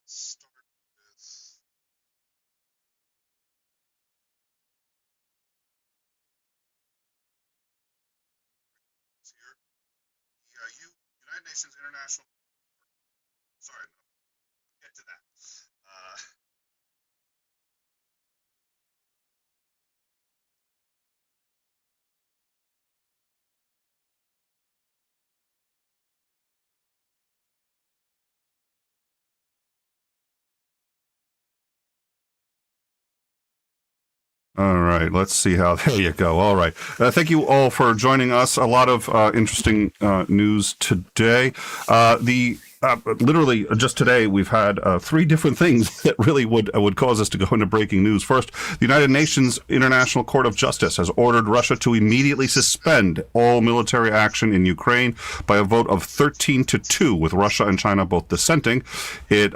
Start with here. United Nations International. Sorry, no, get to that. Uh, All right, let's see how. There you go. All right. Thank you all for joining us. A lot of interesting news today. Literally just today, we've had three different things that really would cause us to go into breaking news. First, the United Nations International Court of Justice has ordered Russia to immediately suspend all military action in Ukraine by a vote of 13-2, with Russia and China both dissenting. It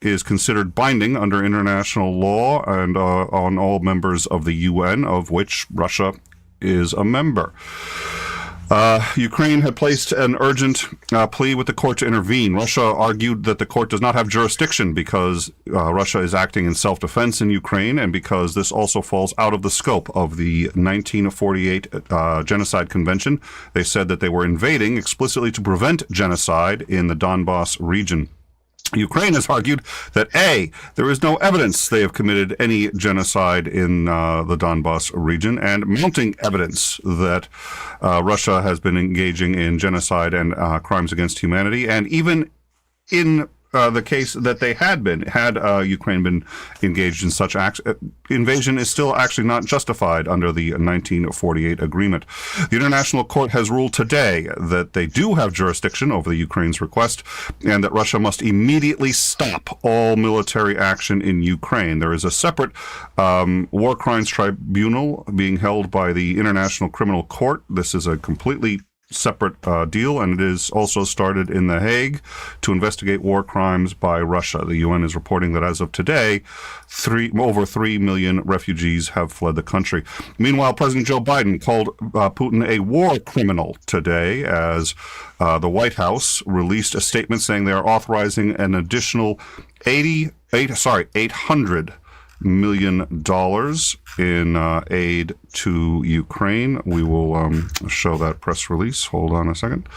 is considered binding under international law and on all members of the UN, of which Russia is a member. Ukraine had placed an urgent plea with the court to intervene. Russia argued that the court does not have jurisdiction because Russia is acting in self-defense in Ukraine, and because this also falls out of the scope of the 1948 Genocide Convention. They said that they were invading explicitly to prevent genocide in the Donbas region. Ukraine has argued that A, there is no evidence they have committed any genocide in the Donbas region, and mounting evidence that Russia has been engaging in genocide and crimes against humanity. And even in the case that they had Ukraine been engaged in such acts, invasion is still actually not justified under the 1948 agreement. The International Court has ruled today that they do have jurisdiction over the Ukraine's request, and that Russia must immediately stop all military action in Ukraine. There is a separate war crimes tribunal being held by the International Criminal Court. This is a completely separate deal, and it is also started in The Hague to investigate war crimes by Russia. The UN is reporting that as of today, over 3 million refugees have fled the country. Meanwhile, President Joe Biden called Putin a war criminal today, as the White House released a statement saying they are authorizing an additional $800 million in aid to Ukraine. We will show that press release. Hold on a second.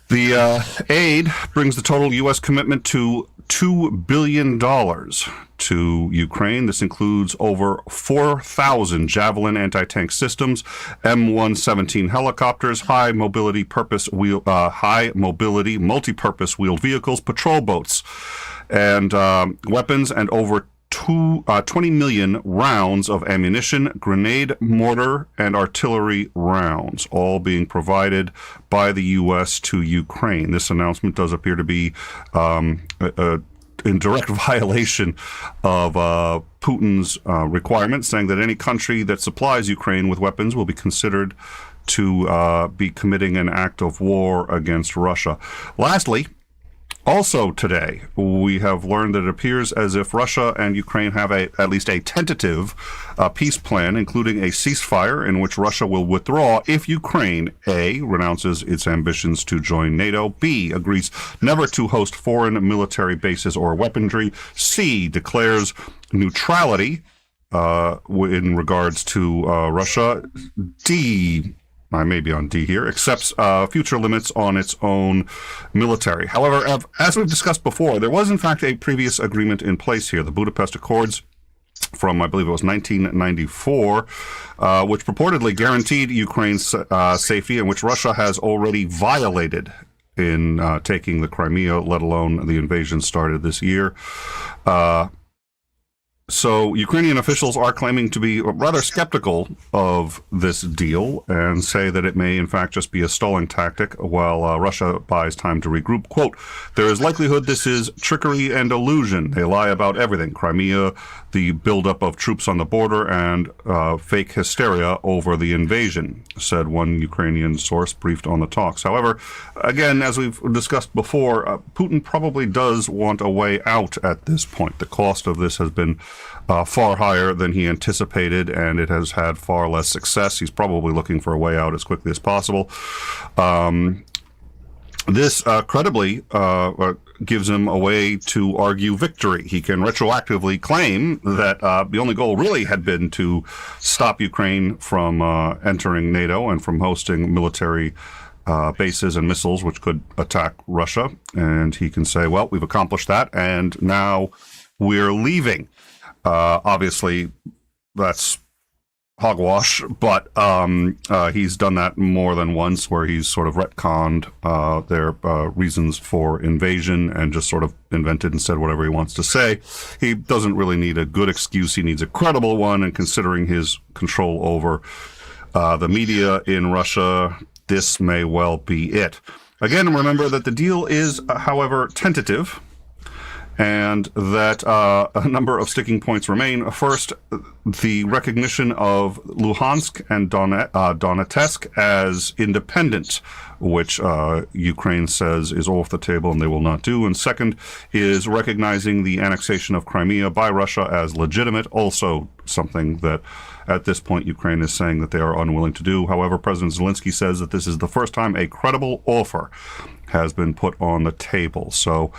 The aid brings the total U.S. commitment to $2 billion to Ukraine. This includes over 4,000 Javelin anti-tank systems, M117 helicopters, high mobility multi-purpose wheeled vehicles, patrol boats, and weapons, and over 20 million rounds of ammunition, grenade, mortar, and artillery rounds, all being provided by the U.S. to Ukraine. This announcement does appear to be in direct violation of Putin's requirements, saying that any country that supplies Ukraine with weapons will be considered to be committing an act of war against Russia. Lastly, also today, we have learned that it appears as if Russia and Ukraine have at least a tentative peace plan, including a ceasefire in which Russia will withdraw if Ukraine, A, renounces its ambitions to join NATO, B, agrees never to host foreign military bases or weaponry, C, declares neutrality in regards to Russia, D, I may be on D here, accepts future limits on its own military. However, as we've discussed before, there was in fact a previous agreement in place here, the Budapest Accords from, I believe it was 1994, which purportedly guaranteed Ukraine's safety, and which Russia has already violated in taking the Crimea, let alone the invasion started this year. So Ukrainian officials are claiming to be rather skeptical of this deal and say that it may in fact just be a stalling tactic while Russia buys time to regroup. Quote, there is likelihood this is trickery and illusion. They lie about everything. Crimea, the buildup of troops on the border, and fake hysteria over the invasion, said one Ukrainian source briefed on the talks. However, again, as we've discussed before, Putin probably does want a way out at this point. The cost of this has been far higher than he anticipated, and it has had far less success. He's probably looking for a way out as quickly as possible. This credibly gives him a way to argue victory. He can retroactively claim that the only goal really had been to stop Ukraine from entering NATO and from hosting military bases and missiles which could attack Russia. And he can say, well, we've accomplished that, and now we're leaving. Obviously, that's hogwash, but he's done that more than once, where he's sort of retconned their reasons for invasion and just sort of invented and said whatever he wants to say. He doesn't really need a good excuse. He needs a credible one, and considering his control over the media in Russia, this may well be it. Again, remember that the deal is, however, tentative, and that a number of sticking points remain. First, the recognition of Luhansk and Donetsk as independent, which Ukraine says is off the table and they will not do. And second is recognizing the annexation of Crimea by Russia as legitimate, also something that at this point Ukraine is saying that they are unwilling to do. However, President Zelensky says that this is the first time a credible offer has been put on the table. So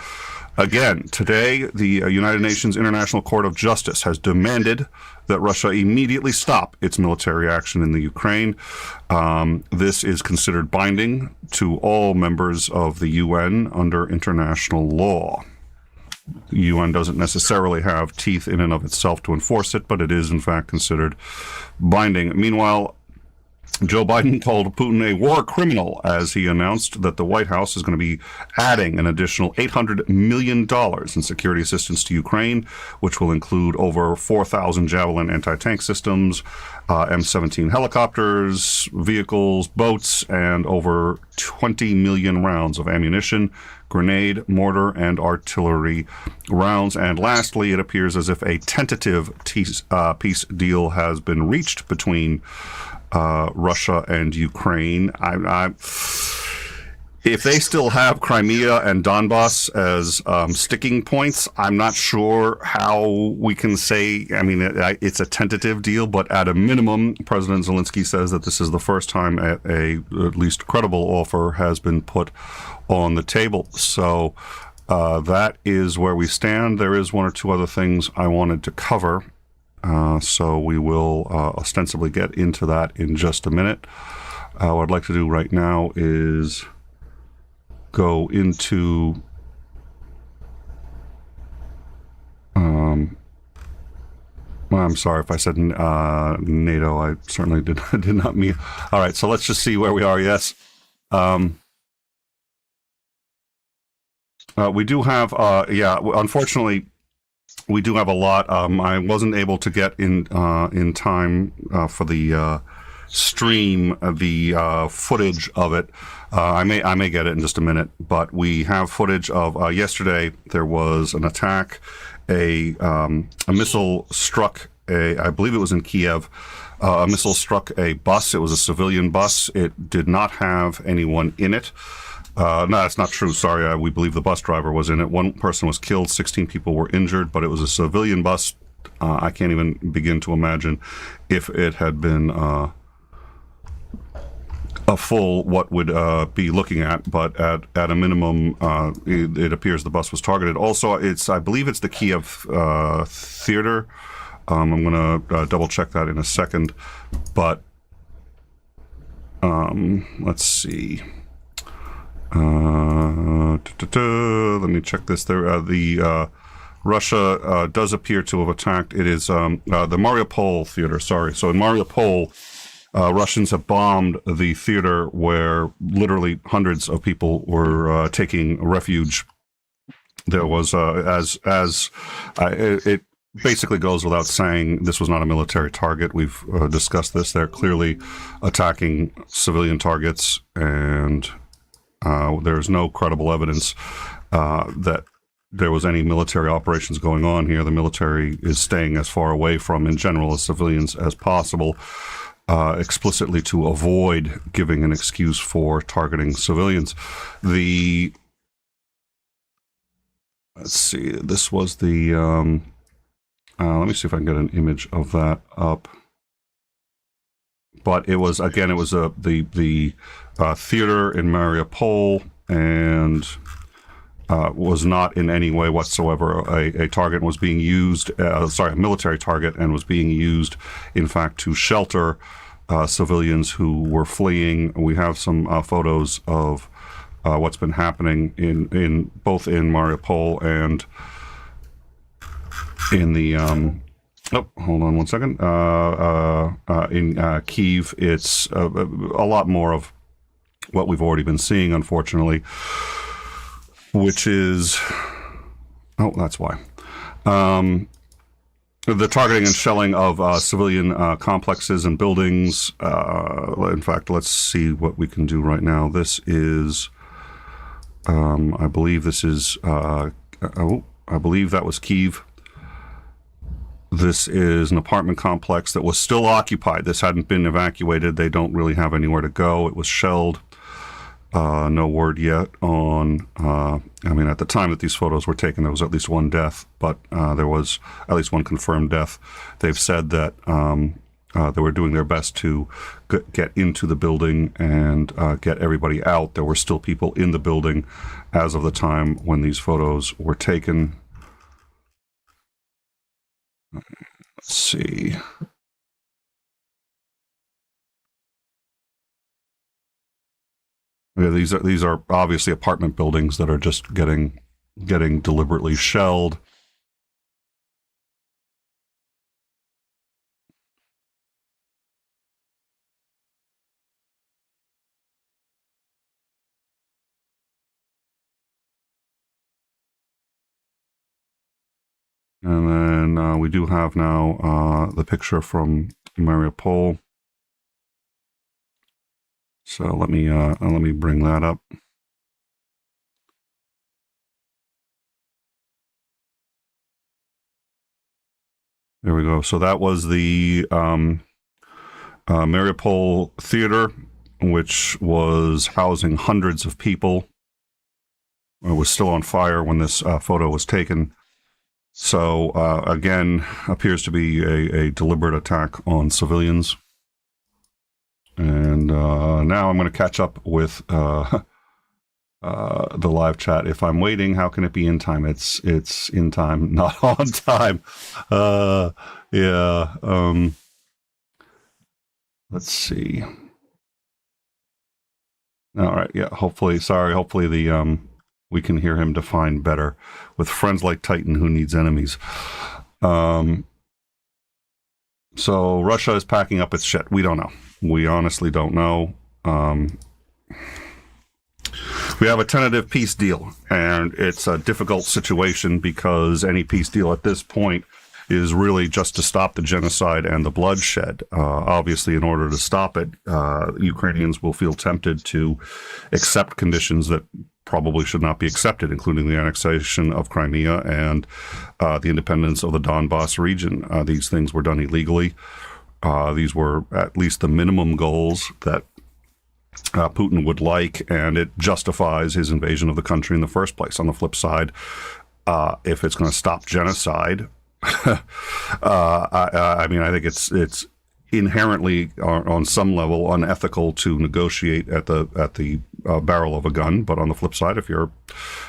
again, today, the United Nations International Court of Justice has demanded that Russia immediately stop its military action in the Ukraine. This is considered binding to all members of the UN under international law. The UN doesn't necessarily have teeth in and of itself to enforce it, but it is in fact considered binding. Meanwhile, Joe Biden called Putin a war criminal as he announced that the White House is going to be adding an additional $800 million in security assistance to Ukraine, which will include over 4,000 Javelin anti-tank systems, M-17 helicopters, vehicles, boats, and over 20 million rounds of ammunition, grenade, mortar, and artillery rounds. And lastly, it appears as if a tentative peace deal has been reached between Russia and Ukraine. If they still have Crimea and Donbass as sticking points, I'm not sure how we can say, I mean, it's a tentative deal, but at a minimum, President Zelensky says that this is the first time at least credible offer has been put on the table. So that is where we stand. There is one or two other things I wanted to cover. So we will ostensibly get into that in just a minute. What I'd like to do right now is go into well, I'm sorry if I said NATO. I certainly did not mean. All right, so let's just see where we are. Yes. We do have, unfortunately, we do have a lot. I wasn't able to get in time for the stream the footage of it. I may get it in just a minute, but we have footage of yesterday. There was an attack. A missile struck I believe it was in Kiev. A missile struck a bus. It was a civilian bus. It did not have anyone in it. No, that's not true. Sorry. We believe the bus driver was in it. One person was killed. 16 people were injured, but it was a civilian bus. I can't even begin to imagine if it had been a full what would be looking at, but at a minimum, it appears the bus was targeted. Also, I believe it's the Kiev theater. I'm going to double check that in a second, but let's see. Let me check this. The Russia does appear to have attacked. It is the Mariupol theater. Sorry. So in Mariupol, Russians have bombed the theater where literally hundreds of people were taking refuge. There was, it basically goes without saying, this was not a military target. We've discussed this. They're clearly attacking civilian targets, and there's no credible evidence that there was any military operations going on here. The military is staying as far away from, in general, as civilians as possible, explicitly to avoid giving an excuse for targeting civilians. Let's see, this was the, let me see if I can get an image of that up. But it was, again, it was the theater in Mariupol. and was not in any way whatsoever a target, was being used, a military target, and was being used, in fact, to shelter civilians who were fleeing. We have some photos of what's been happening in both in Mariupol and in the hold on one second. In Kyiv, it's a lot more of what we've already been seeing, unfortunately, which is, that's why. The targeting and shelling of civilian complexes and buildings. In fact, let's see what we can do right now. This is, I believe this is, I believe that was Kyiv. This is an apartment complex that was still occupied. This hadn't been evacuated. They don't really have anywhere to go. It was shelled. No word yet on, at the time that these photos were taken, there was at least one death, but there was at least one confirmed death. They've said that they were doing their best to get into the building and get everybody out. There were still people in the building as of the time when these photos were taken. Let's see. Yeah, these are obviously apartment buildings that are just getting deliberately shelled. And then we do have now the picture from Mariupol. So let me bring that up. There we go. So that was the Mariupol theater, which was housing hundreds of people. It was still on fire when this photo was taken. So again, appears to be a deliberate attack on civilians. And now I'm going to catch up with the live chat. If I'm waiting, how can it be in time? It's in time, not on time. Let's see. All right. Yeah. Hopefully the we can hear him define better. With friends like Titan, who needs enemies? So Russia is packing up its shit. We don't know. We honestly don't know. We have a tentative peace deal, and it's a difficult situation because any peace deal at this point is really just to stop the genocide and the bloodshed. Obviously, in order to stop it, Ukrainians will feel tempted to accept conditions that probably should not be accepted, including the annexation of Crimea and the independence of the Donbass region. These things were done illegally. These were at least the minimum goals that Putin would like, and it justifies his invasion of the country in the first place. On the flip side, if it's going to stop genocide, I think it's inherently, on some level, unethical to negotiate at the barrel of a gun. But on the flip side, if you're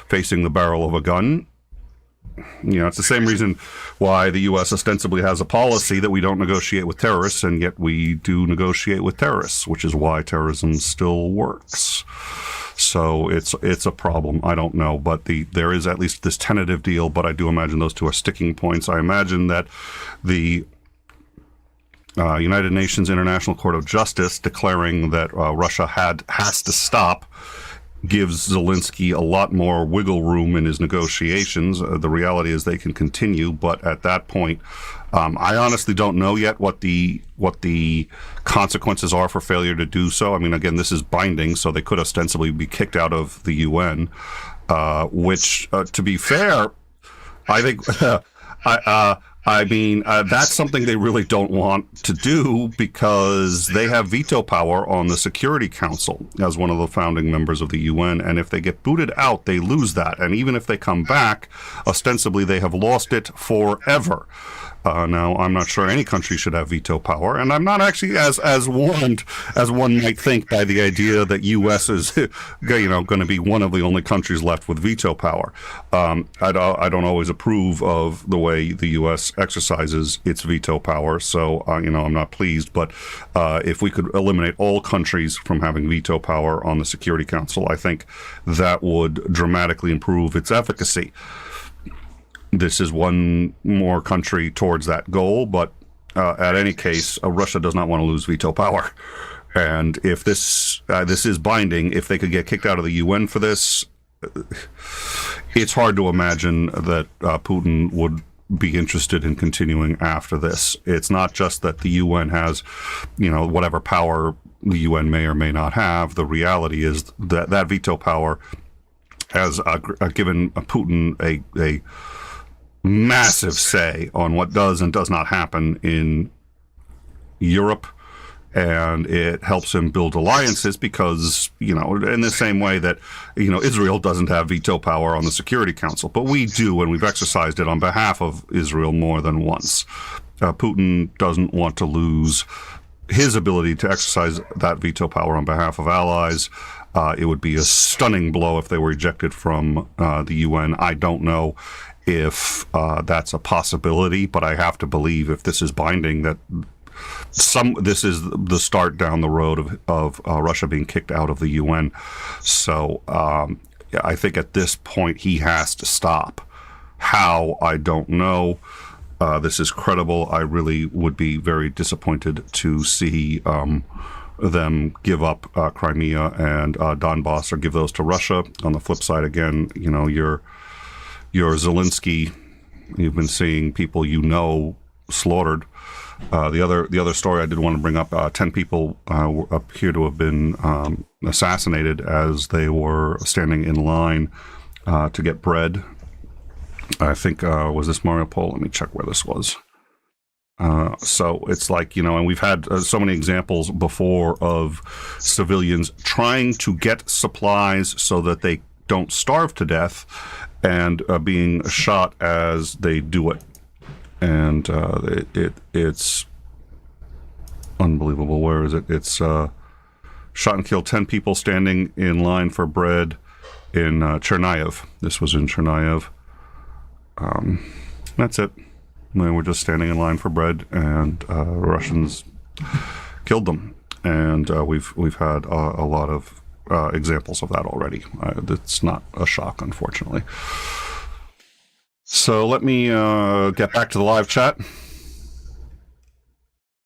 facing the barrel of a gun, it's the same reason why the U.S. ostensibly has a policy that we don't negotiate with terrorists, and yet we do negotiate with terrorists, which is why terrorism still works. So it's a problem. I don't know, but there is at least this tentative deal, but I do imagine those two are sticking points. I imagine that the United Nations International Court of Justice declaring that Russia has to stop gives Zelensky a lot more wiggle room in his negotiations. The reality is they can continue, but at that point, I honestly don't know yet what the consequences are for failure to do so. I mean, again, this is binding, so they could ostensibly be kicked out of the UN, which, to be fair, I think that's something they really don't want to do because they have veto power on the Security Council as one of the founding members of the UN. And if they get booted out, they lose that. And even if they come back, ostensibly they have lost it forever. Now, I'm not sure any country should have veto power, and I'm not actually as warned as one might think by the idea that U.S. is, going to be one of the only countries left with veto power. I don't always approve of the way the U.S. exercises its veto power, so I'm not pleased. But if we could eliminate all countries from having veto power on the Security Council, I think that would dramatically improve its efficacy. This is one more country towards that goal, but at any case, Russia does not want to lose veto power. And if this is binding, if they could get kicked out of the UN for this, it's hard to imagine that Putin would be interested in continuing after this. It's not just that the UN has, whatever power the UN may or may not have. The reality is that veto power has given Putin a massive say on what does and does not happen in Europe, and it helps him build alliances because, in the same way that, Israel doesn't have veto power on the Security Council, but we do, and we've exercised it on behalf of Israel more than once. Putin doesn't want to lose his ability to exercise that veto power on behalf of allies. It would be a stunning blow if they were ejected from the UN. I don't know if that's a possibility, but I have to believe, if this is binding, that this is the start down the road of Russia being kicked out of the UN. So I think at this point he has to stop. How, I don't know. This is credible. I really would be very disappointed to see them give up Crimea and Donbass, or give those to Russia. On the flip side, again, your Zelensky, you've been seeing people slaughtered. The other story I did want to bring up: 10 people appear to have been assassinated as they were standing in line to get bread. I think was this Mariupol? Let me check where this was. So it's like, and we've had so many examples before of civilians trying to get supplies so that they don't starve to death, and being shot as they do it. And it's unbelievable. Where is it? It's shot and killed 10 people standing in line for bread in Chernihiv. This was in Chernihiv. That's it. They were just standing in line for bread, and Russians killed them. And we've had a lot of examples of that already. It's not a shock, unfortunately. So let me get back to the live chat.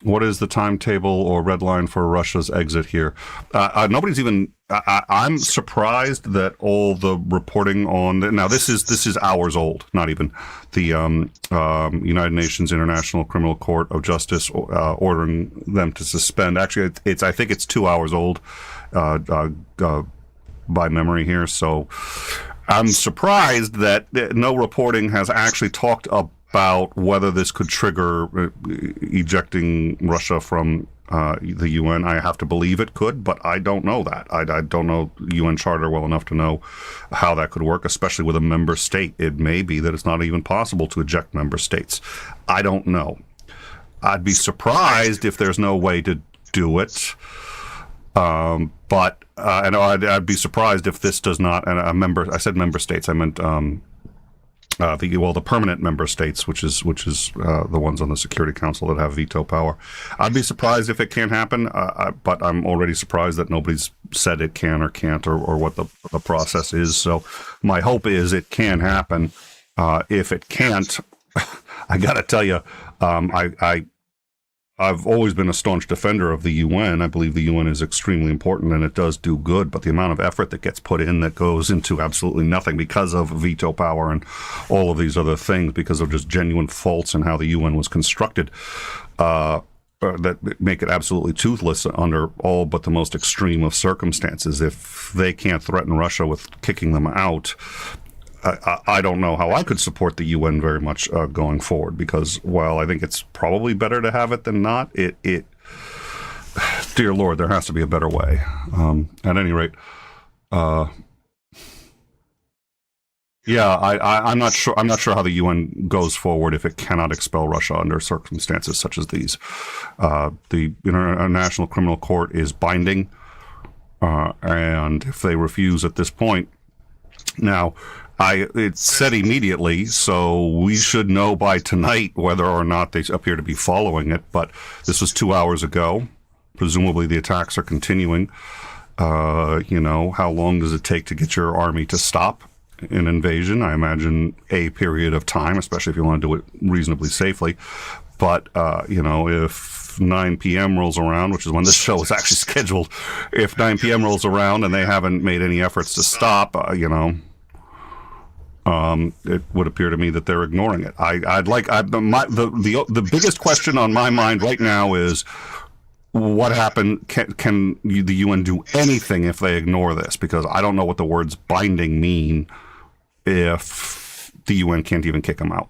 What is the timetable or red line for Russia's exit here? Nobody's even. I'm surprised that all the reporting on now this is hours old. Not even the United Nations International Criminal Court of Justice ordering them to suspend. Actually, I think it's 2 hours old by memory here. So I'm surprised that no reporting has actually talked about whether this could trigger ejecting Russia from the UN. I have to believe it could, but I don't know that. I don't know UN Charter well enough to know how that could work, especially with a member state. It may be that it's not even possible to eject member states. I don't know. I'd be surprised if there's no way to do it. But I'd be surprised if this does not. And I said member states. I meant the permanent member states, which is the ones on the Security Council that have veto power. I'd be surprised if it can't happen. But I'm already surprised that nobody's said it can or can't, or what the process is. So my hope is it can happen. If it can't, I got to tell you, I've always been a staunch defender of the UN. I believe the UN is extremely important, and it does do good, but the amount of effort that gets put in that goes into absolutely nothing because of veto power and all of these other things, because of just genuine faults in how the UN was constructed, that make it absolutely toothless under all but the most extreme of circumstances. If they can't threaten Russia with kicking them out, I don't know how I could support the UN very much going forward, because while I think it's probably better to have it than not, it dear Lord, there has to be a better way. At any rate, yeah, Yeah, I'm not sure. I'm not sure how the UN goes forward if it cannot expel Russia under circumstances such as these. The International Criminal Court is binding, and if they refuse at this point, now it's said immediately, so we should know by tonight whether or not they appear to be following it. But this was 2 hours ago. Presumably, the attacks are continuing. How long does it take to get your army to stop an invasion? I imagine a period of time, especially if you want to do it reasonably safely. But, if 9 p.m. rolls around, which is when this show is actually scheduled, if 9 p.m. rolls around and they haven't made any efforts to stop, it would appear to me that they're ignoring it. The biggest question on my mind right now is, what happened? Can the UN do anything if they ignore this? Because I don't know what the words binding mean if the UN can't even kick them out.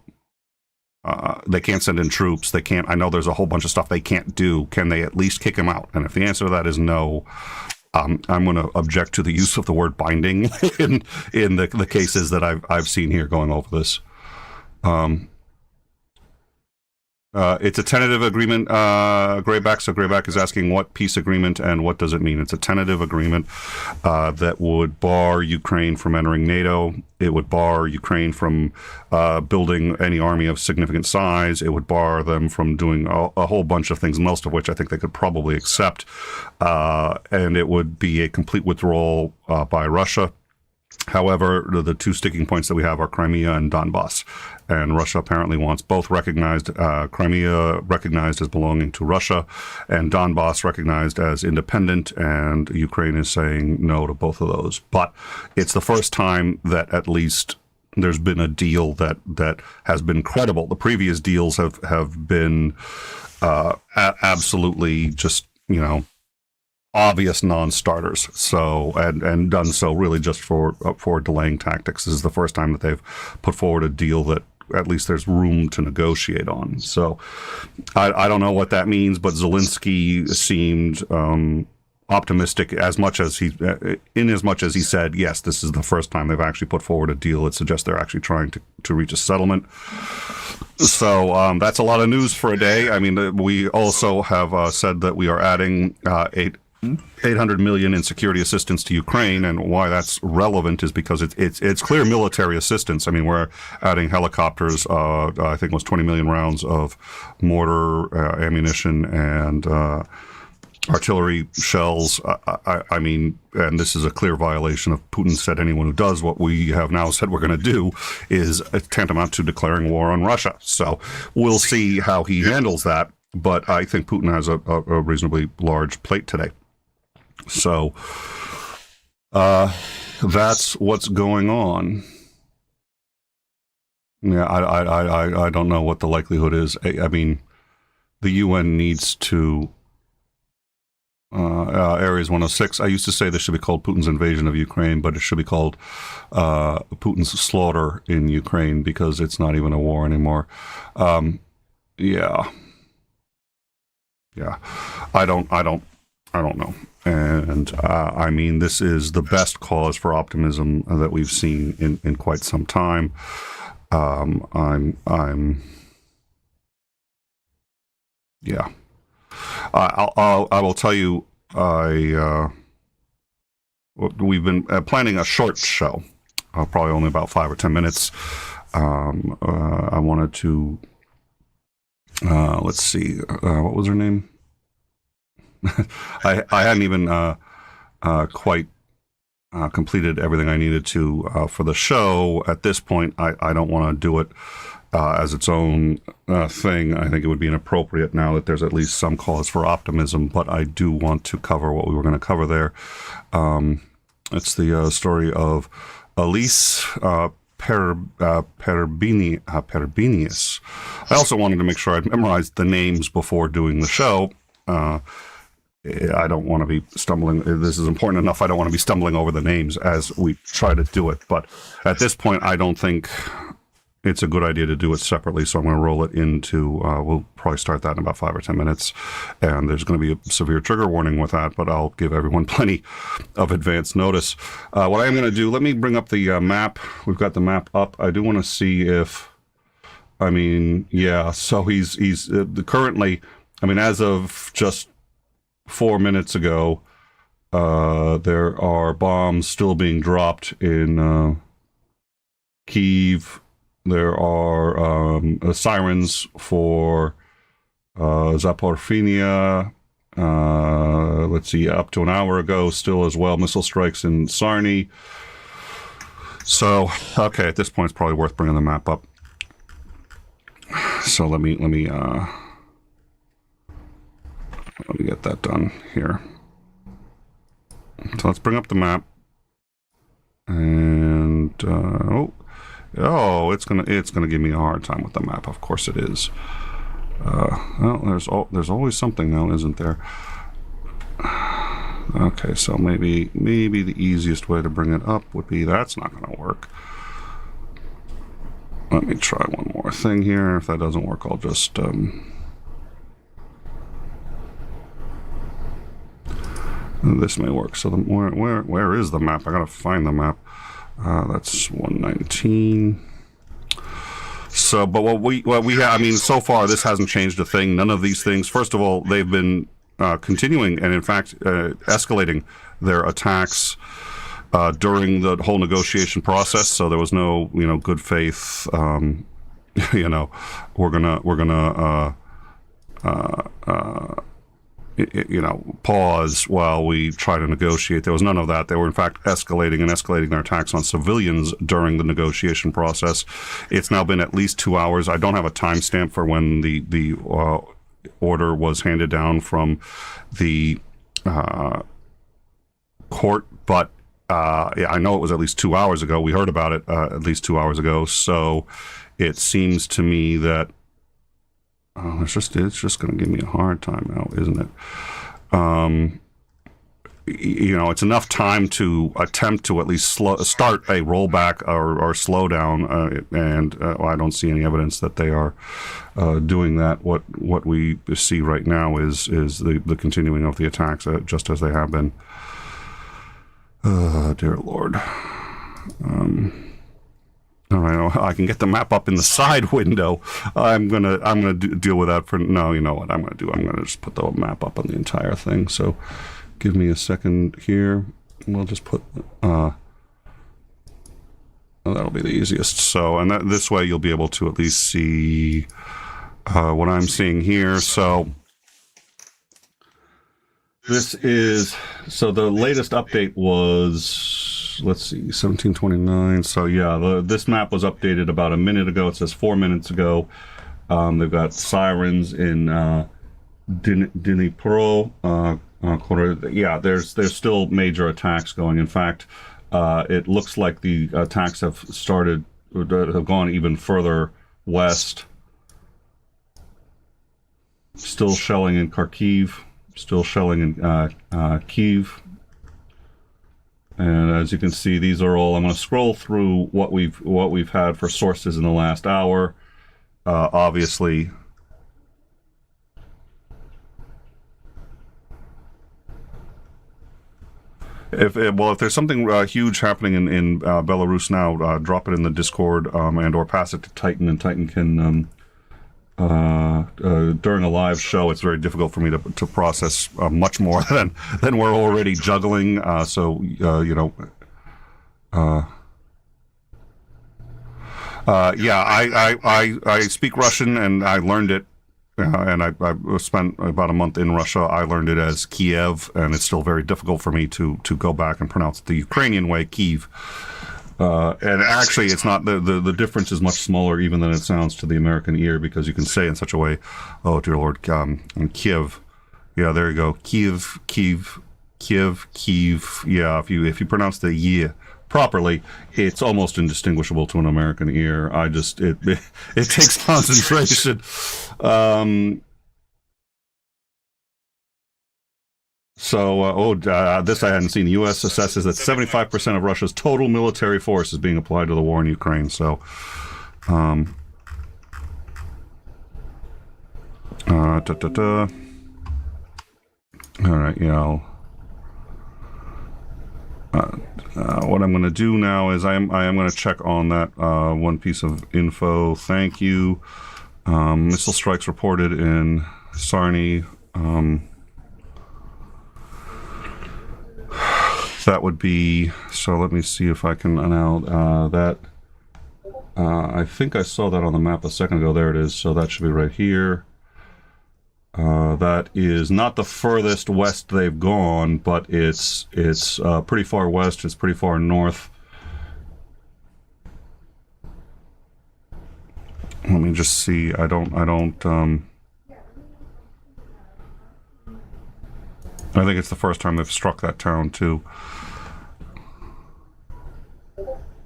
They can't send in troops. They can't. I know there's a whole bunch of stuff they can't do. Can they at least kick them out? And if the answer to that is no, I'm going to object to the use of the word binding in the cases that I've seen here going over this. It's a tentative agreement, Grayback. So Grayback is asking what peace agreement and what does it mean? It's a tentative agreement that would bar Ukraine from entering NATO. It would bar Ukraine from building any army of significant size. It would bar them from doing a whole bunch of things, most of which I think they could probably accept. And it would be a complete withdrawal by Russia. However, the two sticking points that we have are Crimea and Donbass. And Russia apparently wants both recognized, Crimea recognized as belonging to Russia, and Donbass recognized as independent, and Ukraine is saying no to both of those. But it's the first time that at least there's been a deal that has been credible. The previous deals have been absolutely just, obvious non-starters. So, and done so really just for delaying tactics. This is the first time that they've put forward a deal that at least there's room to negotiate on. So I don't know what that means, but Zelensky seemed optimistic as much as he said, yes, this is the first time they've actually put forward a deal that suggests they're actually trying to reach a settlement. So that's a lot of news for a day. I mean, we also have said that we are adding 800 million in security assistance to Ukraine, and why that's relevant is because it's clear military assistance. I mean, we're adding helicopters. I think it was 20 million rounds of mortar, ammunition, and artillery shells. I mean, and this is a clear violation of Putin said anyone who does what we have now said we're going to do is tantamount to declaring war on Russia. So we'll see how he handles that. But I think Putin has a reasonably large plate today. So that's what's going on. Yeah, I don't know what the likelihood is. I mean, the UN needs to Areas 106. I used to say this should be called Putin's invasion of Ukraine, but it should be called Putin's slaughter in Ukraine because it's not even a war anymore. Yeah. I don't know. And I mean, this is the best cause for optimism that we've seen in quite some time. Yeah. I will tell you, we've been planning a short show, probably only about 5 or 10 minutes. I wanted to, let's see, what was her name? I hadn't even quite completed everything I needed to for the show. At this point, I don't want to do it as its own thing. I think it would be inappropriate now that there's at least some cause for optimism, but I do want to cover what we were going to cover there. It's the story of Elise Perbinius. I also wanted to make sure I'd memorized the names before doing the show. I don't want to be stumbling. This is important enough. I don't want to be stumbling over the names as we try to do it. But at this point, I don't think it's a good idea to do it separately. So I'm going to roll it into, we'll probably start that in about 5 or 10 minutes. And there's going to be a severe trigger warning with that, but I'll give everyone plenty of advance notice. What I'm going to do, let me bring up the map. We've got the map up. I do want to see if, I mean, yeah, so he's currently, I mean, as of just 4 minutes ago, there are bombs still being dropped in Kyiv. There are sirens for Zaporizhzhia. Let's see, up to an hour ago, still as well, missile strikes in Sarny. So, okay, at this point, it's probably worth bringing the map up. So let me get that done here. So let's bring up the map, and it's gonna give me a hard time with the map. Of course it is. Well, there's always something now, isn't there? Okay, so maybe the easiest way to bring it up would be, that's not gonna work. Let me try one more thing here. If that doesn't work, I'll just this may work. So where is the map? I gotta find the map. That's 119. So, but what we have, I mean, so far this hasn't changed a thing. None of these things. First of all, they've been continuing and in fact escalating their attacks during the whole negotiation process. So there was no, good faith. We're gonna pause while we try to negotiate. There was none of that. They were in fact escalating their attacks on civilians during the negotiation process. It's now been at least 2 hours. I don't have a timestamp for when the order was handed down from the court, but I know it was at least 2 hours ago. We heard about it at least 2 hours ago. So it seems to me that it's just going to give me a hard time now, isn't it? It's enough time to attempt to at least start a rollback or slow down, and I don't see any evidence that they are doing that. What we see right now is the continuing of the attacks, just as they have been. Dear Lord. All right, I can get the map up in the side window. I'm gonna deal with that for no. You know what I'm gonna do? I'm gonna just put the map up on the entire thing. So, give me a second here. We'll just put. That'll be the easiest. So, and this way you'll be able to at least see what I'm seeing here. So. This is, so the latest update was, let's see, 1729. So yeah, this map was updated about a minute ago. It says 4 minutes ago. They've got sirens in Dnipro. Yeah, there's still major attacks going. In fact, it looks like the attacks have gone even further west. Still shelling in Kharkiv. Still shelling in Kyiv, and as you can see, these are all. I'm going to scroll through what we've had for sources in the last hour. Obviously, if there's something huge happening in Belarus now, drop it in the Discord and or pass it to Titan, and Titan can. During a live show, it's very difficult for me to process much more than we're already juggling. I speak Russian and I learned it, and I spent about a month in Russia. I learned it as Kiev, and it's still very difficult for me to go back and pronounce it the Ukrainian way, Kyiv. And actually, it's not the difference is much smaller even than it sounds to the American ear, because you can say in such a way, oh dear Lord, Kiev, yeah, there you go, Kiev. Yeah, if you pronounce the y properly, it's almost indistinguishable to an American ear. It takes concentration. This I hadn't seen. The U.S. assesses that 75% of Russia's total military force is being applied to the war in Ukraine. So, All right, yeah. What I'm going to do now is I am going to check on that one piece of info. Thank you. Missile strikes reported in Sarny. That would be, so let me see if I can now, that, I think I saw that on the map a second ago. There it is. So that should be right here. That is not the furthest west they've gone, but it's pretty far west. It's pretty far north. Let me just see. I think it's the first time they've struck that town too.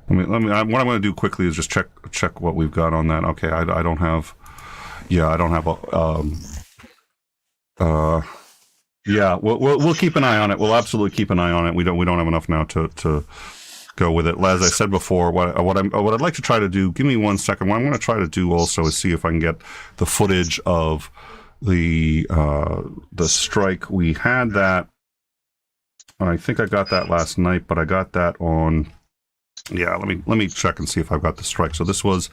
What I'm going to do quickly is just check what we've got on that. Okay, I don't have. Yeah, I don't have a. Yeah, we'll keep an eye on it. We'll absolutely keep an eye on it. We don't have enough now to go with it. As I said before, what I'd like to try to do. Give me 1 second. What I'm going to try to do also is see if I can get the footage of the strike. We had that. I think I got that last night, but I got that on. Yeah, let me check and see if I've got the strike. So this was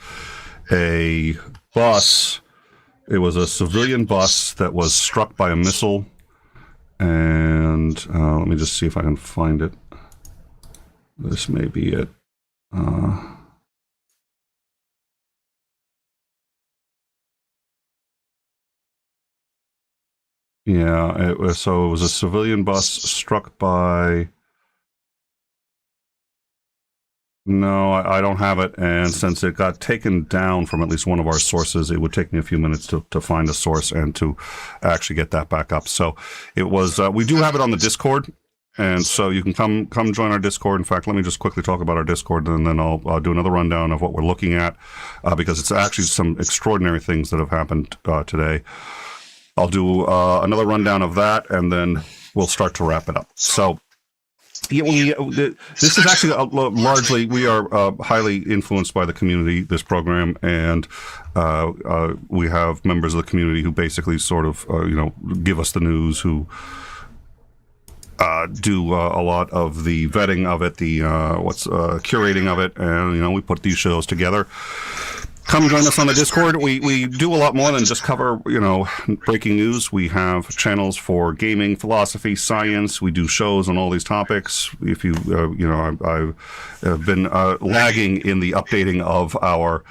a bus. It was a civilian bus that was struck by a missile. And let me just see if I can find it. This may be it. Yeah, it was a civilian bus struck by. No, I don't have it, and since it got taken down from at least one of our sources, it would take me a few minutes to find a source and to actually get that back up. So it was. We do have it on the Discord, and so you can come join our Discord. In fact, let me just quickly talk about our Discord, and then I'll do another rundown of what we're looking at, because it's actually some extraordinary things that have happened today. I'll do another rundown of that, and then we'll start to wrap it up. So. Yeah, this is actually largely, we are highly influenced by the community, this program, and we have members of the community who basically sort of, give us the news, who do a lot of the vetting of it, the curating of it, and, we put these shows together. Come join us on the Discord. We do a lot more than just cover, breaking news. We have channels for gaming, philosophy, science. We do shows on all these topics. If you, I've been lagging in the updating of our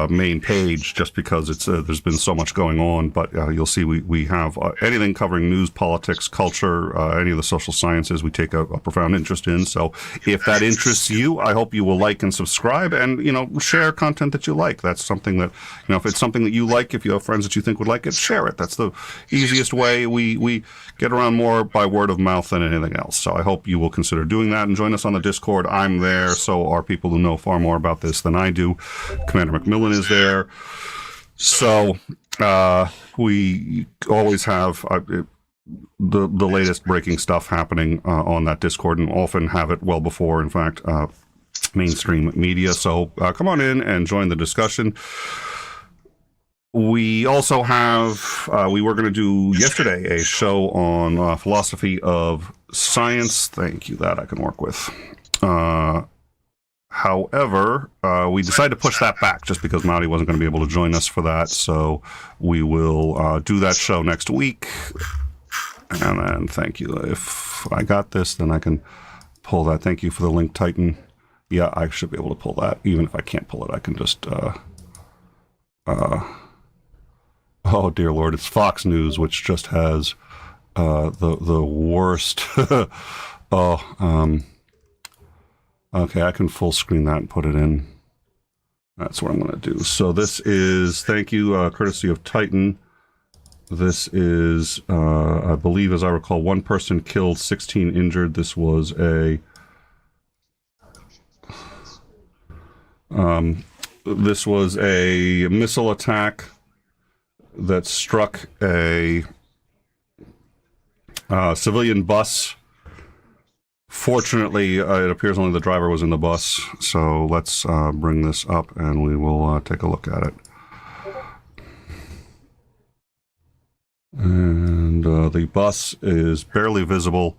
main page just because it's there's been so much going on, but you'll see we have anything covering news, politics, culture, any of the social sciences we take a profound interest in. So if that interests you, I hope you will like and subscribe and share content that you like. That's something that if it's something that you like, if you have friends that you think would like it, share it. That's the easiest way. We get around more by word of mouth than anything else. So I hope you will consider doing that and join us on the Discord. I'm there, so are people who know far more about this than I do. Commander McMillan is there. So we always have the latest breaking stuff happening on that Discord, and often have it well before, in fact, mainstream media. So come on in and join the discussion. We also have, we were going to do yesterday a show on philosophy of science. Thank you, that I can work with. However, we decided to push that back just because Maudie wasn't going to be able to join us for that. So we will do that show next week. And then thank you. If I got this, then I can pull that. Thank you for the link, Titan. Yeah, I should be able to pull that. Even if I can't pull it, I can just... oh, dear Lord, it's Fox News, which just has the worst... okay, I can full screen that and put it in. That's what I'm going to do. So this is, thank you, courtesy of Titan. This is, I believe, as I recall, 1 person killed, 16 injured. This was a... this was a missile attack that struck a civilian bus Fortunately, it appears only the driver was in the bus, so let's bring this up and we will take a look at it. And the bus is barely visible.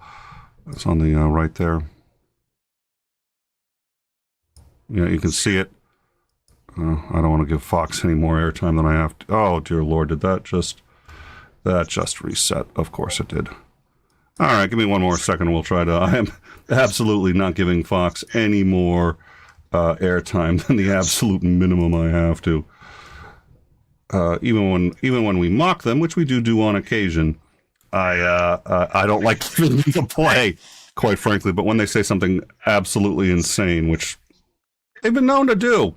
It's on the right there. Yeah, you can see it. I don't want to give Fox any more airtime than I have to. Oh, dear Lord, did that just reset? Of course it did. All right, give me one more second. We'll try to. I am absolutely not giving Fox any more airtime than the absolute minimum I have to. Even when we mock them, which we do on occasion, I don't like to play, quite frankly. But when they say something absolutely insane, which they've been known to do,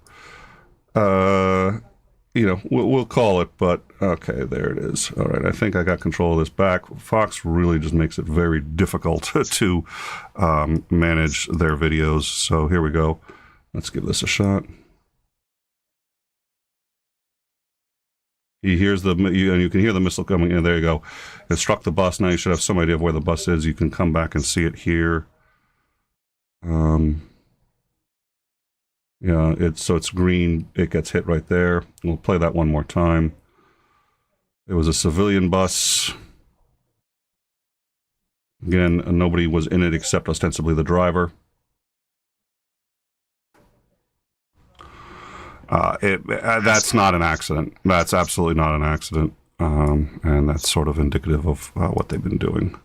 we'll call it. But okay, there it is. All right, I think I got control of this back. Fox really just makes it very difficult to manage their videos. So here we go. Let's give this a shot. He hears and you can hear the missile coming in. There you go. It struck the bus. Now you should have some idea of where the bus is. You can come back and see it here. Yeah, it's green. It gets hit right there. We'll play that one more time. It was a civilian bus. Again, nobody was in it except ostensibly the driver. That's not an accident. That's absolutely not an accident. And that's sort of indicative of what they've been doing.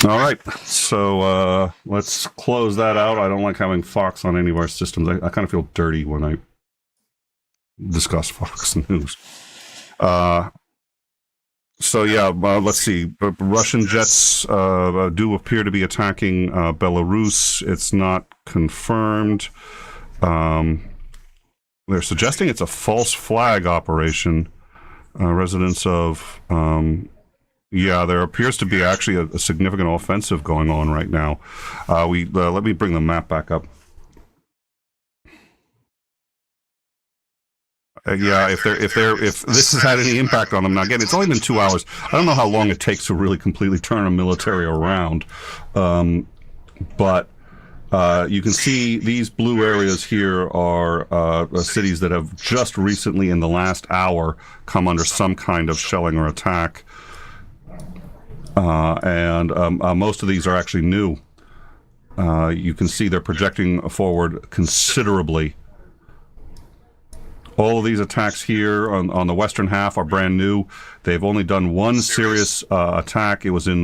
All right, so let's close that out. I don't like having Fox on any of our systems. I kind of feel dirty when I discuss Fox News. So yeah, let's see. Russian jets do appear to be attacking Belarus. It's not confirmed. They're suggesting it's a false flag operation. Residents of... yeah, there appears to be actually a significant offensive going on right now. Let me bring the map back up. Yeah, if this has had any impact on them. Now again, it's only been 2 hours. I don't know how long it takes to really completely turn a military around, but you can see these blue areas here are cities that have just recently, in the last hour, come under some kind of shelling or attack, and most of these are actually new. You can see they're projecting forward considerably. All of these attacks here on the western half are brand new. They've only done one serious attack. It was in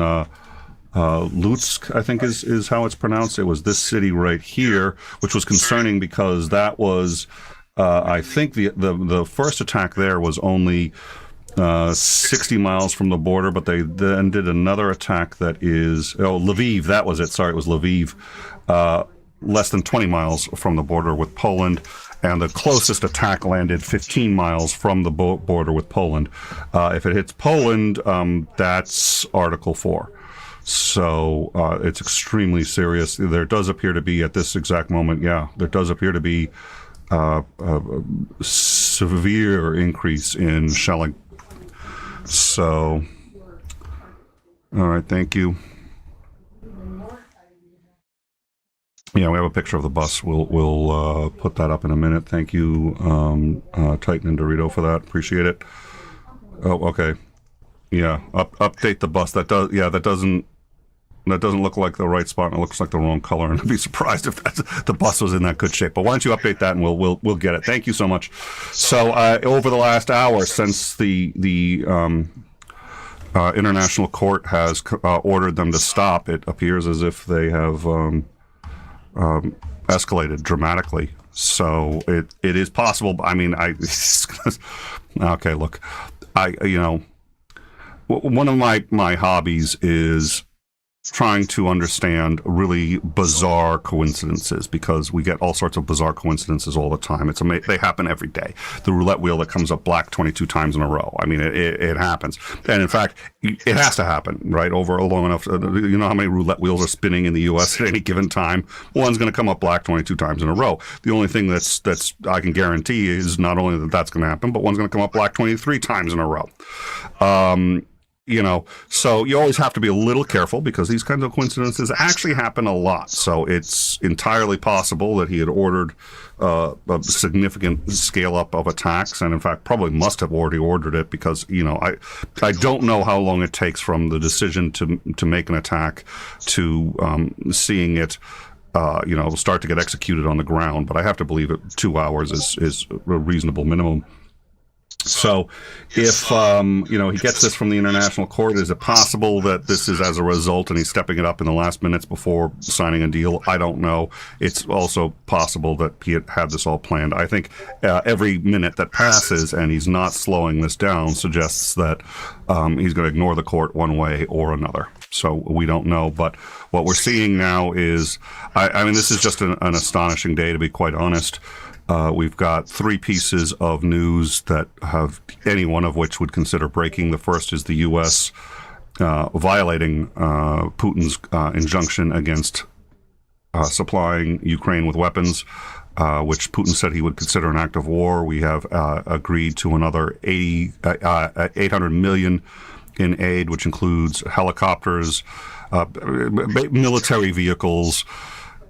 Lutsk, I think is how it's pronounced. It was this city right here, which was concerning because that was, I think the first attack there was only 60 miles from the border, but they then did another attack that is, Lviv, that was it. Sorry, it was Lviv, less than 20 miles from the border with Poland. And the closest attack landed 15 miles from the border with Poland. If it hits Poland, that's Article 4. So it's extremely serious. There does appear to be, at this exact moment, there does appear to be a severe increase in shelling. So, all right, thank you. Yeah, we have a picture of the bus. We'll put that up in a minute. Thank you, Titan and Dorito, for that. Appreciate it. Oh, okay. Yeah, update the bus. That doesn't look like the right spot. And it looks like the wrong color. And I'd be surprised if the bus was in that good shape. But why don't you update that and we'll get it. Thank you so much. So over the last hour, since the international court has ordered them to stop, it appears as if they have. Escalated dramatically. So it is possible. I mean, okay, look, one of my hobbies is trying to understand really bizarre coincidences, because we get all sorts of bizarre coincidences all the time. They happen every day. The roulette wheel that comes up black 22 times in a row. I mean, it happens. And in fact, it has to happen, right? Over long enough. You know how many roulette wheels are spinning in the U.S. at any given time? One's going to come up black 22 times in a row. The only thing that's I can guarantee is not only that that's going to happen, but one's going to come up black 23 times in a row. So you always have to be a little careful because these kinds of coincidences actually happen a lot. So it's entirely possible that he had ordered a significant scale up of attacks, and in fact probably must have already ordered it because I don't know how long it takes from the decision to make an attack to seeing it start to get executed on the ground. But I have to believe that 2 hours is a reasonable minimum. So if, he gets this from the international court, is it possible that this is as a result and he's stepping it up in the last minutes before signing a deal? I don't know. It's also possible that he had this all planned. I think every minute that passes and he's not slowing this down suggests that he's going to ignore the court one way or another. So we don't know. But what we're seeing now is, I mean, this is just an astonishing day, to be quite honest. We've got 3 pieces of news that have any one of which would consider breaking. The first is the U.S. Violating Putin's injunction against supplying Ukraine with weapons, which Putin said he would consider an act of war. We have agreed to another $800 million in aid, which includes helicopters, military vehicles,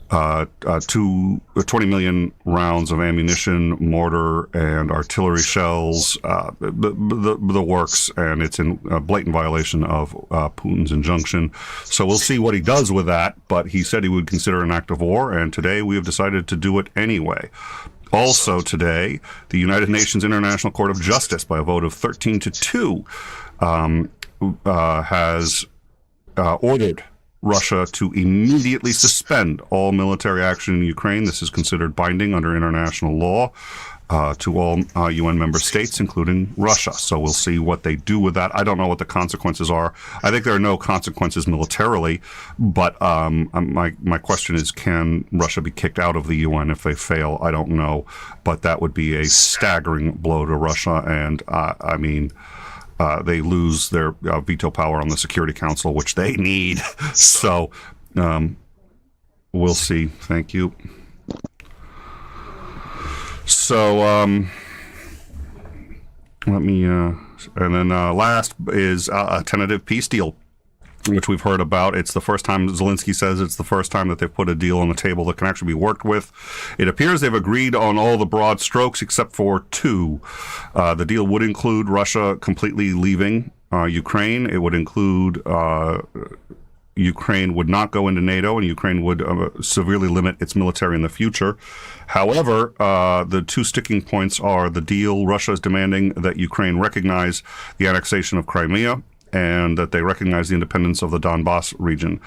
20 million rounds of ammunition, mortar, and artillery shells, the works, and it's in blatant violation of Putin's injunction. So we'll see what he does with that, but he said he would consider an act of war, and today we have decided to do it anyway. Also today, the United Nations International Court of Justice, by a vote of 13-2, has ordered Russia to immediately suspend all military action in Ukraine. This is considered binding under international law to all UN member states, including Russia. So we'll see what they do with that. I don't know what the consequences are. I think there are no consequences militarily, but my question is, can Russia be kicked out of the UN if they fail? I don't know, but that would be a staggering blow to Russia, and they lose their veto power on the Security Council, which they need. So we'll see. Thank you. So let me, and then last is a tentative peace deal, which we've heard about. It's the first time, Zelensky says it's the first time that they've put a deal on the table that can actually be worked with. It appears they've agreed on all the broad strokes except for 2. The deal would include Russia completely leaving Ukraine. It would include Ukraine would not go into NATO, and Ukraine would severely limit its military in the future. However, the 2 sticking points are the deal. Russia is demanding that Ukraine recognize the annexation of Crimea, and that they recognize the independence of the Donbass region,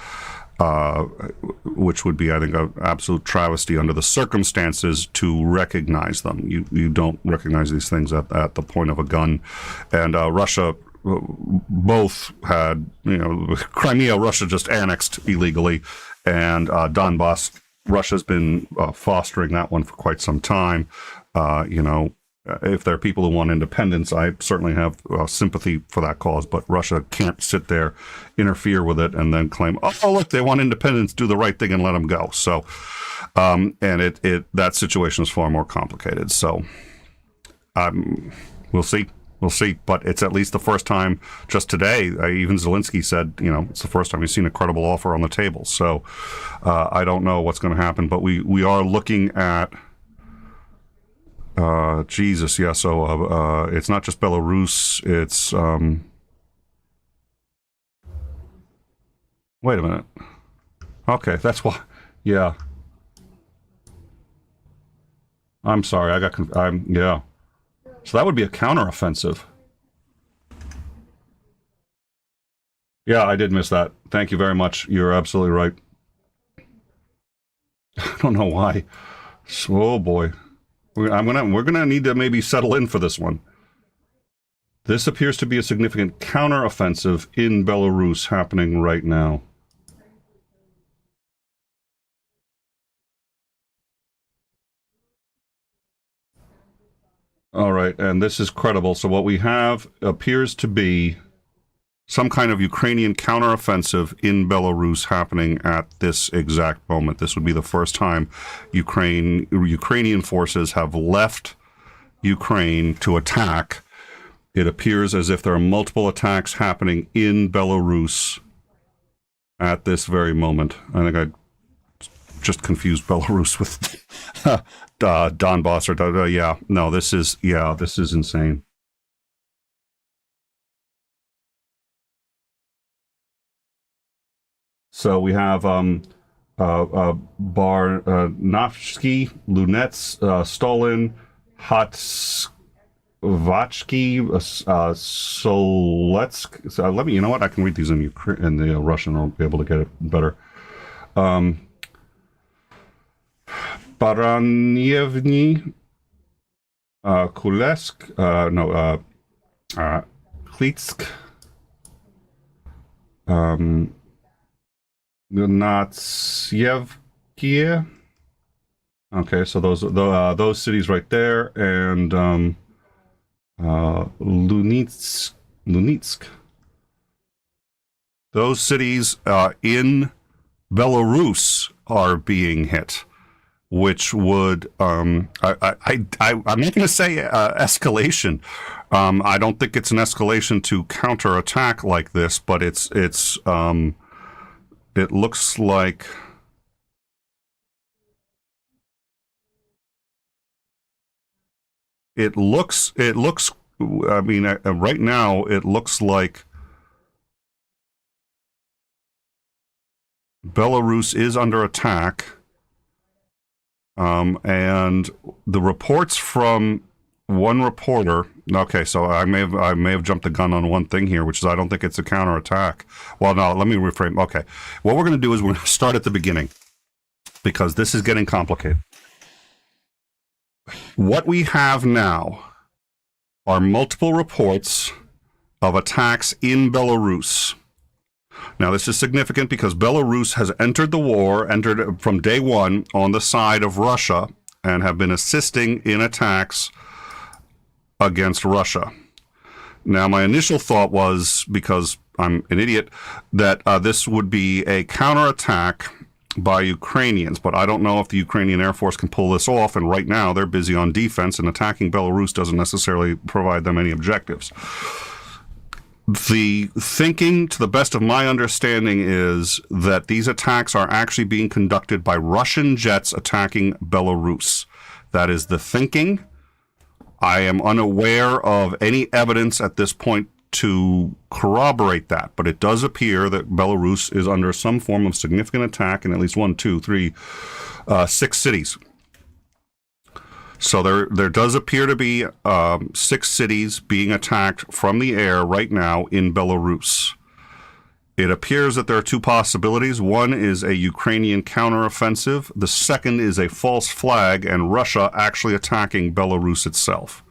which would be, I think, an absolute travesty under the circumstances to recognize them. You don't recognize these things at the point of a gun. And Russia both had, Crimea, Russia just annexed illegally, and Donbass, Russia's been fostering that one for quite some time. If there are people who want independence, I certainly have sympathy for that cause, but Russia can't sit there, interfere with it, and then claim, oh, look, they want independence, do the right thing and let them go. So, and that situation is far more complicated. So, we'll see. We'll see, but it's at least the first time. Just today, even Zelensky said, it's the first time he's seen a credible offer on the table. So I don't know what's going to happen, but we are looking at Jesus, yeah. So it's not just Belarus. It's wait a minute. Okay, that's why. Yeah. I'm sorry. Yeah. So that would be a counteroffensive. Yeah, I did miss that. Thank you very much. You're absolutely right. I don't know why. Oh boy. We're gonna need to maybe settle in for this one. This appears to be a significant counteroffensive in Belarus happening right now. All right, and this is credible. So what we have appears to be some kind of Ukrainian counteroffensive in Belarus happening at this exact moment. This would be the first time Ukrainian forces have left Ukraine to attack It appears as if there are multiple attacks happening in Belarus at this very moment. I think I just confused Belarus with Donbass or yeah. No, this is insane. So we have Barnavsky, Lunets, Stolin, Hotsvatsky, Soletsk. So let me, you know what? I can read these in the Russian. I'll be able to get it better. Baranevny, Kulesk, Klitsk, Natsievkie. Okay, so those cities right there, and Lunitsk. Those cities in Belarus are being hit, which would I'm not going to say escalation. I don't think it's an escalation to counterattack like this, but it looks like I mean, right now it looks like Belarus is under attack, and the reports from one reporter. Okay, so I may have jumped the gun on one thing here, which is I don't think it's a counterattack. Well, no, let me reframe. Okay, what we're going to do is we're going to start at the beginning because this is getting complicated. What we have now are multiple reports of attacks in Belarus. Now, this is significant because Belarus has entered from day one on the side of Russia and have been assisting in attacks against Russia. Now, my initial thought was, because I'm an idiot, that this would be a counterattack by Ukrainians, but I don't know if the Ukrainian Air Force can pull this off, and right now they're busy on defense, and attacking Belarus doesn't necessarily provide them any objectives. The thinking, to the best of my understanding, is that these attacks are actually being conducted by Russian jets attacking Belarus. That is the thinking. I am unaware of any evidence at this point to corroborate that, but it does appear that Belarus is under some form of significant attack in at least 6 cities. So there does appear to be 6 cities being attacked from the air right now in Belarus. It appears that there are 2 possibilities. One is a Ukrainian counteroffensive. The second is a false flag and Russia actually attacking Belarus itself.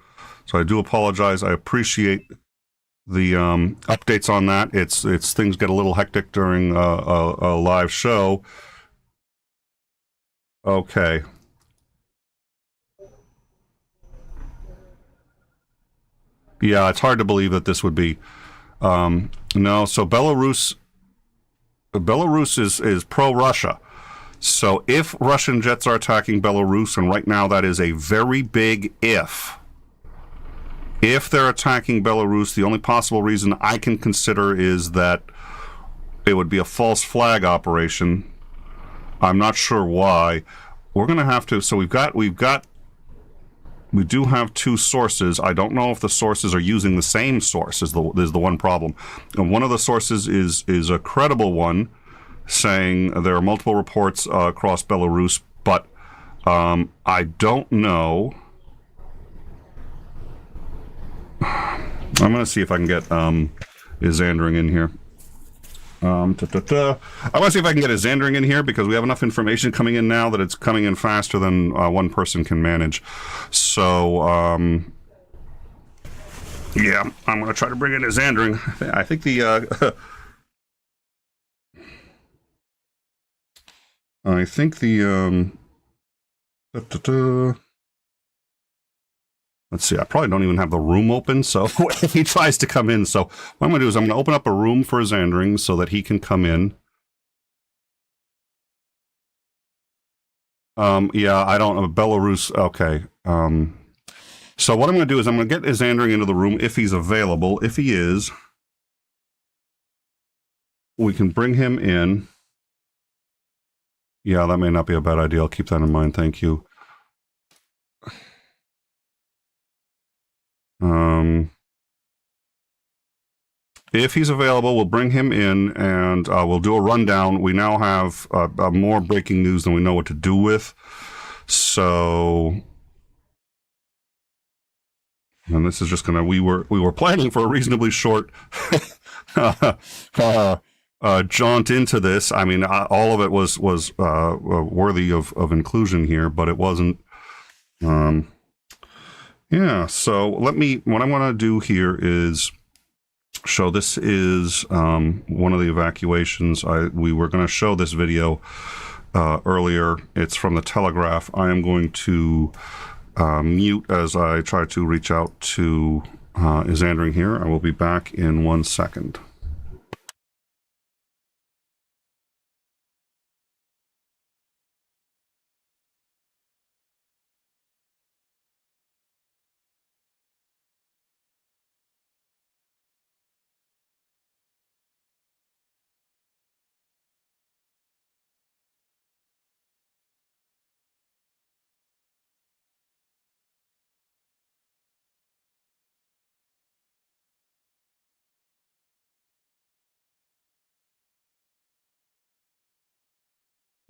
So I do apologize. I appreciate the updates on that. It's things get a little hectic during a live show. Okay. Yeah, it's hard to believe that this would be. No, so Belarus is pro-Russia. So if Russian jets are attacking Belarus, and right now that is a very big if they're attacking Belarus, the only possible reason I can consider is that it would be a false flag operation. I'm not sure why. We're going to have to, so we do have 2 sources. I don't know if the sources are using the same source is the one problem. And one of the sources is a credible one, saying there are multiple reports across Belarus, but I don't know. I'm going to see if I can get Isandering in here. I want to see if I can get Isandering in here because we have enough information coming in now that it's coming in faster than one person can manage. So, yeah, I'm going to try to bring in Isandering. I think let's see, I probably don't even have the room open, so if he tries to come in. So what I'm going to do is I'm going to open up a room for Isandering so that he can come in. Yeah, I don't know. Belarus, okay. So what I'm going to do is I'm going to get Isandering into the room if he's available. If he is, we can bring him in. Yeah, that may not be a bad idea. I'll keep that in mind. Thank you. If he's available, we'll bring him in and we'll do a rundown. We now have more breaking news than we know what to do with. So, and this is just gonna. We were planning for a reasonably short jaunt into this. I mean, all of it was worthy of inclusion here, but it wasn't. Yeah. So what I want to do here is. So this is one of the evacuations. We were going to show this video earlier. It's from the Telegraph. I am going to mute as I try to reach out to Isandering here. I will be back in 1 second.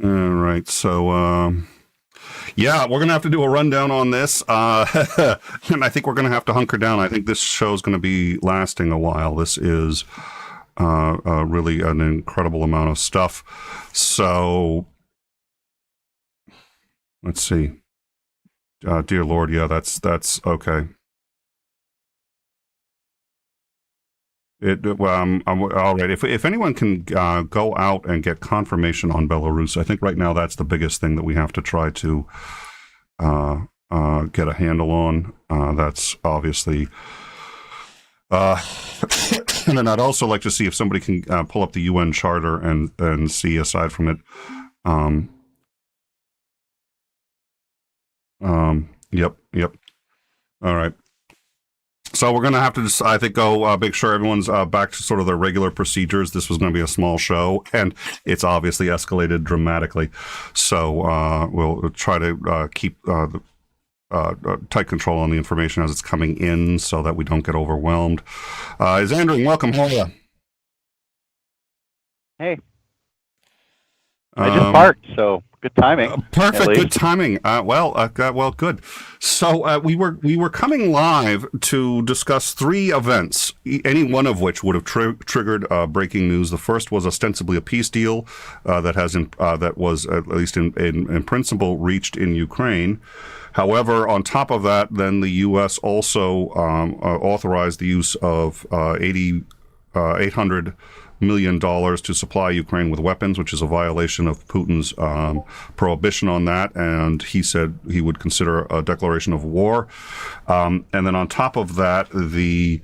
All right, so yeah, we're gonna have to do a rundown on this, and I think we're gonna have to hunker down. I think this show's gonna be lasting a while. This is really an incredible amount of stuff. So let's see. Dear Lord, yeah, that's okay. I'm all right. If anyone can go out and get confirmation on Belarus, I think right now that's the biggest thing that we have to try to get a handle on. That's obviously. And then I'd also like to see if somebody can pull up the UN Charter and see aside from it. Yep. All right. So we're going to have to just, I think, go make sure everyone's back to sort of their regular procedures. This was going to be a small show, and it's obviously escalated dramatically. So we'll try to keep tight control on the information as it's coming in so that we don't get overwhelmed. Isandering, welcome. How are you? Hey. I just parked, so good timing. Perfect, good timing. Well, good. So we were coming live to discuss 3 events, any one of which would have triggered breaking news. The first was ostensibly a peace deal that was at least in principle reached in Ukraine. However, on top of that, then the U.S. also authorized the use of $800 million to supply Ukraine with weapons, which is a violation of Putin's prohibition on that, and he said he would consider a declaration of war. And then on top of that, the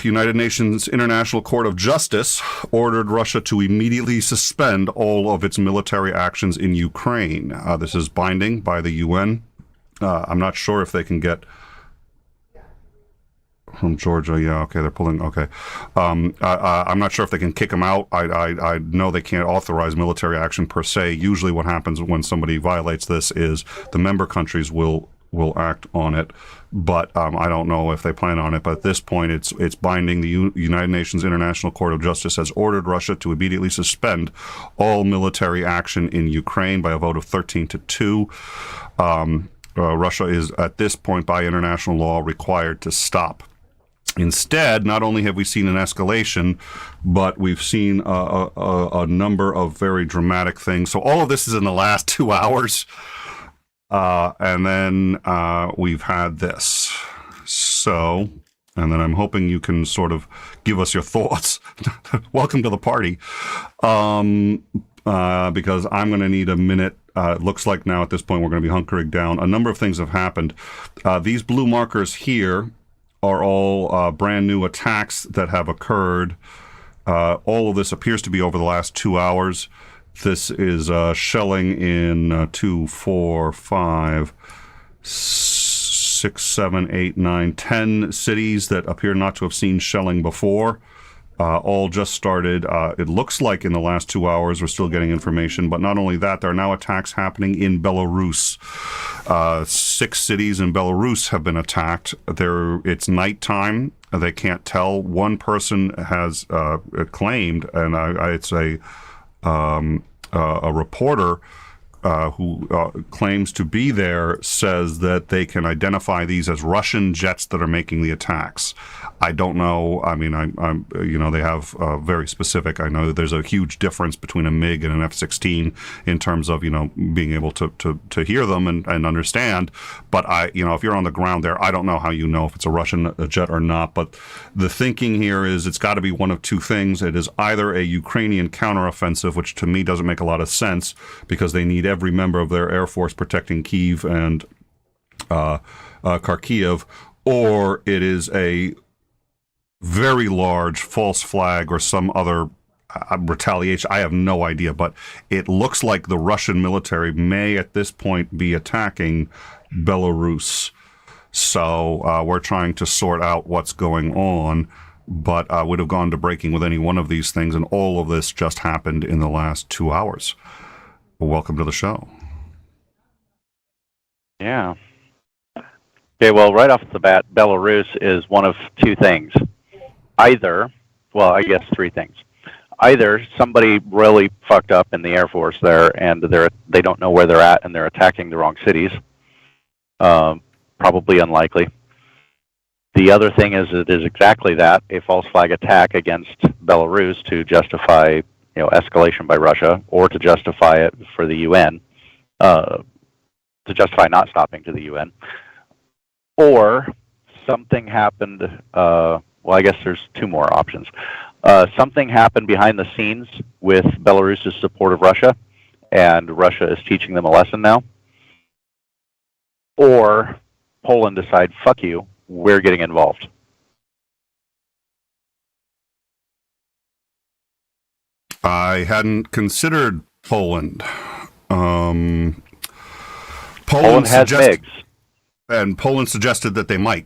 United Nations International Court of Justice ordered Russia to immediately suspend all of its military actions in Ukraine. This is binding by the UN. I'm not sure if they can get from Georgia. Yeah, okay, they're pulling. Okay, I'm not sure if they can kick them out. I know they can't authorize military action per se. Usually, what happens when somebody violates this is the member countries will act on it, but I don't know if they plan on it. But at this point, it's binding. The United Nations International Court of Justice has ordered Russia to immediately suspend all military action in Ukraine by a vote of 13-2. Russia is at this point, by international law, required to stop. Instead, not only have we seen an escalation, but we've seen a number of very dramatic things. So all of this is in the last 2 hours. And then we've had this. So, and then I'm hoping you can sort of give us your thoughts. Welcome to the party. Because I'm going to need a minute. It looks like now at this point we're going to be hunkering down. A number of things have happened. These blue markers here are all brand new attacks that have occurred. All of this appears to be over the last 2 hours. This is shelling in 2, 4, 5, 6, 7, 8, 9, 10 cities that appear not to have seen shelling before. All just started, it looks like in the last 2 hours. We're still getting information. But not only that, there are now attacks happening in Belarus. 6 cities in Belarus have been attacked. It's nighttime. They can't tell. One person has claimed, and it's a reporter who claims to be there, says that they can identify these as Russian jets that are making the attacks. I don't know. I mean, I'm they have very specific. I know there's a huge difference between a MiG and an F-16 in terms of, being able to hear them and understand. But if you're on the ground there, I don't know how you know if it's a Russian jet or not. But the thinking here is it's got to be one of two things. It is either a Ukrainian counteroffensive, which to me doesn't make a lot of sense because they need every member of their air force protecting Kyiv and Kharkiv, or it is a very large false flag or some other retaliation. I have no idea, but it looks like the Russian military may at this point be attacking Belarus. So we're trying to sort out what's going on, but I would have gone to breaking with any one of these things, and all of this just happened in the last 2 hours. Welcome to the show. Yeah. Okay, well, right off the bat, Belarus is one of two things. Either, well, I guess three things. Either somebody really fucked up in the Air Force there and they don't know where they're at and they're attacking the wrong cities. Probably unlikely. The other thing is it is exactly that, a false flag attack against Belarus to justify escalation by Russia, or to justify it for the UN, to justify not stopping to the UN, or something happened. Well, I guess there's two more options. Something happened behind the scenes with Belarus's support of Russia, and Russia is teaching them a lesson now. Or Poland decide, fuck you, we're getting involved. I hadn't considered Poland. Poland has MiGs. And Poland suggested that they might.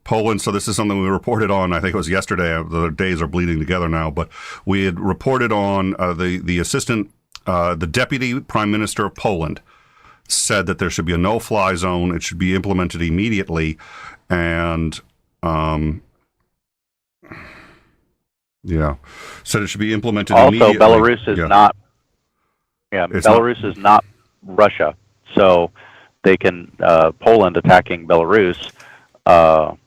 Poland, so this is something we reported on, I think it was yesterday, the days are bleeding together now, but we had reported on the assistant, the deputy prime minister of Poland said that there should be a no-fly zone, it should be implemented immediately, and said it should be implemented immediately. Also, Belarus is not. Yeah, Belarus is not Russia, so they can Poland attacking Belarus, trying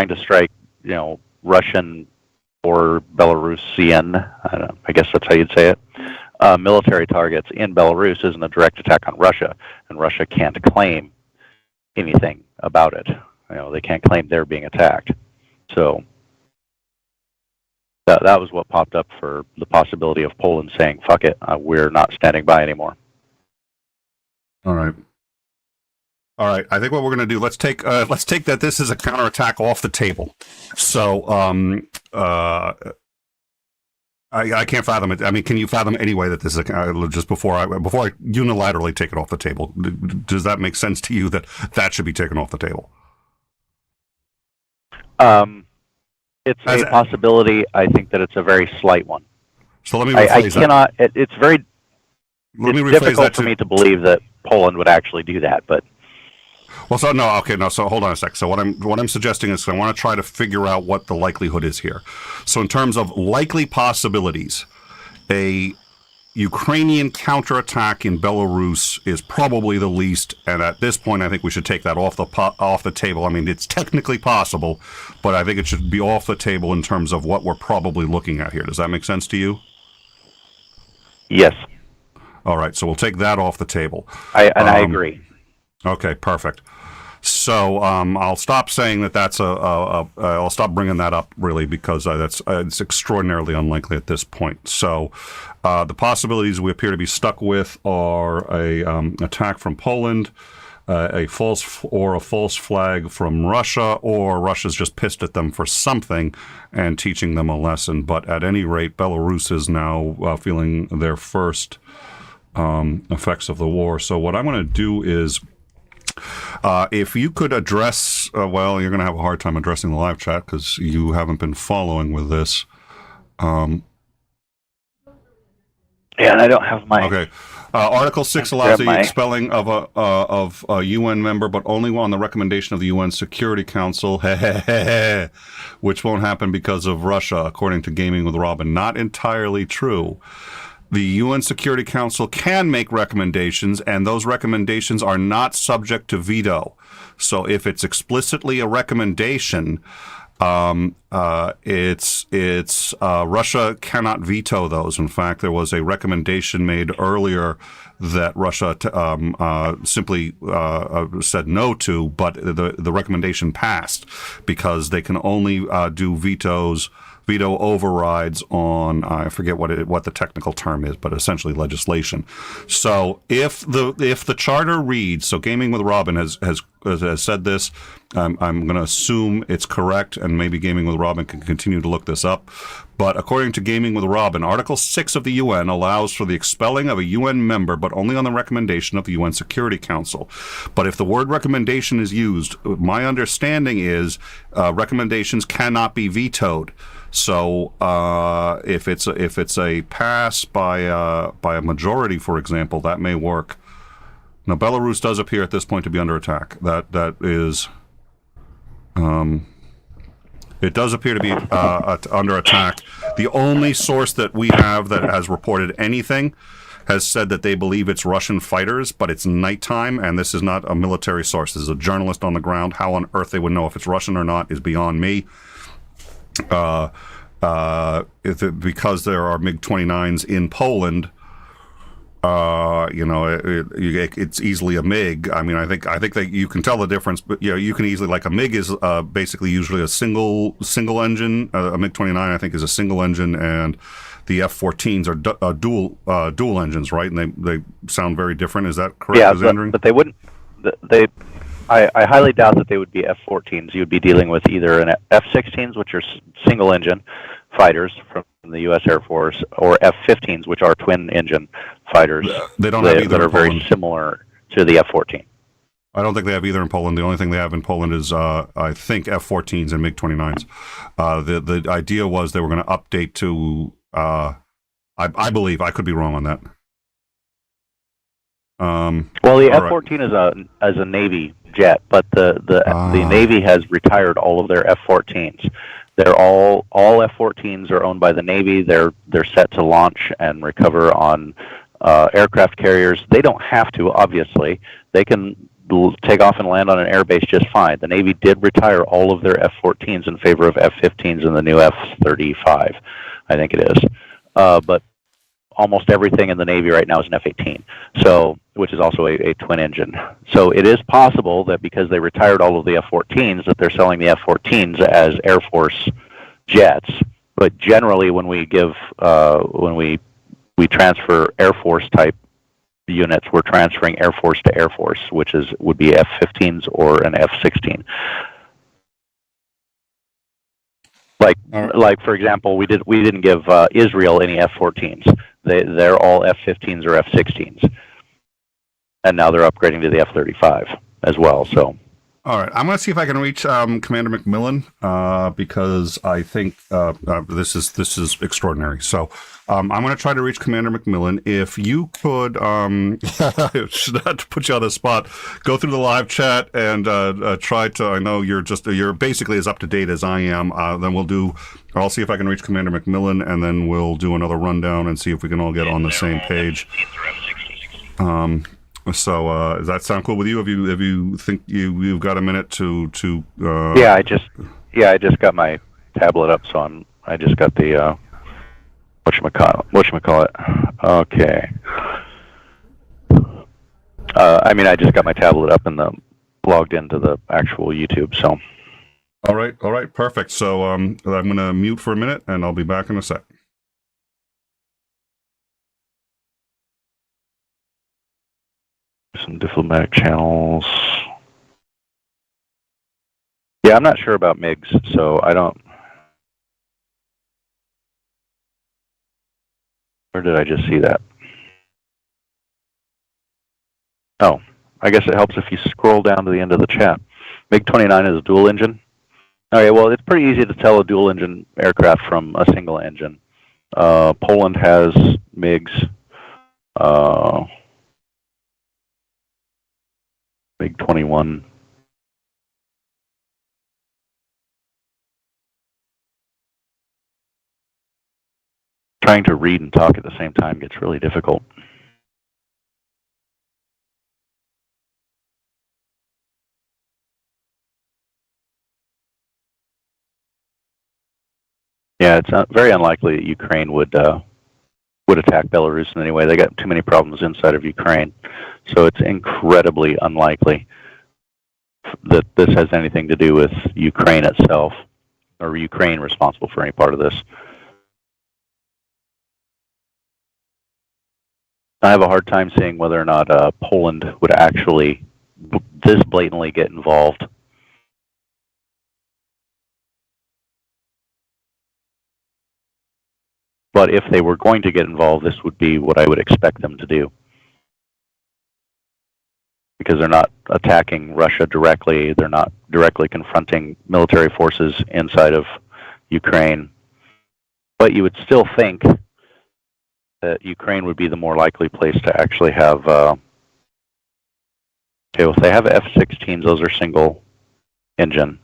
to strike, Russian or Belarusian. I guess that's how you'd say it. Military targets in Belarus isn't a direct attack on Russia, and Russia can't claim anything about it. They can't claim they're being attacked. So that was what popped up for the possibility of Poland saying, fuck it, we're not standing by anymore. All right. I think what we're going to do, let's take that this is a counterattack off the table. So I can't fathom it. I mean, can you fathom any way that this is just before I unilaterally take it off the table? Does that make sense to you that should be taken off the table? It's a possibility. I think that it's a very slight one. So let me rephrase I cannot. It's difficult for me to believe that Poland would actually do that. But so hold on a sec. So what I'm suggesting is I want to try to figure out what the likelihood is here. So in terms of likely possibilities, a Ukrainian counterattack in Belarus is probably the least, and at this point, I think we should take that off the table. I mean, it's technically possible, but I think it should be off the table in terms of what we're probably looking at here. Does that make sense to you? Yes. All right, so we'll take that off the table. I agree. Okay, perfect. So I'll stop saying that that's I'll stop bringing that up really because it's extraordinarily unlikely at this point. So the possibilities we appear to be stuck with are a attack from Poland, a false flag from Russia, or Russia's just pissed at them for something and teaching them a lesson. But at any rate, Belarus is now feeling their first effects of the war. So what I'm going to do is If you could address, well, you're going to have a hard time addressing the live chat because you haven't been following with this. Yeah, and I don't have my... Okay. Article 6 allows the expelling of a UN member, but only on the recommendation of the UN Security Council, which won't happen because of Russia, according to Gaming with Robin. Not entirely true. The UN Security Council can make recommendations, and those recommendations are not subject to veto. So if it's explicitly a recommendation, Russia cannot veto those. In fact, there was a recommendation made earlier that Russia simply said no to, but the recommendation passed because they can only do veto overrides on I forget what the technical term is, but essentially legislation. So if the charter reads, so Gaming with Robin has said this, I'm going to assume it's correct, and maybe Gaming with Robin can continue to look this up. But according to Gaming with Robin, Article 6 of the UN allows for the expelling of a UN member, but only on the recommendation of the UN Security Council. But if the word recommendation is used, my understanding is recommendations cannot be vetoed. So if it's a pass by a majority, for example, that may work. Now, Belarus does appear at this point to be under attack. That is, it does appear to be under attack. The only source that we have that has reported anything has said that they believe it's Russian fighters, but it's nighttime, and this is not a military source. This is a journalist on the ground. How on earth they would know if it's Russian or not is beyond me. Because there are MiG-29s in Poland, it's easily a MiG. I mean, I think that you can tell the difference, but you can easily, like, a MiG is basically usually a single engine. A MiG-29 I think is a single engine, and the F-14s are dual engines, right? And they sound very different. Is that correct? Yeah, but they wouldn't. I highly doubt that they would be F-14s. You would be dealing with either an F-16s, which are single-engine fighters from the U.S. Air Force, or F-15s, which are twin-engine fighters. They don't have either that are very similar to the F-14. I don't think they have either in Poland. The only thing they have in Poland is, I think, F-14s and MiG-29s. The idea was they were going to update to, I believe, I could be wrong on that. Well, the F-14 is a Navy jet, but the Navy has retired all of their F-14s. They're all F-14s are owned by the Navy. They're set to launch and recover on aircraft carriers. They don't have to, obviously. They can take off and land on an airbase just fine. The Navy did retire all of their F-14s in favor of F-15s and the new F-35, I think it is. But almost everything in the Navy right now is an F-18, which is also a twin engine. So it is possible that because they retired all of the F-14s, that they're selling the F-14s as Air Force jets. But generally, when we transfer Air Force type units, we're transferring Air Force to Air Force, which would be F-15s or an F-16. Like for example, we didn't give Israel any F-14s. They're all F-15s or F-16s, and now they're upgrading to the F-35 as well. So, all right, I'm going to see if I can reach Commander McMillan because I think this is extraordinary. So I'm going to try to reach Commander McMillan. If you could, not to put you on the spot, go through the live chat and try to. I know you're basically as up to date as I am. Then I'll see if I can reach Commander McMillan, and then we'll do another rundown and see if we can all get on the same page. So does that sound cool with you? Have you think you've got a minute to? Yeah, I just got my tablet up, so I just got the whatchamacallit. Okay. I just got my tablet up and logged into the actual YouTube. So. All right, perfect. So I'm going to mute for a minute, and I'll be back in a sec. Some diplomatic channels. Yeah, I'm not sure about MiGs, so I don't. Where did I just see that? Oh, I guess it helps if you scroll down to the end of the chat. MiG-29 is a dual engine. Okay, well, it's pretty easy to tell a dual engine aircraft from a single engine. Poland has MiGs. MiG-21. Trying to read and talk at the same time gets really difficult. Yeah, it's very unlikely that Ukraine would attack Belarus in any way. They got too many problems inside of Ukraine, so it's incredibly unlikely that this has anything to do with Ukraine itself, or Ukraine responsible for any part of this. I have a hard time seeing whether or not Poland would actually this blatantly get involved. But if they were going to get involved, this would be what I would expect them to do. Because they're not attacking Russia directly, they're not directly confronting military forces inside of Ukraine. But you would still think that Ukraine would be the more likely place to actually have, okay, well, if they have F-16s, those are single engine.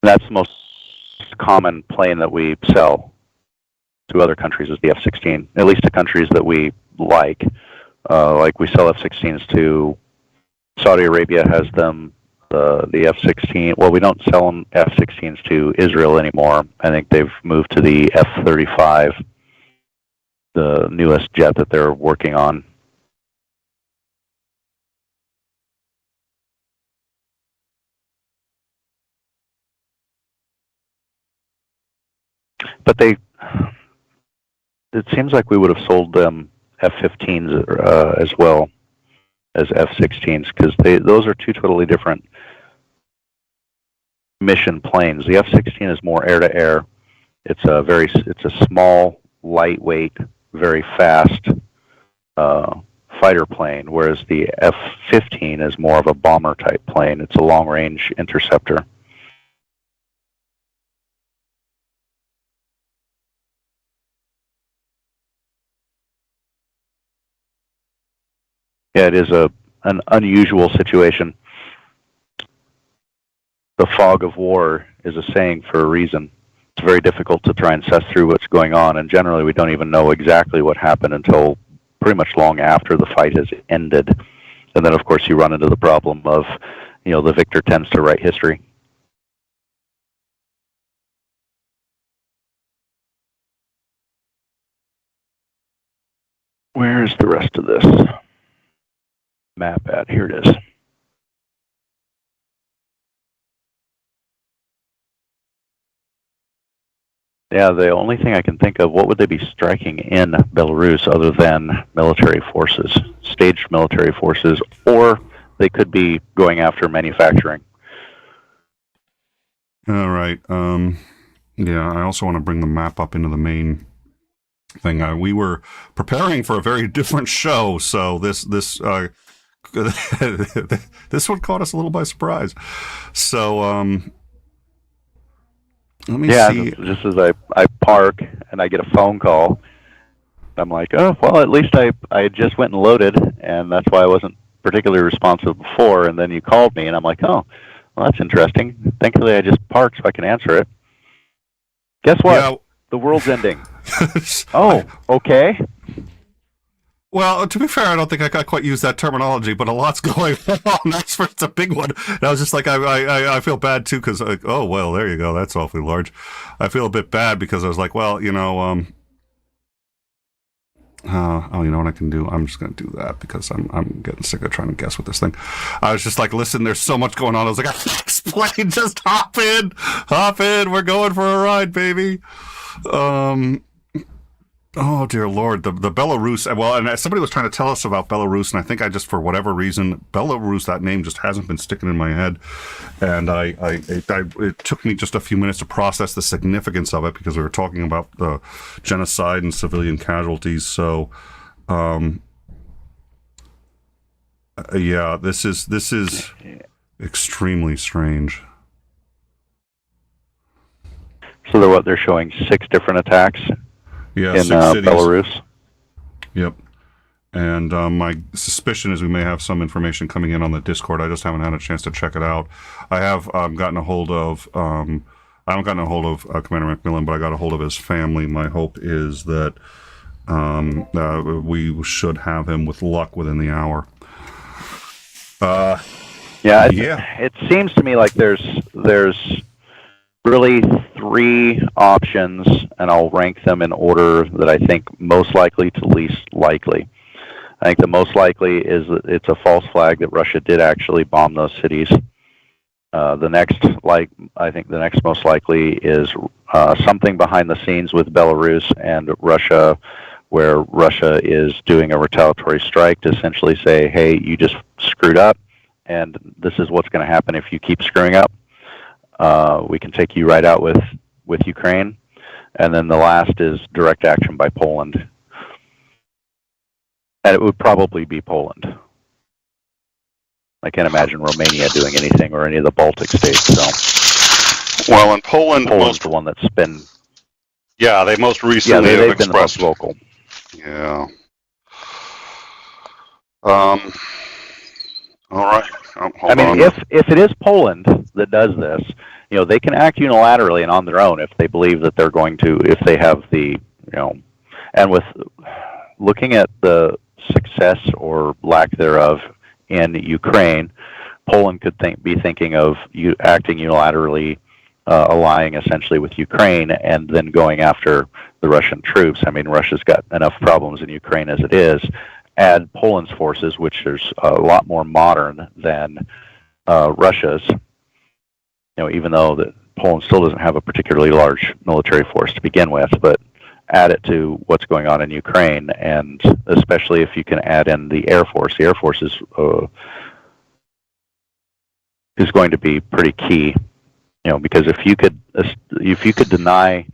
That's the most common plane that we sell to other countries is the F-16, at least to countries that we like. Like we sell F-16s to Saudi Arabia has them, the F-16. Well, we don't sell them F-16s to Israel anymore. I think they've moved to the F-35, the newest jet that they're working on. But it seems like we would have sold them F-15s as well as F-16s, because those are two totally different mission planes. The F-16 is more air-to-air. It's a small, lightweight, very fast fighter plane, whereas the F-15 is more of a bomber-type plane. It's a long-range interceptor. Yeah, it is an unusual situation. The fog of war is a saying for a reason. It's very difficult to try and suss through what's going on, and generally we don't even know exactly what happened until pretty much long after the fight has ended. And then, of course, you run into the problem of, the victor tends to write history. Where is the rest of this map at? Here it is. Yeah, the only thing I can think of, what would they be striking in Belarus other than military forces, staged military forces, or they could be going after manufacturing. All right. Yeah, I also want to bring the map up into the main thing. We were preparing for a very different show, so this this one caught us a little by surprise. So let me see. Just as I park and I get a phone call, I'm like, oh, well, at least I just went and loaded, and that's why I wasn't particularly responsive before, and then you called me, and I'm like, oh, well, that's interesting. Thankfully, I just parked so I can answer it. Guess what? Yeah. The world's ending. Oh, okay. Well, to be fair, I don't think I quite use that terminology, but a lot's going on. It's a big one. And I was just like, I feel bad too, because, oh, well, there you go. That's awfully large. I feel a bit bad because I was like, well, you know what I can do? I'm just going to do that because I'm getting sick of trying to guess with this thing. I was just like, listen, there's so much going on. I was like, I can't explain. Just hop in. We're going for a ride, baby. Oh, dear Lord, the Belarus, well, and somebody was trying to tell us about Belarus, and I think I just, for whatever reason, Belarus, that name just hasn't been sticking in my head, and it took me just a few minutes to process the significance of it, because we were talking about the genocide and civilian casualties, so, Yeah, this is extremely strange. So they're showing 6 different attacks Yeah, in 6 cities. Belarus. Yep. And my suspicion is we may have some information coming in on the Discord. I just haven't had a chance to check it out. I have gotten a hold of. I haven't gotten a hold of Commander Macmillan, but I got a hold of his family. My hope is that we should have him with luck within the hour. It seems to me like there's really 3 options, and I'll rank them in order that I think most likely to least likely. I think the most likely is that it's a false flag that Russia did actually bomb those cities. I think the next most likely is something behind the scenes with Belarus and Russia, where Russia is doing a retaliatory strike to essentially say, hey, you just screwed up, and this is what's going to happen if you keep screwing up. We can take you right out with Ukraine. And then the last is direct action by Poland. And it would probably be Poland. I can't imagine Romania doing anything, or any of the Baltic states. So, well, in Poland's the one that's been. Yeah, they most recently have they've been the most vocal. Yeah. All right. If it is Poland that does this, they can act unilaterally and on their own if they believe that they're going to, if they have the, and with looking at the success or lack thereof in Ukraine, Poland could be thinking of acting unilaterally, allying essentially with Ukraine, and then going after the Russian troops. I mean, Russia's got enough problems in Ukraine as it is. Add Poland's forces, which is a lot more modern than Russia's. Even though that Poland still doesn't have a particularly large military force to begin with, but add it to what's going on in Ukraine, and especially if you can add in the Air Force. The Air Force is going to be pretty key, because if you could deny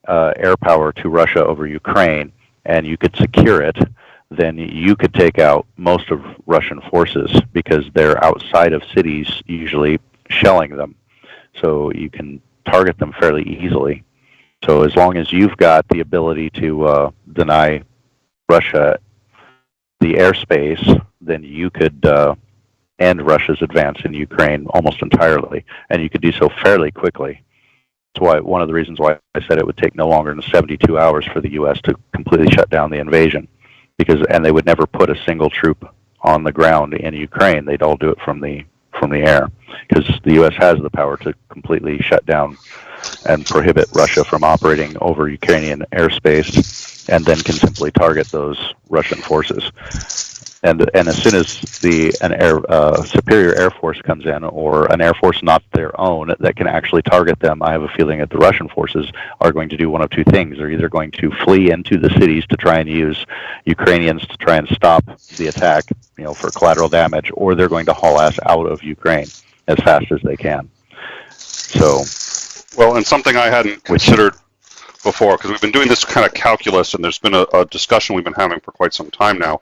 air power to Russia over Ukraine, and you could secure it, then you could take out most of Russian forces, because they're outside of cities, usually shelling them. So you can target them fairly easily. So as long as you've got the ability to deny Russia the airspace, then you could end Russia's advance in Ukraine almost entirely, and you could do so fairly quickly. That's why one of the reasons why I said it would take no longer than 72 hours for the U.S. to completely shut down the invasion, and they would never put a single troop on the ground in Ukraine. They'd all do it from the air, because the U.S. has the power to completely shut down and prohibit Russia from operating over Ukrainian airspace, and then can simply target those Russian forces. And as soon as an superior air force comes in, or an air force not their own that can actually target them, I have a feeling that the Russian forces are going to do one of 2 things. They're either going to flee into the cities to try and use Ukrainians to try and stop the attack, for collateral damage, or they're going to haul ass out of Ukraine as fast as they can. So, well, and something I hadn't considered before, because we've been doing this kind of calculus, and there's been a discussion we've been having for quite some time now.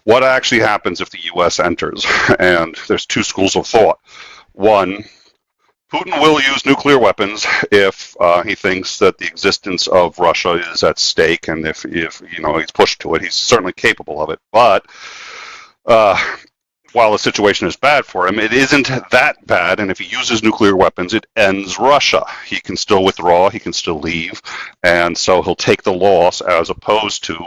What actually happens if the U.S. enters? And there's 2 schools of thought. One, Putin will use nuclear weapons if he thinks that the existence of Russia is at stake, and if he's pushed to it. He's certainly capable of it. But while the situation is bad for him, it isn't that bad, and if he uses nuclear weapons, it ends Russia. He can still withdraw, he can still leave, and so he'll take the loss as opposed to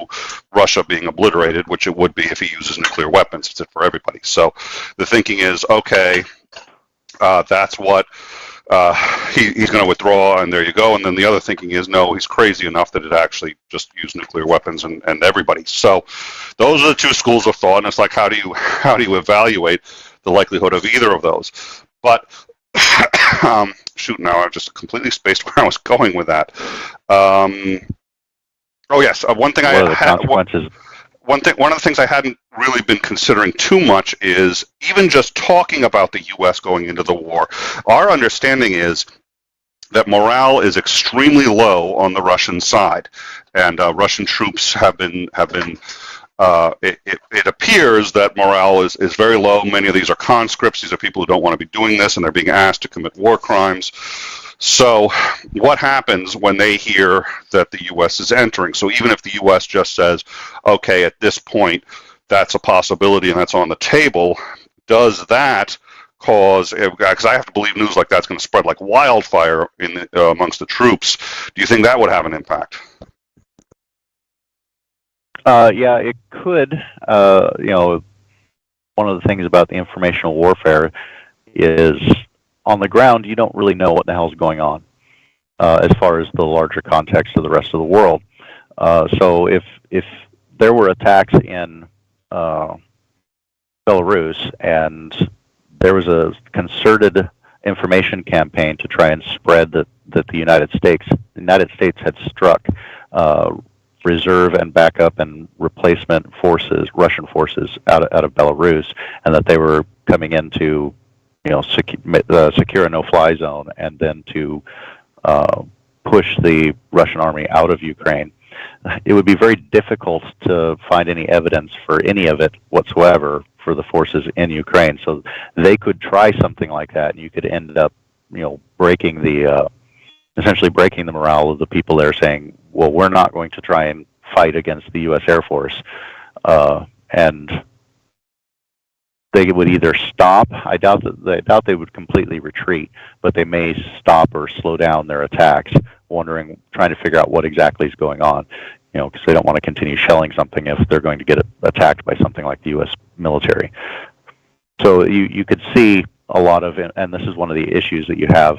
Russia being obliterated, which it would be if he uses nuclear weapons. It's it for everybody. So the thinking is, okay, that's what he's going to withdraw, and there you go. And then the other thinking is, no, he's crazy enough that it actually just use nuclear weapons and everybody. So those are the 2 schools of thought, and it's like, how do you evaluate the likelihood of either of those? But shoot, now I've just completely spaced where I was going with that. Oh yes, one thing One of the things I hadn't really been considering too much is even just talking about the U.S. going into the war. Our understanding is that morale is extremely low on the Russian side, and Russian troops have been it appears that morale is very low. Many of these are conscripts. These are people who don't want to be doing this, and they're being asked to commit war crimes. So what happens when they hear that the U.S. is entering? So even if the U.S. just says, okay, at this point, that's a possibility and that's on the table, does that cause, because I have to believe news like that's going to spread like wildfire amongst the troops, do you think that would have an impact? Yeah, it could. One of the things about the informational warfare is on the ground, you don't really know what the hell's going on as far as the larger context of the rest of the world. So if there were attacks in Belarus and there was a concerted information campaign to try and spread that the United States had struck reserve and backup and replacement forces, Russian forces out of Belarus, and that they were coming into secure a no-fly zone, and then to push the Russian army out of Ukraine. It would be very difficult to find any evidence for any of it whatsoever for the forces in Ukraine. So they could try something like that, and you could end up, essentially breaking the morale of the people there, saying, "Well, we're not going to try and fight against the U.S. Air Force," and they would either stop. I doubt they would completely retreat, but they may stop or slow down their attacks, trying to figure out what exactly is going on. Because they don't want to continue shelling something if they're going to get attacked by something like the U.S. military. So you could see a lot of, and this is one of the issues that you have,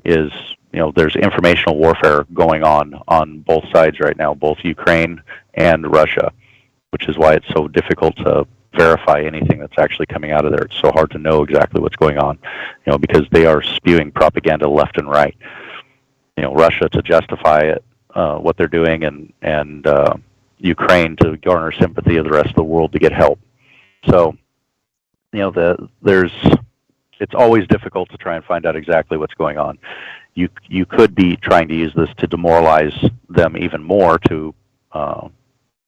is there's informational warfare going on both sides right now, both Ukraine and Russia, which is why it's so difficult to verify anything that's actually coming out of there. It's so hard to know exactly what's going on, because they are spewing propaganda left and right. Russia to justify it, what they're doing, and Ukraine to garner sympathy of the rest of the world to get help. So, it's always difficult to try and find out exactly what's going on. You could be trying to use this to demoralize them even more to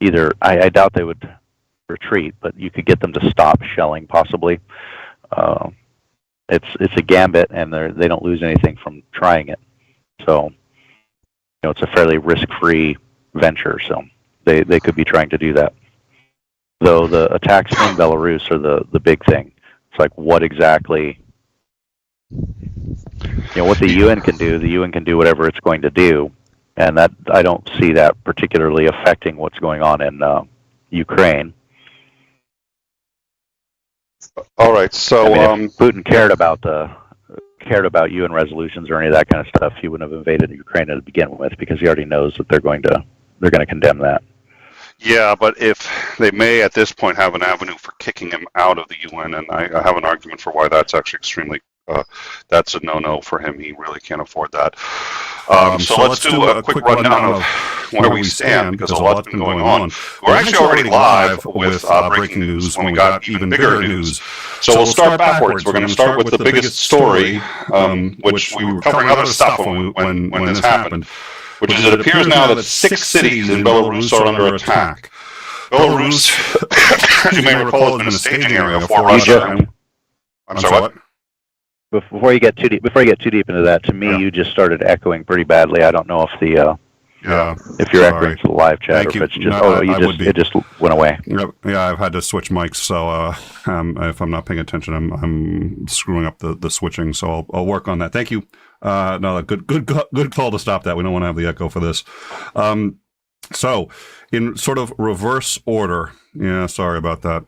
either, I doubt they would retreat, but you could get them to stop shelling possibly. It's a gambit, and they don't lose anything from trying it. So, it's a fairly risk-free venture. So they could be trying to do that. Though the attacks in Belarus are the big thing. It's like, what exactly, what the UN can do. The UN can do whatever it's going to do, and that I don't see that particularly affecting what's going on in Ukraine. All right, so if Putin cared about UN resolutions or any of that kind of stuff, he wouldn't have invaded Ukraine to begin with, because he already knows that they're going to condemn that. Yeah, but if they may at this point have an avenue for kicking him out of the UN, and I have an argument for why that's actually extremely, that's a no-no for him. He really can't afford that. So let's do a quick rundown of where we stand, because a lot's been going on. We're actually already live with breaking news when we got even bigger news. So we'll start backwards. We're going to start with the biggest story, which we were covering other stuff when this happened, which is it appears now that 6 cities in Belarus are under attack. Belarus, as you may recall, has been a staging area for Russia. I'm sorry, what? Before you get too deep into that, to me, you just started echoing pretty badly. I don't know if if you're echoing to the live chat, or if it's just it just went away. Yeah, I've had to switch mics, so if I'm not paying attention, I'm screwing up the switching. So I'll work on that. Thank you. No, good call to stop that. We don't want to have the echo for this. So in sort of reverse order. Yeah, sorry about that.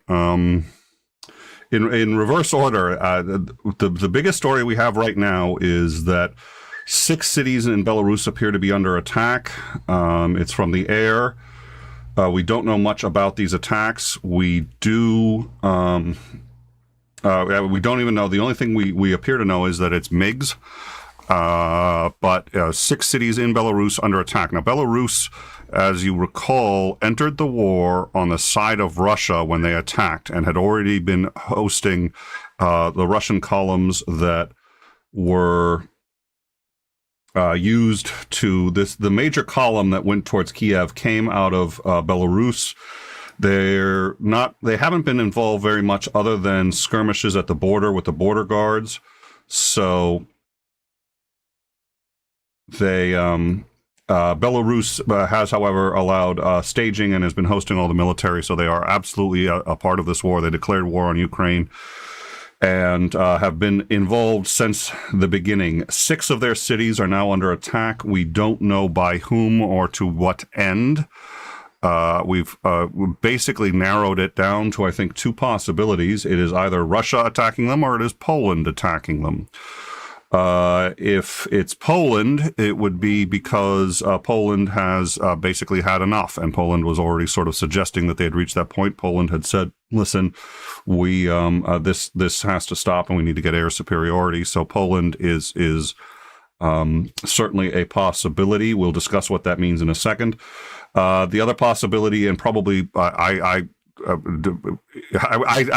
In reverse order, the biggest story we have right now is that 6 cities in Belarus appear to be under attack. It's from the air. We don't know much about these attacks. We don't even know. The only thing we appear to know is that it's MiGs. But 6 cities in Belarus under attack. Now, Belarus, as you recall, entered the war on the side of Russia when they attacked, and had already been hosting the Russian columns that were used to the major column that went towards Kiev came out of Belarus. They haven't been involved very much other than skirmishes at the border with the border guards. So Belarus has, however, allowed staging and has been hosting all the military. So they are absolutely a part of this war. They declared war on Ukraine and have been involved since the beginning. 6 of their cities are now under attack. We don't know by whom or to what end. We've basically narrowed it down to, I think, 2 possibilities. It is either Russia attacking them or it is Poland attacking them. If it's Poland, it would be because Poland has basically had enough, and Poland was already sort of suggesting that they had reached that point. Poland had said, "Listen, we this has to stop, and we need to get air superiority." So Poland is certainly a possibility. We'll discuss what that means in a second. The other possibility, and probably I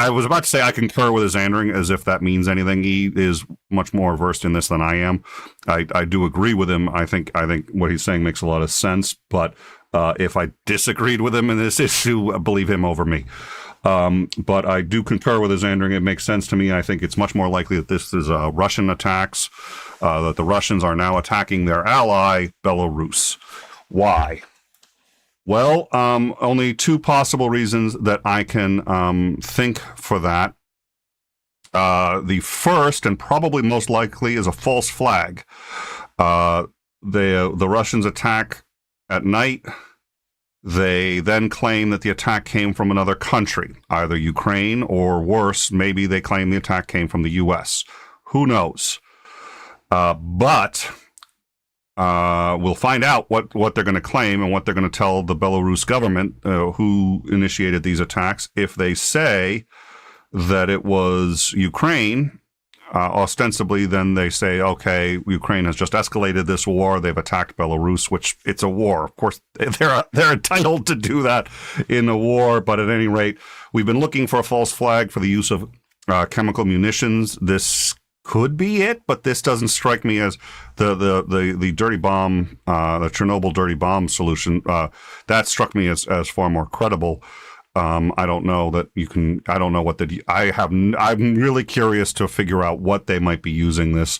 was about to say I concur with his Andring, as if that means anything. He is much more versed in this than I am. I do agree with him. I think what he's saying makes a lot of sense. But if I disagreed with him in this issue, believe him over me. But I do concur with his Andring. It makes sense to me. I think it's much more likely that this is Russian attacks, that the Russians are now attacking their ally, Belarus. Why? Well, only 2 possible reasons that I can think for that. The first, and probably most likely, is a false flag. The Russians attack at night. They then claim that the attack came from another country, either Ukraine or, worse, maybe they claim the attack came from the U.S. Who knows? But we'll find out what they're going to claim and what they're going to tell the Belarus government who initiated these attacks. If they say that it was Ukraine, ostensibly, then they say, okay, Ukraine has just escalated this war. They've attacked Belarus, which it's a war. Of course, they're entitled to do that in a war. But at any rate, we've been looking for a false flag for the use of chemical munitions. This could be it, but this doesn't strike me as the dirty bomb, the Chernobyl dirty bomb solution. That struck me as far more credible. I don't know that you can. I don't know what I'm really curious to figure out what they might be using this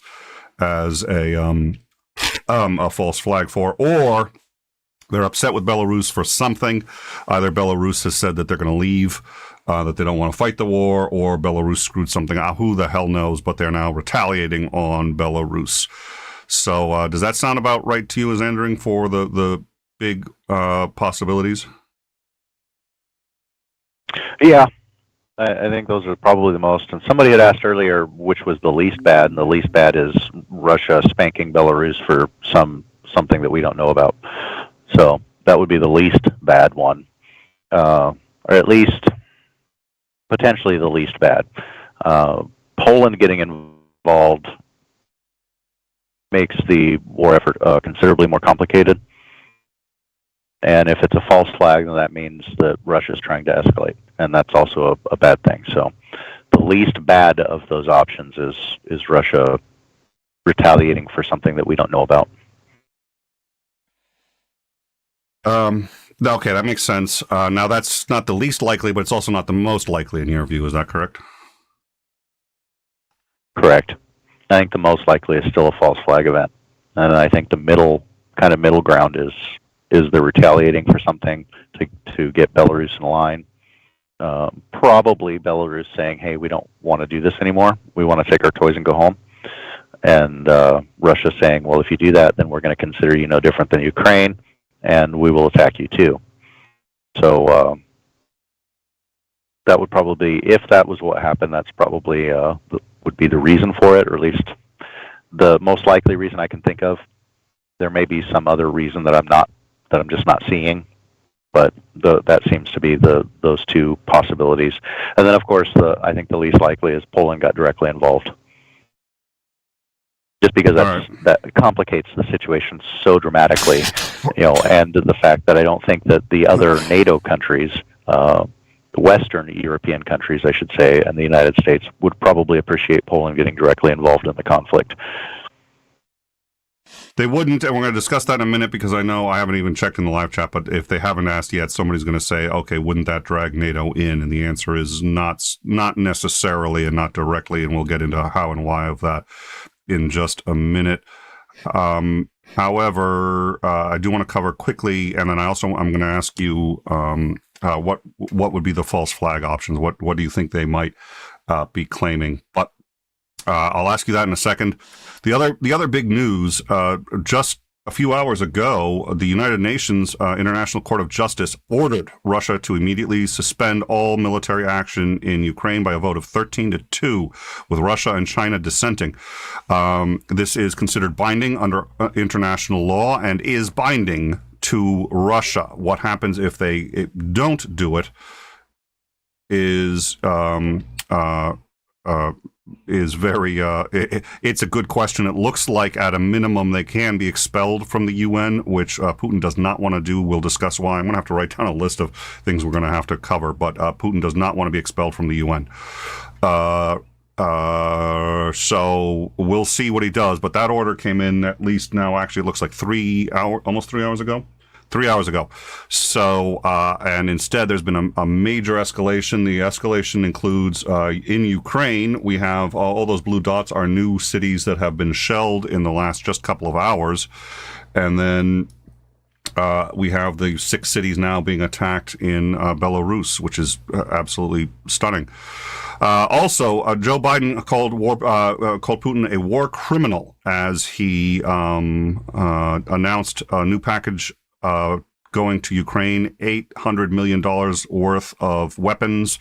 as a false flag for, or they're upset with Belarus for something. Either Belarus has said that they're going to leave, that they don't want to fight the war, or Belarus screwed something out. Who the hell knows? But they're now retaliating on Belarus. So does that sound about right to you, as Andring, for the big possibilities? Yeah, I think those are probably the most. And somebody had asked earlier which was the least bad, and the least bad is Russia spanking Belarus for something that we don't know about. So that would be the least bad one, or at least potentially the least bad. Poland getting involved makes the war effort considerably more complicated. And if it's a false flag, then that means that Russia is trying to escalate, and that's also a bad thing. So the least bad of those options is Russia retaliating for something that we don't know about. Okay, that makes sense. Now, that's not the least likely, but it's also not the most likely in your view. Is that correct? Correct. I think the most likely is still a false flag event, and I think the middle ground is they're retaliating for something to get Belarus in line. Probably Belarus saying, hey, we don't want to do this anymore. We want to take our toys and go home. And Russia saying, well, if you do that, then we're going to consider you no different than Ukraine, and we will attack you too. So that would probably, if that was what happened, that's probably would be the reason for it, or at least the most likely reason I can think of. There may be some other reason that I'm just not seeing, but that seems to be those 2 possibilities. And then, of course, I think the least likely is Poland got directly involved, just because that complicates the situation so dramatically, and the fact that I don't think that the other NATO countries, the Western European countries, I should say, and the United States would probably appreciate Poland getting directly involved in the conflict. They wouldn't, and we're going to discuss that in a minute because I know I haven't even checked in the live chat, but if they haven't asked yet, somebody's going to say, okay, wouldn't that drag NATO in? And the answer is not necessarily and not directly, and we'll get into how and why of that in just a minute. However, I do want to cover quickly, and then I'm going to ask you what would be the false flag options? What do you think they might be claiming? But I'll ask you that in a second. The other big news, just a few hours ago, the United Nations International Court of Justice ordered Russia to immediately suspend all military action in Ukraine by a vote of 13-2, with Russia and China dissenting. This is considered binding under international law and is binding to Russia. What happens if they don't do it is very, it's a good question. It looks like at a minimum they can be expelled from the UN, which Putin does not want to do. We'll discuss why. I'm going to have to write down a list of things we're going to have to cover, but Putin does not want to be expelled from the UN. So we'll see what he does, but that order came in at least now, actually it looks like almost 3 hours ago. 3 hours ago. So, and instead there's been a major escalation. The escalation includes, in Ukraine, we have all those blue dots are new cities that have been shelled in the last just couple of hours. And then we have the 6 cities now being attacked in Belarus, which is absolutely stunning. Also, Joe Biden called Putin a war criminal as he announced a new package going to Ukraine, $800 million worth of weapons,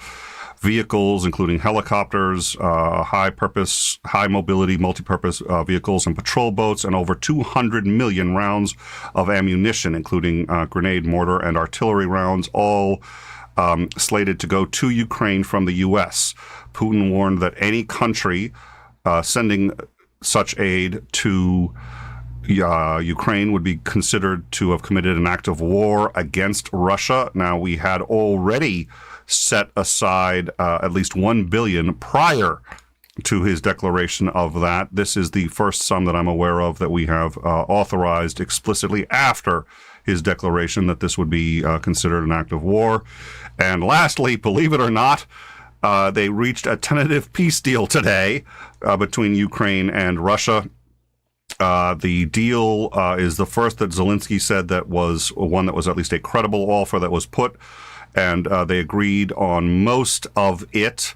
vehicles, including helicopters, high mobility, multi-purpose vehicles and patrol boats, and over 200 million rounds of ammunition, including grenade, mortar, and artillery rounds, all slated to go to Ukraine from the U.S. Putin warned that any country sending such aid to Ukraine would be considered to have committed an act of war against Russia. Now, we had already set aside at least $1 billion prior to his declaration of that. This is the first sum that I'm aware of that we have authorized explicitly after his declaration that this would be considered an act of war. And lastly, believe it or not, they reached a tentative peace deal today between Ukraine and Russia. The deal is the first that Zelensky said that was one that was at least a credible offer that was put, and they agreed on most of it,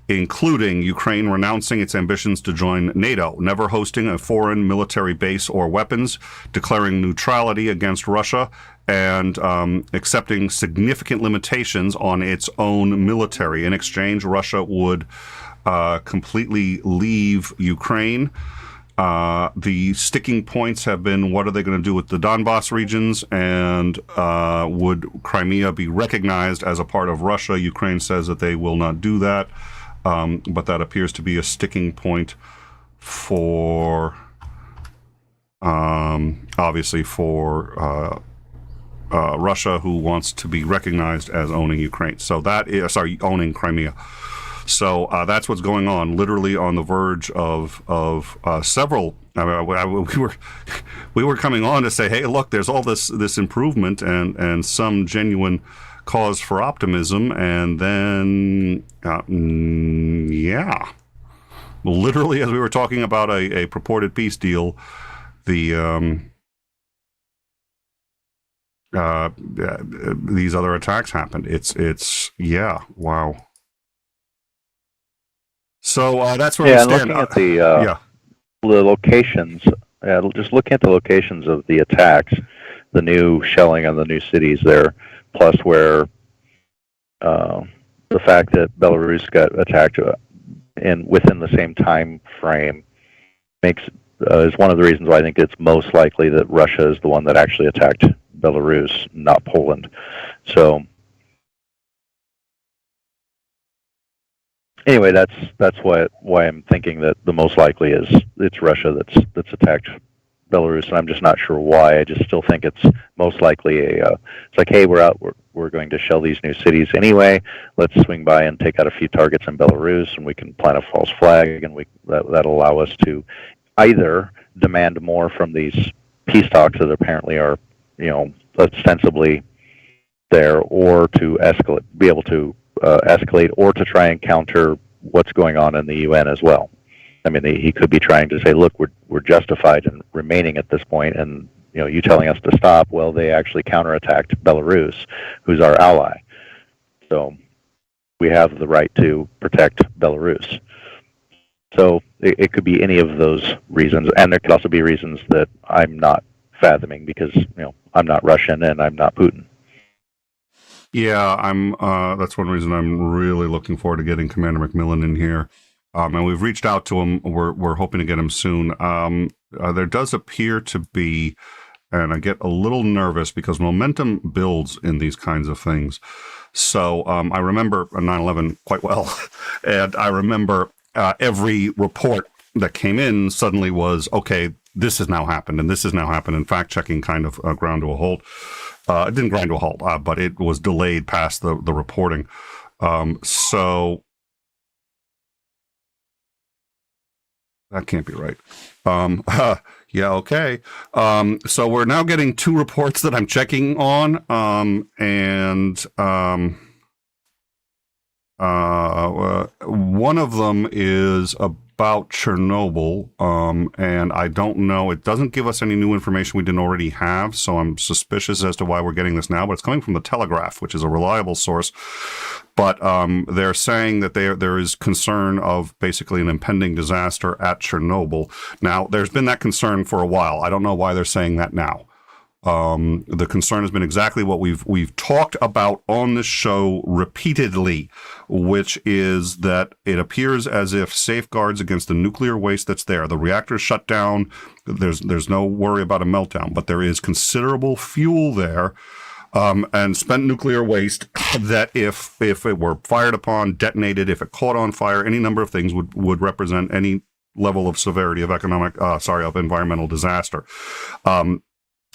including Ukraine renouncing its ambitions to join NATO, never hosting a foreign military base or weapons, declaring neutrality against Russia, and accepting significant limitations on its own military. In exchange, Russia would completely leave Ukraine. The sticking points have been, what are they going to do with the Donbass regions, and would Crimea be recognized as a part of Russia? Ukraine says that they will not do that, but that appears to be a sticking point for, obviously for Russia, who wants to be recognized as owning Ukraine. So that is, owning Crimea. So that's what's going on, literally on the verge of several. We were coming on to say, hey, look, there's all this improvement and some genuine cause for optimism, and then literally as we were talking about a purported peace deal, the these other attacks happened. It's wow. So that's where we stand. Looking at the locations, just looking at the locations of the attacks, the new shelling on the new cities there, plus where the fact that Belarus got attacked within the same time frame is one of the reasons why I think it's most likely that Russia is the one that actually attacked Belarus, not Poland. So. Anyway, that's why I'm thinking that the most likely is it's Russia that's attacked Belarus, and I'm just not sure why. I just still think it's most likely it's like, hey, we're going to shell these new cities anyway. Let's swing by and take out a few targets in Belarus, and we can plant a false flag, and that'll allow us to either demand more from these peace talks that apparently are, ostensibly there, or to escalate, be able to escalate, or to try and counter what's going on in the UN as well. I mean, he could be trying to say, look, we're justified in remaining at this point, and you telling us to stop. Well, they actually counterattacked Belarus, who's our ally. So we have the right to protect Belarus. So it could be any of those reasons, and there could also be reasons that I'm not fathoming because I'm not Russian and I'm not Putin. Yeah, I'm. That's one reason I'm really looking forward to getting Commander McMillan in here. And we've reached out to him. We're hoping to get him soon. There does appear to be, and I get a little nervous because momentum builds in these kinds of things. So I remember 9/11 quite well, and I remember every report that came in suddenly was, okay, this has now happened, and this has now happened, and fact-checking kind of ground to a halt. It didn't grind to a halt, but it was delayed past the reporting. So that can't be right. Yeah, okay. So we're now getting two reports that I'm checking on, and one of them is about Chernobyl, and I don't know. It doesn't give us any new information we didn't already have, so I'm suspicious as to why we're getting this now. But it's coming from the Telegraph, which is a reliable source. But they're saying that there is concern of basically an impending disaster at Chernobyl. Now, there's been that concern for a while. I don't know why they're saying that now. The concern has been exactly what we've talked about on this show repeatedly, which is that it appears as if safeguards against the nuclear waste that's there, the reactor's shut down, there's no worry about a meltdown, but there is considerable fuel there, and spent nuclear waste that if it were fired upon, detonated, if it caught on fire, any number of things would represent any level of severity of of environmental disaster.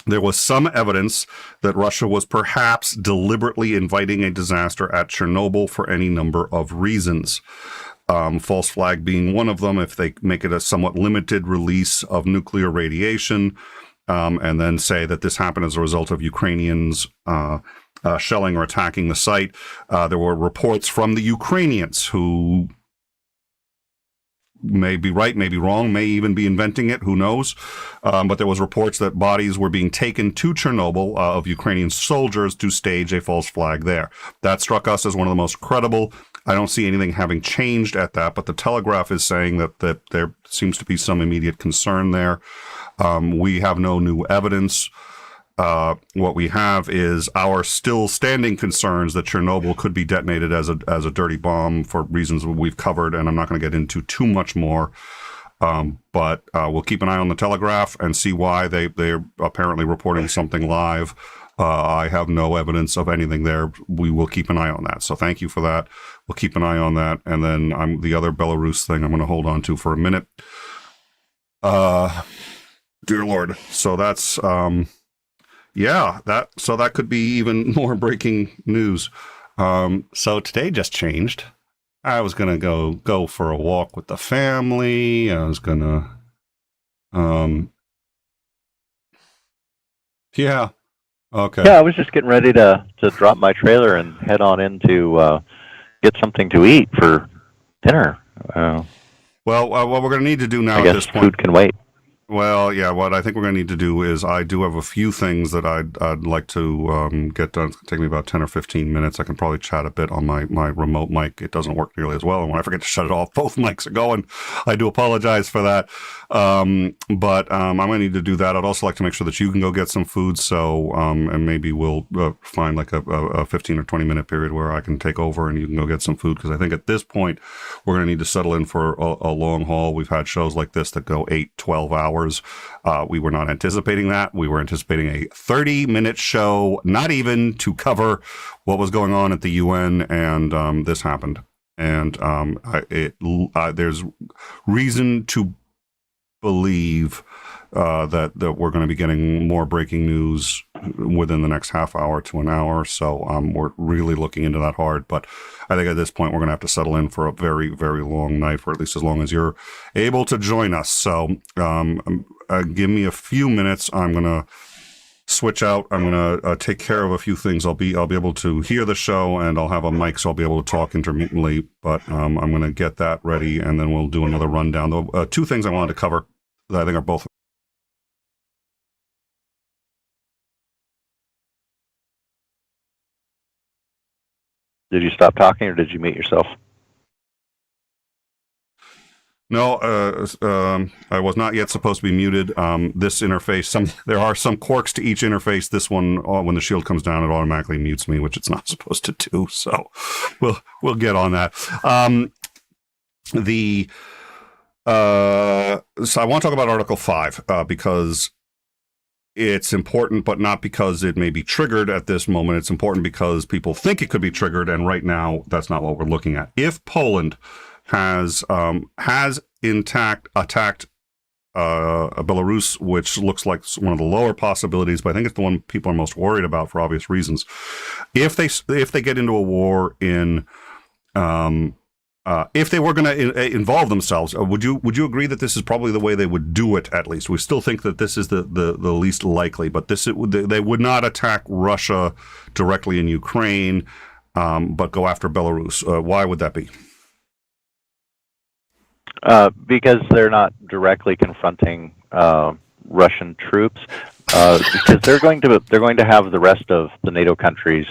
There was some evidence that Russia was perhaps deliberately inviting a disaster at Chernobyl for any number of reasons. False flag being one of them, if they make it a somewhat limited release of nuclear radiation, and then say that this happened as a result of Ukrainians shelling or attacking the site. There were reports from the Ukrainians who may be right, may be wrong, may even be inventing it, who knows. But there was reports that bodies were being taken to Chernobyl of Ukrainian soldiers to stage a false flag there. That struck us as one of the most credible. I don't see anything having changed at that, but the Telegraph is saying that there seems to be some immediate concern there. We have no new evidence. What we have is our still standing concerns that Chernobyl could be detonated as a dirty bomb for reasons we've covered, and I'm not going to get into too much more. But we'll keep an eye on the Telegraph and see why they're apparently reporting something live. I have no evidence of anything there. We will keep an eye on that. So thank you for that. We'll keep an eye on that. And then the other Belarus thing I'm going to hold on to for a minute. Dear Lord. So that's... that could be even more breaking news. So today just changed. I was gonna go for a walk with the family. I was gonna, yeah, okay. Yeah, I was just getting ready to drop my trailer and head on in to get something to eat for dinner. What we're gonna need to do now I guess at this point. Food can wait. Well, yeah, what I think we're going to need to do is I do have a few things that I'd like to get done. It's going to take me about 10 or 15 minutes. I can probably chat a bit on my remote mic. It doesn't work nearly as well. And when I forget to shut it off, both mics are going. I do apologize for that. But I'm going to need to do that. I'd also like to make sure that you can go get some food. So, and maybe we'll find like a 15 or 20 minute period where I can take over and you can go get some food. Because I think at this point, we're going to need to settle in for a long haul. We've had shows like this that go 8, 12 hours. We were not anticipating that. We were anticipating a 30-minute show, not even to cover what was going on at the UN, and this happened. And there's reason to believe that we're going to be getting more breaking news within the next half hour to an hour. So we're really looking into that hard. But I think at this point, we're going to have to settle in for a very, very long night, for at least as long as you're able to join us. So give me a few minutes. I'm going to switch out. I'm going to take care of a few things. I'll be able to hear the show, and I'll have a mic, so I'll be able to talk intermittently. But I'm going to get that ready, and then we'll do another rundown. The two things I wanted to cover that I think are both. Did you stop talking, or did you mute yourself? No, I was not yet supposed to be muted. This interface, there are some quirks to each interface. This one, when the shield comes down, it automatically mutes me, which it's not supposed to do. So we'll get on that. So I want to talk about Article 5 because it's important, but not because it may be triggered at this moment. It's important because people think it could be triggered, and right now that's not what we're looking at. If Poland has attacked Belarus, which looks like one of the lower possibilities, but I think it's the one people are most worried about for obvious reasons. If they get into a war in, if they were going to involve themselves, would you agree that this is probably the way they would do it? At least we still think that this is the least likely, but they would not attack Russia directly in Ukraine, but go after Belarus. Why would that be? Because they're not directly confronting Russian troops, because they're going to have the rest of the NATO countries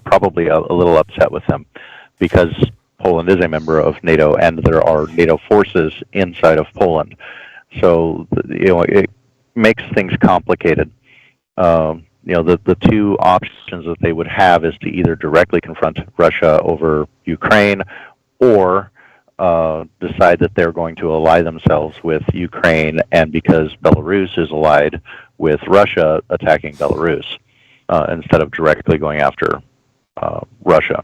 probably a little upset with them, because Poland is a member of NATO and there are NATO forces inside of Poland. So it makes things complicated. The two options that they would have is to either directly confront Russia over Ukraine, or decide that they're going to ally themselves with Ukraine, and because Belarus is allied with Russia, attacking Belarus instead of directly going after Russia.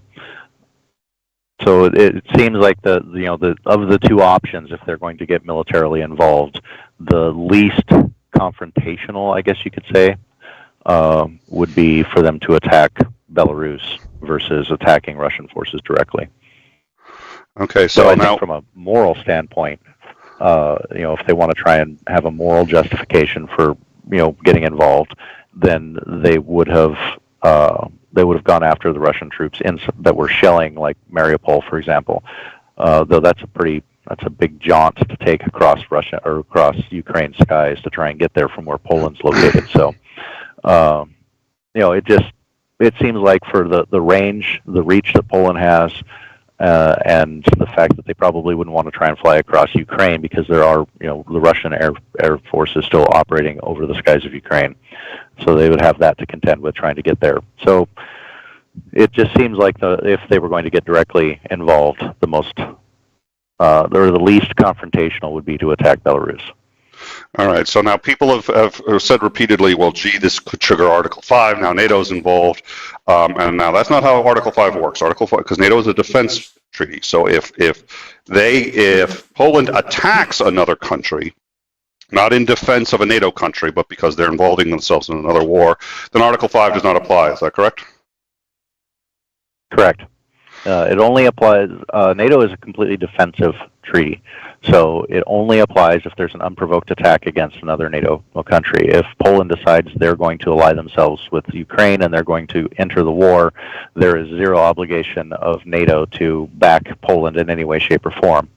So it seems like of the two options, if they're going to get militarily involved, the least confrontational, I guess you could say, would be for them to attack Belarus versus attacking Russian forces directly. Okay, so I think from a moral standpoint, if they want to try and have a moral justification for getting involved, then they would have gone after the Russian troops that were shelling, like Mariupol, for example. Though that's a big jaunt to take across Russia or across Ukraine's skies to try and get there from where Poland's located. So, it seems like for the reach that Poland has. And the fact that they probably wouldn't want to try and fly across Ukraine, because there are, the Russian air force is still operating over the skies of Ukraine. So they would have that to contend with trying to get there. So it just seems like if they were going to get directly involved, the least confrontational would be to attack Belarus. All right, so now people have said repeatedly, well, gee, this could trigger Article 5, now NATO's involved, and now that's not how Article 5 works. Article 5, because NATO is a defense treaty, so if Poland attacks another country, not in defense of a NATO country, but because they're involving themselves in another war, then Article 5 does not apply, is that correct? Correct. It only applies, NATO is a completely defensive treaty. So it only applies if there's an unprovoked attack against another NATO country. If Poland decides they're going to ally themselves with Ukraine and they're going to enter the war, there is zero obligation of NATO to back Poland in any way, shape, or form.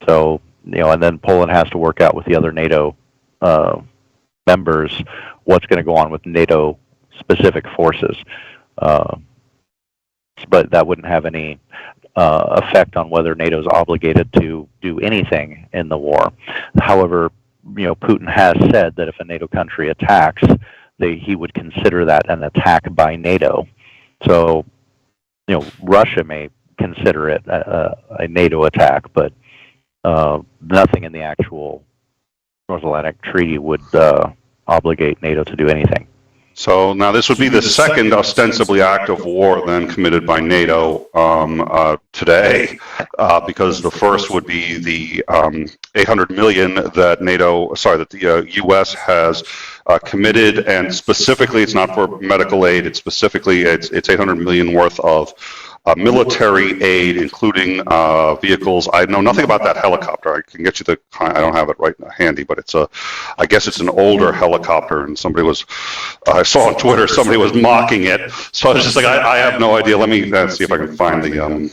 So, and then Poland has to work out with the other NATO members what's going to go on with NATO-specific forces. But that wouldn't have any effect on whether NATO is obligated to do anything in the war. However, Putin has said that if a NATO country attacks, he would consider that an attack by NATO. So, Russia may consider it a NATO attack, but nothing in the actual North Atlantic Treaty would obligate NATO to do anything. So now this would be the second ostensibly act of war then committed by NATO today, because the first would be the 800 million that the U.S. has committed, and specifically it's not for medical aid. It's 800 million worth of military aid, including vehicles. I know nothing about that helicopter. I can get you the. I don't have it right handy, but it's a. I guess it's an older helicopter, and somebody was. I saw on Twitter somebody was mocking it, so I was just like, I have no idea. Let me see if I can find the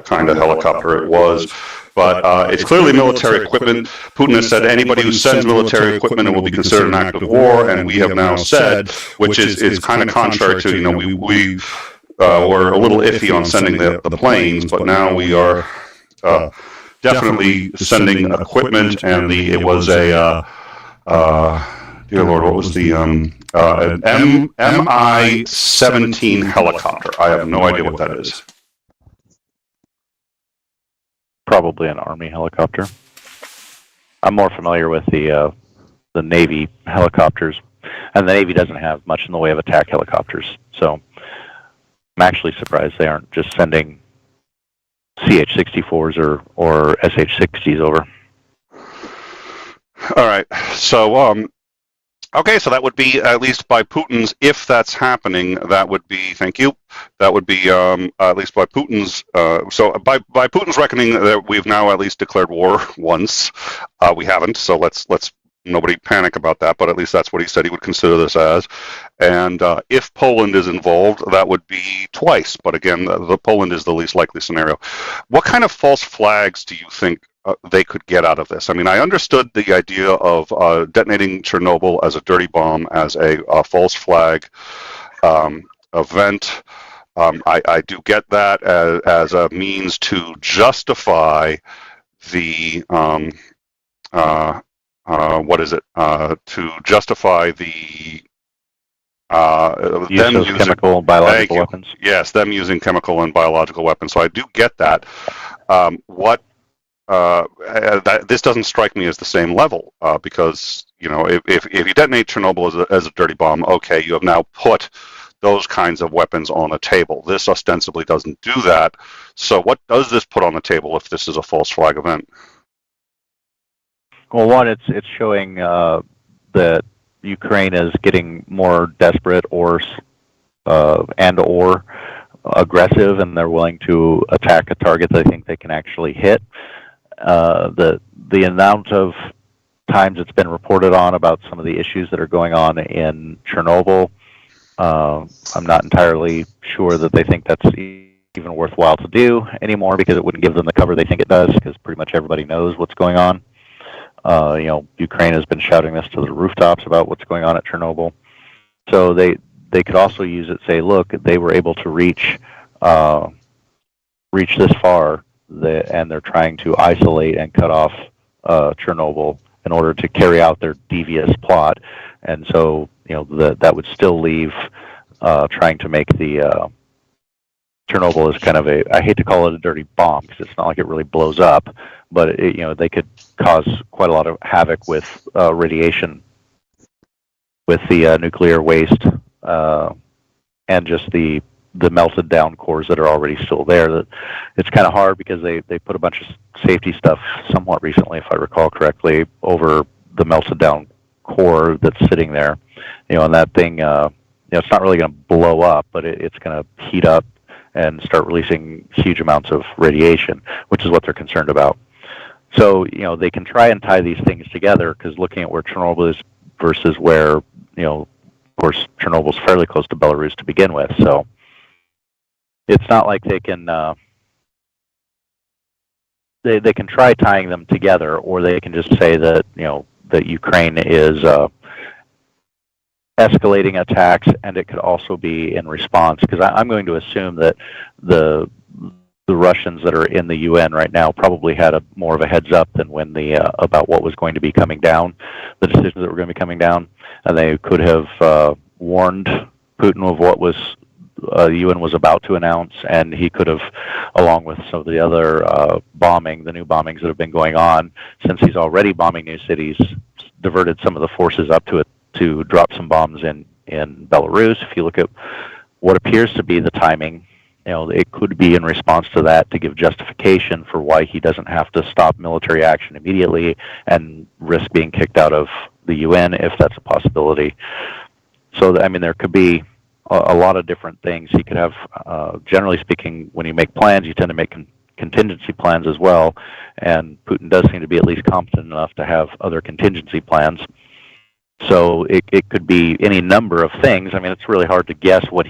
kind of helicopter it was. But it's clearly military equipment. Putin has said anybody who sends military equipment will be considered an act of war, and we have now said, which is kind of contrary to, we were a little iffy on sending the planes, but now we are definitely sending equipment, and it was a, dear Lord, what was the, an Mi-17 helicopter. I have no idea what that is. Probably an Army helicopter. I'm more familiar with the Navy helicopters, and the Navy doesn't have much in the way of attack helicopters. So I'm actually surprised they aren't just sending CH-64s or SH-60s over. All right. So okay, so that would be, at least by Putin's, if that's happening, that would be, thank you, that would be, at least by Putin's, so by Putin's reckoning, that we've now at least declared war once. We haven't, so let's nobody panic about that, but at least that's what he said he would consider this as. And if Poland is involved, that would be twice, but again, the Poland is the least likely scenario. What kind of false flags do you think they could get out of this? I mean, I understood the idea of detonating Chernobyl as a dirty bomb, as a false flag event. I do get that as a means to justify the what is it? To justify the use them of chemical and biological weapons. Yes, them using chemical and biological weapons. So I do get that. This doesn't strike me as the same level because if you detonate Chernobyl as a dirty bomb, okay, you have now put those kinds of weapons on a table. This ostensibly doesn't do that. So what does this put on the table if this is a false flag event? Well, one, it's showing that Ukraine is getting more desperate or aggressive, and they're willing to attack a target they think they can actually hit. The amount of times it's been reported on about some of the issues that are going on in Chernobyl, I'm not entirely sure that they think that's even worthwhile to do anymore, because it wouldn't give them the cover they think it does, because pretty much everybody knows what's going on. Ukraine has been shouting this to the rooftops about what's going on at Chernobyl. So they could also use it, say, look, they were able to reach this far, and they're trying to isolate and cut off Chernobyl in order to carry out their devious plot. And so, that would still leave trying to make the Chernobyl as kind of I hate to call it a dirty bomb, because it's not like it really blows up, but they could cause quite a lot of havoc with radiation, with the nuclear waste, and just the melted down cores that are already still there. That it's kind of hard because they put a bunch of safety stuff somewhat recently, if I recall correctly, over the melted down core that's sitting there. And that thing, it's not really going to blow up, but it's going to heat up and start releasing huge amounts of radiation, which is what they're concerned about. So, they can try and tie these things together, because looking at where Chernobyl is versus where, of course, Chernobyl's fairly close to Belarus to begin with. So it's not like they can they can try tying them together, or they can just say that, that Ukraine is escalating attacks, and it could also be in response, because I'm going to assume that the Russians that are in the UN right now probably had more of a heads up than when about what was going to be coming down, the decisions that were going to be coming down, and they could have warned Putin of what was the UN was about to announce, and he could have, along with some of the other the new bombings that have been going on, since he's already bombing new cities, diverted some of the forces up to it to drop some bombs in Belarus. If you look at what appears to be the timing, it could be in response to that, to give justification for why he doesn't have to stop military action immediately and risk being kicked out of the UN, if that's a possibility. So, there could be a lot of different things. He could have, generally speaking, when you make plans, you tend to make contingency plans as well, and Putin does seem to be at least competent enough to have other contingency plans. So it could be any number of things. I mean, it's really hard to guess what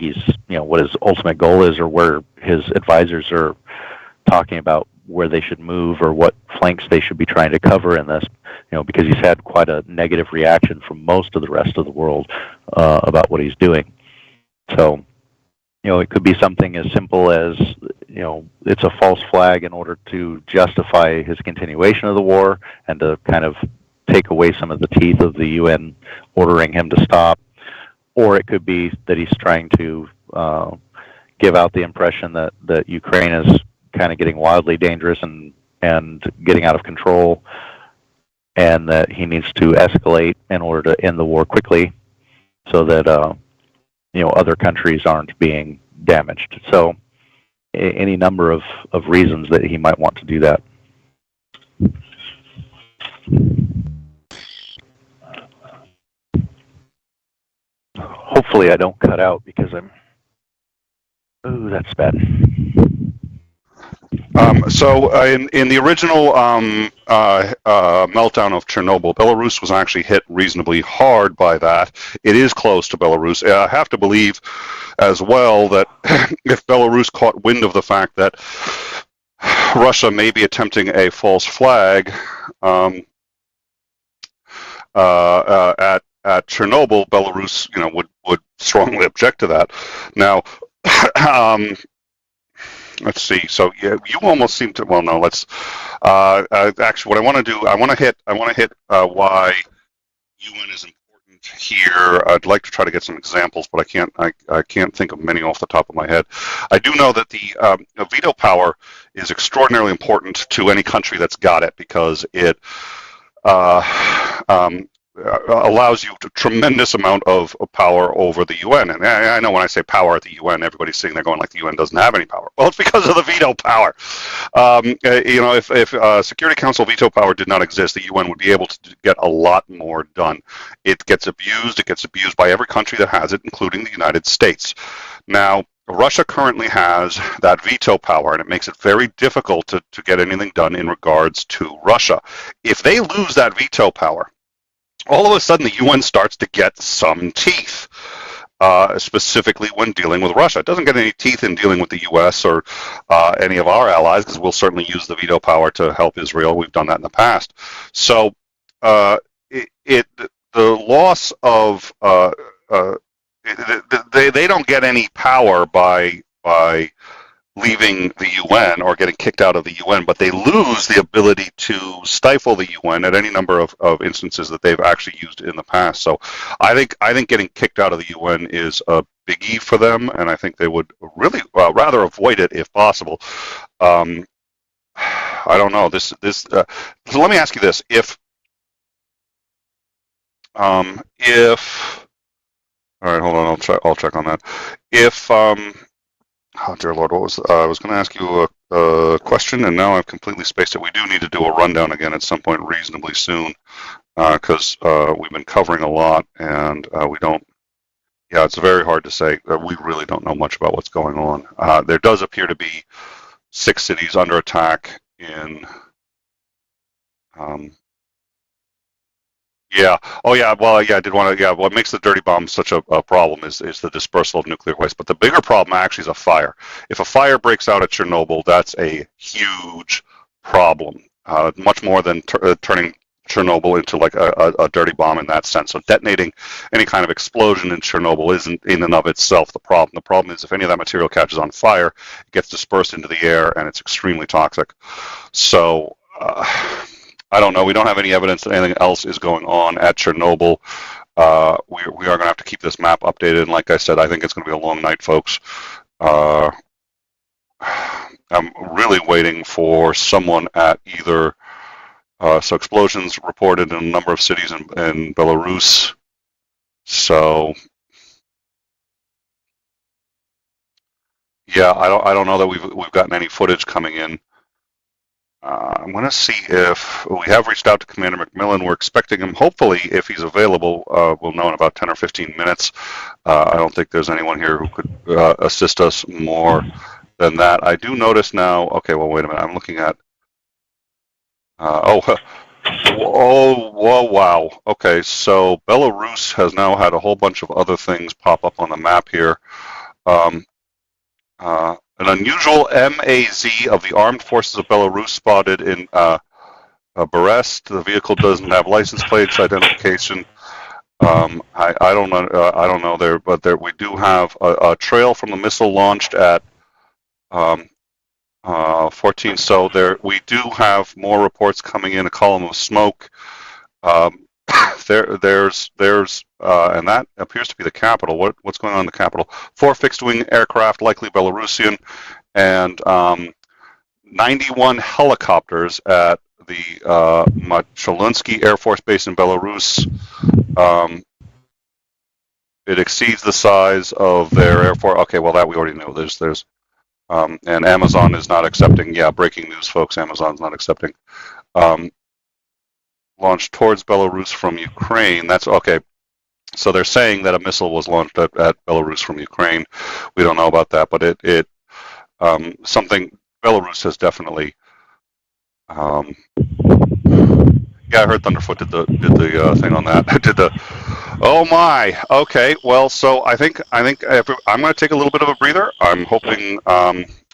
what his ultimate goal is, or where his advisors are talking about where they should move or what flanks they should be trying to cover in this, because he's had quite a negative reaction from most of the rest of the world about what he's doing. So, it could be something as simple as, it's a false flag in order to justify his continuation of the war and to kind of take away some of the teeth of the UN ordering him to stop. Or it could be that he's trying to give out the impression that Ukraine is kind of getting wildly dangerous and getting out of control, and that he needs to escalate in order to end the war quickly so that other countries aren't being damaged. So any number of reasons that he might want to do that. Hopefully I don't cut out because that's bad. So in the original meltdown of Chernobyl, Belarus was actually hit reasonably hard by that. It is close to Belarus. I have to believe as well that if Belarus caught wind of the fact that Russia may be attempting a false flag at Chernobyl, Belarus, would strongly object to that. Now, let's see. So yeah, you almost seem to. Well, no. Let's actually. What I want to do, I want to hit why UN is important here. I'd like to try to get some examples, but I can't think of many off the top of my head. I do know that the veto power is extraordinarily important to any country that's got it, because it allows you a tremendous amount of power over the UN. And I know when I say power at the UN, everybody's sitting there going like the UN doesn't have any power. Well, it's because of the veto power. If Security Council veto power did not exist, the UN would be able to get a lot more done. It gets abused. It gets abused by every country that has it, including the United States. Now, Russia currently has that veto power, and it makes it very difficult to get anything done in regards to Russia. If they lose that veto power, all of a sudden the UN starts to get some teeth, specifically when dealing with Russia. It doesn't get any teeth in dealing with the US or any of our allies, because we'll certainly use the veto power to help Israel. We've done that in the past. So the loss of they don't get any power by leaving the UN or getting kicked out of the UN, but they lose the ability to stifle the UN at any number of instances that they've actually used in the past. So I think getting kicked out of the UN is a biggie for them, and I think they would really rather avoid it if possible. I don't know. So let me ask you this: if all right, hold on, I'll check on that. If oh dear Lord, what was I was going to ask you a question, and now I've completely spaced it. We do need to do a rundown again at some point reasonably soon, because we've been covering a lot, and we don't. Yeah, it's very hard to say. We really don't know much about what's going on. There does appear to be 6 cities under attack in. Yeah. Oh, yeah. Well, yeah. I did want to. Yeah. What makes the dirty bomb such a problem is the dispersal of nuclear waste. But the bigger problem actually is a fire. If a fire breaks out at Chernobyl, that's a huge problem. Much more than turning Chernobyl into like a dirty bomb in that sense. So detonating any kind of explosion in Chernobyl isn't in and of itself the problem. The problem is if any of that material catches on fire, it gets dispersed into the air, and it's extremely toxic. So. I don't know. We don't have any evidence that anything else is going on at Chernobyl. We are going to have to keep this map updated. And like I said, I think it's going to be a long night, folks. I'm really waiting for someone at either. So explosions reported in a number of cities in Belarus. So yeah, I don't know that we've gotten any footage coming in. I'm going to see if we have reached out to Commander McMillan. We're expecting him, hopefully, if he's available, we'll know in about 10 or 15 minutes. I don't think there's anyone here who could assist us more than that. I do notice now, okay, well, wait a minute. I'm looking at, oh, whoa, wow. Okay, so Belarus has now had a whole bunch of other things pop up on the map here. An unusual MAZ of the Armed Forces of Belarus spotted in Brest. The vehicle doesn't have license plates identification. I don't know. I don't know there, but there we do have a trail from the missile launched at 14. So there we do have more reports coming in. A column of smoke. There's and that appears to be the capital. What's going on in the capital? 4 fixed-wing aircraft, likely Belarusian, and 91 helicopters at the Machalunsky Air Force Base in Belarus. It exceeds the size of their Air Force. Okay, well that we already know. There's and Amazon is not accepting. Yeah, breaking news, folks. Amazon's not accepting. Launched towards Belarus from Ukraine. That's okay. So they're saying that a missile was launched at Belarus from Ukraine. We don't know about that, but it something Belarus has definitely. Yeah, I heard Thunderfoot did the thing on that. Did the. Oh my. Okay. Well, so I think I'm going to take a little bit of a breather. I'm hoping.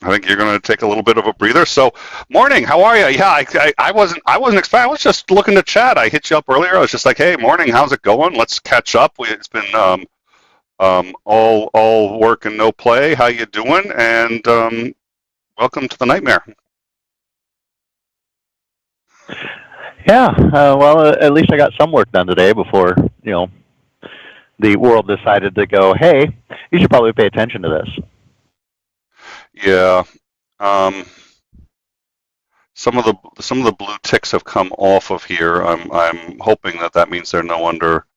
I think you're going to take a little bit of a breather. So, morning. How are you? Yeah, I wasn't expecting. I was just looking to chat. I hit you up earlier. I was just like, hey, morning. How's it going? Let's catch up. It's been all work and no play. How you doing? And welcome to the nightmare. Yeah, well, at least I got some work done today before, the world decided to go, hey, you should probably pay attention to this. Yeah. Some of the blue ticks have come off of here. I'm hoping that means they're no under.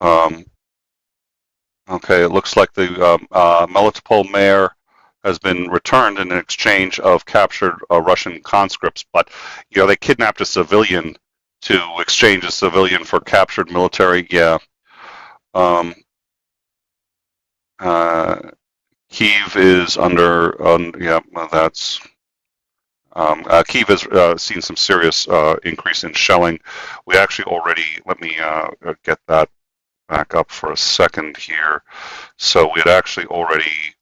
Okay, it looks like the Melitopol mayor has been returned in an exchange of captured Russian conscripts, but they kidnapped a civilian to exchange a civilian for captured military. Yeah. Kyiv is under. Yeah, that's. Kyiv has seen some serious increase in shelling. We actually already. Let me get that back up for a second here. So we had actually already.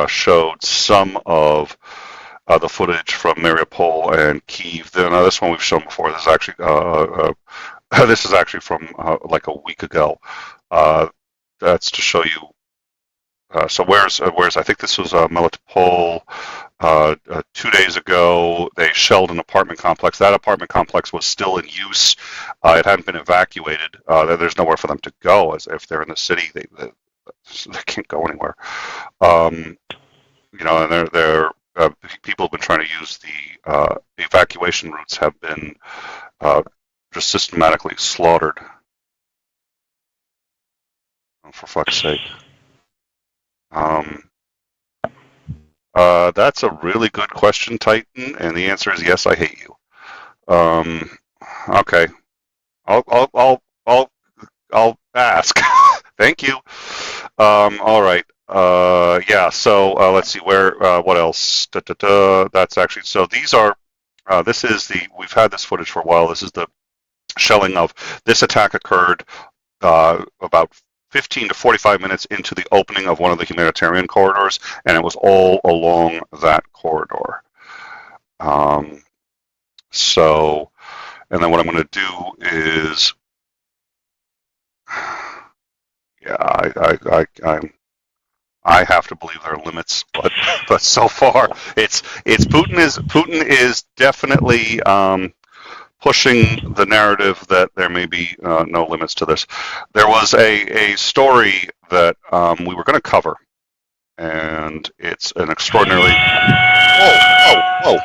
Showed some of the footage from Mariupol and Kyiv. Now, this one we've shown before. This is actually from like a week ago. That's to show you. So where's I think this was Melitopol 2 days ago. They shelled an apartment complex. That apartment complex was still in use. It hadn't been evacuated. There's nowhere for them to go. As if they're in the city, they can't go anywhere. And they're people have been trying to use the evacuation routes have been just systematically slaughtered. Oh, for fuck's sake. That's a really good question, Titan, and the answer is yes. I hate you. Okay, I'll ask. Thank you. All right. Yeah. So let's see where. What else? That's actually. So these are. This is the. We've had this footage for a while. This is the shelling of this attack occurred about 15 to 45 minutes into the opening of one of the humanitarian corridors, and it was all along that corridor. So, and then what I'm going to do is. Yeah, I have to believe there are limits, but so far it's Putin is definitely pushing the narrative that there may be no limits to this. There was a story that we were going to cover, and it's an extraordinarily whoa,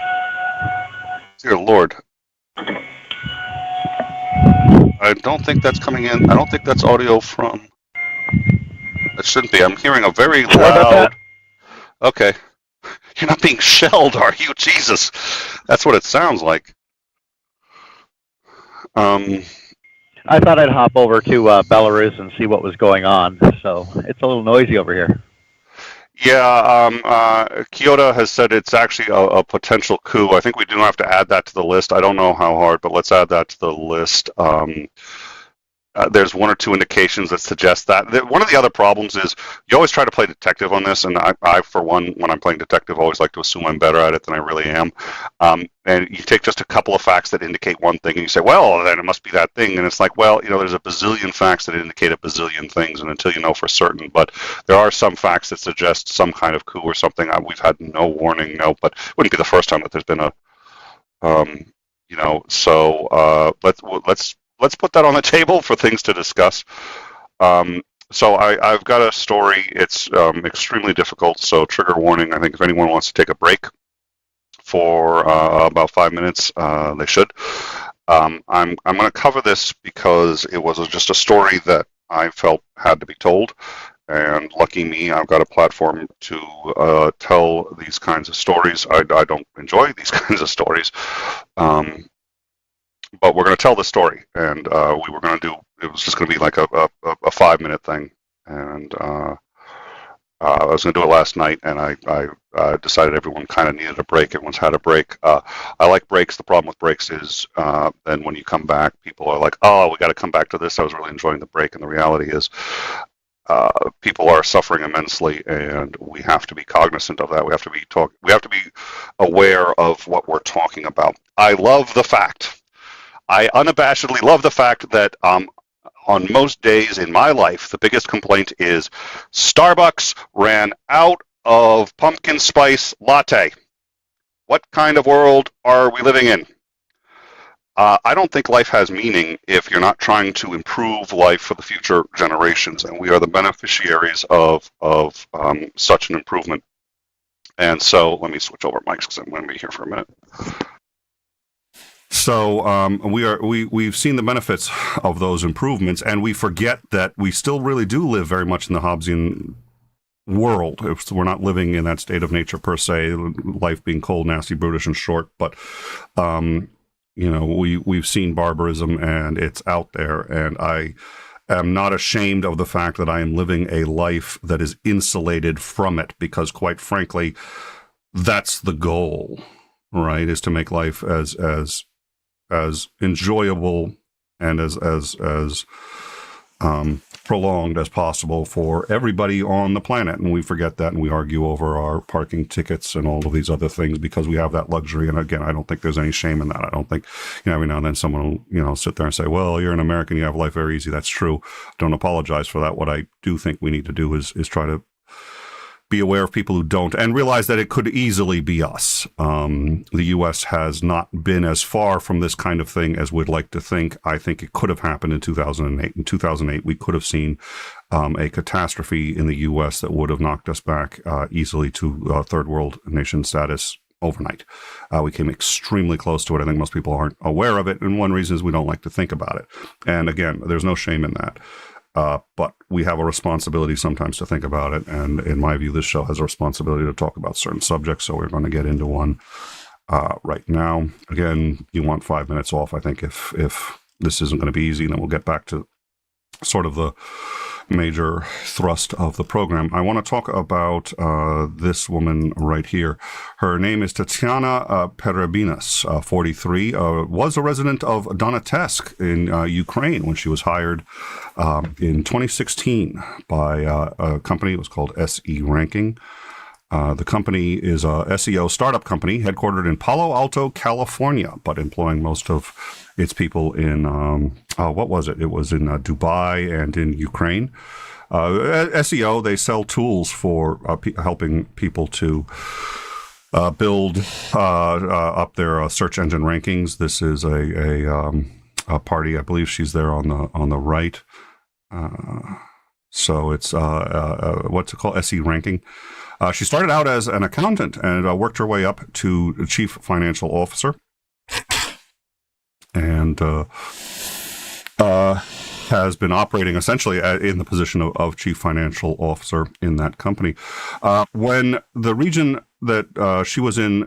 dear Lord. I don't think that's coming in. I don't think that's audio from. It shouldn't be. I'm hearing a very loud. Okay. You're not being shelled, are you? Jesus. That's what it sounds like. I thought I'd hop over to Belarus and see what was going on. So it's a little noisy over here. Yeah, Kyoto has said it's actually a potential coup. I think we do have to add that to the list. I don't know how hard, but let's add that to the list. There's one or two indications that suggest that. One of the other problems is you always try to play detective on this, and I, for one, when I'm playing detective, always like to assume I'm better at it than I really am. And you take just a couple of facts that indicate one thing, and you say, well, then it must be that thing. And it's like, well, there's a bazillion facts that indicate a bazillion things, and until you know for certain. But there are some facts that suggest some kind of coup or something. We've had no warning, but it wouldn't be the first time that there's been a, so let's put that on the table for things to discuss. So I've got a story. It's extremely difficult, so trigger warning. I think if anyone wants to take a break for about 5 minutes, they should. I'm going to cover this because it was just a story that I felt had to be told. And lucky me, I've got a platform to tell these kinds of stories. I don't enjoy these kinds of stories. But we're going to tell the story, and we were going to do. It was just going to be like a 5-minute thing, and I was going to do it last night, and I decided everyone kind of needed a break. Everyone's had a break. I like breaks. The problem with breaks is then when you come back, people are like, "Oh, we got to come back to this. I was really enjoying the break," and the reality is. People are suffering immensely, and we have to be cognizant of that. We have to be aware of what we're talking about. I love the fact. I unabashedly love the fact that on most days in my life, the biggest complaint is Starbucks ran out of pumpkin spice latte. What kind of world are we living in? I don't think life has meaning if you're not trying to improve life for the future generations, and we are the beneficiaries of such an improvement. And so let me switch over mics because I'm going to be here for a minute. So we've seen the benefits of those improvements, and we forget that we still really do live very much in the Hobbesian world. We're not living in that state of nature per se, life being cold, nasty, brutish, and short. But we've seen barbarism, and it's out there. And I am not ashamed of the fact that I am living a life that is insulated from it, because quite frankly, that's the goal, right? Is to make life as enjoyable and as prolonged as possible for everybody on the planet. And we forget that, and we argue over our parking tickets and all of these other things because we have that luxury. And again, I don't think there's any shame in that. I don't think, every now and then someone will, sit there and say, well, you're an American, you have life very easy. That's true. Don't apologize for that. What I do think we need to do is try to be aware of people who don't, and realize that it could easily be us. The U.S. has not been as far from this kind of thing as we'd like to think. I think it could have happened in 2008. In 2008, we could have seen a catastrophe in the U.S. that would have knocked us back easily to third world nation status overnight. We came extremely close to it. I think most people aren't aware of it, and one reason is we don't like to think about it. And again, there's no shame in that. But we have a responsibility sometimes to think about it. And in my view, this show has a responsibility to talk about certain subjects. So we're going to get into one right now. Again, you want 5 minutes off. I think if this isn't going to be easy, then we'll get back to sort of the major thrust of the program. I want to talk about this woman right here. Her name is Tatiana Perebinas, 43, was a resident of Donetsk in Ukraine when she was hired in 2016 by a company. It was called SE Ranking. The company is a SEO startup company headquartered in Palo Alto, California, but employing most of its people in, what was it? It was in Dubai and in Ukraine. SEO, they sell tools for helping people to build up their search engine rankings. This is a party. I believe she's there on the right. So it's what's it called? SE Ranking. She started out as an accountant and worked her way up to chief financial officer. And has been operating essentially in the position of chief financial officer in that company. When the region that she was in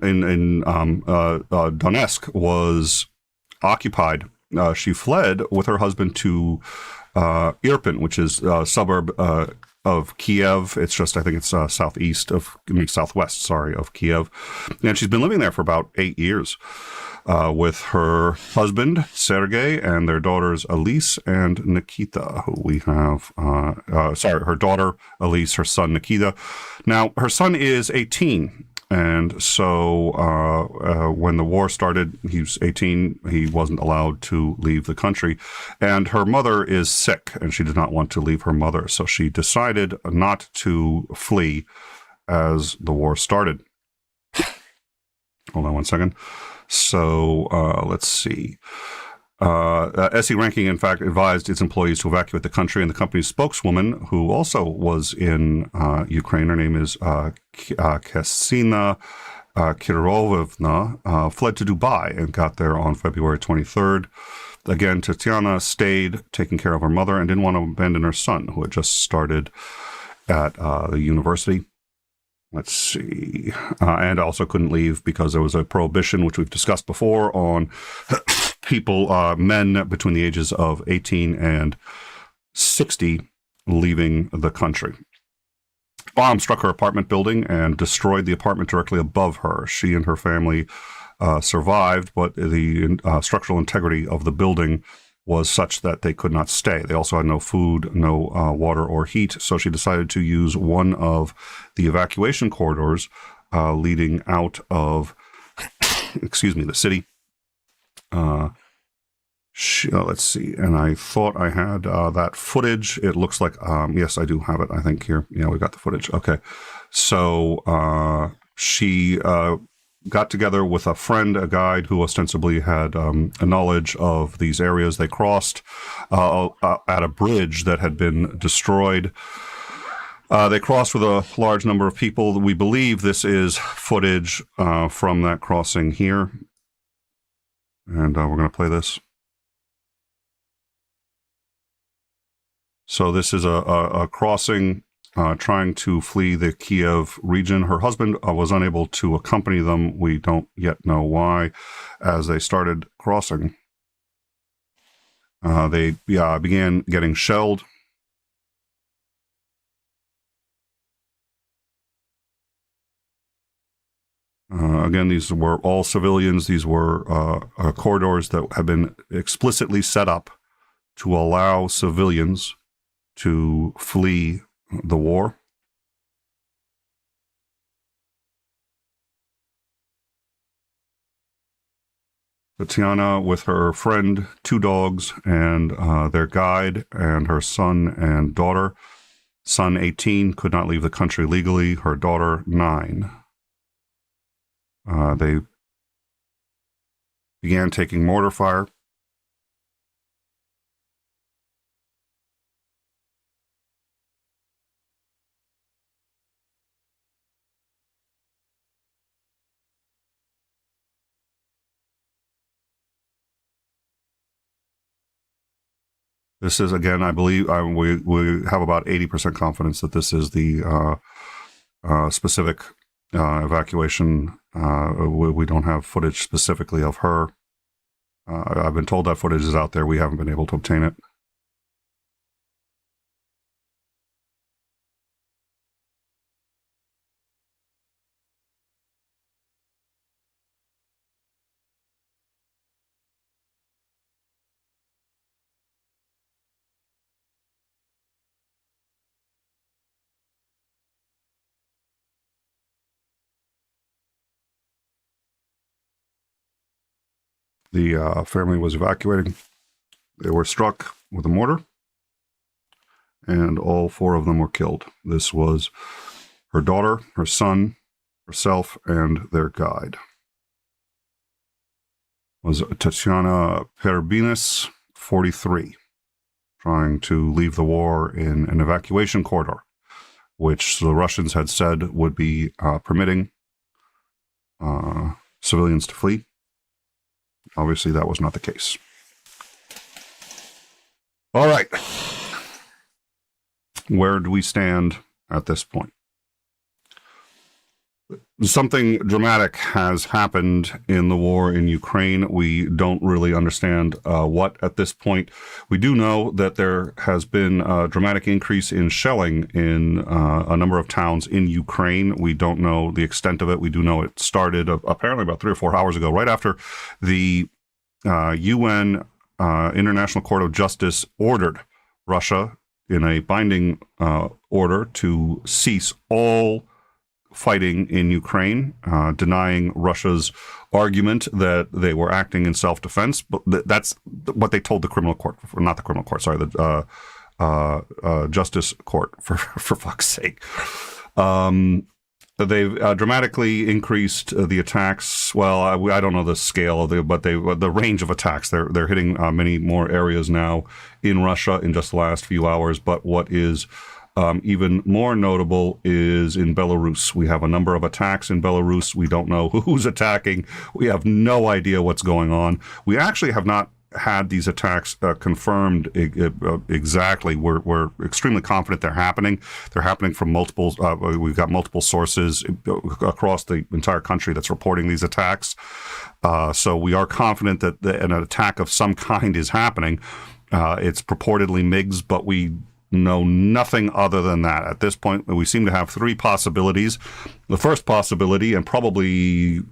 Donetsk was occupied, she fled with her husband to Irpin, which is a suburb of Kiev. It's just, I think it's southwest of Kiev. And she's been living there for about 8 years with her husband, Sergei, and their daughters, Elise and Nikita, who we have, her daughter, Elise, her son, Nikita. Now, her son is 18. And so when the war started, he was 18. He wasn't allowed to leave the country. And her mother is sick, and she did not want to leave her mother. So she decided not to flee as the war started. Hold on one second. So let's see. SE Ranking, in fact, advised its employees to evacuate the country, and the company's spokeswoman, who also was in Ukraine, her name is Kasina Kirovovna, fled to Dubai and got there on February 23rd. Again, Tatiana stayed taking care of her mother and didn't want to abandon her son, who had just started at the university. Let's see. And also couldn't leave because there was a prohibition, which we've discussed before, on people, men between the ages of 18 and 60 leaving the country. Bomb struck her apartment building and destroyed the apartment directly above her. She and her family survived, but the structural integrity of the building was such that they could not stay. They also had no food, no water or heat, so she decided to use one of the evacuation corridors leading out of, the city. Let's see, and I thought I had that footage. It looks like, yes, I do have it, I think, here. Yeah, we got the footage. Okay. So she got together with a friend, a guide who ostensibly had a knowledge of these areas. They crossed at a bridge that had been destroyed. They crossed with a large number of people. We believe this is footage from that crossing here. And we're going to play this. So this is a crossing trying to flee the Kiev region. Her husband was unable to accompany them. We don't yet know why. As they started crossing, they began getting shelled. Again, these were all civilians. These were corridors that have been explicitly set up to allow civilians to flee the war. Tatiana, with her friend, 2 dogs, and their guide, and her son and daughter. Son, 18, could not leave the country legally. Her daughter, 9. They began taking mortar fire. This is, again, I believe, we have about 80% confidence that this is the specific evacuation. We don't have footage specifically of her. I've been told that footage is out there. We haven't been able to obtain it. The family was evacuating. They were struck with a mortar, and all 4 of them were killed. This was her daughter, her son, herself, and their guide. It was Tatiana Perbinis, 43, trying to leave the war in an evacuation corridor, which the Russians had said would be permitting civilians to flee. Obviously, that was not the case. All right. Where do we stand at this point? Something dramatic has happened in the war in Ukraine. We don't really understand what at this point. We do know that there has been a dramatic increase in shelling in a number of towns in Ukraine. We don't know the extent of it. We do know it started apparently about 3 or 4 hours ago, right after the UN International Court of Justice ordered Russia in a binding order to cease all fighting in Ukraine, denying Russia's argument that they were acting in self-defense. But that's what they told the criminal court, or not the criminal court, sorry, the justice court, for fuck's sake. They've dramatically increased the attacks. Well, I don't know the scale of the range of attacks. They're hitting many more areas now in Russia in just the last few hours. But what is even more notable is in Belarus. We have a number of attacks in Belarus. We don't know who's attacking. We have no idea what's going on. We actually have not had these attacks confirmed exactly. We're extremely confident they're happening. They're happening from multiple. We've got multiple sources across the entire country that's reporting these attacks. So we are confident that an attack of some kind is happening. It's purportedly MiGs, but we know nothing other than that. At this point, we seem to have 3 possibilities. The first possibility, and probably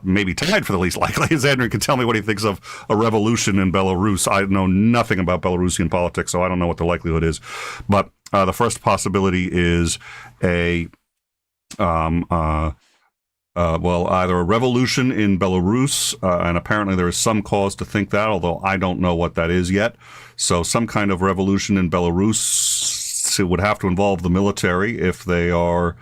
maybe tied for the least likely, is Andrew can tell me what he thinks of a revolution in Belarus. I know nothing about Belarusian politics, so I don't know what the likelihood is. But the first possibility is either a revolution in Belarus, and apparently there is some cause to think that, although I don't know what that is yet. So some kind of revolution in Belarus. It would have to involve the military if they are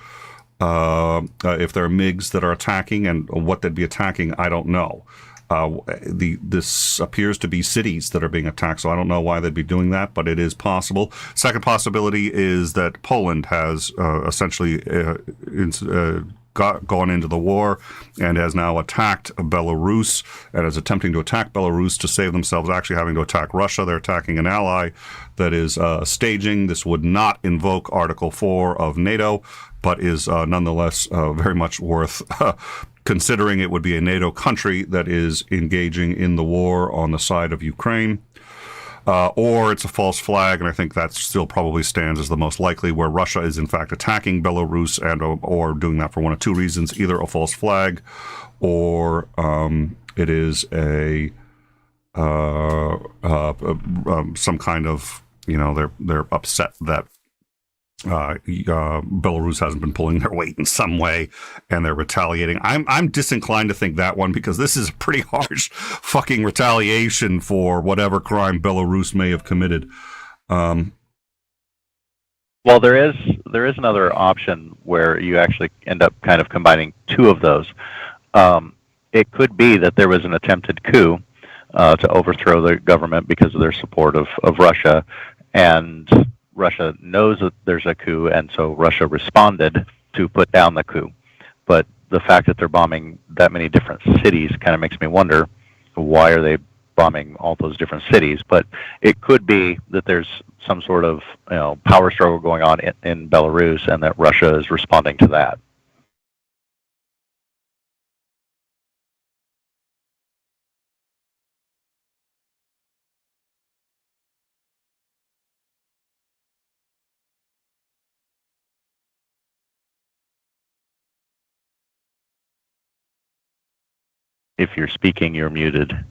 MiGs that are attacking, and what they'd be attacking, I don't know. This appears to be cities that are being attacked, so I don't know why they'd be doing that, but it is possible. Second possibility is that Poland has essentially gone into the war and has now attacked Belarus and is attempting to attack Belarus to save themselves actually having to attack Russia. They're attacking an ally that is staging. This would not invoke Article 4 of NATO, but is nonetheless very much worth considering. It would be a NATO country that is engaging in the war on the side of Ukraine. Or it's a false flag, and I think that still probably stands as the most likely, where Russia is in fact attacking Belarus or doing that for one of 2 reasons: either a false flag, or it is some kind of, they're upset that Belarus hasn't been pulling their weight in some way, and they're retaliating. I'm disinclined to think that one, because this is a pretty harsh fucking retaliation for whatever crime Belarus may have committed. Well, there is another option where you actually end up kind of combining 2 of those. It could be that there was an attempted coup to overthrow the government because of their support of Russia, and Russia knows that there's a coup, and so Russia responded to put down the coup. But the fact that they're bombing that many different cities kind of makes me wonder, why are they bombing all those different cities? But it could be that there's some sort of power struggle going on in Belarus, and that Russia is responding to that. If you're speaking, you're muted.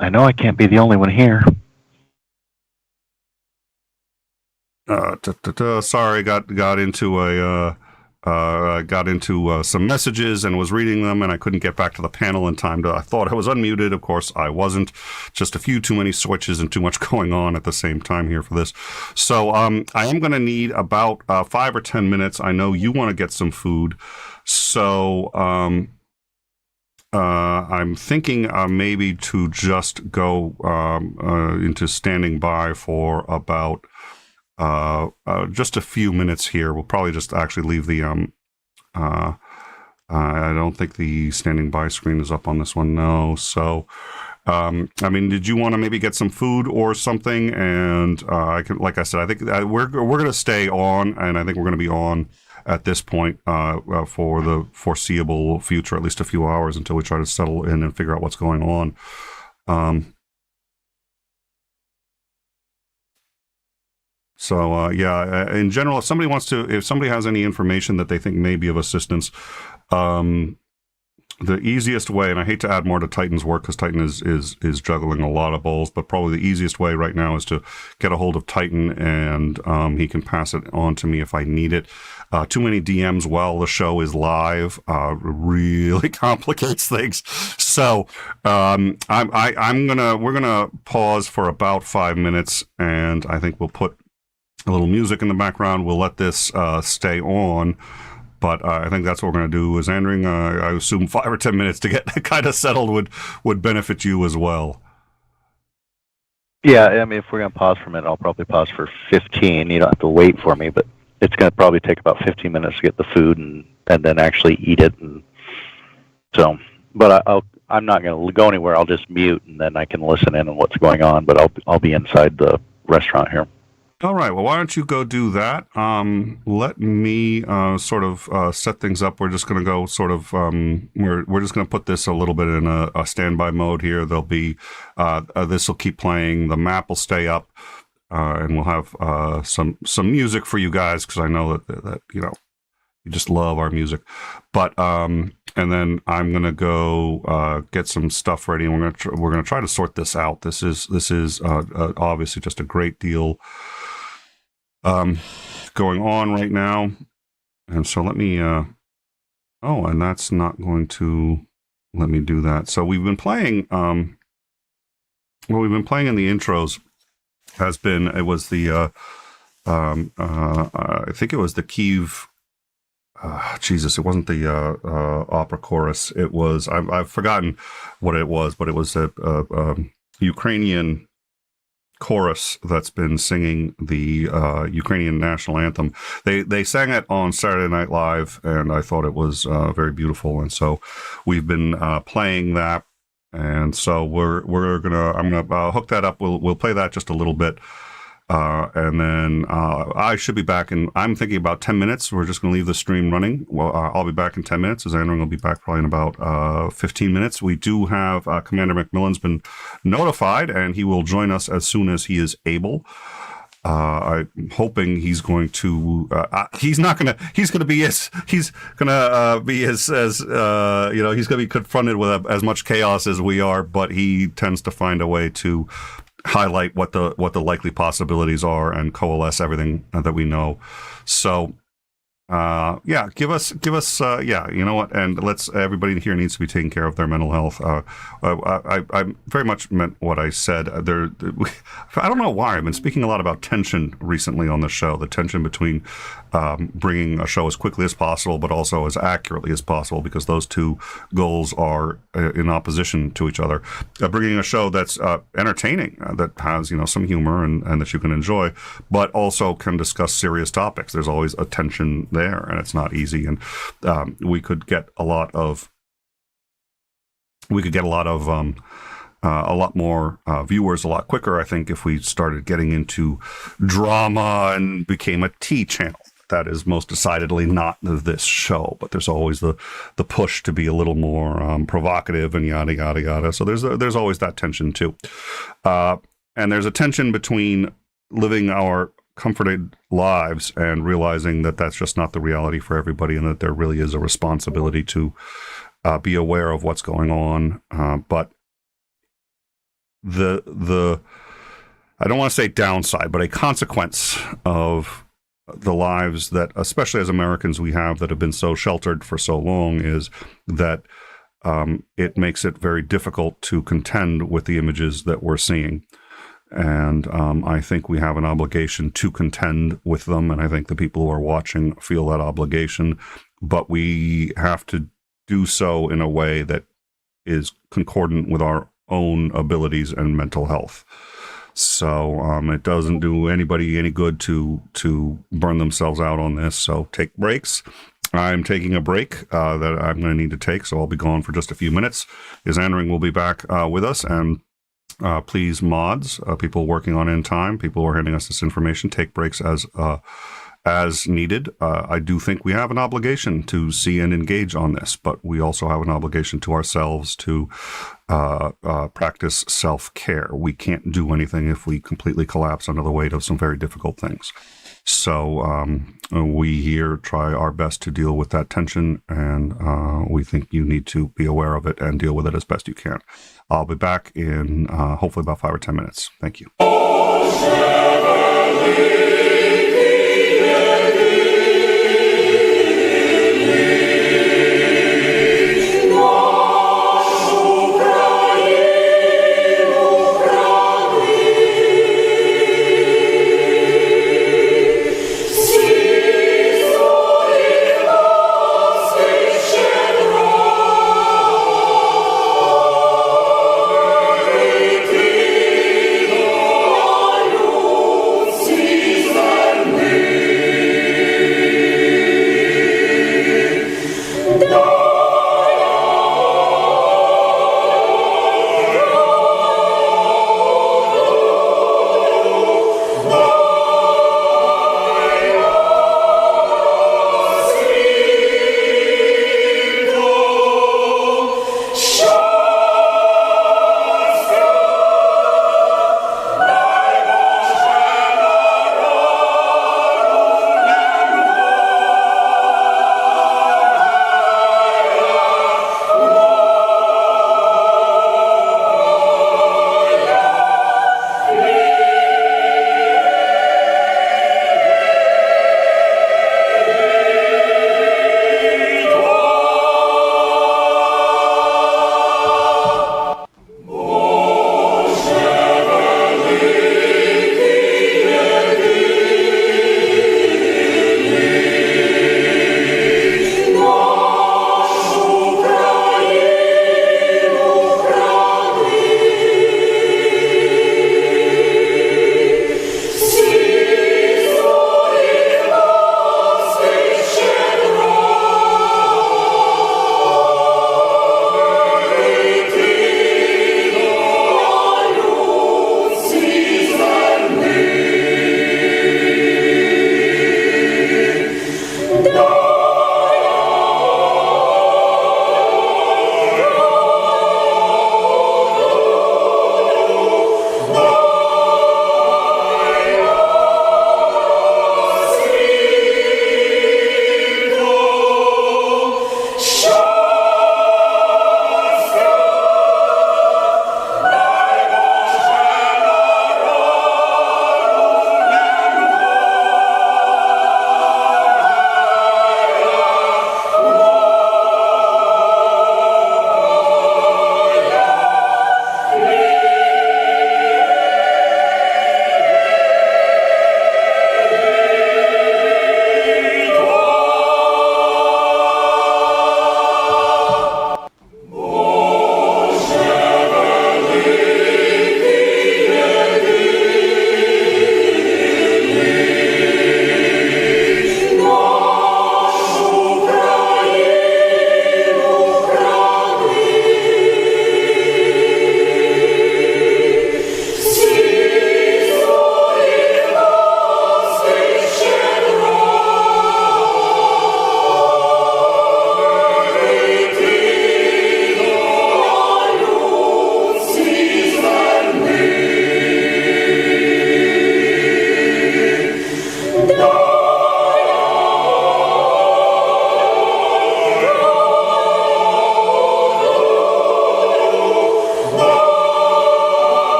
I know I can't be the only one here. Sorry, got into some messages and was reading them, and I couldn't get back to the panel in time. I thought I was unmuted. Of course, I wasn't. Just a few too many switches and too much going on at the same time here for this. So I am going to need about 5 or 10 minutes. I know you want to get some food, so I'm thinking maybe to just go into standing by for about just a few minutes here. We'll probably just actually leave the I don't think the standing by screen is up on this one. No. So, I mean, did you want to maybe get some food or something? And I can, like I said, I think we're going to stay on, and I think we're going to be on at this point for the foreseeable future, at least a few hours until we try to settle in and figure out what's going on. So yeah, in general, if somebody has any information that they think may be of assistance, the easiest way, and I hate to add more to Titan's work because Titan is juggling a lot of balls, but probably the easiest way right now is to get a hold of Titan, and he can pass it on to me if I need it. Too many DMs while the show is live really complicates things. So we're gonna pause for about 5 minutes, and I think we'll put a little music in the background. We'll let this stay on. But I think that's what we're going to do. Is Andring, I assume 5 or 10 minutes to get kind of settled would benefit you as well. Yeah, I mean, if we're going to pause for a minute, I'll probably pause for 15. You don't have to wait for me, but it's going to probably take about 15 minutes to get the food and then actually eat it. And so, but I'm not going to go anywhere. I'll just mute, and then I can listen in on what's going on. But I'll be inside the restaurant here. All right. Well, why don't you go do that? Let me sort of set things up. We're just going to go sort of. We're just going to put this a little bit in a standby mode here. There'll be this will keep playing. The map will stay up, and we'll have some music for you guys because I know that you just love our music. But and then I'm going to go get some stuff ready. And we're going to try to sort this out. This is obviously just a great deal going on right now, and so let me and that's not going to let me do that. So we've been playing what we've been playing in the intros I think it was the Kiev Jesus, it wasn't the opera chorus. It was I've forgotten what it was, but it was a Ukrainian chorus that's been singing the Ukrainian national anthem. They sang it on Saturday Night Live, and I thought it was very beautiful. And so we've been playing that, and so I'm gonna hook that up. We'll play that just a little bit, and then I should be back in. I'm thinking about 10 minutes. We're just gonna leave the stream running. Well, I'll be back in 10 minutes. As Andrew will be back probably in about 15 minutes. We do have Commander Macmillan's been notified, and he will join us as soon as he is able. I'm hoping he's going to. He's going to be as he's going to be confronted with as much chaos as we are, but he tends to find a way to highlight what the likely possibilities are and coalesce everything that we know. So give us you know what, and everybody here needs to be taking care of their mental health. I very much meant what I said. I don't know why I've been speaking a lot about tension recently on the show, the tension between bringing a show as quickly as possible but also as accurately as possible, because those two goals are in opposition to each other. Bringing a show that's entertaining, that has some humor and that you can enjoy, but also can discuss serious topics. There's always a tension there, and it's not easy. And we could get a lot more viewers a lot quicker, I think, if we started getting into drama and became a T channel. That is most decidedly not this show, but there's always the push to be a little more provocative and yada yada yada. So there's always that tension too, and there's a tension between living our comforted lives and realizing that that's just not the reality for everybody, and that there really is a responsibility to be aware of what's going on. But the I don't want to say downside, but a consequence of the lives that, especially as Americans, we have that have been so sheltered for so long, is that it makes it very difficult to contend with the images that we're seeing. And I think we have an obligation to contend with them, and I think the people who are watching feel that obligation, but we have to do so in a way that is concordant with our own abilities and mental health. So it doesn't do anybody any good to burn themselves out on this. So take breaks. I'm taking a break that I'm going to need to take, so I'll be gone for just a few minutes. Isandering will be back with us, and please, mods, people working on in time, people who are handing us this information, take breaks as needed. I do think we have an obligation to see and engage on this, but we also have an obligation to ourselves to practice self-care. We can't do anything if we completely collapse under the weight of some very difficult things. So we here try our best to deal with that tension, and we think you need to be aware of it and deal with it as best you can. I'll be back in hopefully about 5 or 10 minutes. Thank you. See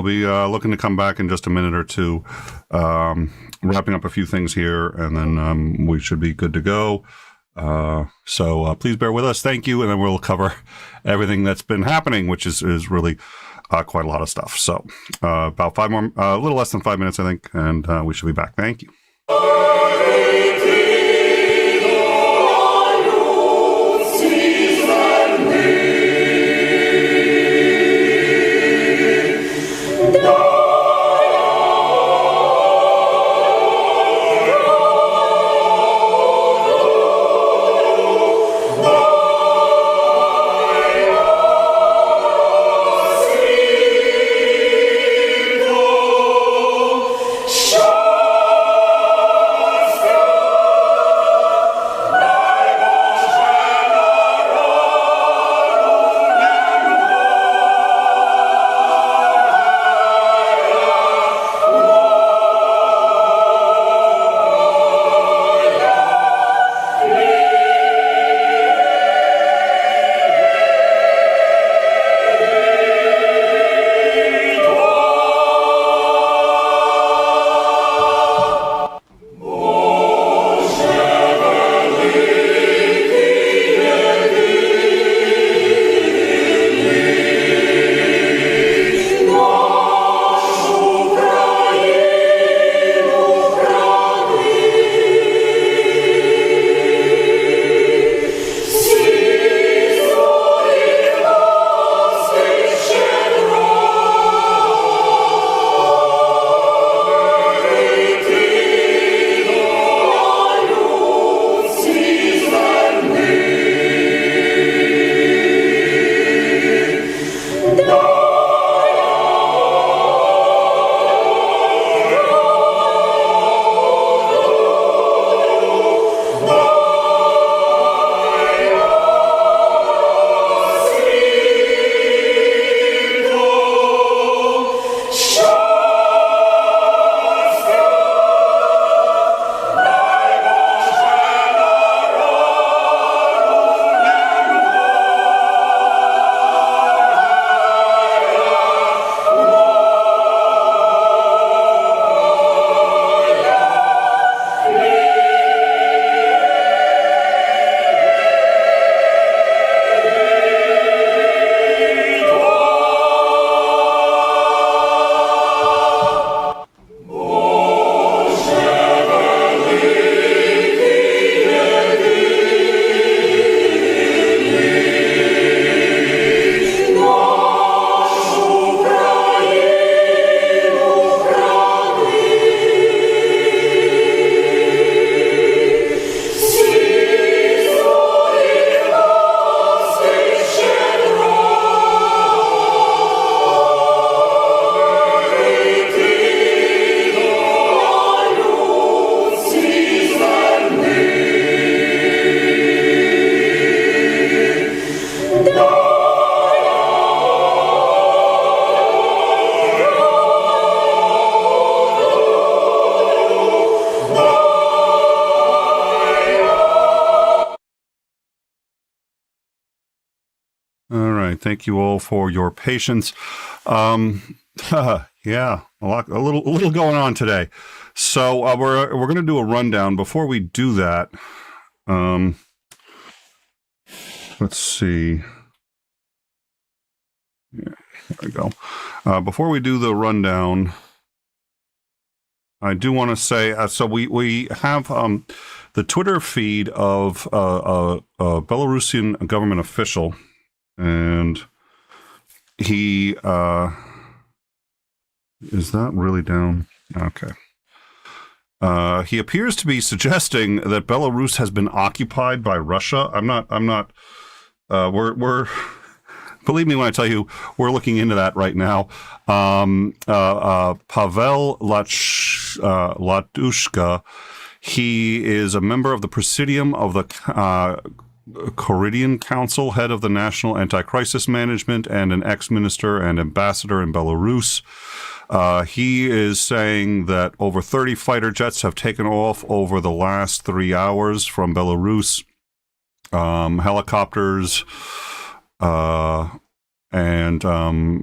we'll be looking to come back in just a minute or two, wrapping up a few things here, and then we should be good to go. So please bear with us. Thank you, and then we'll cover everything that's been happening, which is really quite a lot of stuff. So about a little less than 5 minutes, I think, and we should be back. Thank you. All right. Thank you all for your patience. Yeah, a little going on today. So we're going to do a rundown. Before we do that, let's see. Yeah, there we go. Before we do the rundown, I do want to say, so we have the Twitter feed of a Belarusian government official, and he is that really down? Okay. He appears to be suggesting that Belarus has been occupied by Russia. I'm not. We're believe me when I tell you, we're looking into that right now. Pavel Latushka, he is a member of the Presidium of the Corridian Council, head of the National Anti-Crisis Management, and an ex-minister and ambassador in Belarus. He is saying that over 30 fighter jets have taken off over the last 3 hours from Belarus. Helicopters, and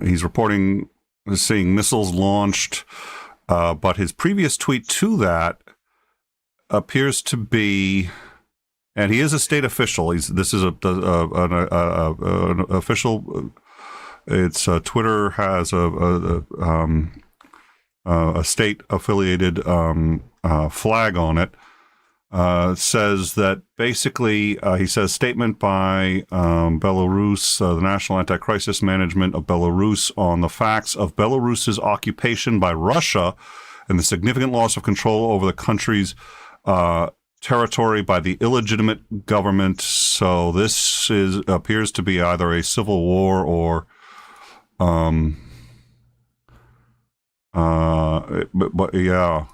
he's reporting seeing missiles launched, but his previous tweet to that appears to be, and he is a state official. This is an official. It's Twitter has a state affiliated flag on it. Says that basically, he says, statement by Belarus, the National Anti-Crisis Management of Belarus, on the facts of Belarus's occupation by Russia and the significant loss of control over the country's territory by the illegitimate government. So this appears to be either a civil war or, but yeah.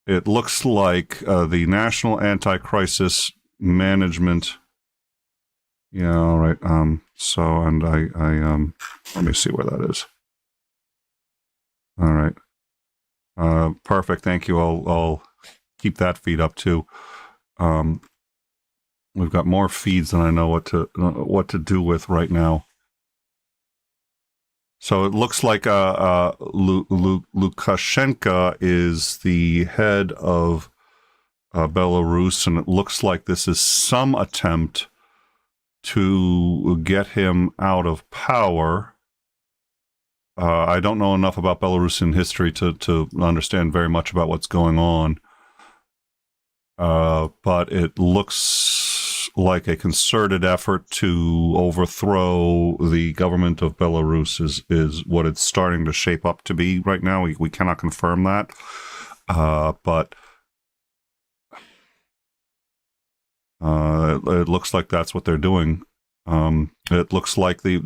It looks like the National Anti-Crisis Management. Yeah, all right. So, and I let me see where that is. All right. Perfect. Thank you. I'll keep that feed up too. We've got more feeds than I know what to do with right now. So it looks like Lukashenko is the head of Belarus, and it looks like this is some attempt to get him out of power. I don't know enough about Belarusian history to understand very much about what's going on, but it looks like a concerted effort to overthrow the government of Belarus is what it's starting to shape up to be right now. We cannot confirm that, but it looks like that's what they're doing. It looks like it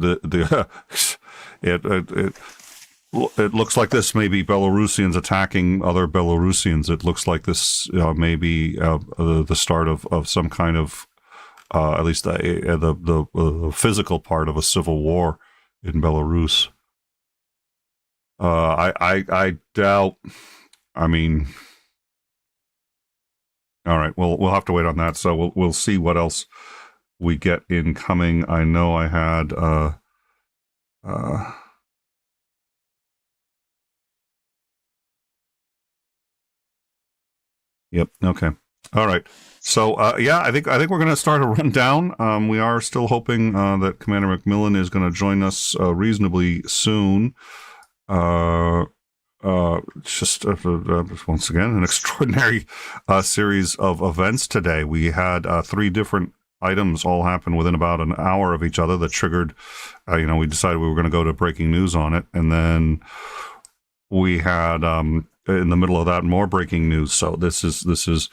looks like this may be Belarusians attacking other Belarusians. It looks like this may be the start of some kind of at least the physical part of a civil war in Belarus. I doubt. I mean, all right. We'll have to wait on that. So we'll see what else we get incoming. I know I had. Yep. Okay. All right. So, yeah, I think we're going to start a rundown. We are still hoping that Commander McMillan is going to join us reasonably soon. Just once again, an extraordinary series of events today. We had 3 different items all happen within about an hour of each other that triggered, we decided we were going to go to breaking news on it. And then we had, in the middle of that, more breaking news. So this is,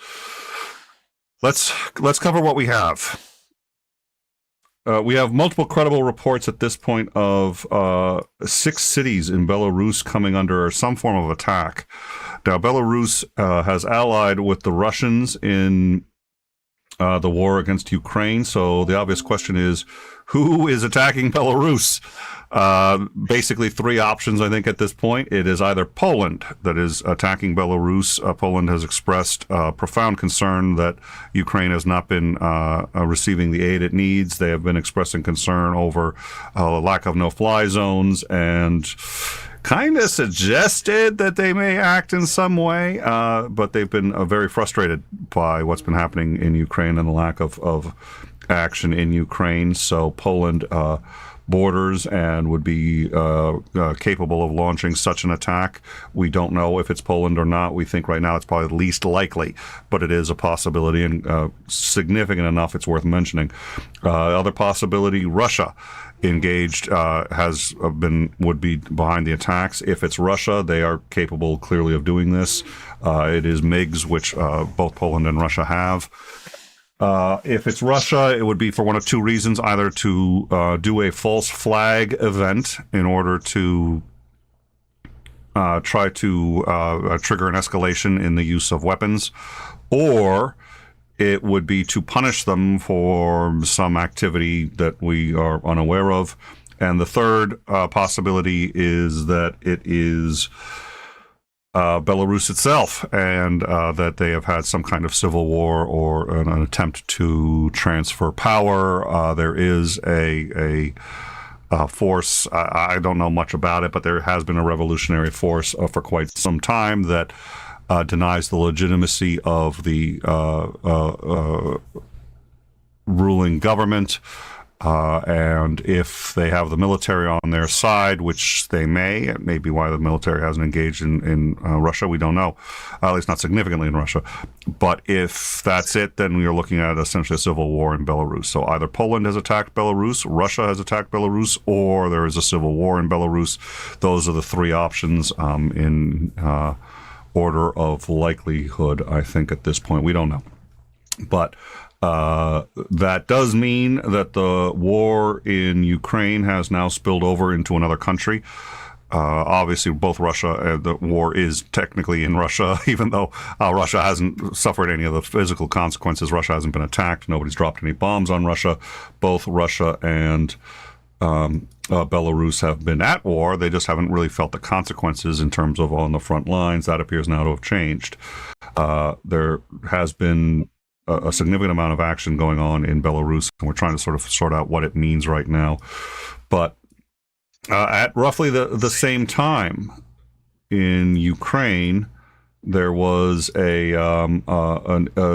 let's cover what we have. We have multiple credible reports at this point of 6 cities in Belarus coming under some form of attack. Now, Belarus has allied with the Russians in the war against Ukraine. So the obvious question is, who is attacking Belarus? Basically 3 options, I think, at this point. It is either Poland that is attacking Belarus. Poland has expressed profound concern that Ukraine has not been receiving the aid it needs. They have been expressing concern over lack of no-fly zones and kind of suggested that they may act in some way, but they've been very frustrated by what's been happening in Ukraine and the lack of action in Ukraine. So Poland borders and would be capable of launching such an attack. We don't know if it's Poland or not. We think right now it's probably the least likely, but it is a possibility and significant enough it's worth mentioning. Other possibility, Russia engaged would be behind the attacks. If it's Russia, they are capable clearly of doing this. It is MiGs, which both Poland and Russia have. If it's Russia, it would be for one of 2 reasons: either to do a false flag event in order to try to trigger an escalation in the use of weapons, or it would be to punish them for some activity that we are unaware of. And the third possibility is that it is Belarus itself, and that they have had some kind of civil war or an attempt to transfer power. There is a force. I don't know much about it, but there has been a revolutionary force for quite some time that denies the legitimacy of the ruling government. And if they have the military on their side, which they may, it may be why the military hasn't engaged in Russia, we don't know, at least not significantly in Russia. But if that's it, then we are looking at essentially a civil war in Belarus. So either Poland has attacked Belarus, Russia has attacked Belarus, or there is a civil war in Belarus. Those are the three options in order of likelihood, I think, at this point. We don't know. But that does mean that the war in Ukraine has now spilled over into another country. Obviously, both Russia and the war is technically in Russia, even though Russia hasn't suffered any of the physical consequences. Russia hasn't been attacked. Nobody's dropped any bombs on Russia. Both Russia and Belarus have been at war. They just haven't really felt the consequences in terms of on the front lines. That appears now to have changed. There has been a significant amount of action going on in Belarus, and we're trying to sort of sort out what it means right now. But at roughly the same time in Ukraine, there was a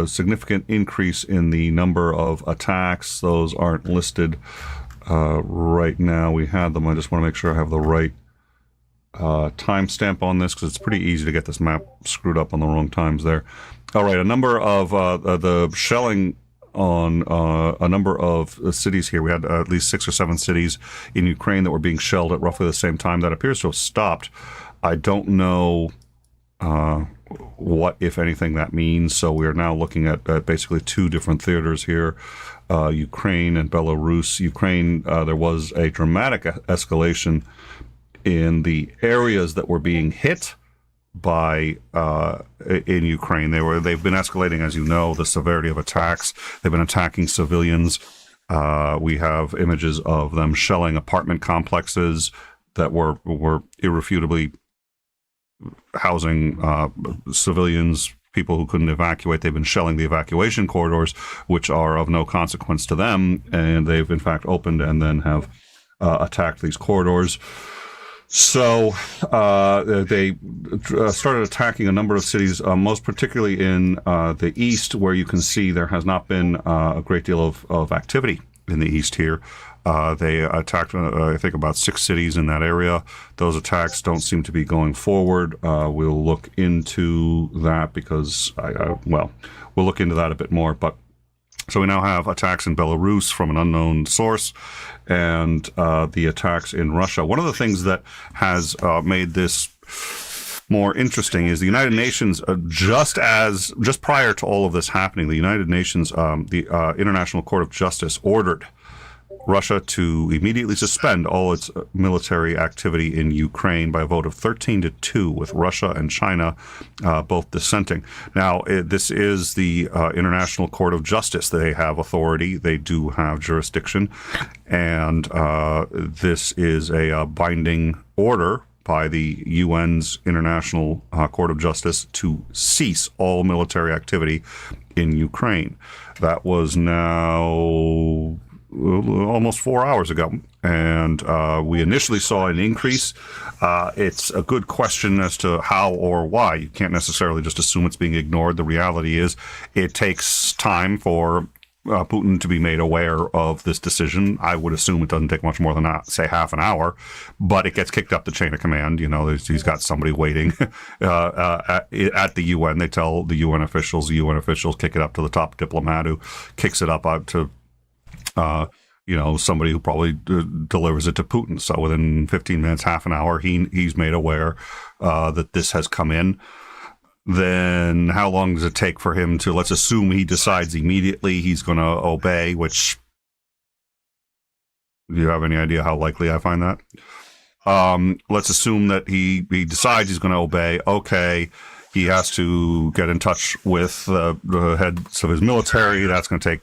significant increase in the number of attacks. Those aren't listed right now. We had them. I just want to make sure I have the right timestamp on this, because it's pretty easy to get this map screwed up on the wrong times there. All right, a number of the shelling on a number of cities here. We had at least 6 or 7 cities in Ukraine that were being shelled at roughly the same time. That appears to have stopped. I don't know what, if anything, that means. So we are now looking at basically 2 different theaters here, Ukraine and Belarus. Ukraine, there was a dramatic escalation in the areas that were being hit by in Ukraine. They've been escalating, as you know, the severity of attacks. They've been attacking civilians. We have images of them shelling apartment complexes that were irrefutably housing civilians, people who couldn't evacuate. They've been shelling the evacuation corridors, which are of no consequence to them, and they've in fact opened and then have attacked these corridors. So they started attacking a number of cities, most particularly in the east, where you can see there has not been a great deal of activity in the east here. They attacked, I think, about 6 cities in that area. Those attacks don't seem to be going forward. We'll look into that because, we'll look into that a bit more. But so we now have attacks in Belarus from an unknown source, and the attacks in Russia. One of the things that has made this more interesting is the United Nations, just prior to all of this happening, the United Nations, the International Court of Justice, ordered Russia to immediately suspend all its military activity in Ukraine by a vote of 13-2, with Russia and China both dissenting. Now, this is the International Court of Justice. They have authority. They do have jurisdiction. And this is a binding order by the UN's International Court of Justice to cease all military activity in Ukraine. That was now almost 4 hours ago, and we initially saw an increase. It's a good question as to how or why. You can't necessarily just assume it's being ignored. The reality is it takes time for Putin to be made aware of this decision. I would assume it doesn't take much more than, say, half an hour, but it gets kicked up the chain of command. You know, he's got somebody waiting at the UN. They tell the UN officials kick it up to the top diplomat, who kicks it up to somebody who probably delivers it to Putin. So within 15 minutes, half an hour, he's made aware that this has come in. Then how long does it take for him to, let's assume he decides immediately he's going to obey, which, do you have any idea how likely I find that? Let's assume that he decides he's going to obey. Okay. He has to get in touch with the heads of his military. That's going to take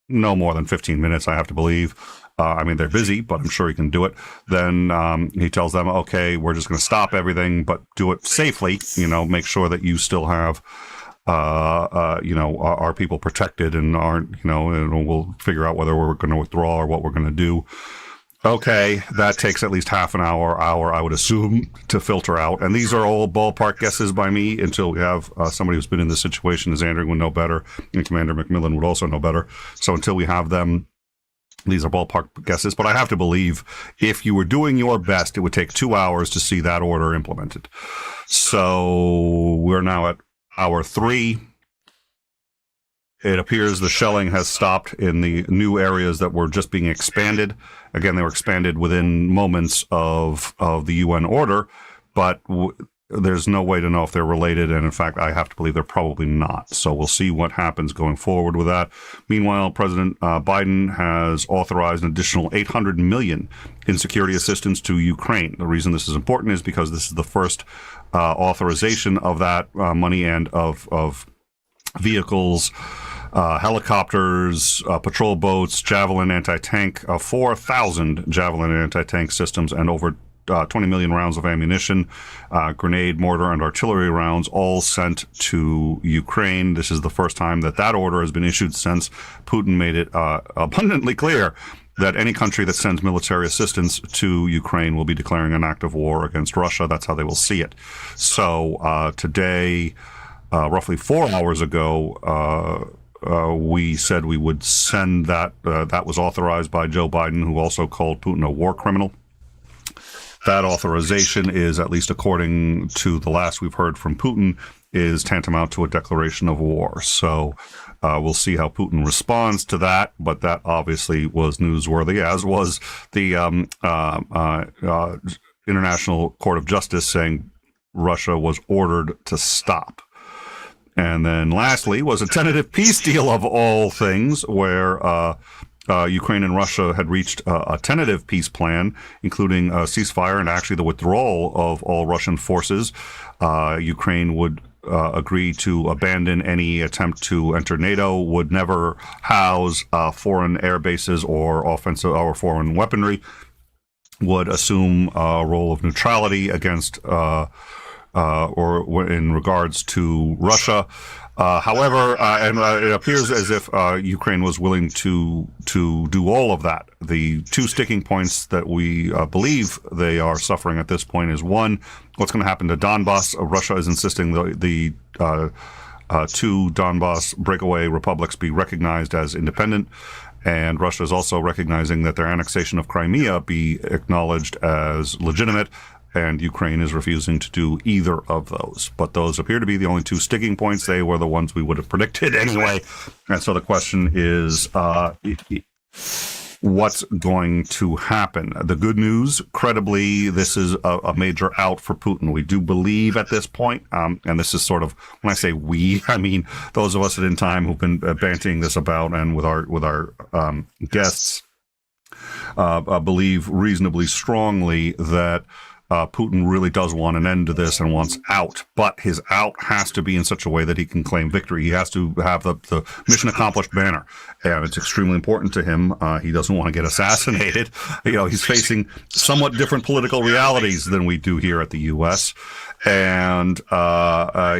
no more than 15 minutes, I have to believe. I mean, they're busy, but I'm sure he can do it. Then he tells them, okay, we're just going to stop everything, but do it safely. Make sure that you still have, our people protected and aren't, and we'll figure out whether we're going to withdraw or what we're going to do. Okay, that takes at least half an hour, I would assume, to filter out. And these are all ballpark guesses by me until we have somebody who's been in this situation, as Andrew would know better, and Commander McMillan would also know better. So until we have them, these are ballpark guesses. But I have to believe if you were doing your best, it would take 2 hours to see that order implemented. So we're now at hour 3. It appears the shelling has stopped in the new areas that were just being expanded. Again, they were expanded within moments of the UN order, but there's no way to know if they're related. And in fact, I have to believe they're probably not. So we'll see what happens going forward with that. Meanwhile, President Biden has authorized an additional $800 million in security assistance to Ukraine. The reason this is important is because this is the first authorization of that money and of vehicles, helicopters, patrol boats, Javelin anti-tank, 4,000 Javelin anti-tank systems, and over 20 million rounds of ammunition, grenade, mortar, and artillery rounds, all sent to Ukraine. This is the first time that order has been issued since Putin made it abundantly clear that any country that sends military assistance to Ukraine will be declaring an act of war against Russia. That's how they will see it. So today, roughly 4 hours ago, we said we would send that. That was authorized by Joe Biden, who also called Putin a war criminal. That authorization is, at least according to the last we've heard from Putin, is tantamount to a declaration of war. So we'll see how Putin responds to that. But that obviously was newsworthy, as was the International Court of Justice saying Russia was ordered to stop. And then lastly was a tentative peace deal of all things, where Ukraine and Russia had reached a tentative peace plan, including a ceasefire and actually the withdrawal of all Russian forces. Ukraine would agree to abandon any attempt to enter NATO, would never house foreign air bases or offensive or foreign weaponry, would assume a role of neutrality against or in regards to Russia. However, and it appears as if Ukraine was willing to do all of that. The two sticking points that we believe they are suffering at this point is, one, what's going to happen to Donbass. Russia is insisting the two Donbass breakaway republics be recognized as independent. And Russia is also recognizing that their annexation of Crimea be acknowledged as legitimate. And Ukraine is refusing to do either of those. But those appear to be the only two sticking points. They were the ones we would have predicted anyway. And so the question is, what's going to happen? The good news, credibly, this is a major out for Putin. We do believe at this point, and this is sort of, when I say we, I mean those of us at In Time who've been banting this about, and with our guests, believe reasonably strongly that Putin really does want an end to this and wants out, but his out has to be in such a way that he can claim victory. He has to have the mission accomplished banner, and it's extremely important to him. He doesn't want to get assassinated. He's facing somewhat different political realities than we do here at the U.S., and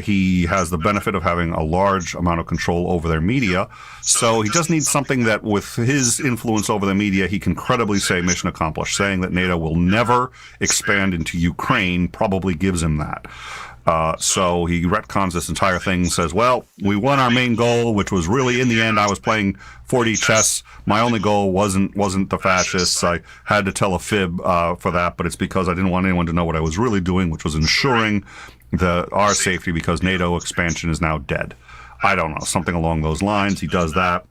he has the benefit of having a large amount of control over their media. So he just needs something that, with his influence over the media, he can credibly say mission accomplished. Saying that NATO will never expand into Ukraine probably gives him that. So he retcons this entire thing, says, well, we won our main goal, which was really, in the end, I was playing 4D chess. My only goal wasn't the fascists. I had to tell a fib for that, but it's because I didn't want anyone to know what I was really doing, which was ensuring our safety, because NATO expansion is now dead. I don't know, something along those lines. He does that,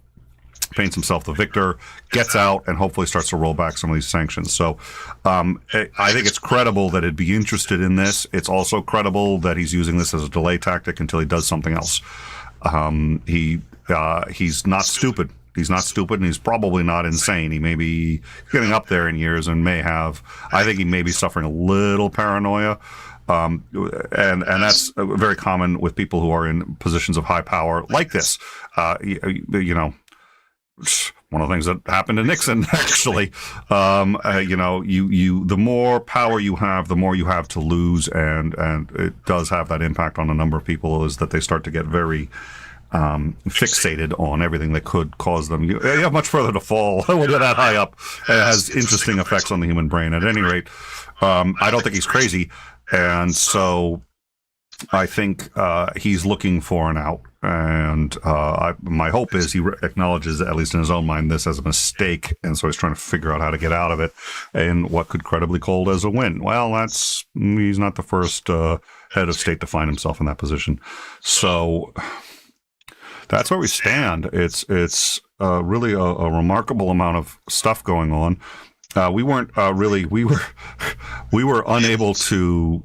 paints himself the victor, gets out, and hopefully starts to roll back some of these sanctions. So I think it's credible that he'd be interested in this. It's also credible that he's using this as a delay tactic until he does something else. He's not stupid. He's not stupid, and he's probably not insane. He may be getting up there in years and I think he may be suffering a little paranoia. And that's very common with people who are in positions of high power like this. One of the things that happened to Nixon, actually, the more power you have, the more you have to lose, and it does have that impact on a number of people, is that they start to get very fixated on everything that could cause them. You have much further to fall when you're that high up. It has interesting effects on the human brain. At any rate, I don't think he's crazy, and so I think he's looking for an out. And my hope is he acknowledges, at least in his own mind, this as a mistake, and so he's trying to figure out how to get out of it and what could credibly called as a win. Well, he's not the first head of state to find himself in that position. So that's where we stand. It's really a remarkable amount of stuff going on. We weren't we were unable to.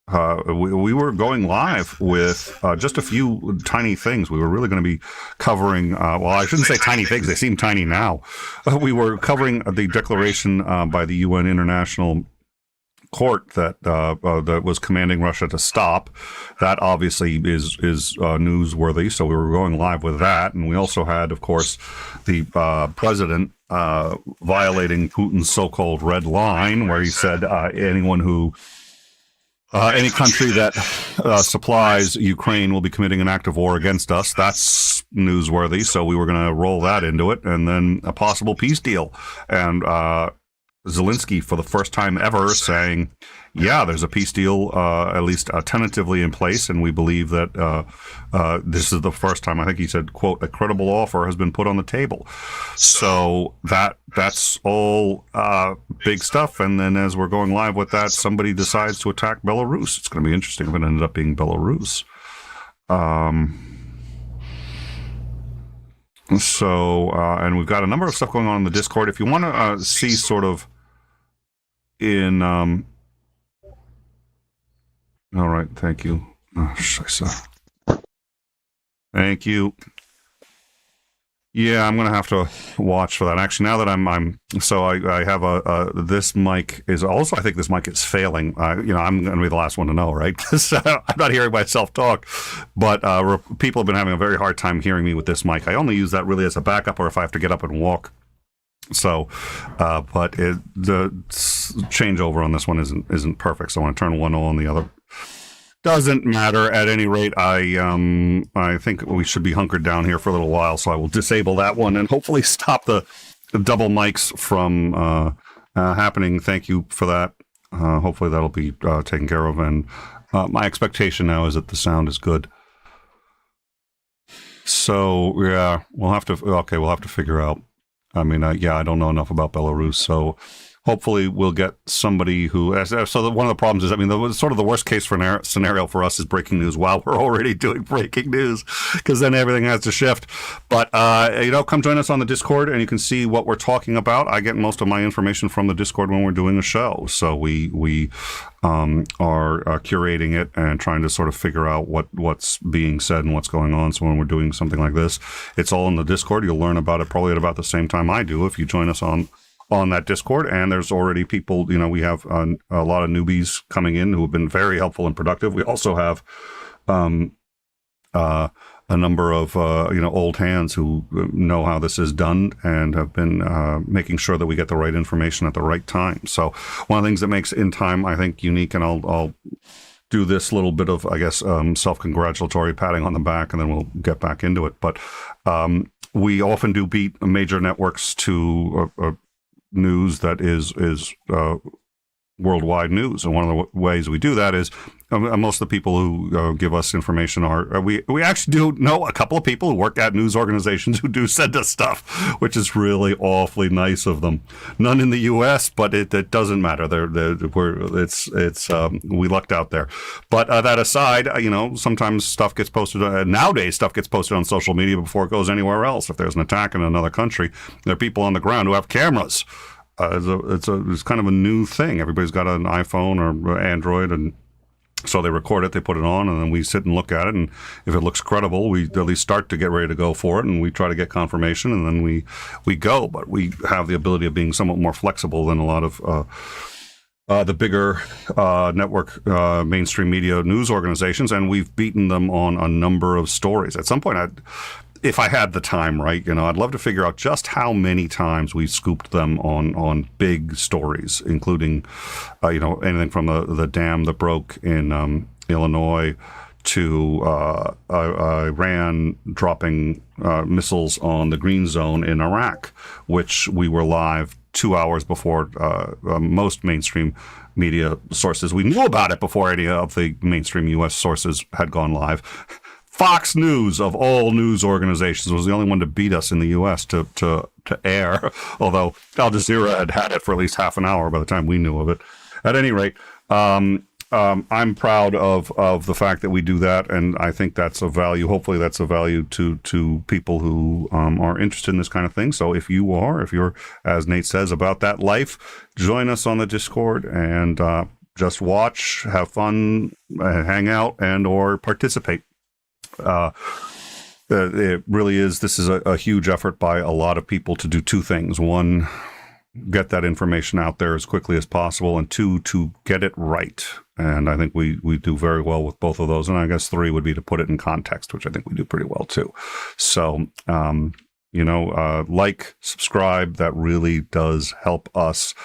We were going live with just a few tiny things. We were really going to be covering, well, I shouldn't say tiny things. They seem tiny now. We were covering the declaration by the UN International Court that was commanding Russia to stop. That obviously is newsworthy, so we were going live with that. And we also had, of course, the president violating Putin's so-called red line, where he said anyone who any country that supplies Ukraine will be committing an act of war against us. That's newsworthy, so we were going to roll that into it. And then a possible peace deal. And Zelensky, for the first time ever, saying, yeah, there's a peace deal, at least tentatively in place, and we believe that this is the first time, I think he said, quote, a credible offer has been put on the table. So that's all big stuff. And then as we're going live with that, somebody decides to attack Belarus. It's going to be interesting if it ended up being Belarus. And we've got a number of stuff going on in the Discord. If you want to see sort of in... all right, thank you. Oh, scheiße. Thank you. Yeah, I'm going to have to watch for that. Actually, now that I have this mic is also, I think this mic is failing. I'm going to be the last one to know, right? So I'm not hearing myself talk, but people have been having a very hard time hearing me with this mic. I only use that really as a backup or if I have to get up and walk. So, but the changeover on this one isn't perfect. So I want to turn one on the other. Doesn't matter. At any rate, I think we should be hunkered down here for a little while, so I will disable that one and hopefully stop the double mics from happening. Thank you for that. Hopefully that'll be taken care of, and my expectation now is that the sound is good. So yeah, we'll have to figure out. I mean, I don't know enough about Belarus, so hopefully we'll get somebody who... So one of the problems is, I mean, the worst case scenario for us is breaking news while we're already doing breaking news, because then everything has to shift. But, come join us on the Discord, and you can see what we're talking about. I get most of my information from the Discord when we're doing a show. So we are curating it and trying to sort of figure out what's being said and what's going on. So when we're doing something like this, it's all in the Discord. You'll learn about it probably at about the same time I do if you join us on that Discord. And there's already people, we have a lot of newbies coming in who have been very helpful and productive. We also have a number of old hands who know how this is done and have been making sure that we get the right information at the right time. So one of the things that makes In Time, I think, unique, and I'll do this little bit of, I guess, self-congratulatory patting on the back, and then we'll get back into it. But we often do beat major networks to news that is worldwide news, and one of the ways we do that is most of the people who give us information are we actually do know a couple of people who work at news organizations who do send us stuff, which is really awfully nice of them. None in the U.S., but it doesn't matter. We lucked out there. But that aside, sometimes stuff gets posted. Nowadays, stuff gets posted on social media before it goes anywhere else. If there's an attack in another country, there are people on the ground who have cameras. It's kind of a new thing. Everybody's got an iPhone or Android, and so they record it, they put it on, and then we sit and look at it, and if it looks credible, we at least start to get ready to go for it, and we try to get confirmation, and then we go. But we have the ability of being somewhat more flexible than a lot of the bigger network mainstream media news organizations, and we've beaten them on a number of stories. At some point, if I had the time, right, I'd love to figure out just how many times we scooped them on big stories, including, anything from the dam that broke in Illinois to Iran dropping missiles on the Green Zone in Iraq, which we were live 2 hours before most mainstream media sources. We knew about it before any of the mainstream U.S. sources had gone live. Fox News, of all news organizations, was the only one to beat us in the U.S. to air, although Al Jazeera had it for at least half an hour by the time we knew of it. At any rate, I'm proud of the fact that we do that, and I think that's of value. Hopefully that's of value to people who are interested in this kind of thing. So if you're, as Nate says, about that life, join us on the Discord and just watch, have fun, hang out, and or participate. It really is. This is a huge effort by a lot of people to do two things. One, get that information out there as quickly as possible, and two, to get it right. And I think we do very well with both of those. And I guess three would be to put it in context, which I think we do pretty well too. So, like, subscribe, that really does help us.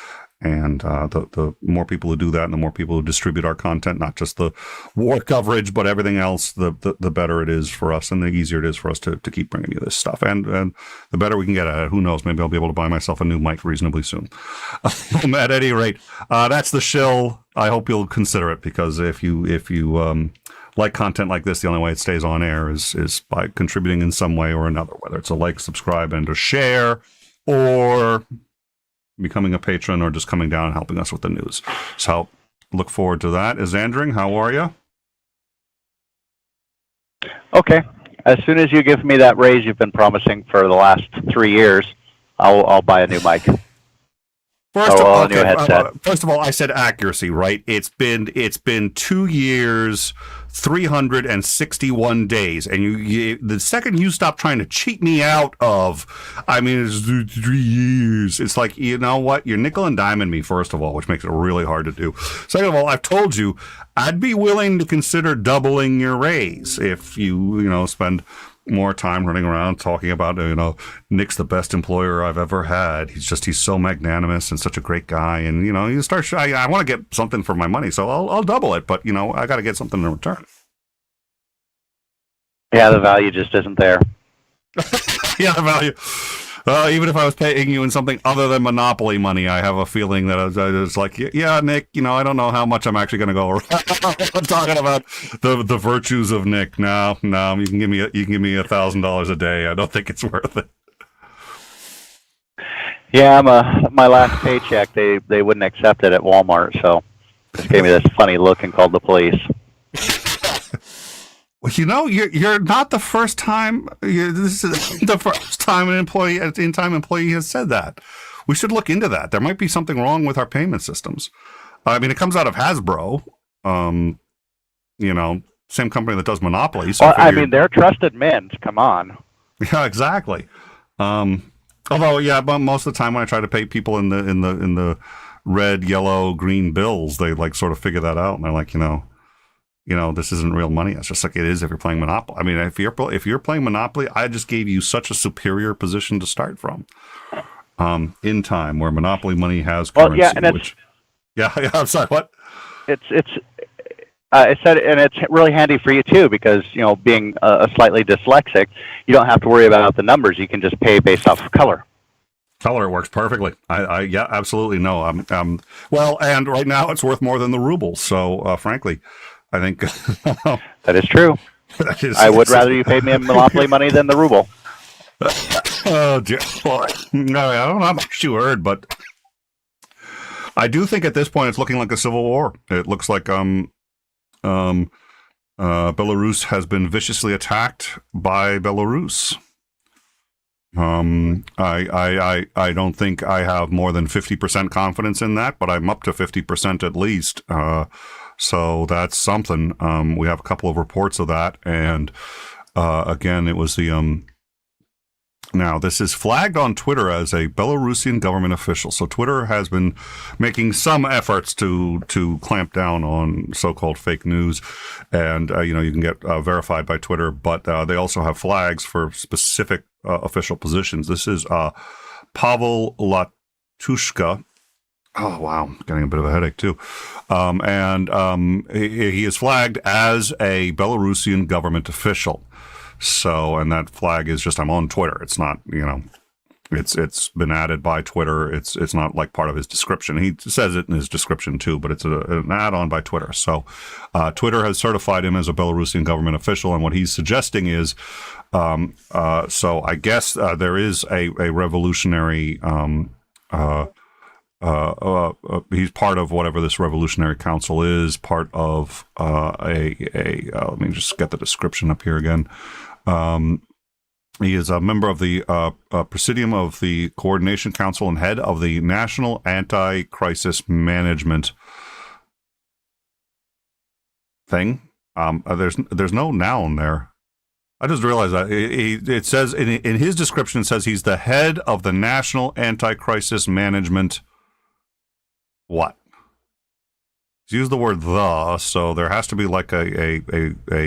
And the more people who do that, and the more people who distribute our content, not just the war coverage, but everything else, the better it is for us, and the easier it is for us to keep bringing you this stuff. And the better we can get at it. Who knows? Maybe I'll be able to buy myself a new mic reasonably soon. At any rate, that's the shill. I hope you'll consider it, because if you like content like this, the only way it stays on air is by contributing in some way or another, whether it's a like, subscribe, and a share, or becoming a patron, or just coming down and helping us with the news. So look forward to that. Isandring, how are you? Okay. As soon as you give me that raise you've been promising for the last 3 years, I'll buy a new mic. First of all, I said accuracy, right? It's been 2 years, 361 days, and you the second you stop trying to cheat me out of, it's 3 years. It's like, you know what? You're nickel and diming me, first of all, which makes it really hard to do. Second of all, I've told you I'd be willing to consider doubling your raise if you spend more time running around talking about, Nick's the best employer I've ever had. He's so magnanimous and such a great guy. And, you start, I want to get something for my money, so I'll double it. But, I got to get something in return. Yeah, the value just isn't there. Yeah, the value. Even if I was paying you in something other than Monopoly money, I have a feeling that I was like, yeah, Nick, I don't know how much I'm actually going to go around. I'm talking about the virtues of Nick. No, you can give me $1,000 a day. I don't think it's worth it. Yeah, my last paycheck, they wouldn't accept it at Walmart, so just gave me this funny look and called the police. Well, you're not the first time. This is the first time an in-time employee has said that. We should look into that. There might be something wrong with our payment systems. It comes out of Hasbro, same company that does Monopoly. So they're trusted men. Come on. Yeah, exactly. Although, yeah, but most of the time when I try to pay people in the red, yellow, green bills, they sort of figure that out, and they're like, this isn't real money. It's just like it is if you're playing Monopoly. if you're playing Monopoly, I just gave you such a superior position to start from. In time, where Monopoly money has currency. I'm sorry. What? It's really handy for you too, because being a slightly dyslexic, you don't have to worry about the numbers. You can just pay based off of color. Color works perfectly. Yeah, absolutely. No, well, and right now it's worth more than the ruble. So, frankly, I think that is true. I would rather you paid me in Monopoly money than the ruble. Oh dear. Well, no, I don't know how much you heard, but I do think at this point it's looking like a civil war. It looks like Belarus has been viciously attacked by Belarus. I don't think I have more than 50% confidence in that, but I'm up to 50% at least. So that's something. We have a couple of reports of that, and again, it was the now this is flagged on Twitter as a Belarusian government official. So Twitter has been making some efforts to clamp down on so-called fake news, and you can get verified by Twitter, but they also have flags for specific official positions. This is Pavel Latushka, Oh, wow. Getting a bit of a headache, too. He is flagged as a Belarusian government official. So, and that flag is just, I'm on Twitter. It's not, it's been added by Twitter. It's not like part of his description. He says it in his description, too, but it's an add-on by Twitter. So, Twitter has certified him as a Belarusian government official. And what he's suggesting is, so I guess there is a revolutionary, he's part of whatever this Revolutionary Council is, part of let me just get the description up here again. He is a member of the Presidium of the Coordination Council and head of the National Anti-Crisis Management thing. There's no noun there. I just realized that it says in his description, it says he's the head of the National Anti-Crisis Management. What? He's used the word "the," so there has to be like a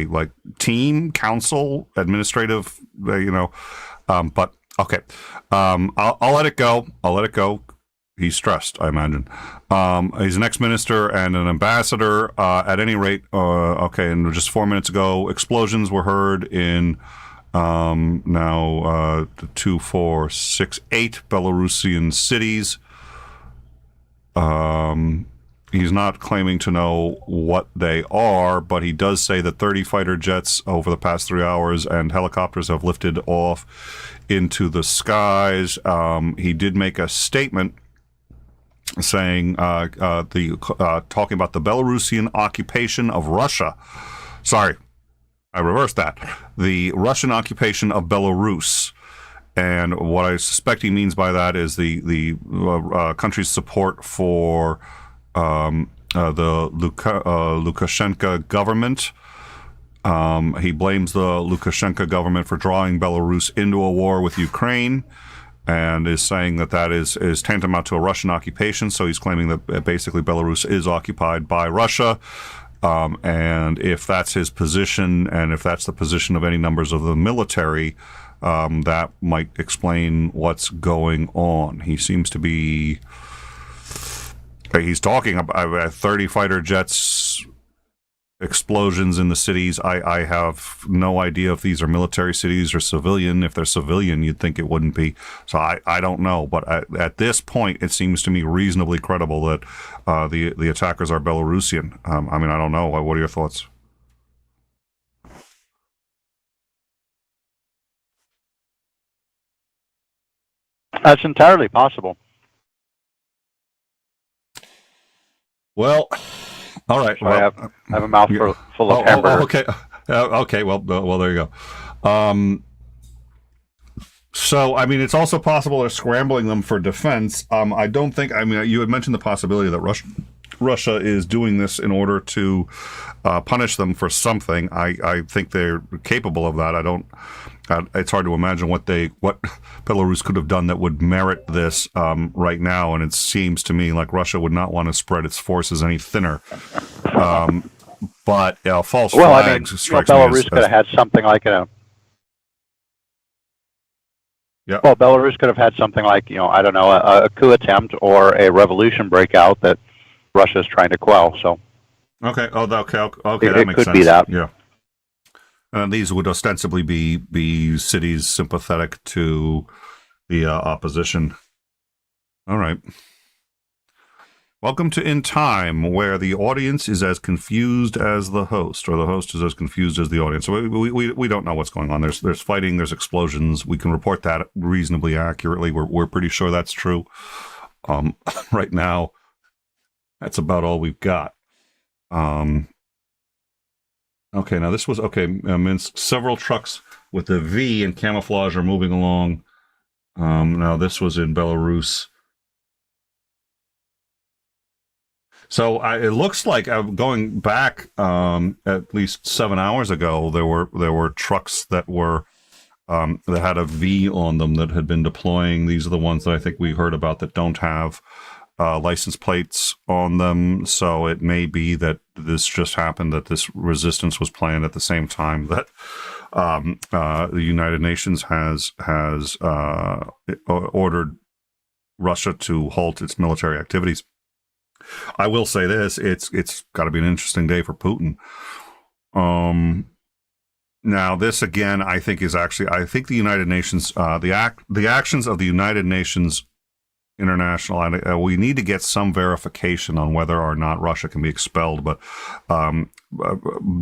like team, council, administrative, But okay, I'll let it go. I'll let it go. He's stressed, I imagine. He's an ex-minister and an ambassador. At any rate, okay. And just 4 minutes ago, explosions were heard in now 2, 4, 6, 8 Belarusian cities. He's not claiming to know what they are, but he does say that 30 fighter jets over the past 3 hours and helicopters have lifted off into the skies. He did make a statement saying, talking about the Belarusian occupation of Russia. Sorry, I reversed that. The Russian occupation of Belarus. And what I suspect he means by that is the country's support for the Lukashenko government. He blames the Lukashenko government for drawing Belarus into a war with Ukraine, and is saying that is tantamount to a Russian occupation. So he's claiming that basically Belarus is occupied by Russia. And if that's his position, and if that's the position of any numbers of the military, that might explain what's going on. He seems to be... He's talking about 30 fighter jets, explosions in the cities. I have no idea if these are military cities or civilian. If they're civilian, you'd think it wouldn't be. So I don't know. But at this point, it seems to me reasonably credible that the attackers are Belarusian. I mean, I don't know. What are your thoughts? That's entirely possible. Well, all right. So well, I have a mouth full of hamburger. Okay. Okay. Well, there you go. So, I mean, it's also possible they're scrambling them for defense. I don't think. I mean, you had mentioned the possibility that Russia is doing this in order to punish them for something. I think they're capable of that. I don't. It's hard to imagine what Belarus could have done that would merit this right now, and it seems to me like Russia would not want to spread its forces any thinner. But false flags strikes me Belarus could have had something like a. Yeah. Well, Belarus could have had something like I don't know, a coup attempt or a revolution breakout that Russia is trying to quell. So. Okay. Oh, okay. That makes sense. It could be that. Yeah. And these would ostensibly be cities sympathetic to the opposition. All right. Welcome to In Time, where the audience is as confused as the host, or the host is as confused as the audience. So we don't know what's going on. There's fighting, there's explosions. We can report that reasonably accurately. We're pretty sure that's true. Right now, that's about all we've got. Okay, now this was, Minsk. Several trucks with the V and camouflage are moving along. Now this was in Belarus. So it looks like going back at least 7 hours ago, there were trucks that were that had a V on them that had been deploying. These are the ones that I think we heard about that don't have license plates on them. So it may be that this just happened, that this resistance was planned at the same time that the United Nations has ordered Russia to halt its military activities. I will say this: it's got to be an interesting day for Putin. Now, this again, I think the United Nations, the actions of the United Nations International, we need to get some verification on whether or not Russia can be expelled. But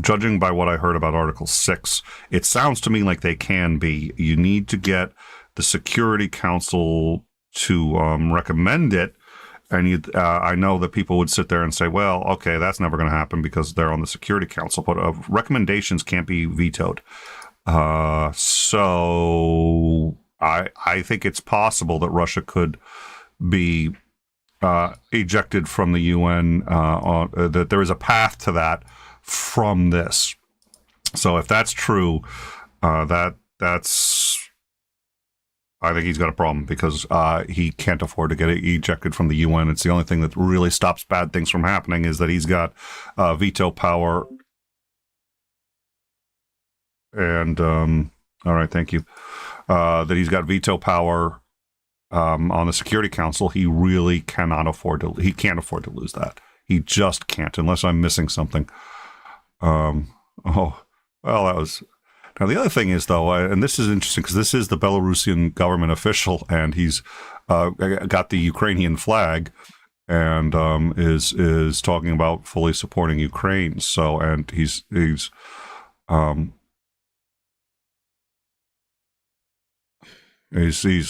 judging by what I heard about Article 6, it sounds to me like they can be. You need to get the Security Council to recommend it. And I know that people would sit there and say, well, okay, that's never going to happen because they're on the Security Council. But recommendations can't be vetoed. So I think it's possible that Russia could be ejected from the UN, that there is a path to that from this. So if that's true, that's I think he's got a problem because he can't afford to get ejected from the UN. It's the only thing that really stops bad things from happening is that he's got veto power. And all right, thank you. That he's got veto power on the Security Council. He really cannot afford to. He can't afford to lose that. He just can't, unless I'm missing something. Oh, well, that was. Now, the other thing is, though, and this is interesting because this is the Belarusian government official, and he's got the Ukrainian flag and is talking about fully supporting Ukraine. So, and he's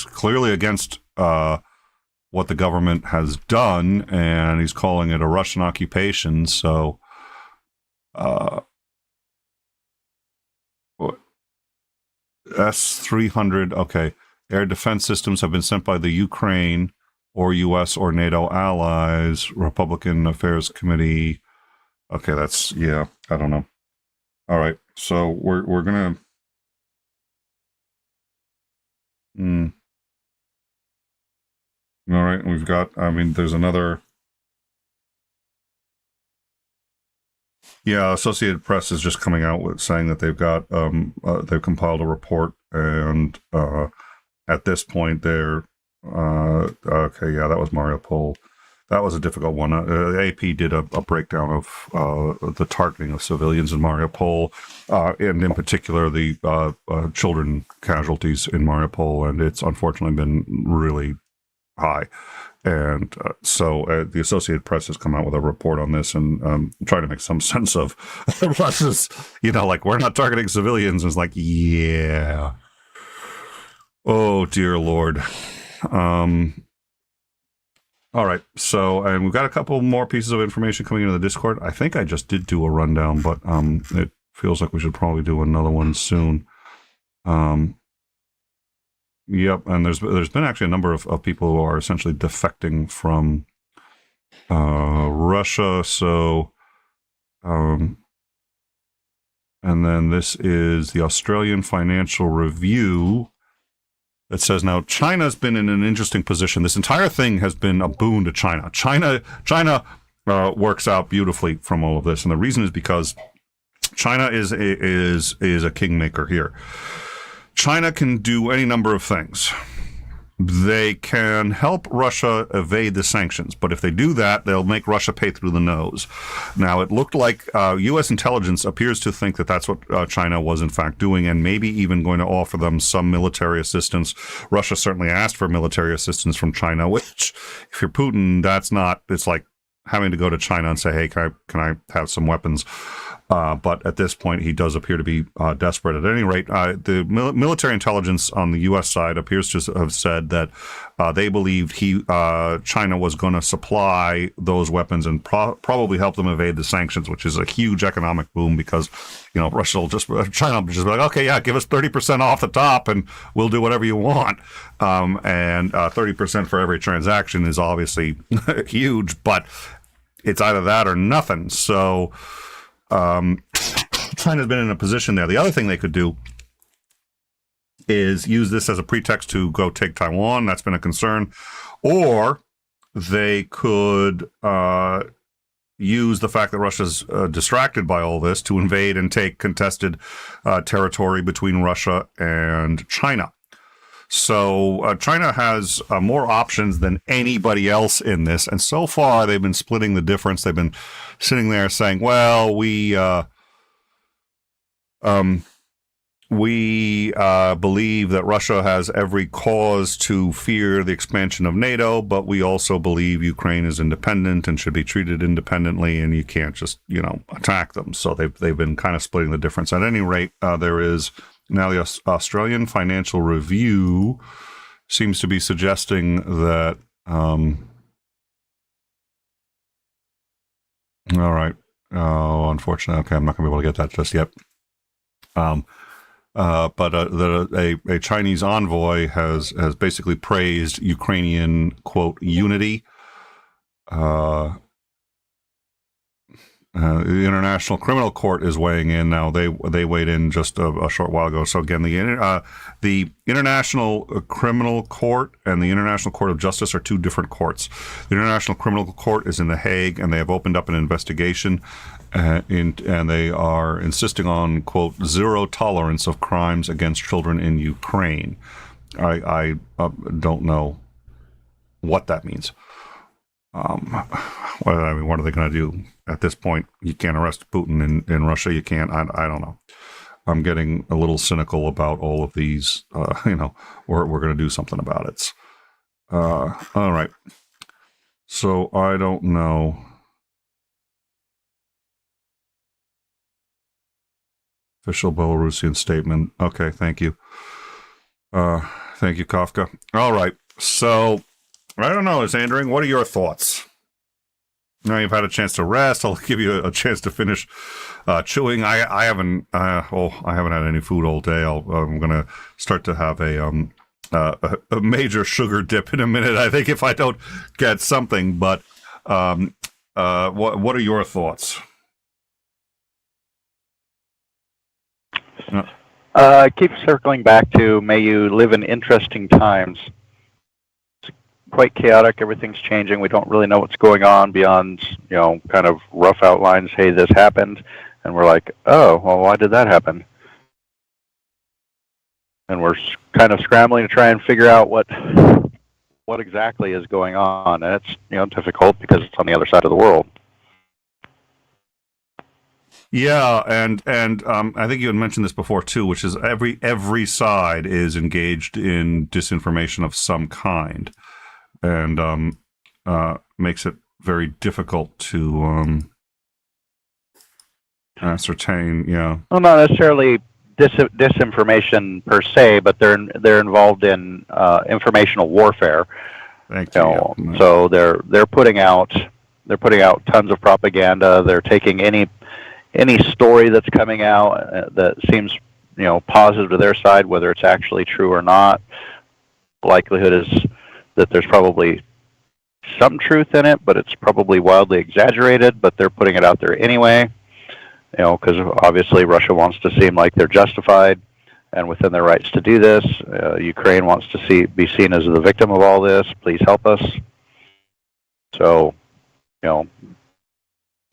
clearly against what the government has done, and he's calling it a Russian occupation. So, S-300, okay. Air defense systems have been sent by the Ukraine or U.S. or NATO allies. Republican Affairs Committee. Okay, that's, yeah, I don't know. All right, so we're going to... All right, we've got, I mean, there's another... Yeah, Associated Press is just coming out with saying that they've got they've compiled a report, and at this point they're okay. Yeah, that was Mariupol. That was a difficult one. AP did a breakdown of the targeting of civilians in Mariupol, and in particular the children casualties in Mariupol, and it's unfortunately been really high. And so the Associated Press has come out with a report on this and trying to make some sense of Russia's, like, we're not targeting civilians. And it's like, yeah. Oh, dear Lord. All right. So, and we've got a couple more pieces of information coming into the Discord. I think I just did do a rundown, but it feels like we should probably do another one soon. Yep, and there's been actually a number of people who are essentially defecting from Russia. So, and then this is the Australian Financial Review that says now China's been in an interesting position. This entire thing has been a boon to China. China works out beautifully from all of this, and the reason is because China is a kingmaker here. China can do any number of things. They can help Russia evade the sanctions, but if they do that, they'll make Russia pay through the nose. Now, it looked like U.S. intelligence appears to think that that's what China was in fact doing, and maybe even going to offer them some military assistance. Russia certainly asked for military assistance from China, which, if you're Putin, it's like having to go to China and say, hey, can I have some weapons? But at this point, he does appear to be desperate. At any rate, the military intelligence on the U.S. side appears to have said that they believed China was going to supply those weapons and probably help them evade the sanctions, which is a huge economic boom because, China will just be like, okay, yeah, give us 30% off the top and we'll do whatever you want. And 30% for every transaction is obviously huge, but it's either that or nothing. So... China's been in a position there. The other thing they could do is use this as a pretext to go take Taiwan. That's been a concern. Or they could use the fact that Russia's distracted by all this to invade and take contested territory between Russia and China. So China has more options than anybody else in this, and so far they've been splitting the difference. They've been sitting there saying, "Well, we believe that Russia has every cause to fear the expansion of NATO, but we also believe Ukraine is independent and should be treated independently, and you can't just, attack them." So they've been kind of splitting the difference. At any rate, there is now the Australian Financial Review seems to be suggesting that. All right. Oh, unfortunately, okay, I'm not going to be able to get that just yet. But a Chinese envoy has basically praised Ukrainian, quote, unity. The International Criminal Court is weighing in now. They weighed in just a short while ago. So again, the International Criminal Court and the International Court of Justice are two different courts. The International Criminal Court is in The Hague, and they have opened up an investigation, and they are insisting on, quote, zero tolerance of crimes against children in Ukraine. I don't know what that means. What are they going to do at this point? You can't arrest Putin in Russia. You can't. I don't know. I'm getting a little cynical about all of these. We're going to do something about it. All right. So I don't know. Official Belarusian statement. Okay, thank you. Thank you, Kafka. All right. So I don't know, Sandring, what are your thoughts? Now you've had a chance to rest. I'll give you a chance to finish chewing. I haven't had any food all day. I'm going to start to have a major sugar dip in a minute, I think, if I don't get something. But what are your thoughts? Keep circling back to may you live in interesting times. It's quite chaotic. Everything's changing. We don't really know what's going on beyond, kind of rough outlines. Hey, this happened. And we're like, oh, well, why did that happen? And we're kind of scrambling to try and figure out what exactly is going on. And it's, difficult because it's on the other side of the world. Yeah, and I think you had mentioned this before too, which is every side is engaged in disinformation of some kind, and makes it very difficult to ascertain. Yeah. Well, not necessarily disinformation per se, but they're involved in informational warfare. Thank you. So they're putting out tons of propaganda. They're taking any story that's coming out that seems, positive to their side, whether it's actually true or not. Likelihood is that there's probably some truth in it, but it's probably wildly exaggerated, but they're putting it out there anyway, because obviously Russia wants to seem like they're justified and within their rights to do this. Ukraine wants to be seen as the victim of all this. Please help us. So,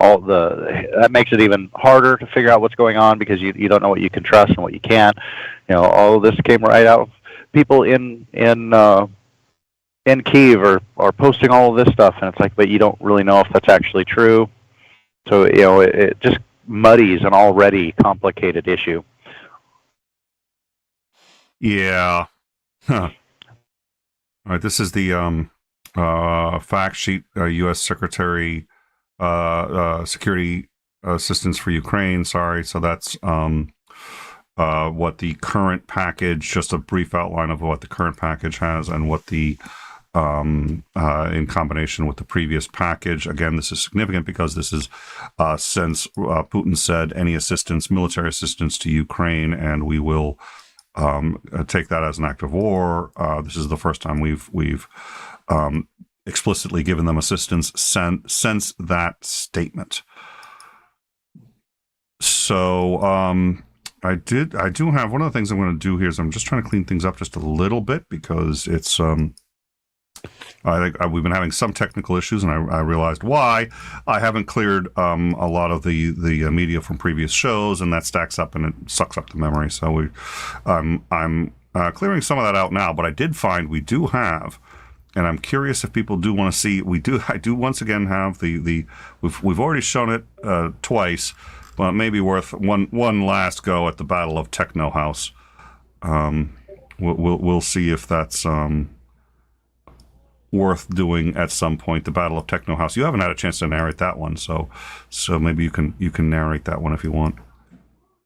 that makes it even harder to figure out what's going on because you don't know what you can trust and what you can't. All of this came right out of people in Kyiv are posting all of this stuff, and it's like, but you don't really know if that's actually true. So it just muddies an already complicated issue. Yeah. Huh. All right. This is the fact sheet. U.S. Secretary. Security assistance for Ukraine. Sorry. So that's what the current package, just a brief outline of what the current package has and what the in combination with the previous package. Again, this is significant because this is since Putin said any assistance, military assistance to Ukraine, and we will take that as an act of war. This is the first time we've explicitly given them assistance since that statement. So I do have one of the things I'm going to do here is I'm just trying to clean things up just a little bit because it's I think we've been having some technical issues, and I realized why. I haven't cleared a lot of the media from previous shows, and that stacks up and it sucks up the memory. So I'm clearing some of that out now, but I did find we do have, and I'm curious if people do want to see. I do once again have we've already shown it twice, but it may be worth one last go at the Battle of Techno House. We'll see if that's worth doing at some point. The Battle of Techno House. You haven't had a chance to narrate that one, so maybe you can narrate that one if you want,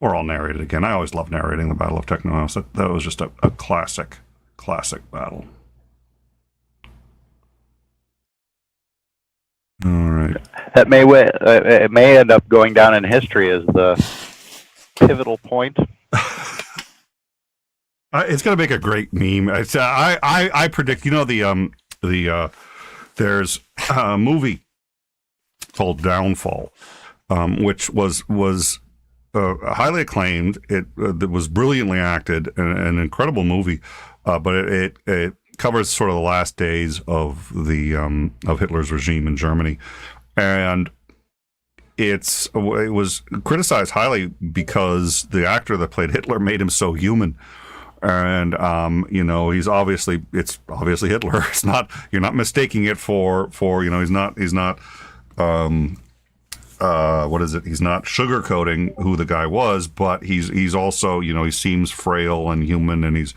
or I'll narrate it again. I always love narrating the Battle of Techno House. That was just a classic battle. All right. That it may end up going down in history as the pivotal point. It's going to make a great meme. It's, I predict. There's a movie called Downfall, which was highly acclaimed. It was brilliantly acted, an incredible movie, but it covers sort of the last days of of Hitler's regime in Germany, and it was criticized highly because the actor that played Hitler made him so human. And it's obviously Hitler. It's not, you're not mistaking it for he's not he's not sugarcoating who the guy was, but he's also, he seems frail and human, and he's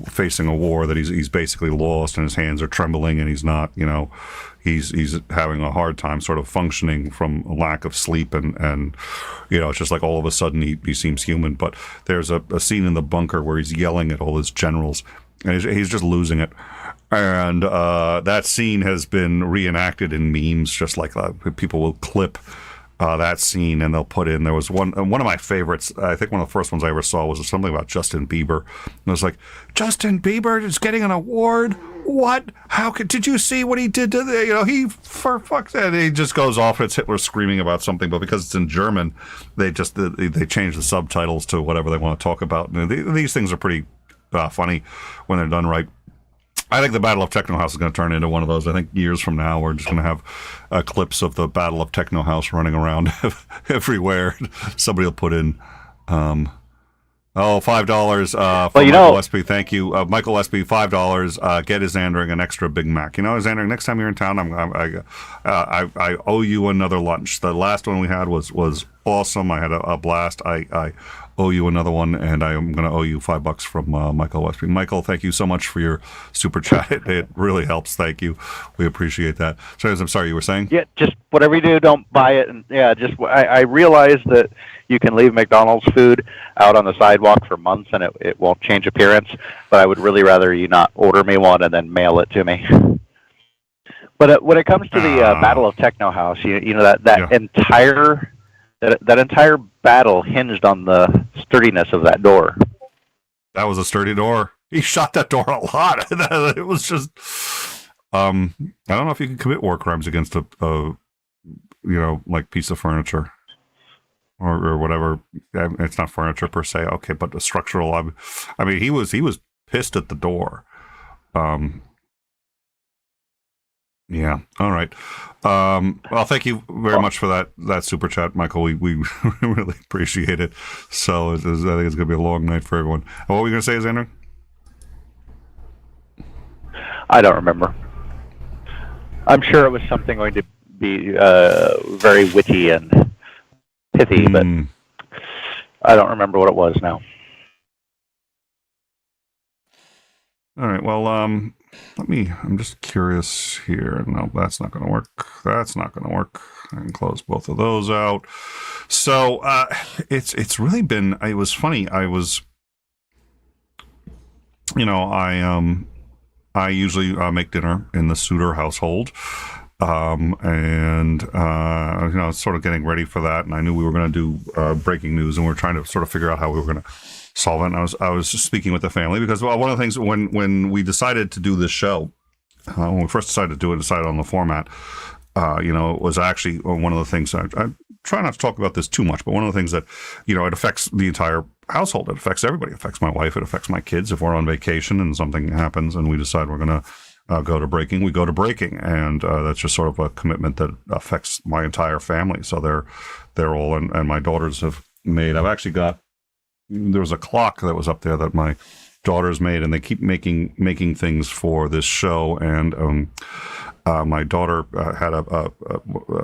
facing a war that he's basically lost, and his hands are trembling, and he's not, he's having a hard time sort of functioning from a lack of sleep, and it's just like all of a sudden he seems human. But there's a scene in the bunker where he's yelling at all his generals, and he's just losing it. And that scene has been reenacted in memes, just like people will clip that scene, and they'll put in, there was one of my favorites, I think one of the first ones I ever saw was something about Justin Bieber. And it was like, Justin Bieber is getting an award? What? Did you see what he did to he, for fuck's sake, he just goes off, it's Hitler screaming about something, but because it's in German, they change the subtitles to whatever they want to talk about. And these things are pretty funny when they're done right. I think the Battle of Techno House is going to turn into one of those. I think years from now, we're just going to have clips of the Battle of Techno House running around everywhere. Somebody will put in, $5 for Michael Espy. Thank you. Michael Espy, $5. Get his Xandering an extra Big Mac. Xandering, next time you're in town, I owe you another lunch. The last one we had was awesome. I had a blast. I owe you another one, and I am going to owe you $5 from Michael Westby. Michael, thank you so much for your super chat. It really helps. Thank you. We appreciate that. So, I'm sorry, you were saying? Yeah, just whatever you do, don't buy it. And I realize that you can leave McDonald's food out on the sidewalk for months and it won't change appearance, but I would really rather you not order me one and then mail it to me. But when it comes to the Battle of Techno House, that entire battle hinged on the sturdiness of that door. That was a sturdy door. He shot that door a lot. It was just, I don't know if you can commit war crimes against a like piece of furniture or whatever. It's not furniture per se. Okay, but the structural. I mean, he was pissed at the door. Yeah. All right. Well, thank you very much for that super chat, Michael. We really appreciate it. So I think it's going to be a long night for everyone. And what were you going to say, Xander? I don't remember. I'm sure it was something going to be very witty and pithy, but I don't remember what it was now. All right. Well, I'm just curious here. No, that's not going to work. That's not going to work. I can close both of those out. So, it's really been, it was funny. I was, I usually make dinner in the Soutter household. Sort of getting ready for that. And I knew we were going to do breaking news, and we were trying to sort of figure out how we were going to solve it. And I was just speaking with the family because, well, one of the things when we decided to do this show, when we first decided to do it, decided on the format, it was actually one of the things I try not to talk about this too much, but one of the things that, it affects the entire household. It affects everybody. It affects my wife. It affects my kids. If we're on vacation and something happens and we decide we're going to go to breaking, we go to breaking. And that's just sort of a commitment that affects my entire family. So they're all, and my daughters have made, I've actually got, there was a clock that was up there that my daughters made, and they keep making things for this show. And my daughter had a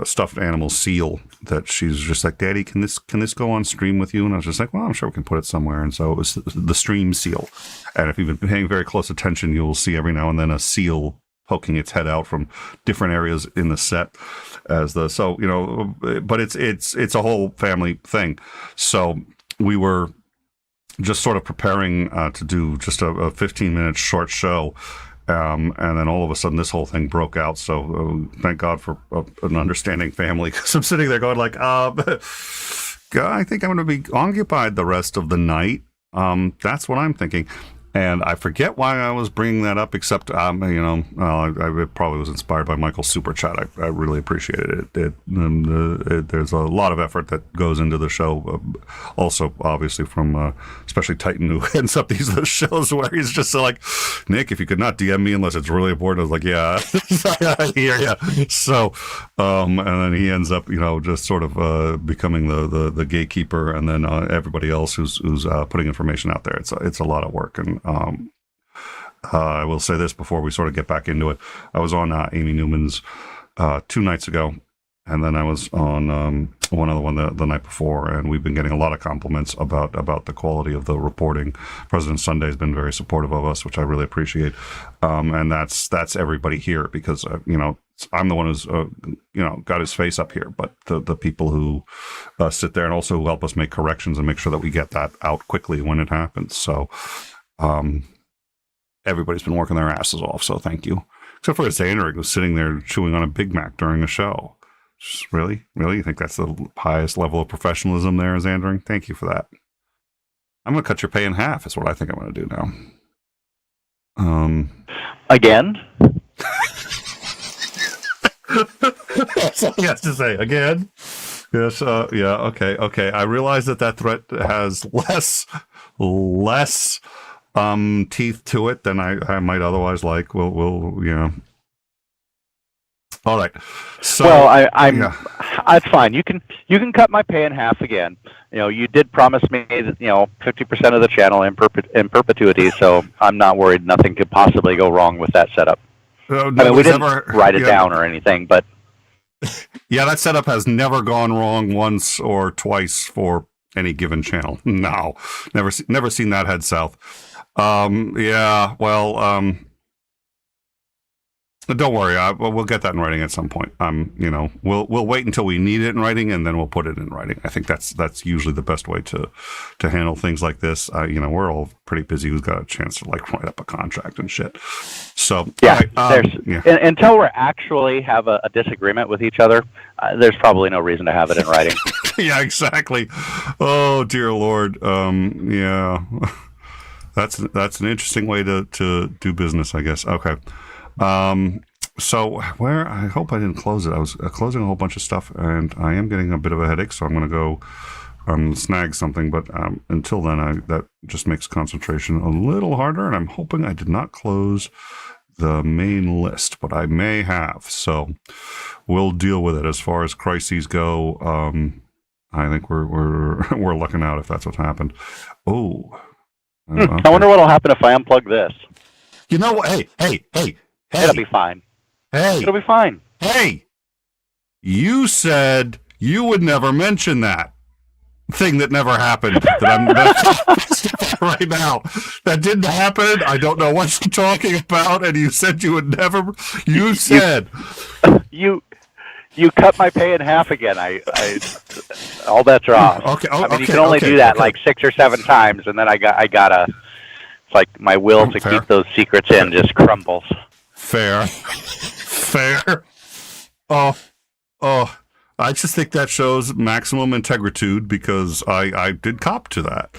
stuffed animal seal that she's just like, Daddy, can this go on stream with you? And I was just like, well, I'm sure we can put it somewhere. And so it was the stream seal. And if you've been paying very close attention, you'll see every now and then a seal poking its head out from different areas in the set but it's a whole family thing. So we were just sort of preparing to do just a 15-minute short show. And then all of a sudden this whole thing broke out. So thank God for an understanding family, because I'm sitting there going like, I think I'm going to be occupied the rest of the night. That's what I'm thinking. And I forget why I was bringing that up, except, I probably was inspired by Michael's super chat. I really appreciated it. There's a lot of effort that goes into the show. Also, obviously, from especially Titan, who ends up these shows where he's just like, Nick, if you could not DM me unless it's really important. I was like, yeah, I hear ya. So, and then he ends up, just sort of becoming the gatekeeper, and then everybody else who's putting information out there. It's a lot of work. And I will say this before we sort of get back into it. I was on Amy Newman's 2 nights ago, and then I was on one other one the night before, and we've been getting a lot of compliments about the quality of the reporting. President Sunday has been very supportive of us, which I really appreciate, and that's everybody here, because I'm the one who's got his face up here, but the people who sit there and also help us make corrections and make sure that we get that out quickly when it happens. So everybody's been working their asses off, so thank you. Except for Xander, who's sitting there chewing on a Big Mac during the show. Just really? You think that's the highest level of professionalism there, Xander? Thank you for that. I'm going to cut your pay in half, is what I think I'm going to do now. Again? That's all he has to say. Again? Yes, yeah, okay. I realize that threat has less teeth to it than I might otherwise like. We'll All right. So, well, that's fine. You can cut my pay in half again. You did promise me that 50% of the channel in perpetuity, so I'm not worried. Nothing could possibly go wrong with that setup. I mean, we didn't write it down or anything, but yeah, that setup has never gone wrong once or twice for any given channel. No, never seen that head south. Yeah, well, don't worry. We'll get that in writing at some point. We'll wait until we need it in writing, and then we'll put it in writing. I think that's usually the best way to handle things like this. We're all pretty busy. Who's got a chance to write up a contract and shit? So yeah, yeah. Until we actually have a disagreement with each other, there's probably no reason to have it in writing. Yeah, exactly. Oh dear Lord. Yeah, that's an interesting way to do business, I guess. Okay. So I hope I didn't close it. I was closing a whole bunch of stuff, and I am getting a bit of a headache, so I'm going to go snag something. But until then, that just makes concentration a little harder, and I'm hoping I did not close the main list, but I may have. So we'll deal with it. As far as crises go, I think we're lucking out if that's what's happened. Oh, okay. I wonder what'll happen if I unplug this. You know what? Hey. It'll be fine. Hey. It'll be fine. Hey. You said you would never mention that thing that never happened. That's right now. That didn't happen. I don't know what you're talking about, and you said you would never. You said. You cut my pay in half again. I all bets are off. Okay. I mean, you can only do that like 6 or 7 times, and then I gotta. It's like my will to keep those secrets in just crumbles. Fair. Oh, I just think that shows maximum integritude, because I did cop to that.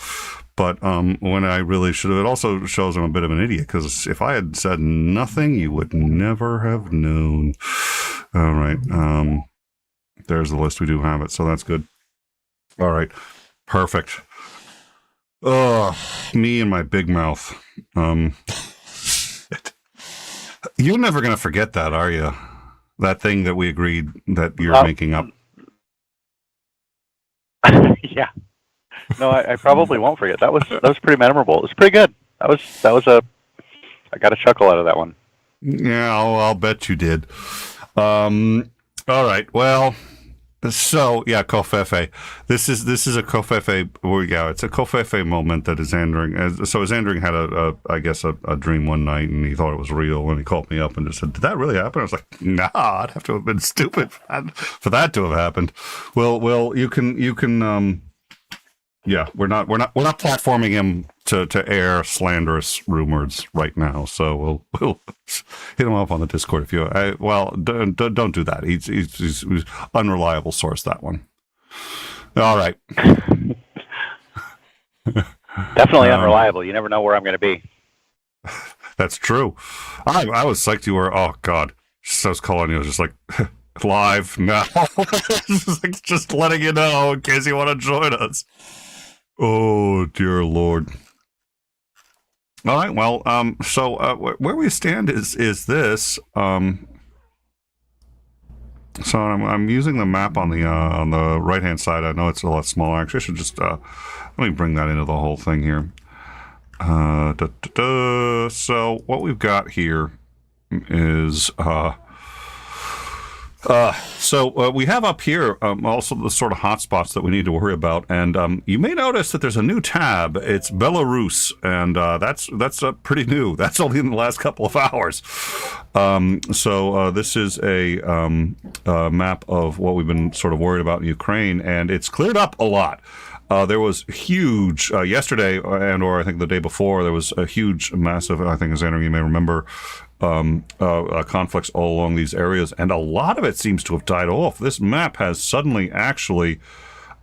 But when I really should have, it also shows I'm a bit of an idiot, because if I had said nothing, you would never have known. All right. There's the list. We do have it, so that's good. All right. Perfect. Oh, me and my big mouth. You're never going to forget that, are you? That thing that we agreed that you're making up. Yeah. No, I probably won't forget. That was pretty memorable. It was pretty good. I got a chuckle out of that one. Yeah, I'll bet you did. All right. Well, so yeah, Kofefe. This is a Kofefe. Well, yeah, it's a Kofefe moment that Isandering. So Isandering had I guess a dream one night, and he thought it was real, and he called me up and just said, "Did that really happen?" I was like, "Nah, I'd have to have been stupid for that to have happened." Well, you can. Yeah, we're not platforming him to air slanderous rumors right now. So we'll hit him up on the Discord if you. Don't do that. He's unreliable source, that one. All right. Definitely unreliable. You never know where I'm going to be. That's true. I was psyched you were. Oh God, I was calling you. I was just like live now. just letting you know in case you want to join us. Oh dear Lord. All right. Well, so where we stand is this. So I'm using the map on the right hand side. I know it's a lot smaller. Actually, I should just let me bring that into the whole thing here. So what we've got here is we have up here also the sort of hotspots that we need to worry about, and you may notice that there's a new tab. It's Belarus, and that's pretty new. That's only in the last couple of hours. So this is a map of what we've been sort of worried about in Ukraine, and it's cleared up a lot. There was huge yesterday, or I think the day before, there was a huge, massive. I think, as Andrew, you may remember, conflicts all along these areas, and a lot of it seems to have died off. This map has suddenly actually,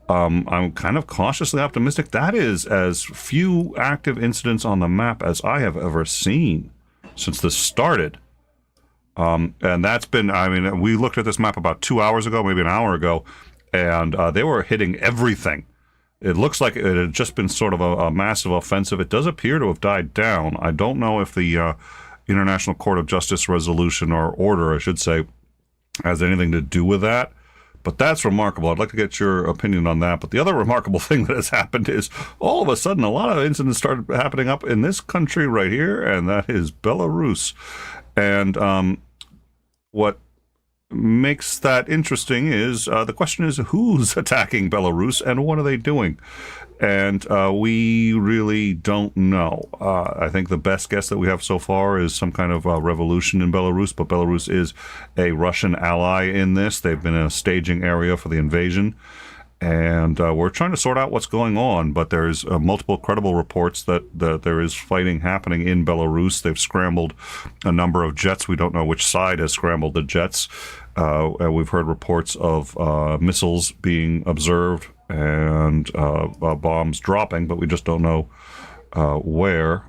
I'm kind of cautiously optimistic, that is as few active incidents on the map as I have ever seen since this started. And that's been, I mean, we looked at this map about 2 hours ago, maybe an hour ago, and they were hitting everything. It looks like it had just been sort of a massive offensive. It does appear to have died down. I don't know if the International Court of Justice resolution, or order, I should say, has anything to do with that. But that's remarkable. I'd like to get your opinion on that. But the other remarkable thing that has happened is all of a sudden a lot of incidents started happening up in this country right here, and that is Belarus. And what makes that interesting is the question is, who's attacking Belarus and what are they doing? And we really don't know. I think the best guess that we have so far is some kind of revolution in Belarus, but Belarus is a Russian ally in this. They've been in a staging area for the invasion, and we're trying to sort out what's going on, but there's multiple credible reports that there is fighting happening in Belarus. They've scrambled a number of jets. We don't know which side has scrambled the jets. We've heard reports of missiles being observed and bombs dropping, but we just don't know where.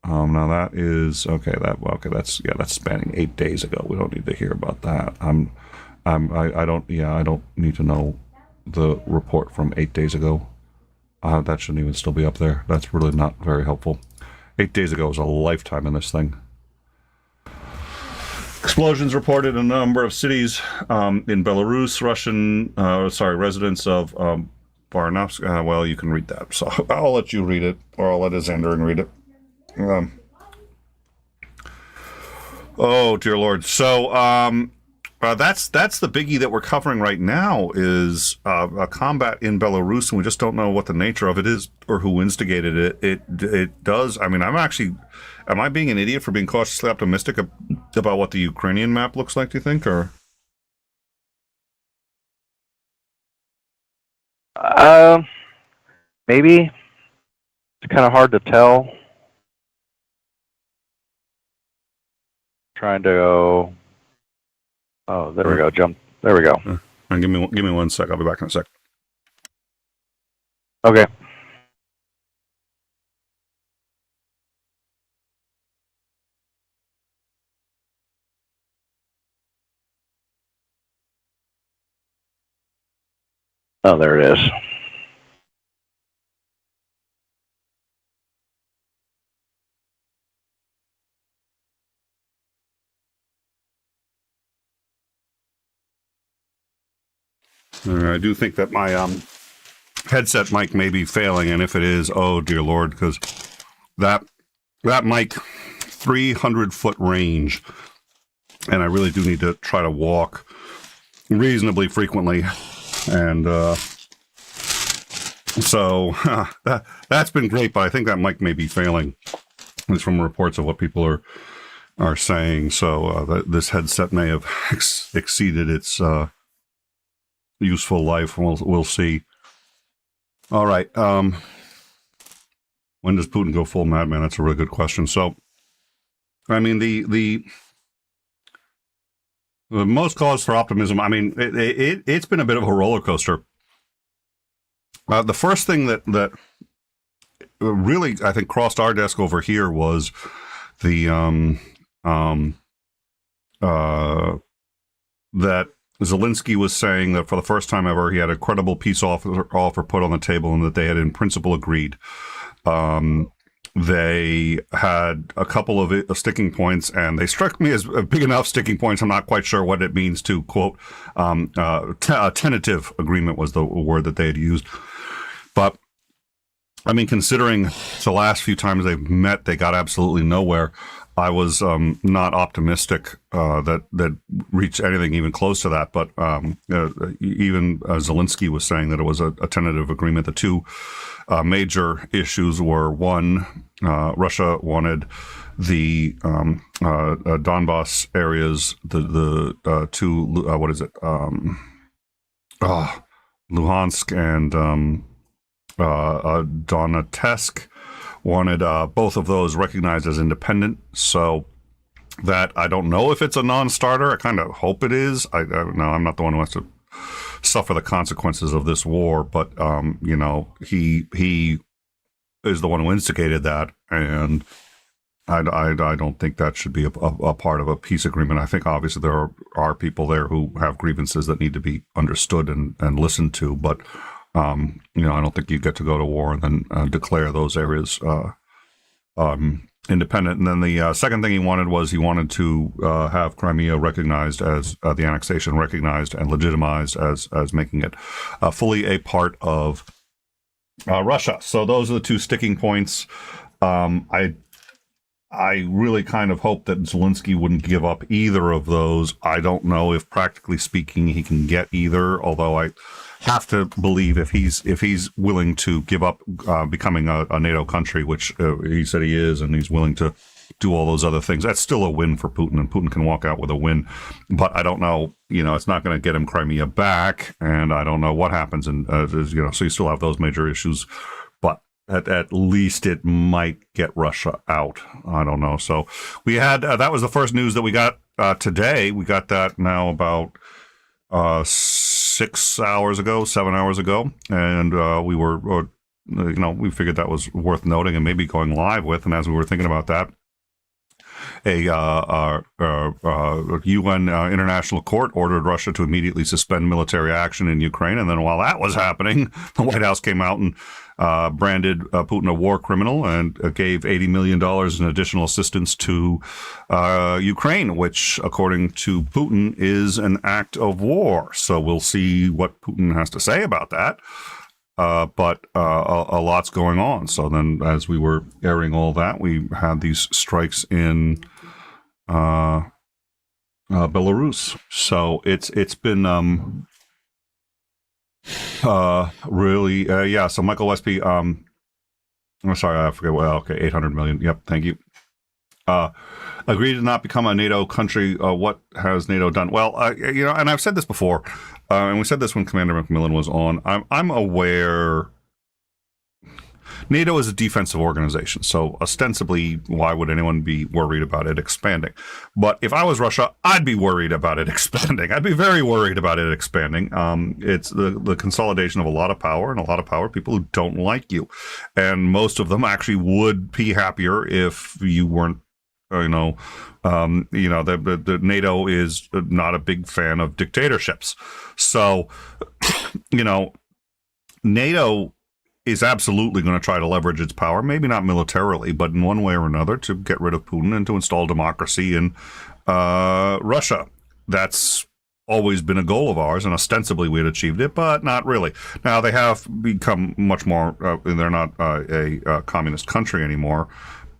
Now that is that's spanning 8 days ago. We don't need to hear about that. I don't need to know the report from 8 days ago. That shouldn't even still be up there. That's really not very helpful. 8 days ago was a lifetime in this thing. Explosions reported in a number of cities in Belarus. Residents of Barnovsk. Well, you can read that. So I'll let you read it, or I'll let Isandering read it. Oh, dear Lord. So that's the biggie that we're covering right now is a combat in Belarus, and we just don't know what the nature of it is or who instigated it. It does. I mean, am I being an idiot for being cautiously optimistic about what the Ukrainian map looks like, do you think, or? Maybe. It's kind of hard to tell. Trying to go. Oh, there we go. Jump. There we go. Give me 1 sec. I'll be back in a sec. Okay. Oh, there it is. I do think that my headset mic may be failing, and if it is, oh dear Lord, because that mic, 300-foot range, and I really do need to try to walk reasonably frequently, and so that's been great, but I think that mic may be failing, at least from reports of what people are saying. So this headset may have exceeded its useful life. We'll see. All right. When does Putin go full madman? That's a really good question. So, I mean, the most cause for optimism. I mean, it's been a bit of a roller coaster. The first thing that really, I think, crossed our desk over here was the that Zelensky was saying that for the first time ever, he had a credible peace offer put on the table, and that they had in principle agreed. They had a couple of sticking points, and they struck me as big enough sticking points. I'm not quite sure what it means to quote. A tentative agreement was the word that they had used. But, I mean, considering the last few times they've met, they got absolutely nowhere. I was not optimistic that reached anything even close to that. But even Zelensky was saying that it was a tentative agreement. The two major issues were, one, Russia wanted the Donbass areas, the two, what is it, Luhansk and Donetsk, wanted both of those recognized as independent. So that, I don't know if it's a non-starter. I kind of hope it is. I no, I'm not the one who has to suffer the consequences of this war, but you know, he is the one who instigated that, and I don't think that should be a part of a peace agreement. I think obviously there are people there who have grievances that need to be understood and listened to, but you know, I don't think you get to go to war and then declare those areas independent. And then the second thing he wanted to have Crimea recognized as the annexation recognized and legitimized as making it fully a part of Russia. So those are the two sticking points. I really kind of hope that Zelensky wouldn't give up either of those. I don't know if, practically speaking, he can get either, although I have to believe if he's willing to give up becoming a NATO country, which he said he is, and he's willing to do all those other things, that's still a win for Putin, and Putin can walk out with a win. But I don't know, you know, it's not going to get him Crimea back, and I don't know what happens. And you know, so you still have those major issues, but at least it might get Russia out. I don't know. So we had that was the first news that we got today. We got that now about 7 hours ago, and we were, you know, we figured that was worth noting and maybe going live with. And as we were thinking about that, a UN International Court ordered Russia to immediately suspend military action in Ukraine. And then while that was happening, the White House came out and branded Putin a war criminal and gave $80 million in additional assistance to Ukraine, which, according to Putin, is an act of war. So we'll see what Putin has to say about that. But a lot's going on. So then, as we were airing all that, we had these strikes in Belarus. So it's been really yeah. So Michael Westby, I'm sorry, I forget. Well, okay, 800 million. Yep, thank you. Agreed to not become a NATO country. What has NATO done? Well, you know, and I've said this before, and we said this when Commander McMillan was on. I'm aware NATO is a defensive organization, so ostensibly, why would anyone be worried about it expanding? But if I was Russia, I'd be worried about it expanding. I'd be very worried about it expanding. It's the consolidation of a lot of power, and a lot of power people who don't like you, and most of them actually would be happier if you weren't. The NATO is not a big fan of dictatorships. So, you know, NATO is absolutely going to try to leverage its power, maybe not militarily, but in one way or another, to get rid of Putin and to install democracy in Russia. That's always been a goal of ours, and ostensibly we had achieved it, but not really. Now they have become much more. They're not a communist country anymore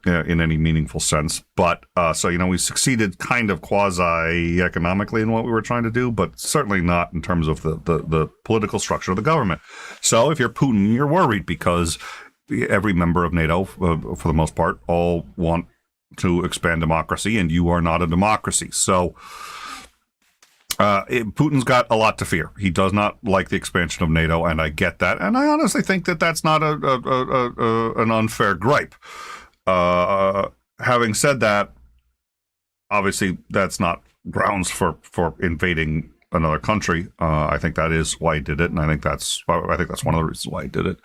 in any meaningful sense. But so we succeeded kind of quasi economically in what we were trying to do, but certainly not in terms of the political structure of the government. So if you're Putin, you're worried because every member of NATO, for the most part, all want to expand democracy, and you are not a democracy. So Putin's got a lot to fear. He does not like the expansion of NATO, and I get that. And I honestly think that that's not an unfair gripe. Having said that, obviously that's not grounds for invading another country. I think that is why he did it, and I think that's one of the reasons why he did it.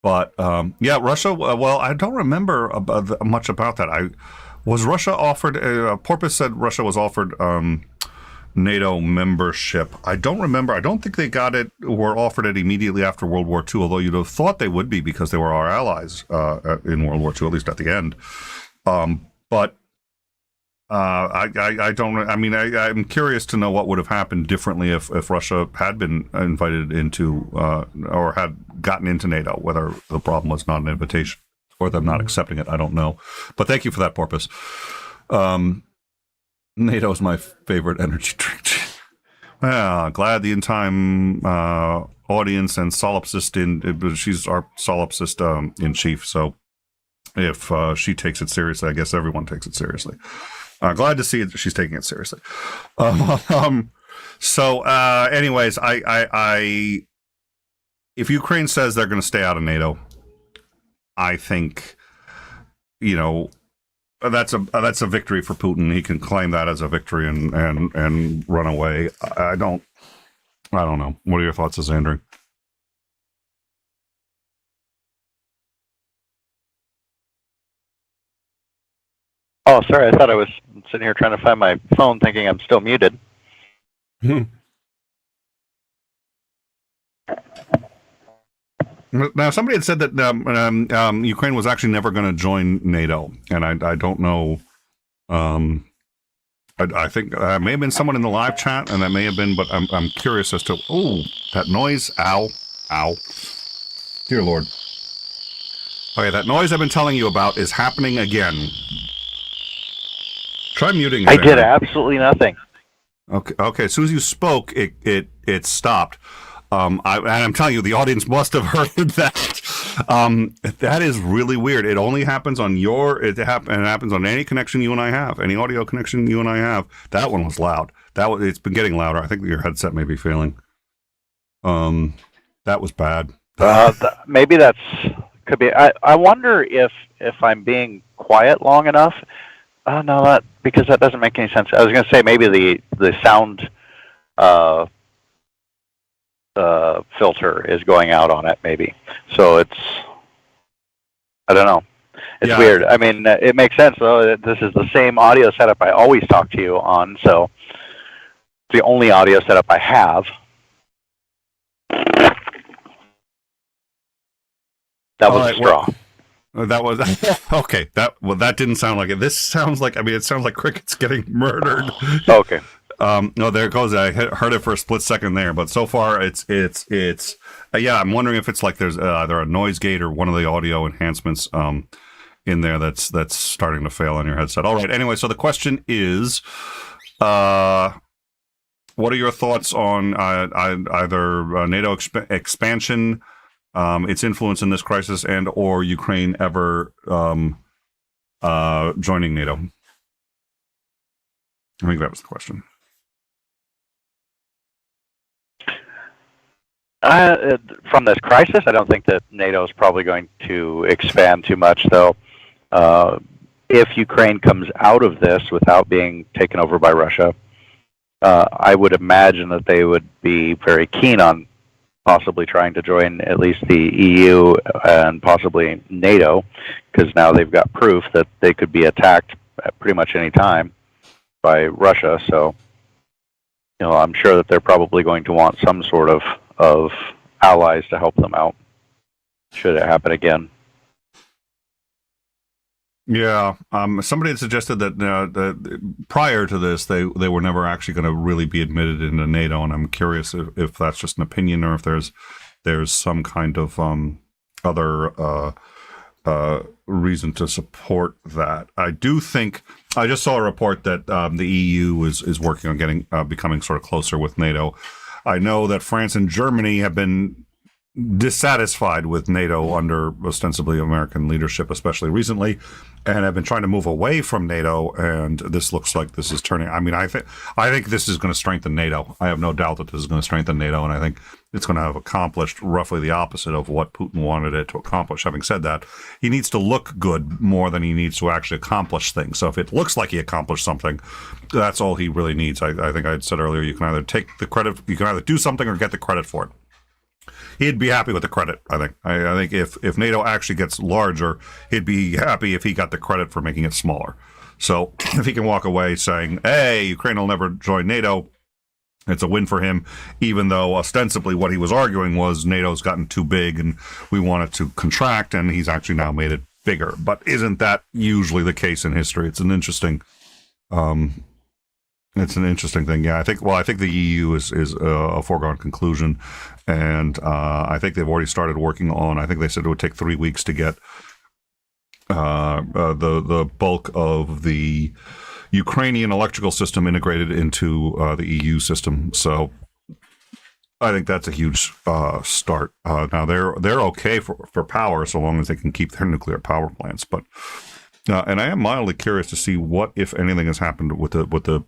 But Russia. Well, I don't remember much about that. Was Russia offered? Porpoise said Russia was offered NATO membership. I don't remember. I don't think they got it. Were offered it immediately after World War II. Although you'd have thought they would be because they were our allies in World War II, at least at the end. But I don't. I mean, I'm curious to know what would have happened differently if Russia had been invited into or had gotten into NATO. Whether the problem was not an invitation or them not accepting it, I don't know. But thank you for that, Porpoise. NATO is my favorite energy drink. Well, glad the in-time audience and solipsist she's our solipsist in chief. So if she takes it seriously, I guess everyone takes it seriously. Glad to see that she's taking it seriously. Anyways, if Ukraine says they're going to stay out of NATO, I think, that's a victory for Putin. He can claim that as a victory and run away. I don't know. What are your thoughts, Xander? Oh, sorry. I thought I was sitting here trying to find my phone, thinking I'm still muted. Now, somebody had said that Ukraine was actually never going to join NATO, and I don't know. I think may have been someone in the live chat, and that may have been, but I'm curious as to. Oh, that noise! Ow! Dear Lord! Okay, that noise I've been telling you about is happening again. Try muting. I did absolutely nothing. Okay. As soon as you spoke, it stopped. I'm telling you, the audience must have heard that. That is really weird. It only happens on it happens on any connection you and I have, any audio connection you and I have. That one was loud. It's been getting louder. I think your headset may be failing. That was bad. Maybe could be. I wonder if I'm being quiet long enough. No, because that doesn't make any sense. I was going to say maybe the sound filter is going out on it, maybe. So I don't know. It's weird. I mean, it makes sense, though. This is the same audio setup I always talk to you on, so it's the only audio setup I have. That was a straw. That was okay. That didn't sound like it. This sounds like. I mean, it sounds like crickets getting murdered. Okay. No, there it goes. I heard it for a split second there, but so far it's. Yeah, I'm wondering if it's like there's either a noise gate or one of the audio enhancements in there that's starting to fail on your headset. All right. Anyway, so the question is, what are your thoughts on either NATO expansion? Its influence in this crisis, and or Ukraine ever joining NATO? I think that was the question. From this crisis, I don't think that NATO is probably going to expand too much, though. If Ukraine comes out of this without being taken over by Russia, I would imagine that they would be very keen on possibly trying to join at least the EU and possibly NATO, because now they've got proof that they could be attacked at pretty much any time by Russia. So, I'm sure that they're probably going to want some sort of allies to help them out should it happen again. Yeah, somebody had suggested that prior to this, they were never actually going to really be admitted into NATO, and I'm curious if that's just an opinion or if there's some kind of other reason to support that. I do think I just saw a report that the EU is working on getting becoming sort of closer with NATO. I know that France and Germany have been dissatisfied with NATO under ostensibly American leadership, especially recently, and have been trying to move away from NATO. And this looks like this is turning. I mean, I think this is going to strengthen NATO. I have no doubt that this is going to strengthen NATO, and I think it's going to have accomplished roughly the opposite of what Putin wanted it to accomplish. Having said that, he needs to look good more than he needs to actually accomplish things. So if it looks like he accomplished something, that's all he really needs. I think I had said earlier, you can either take the credit, you can either do something or get the credit for it. He'd be happy with the credit. I think. I think if NATO actually gets larger, he'd be happy if he got the credit for making it smaller. So if he can walk away saying, "Hey, Ukraine will never join NATO," it's a win for him. Even though ostensibly what he was arguing was NATO's gotten too big and we want it to contract, and he's actually now made it bigger. But isn't that usually the case in history? It's an interesting. It's an interesting thing, yeah. I think the EU is a foregone conclusion, and I think they've already started working on. I think they said it would take 3 weeks to get the bulk of the Ukrainian electrical system integrated into the EU system. So I think that's a huge start. Now they're okay for power so long as they can keep their nuclear power plants, but. And I am mildly curious to see what, if anything, has happened with the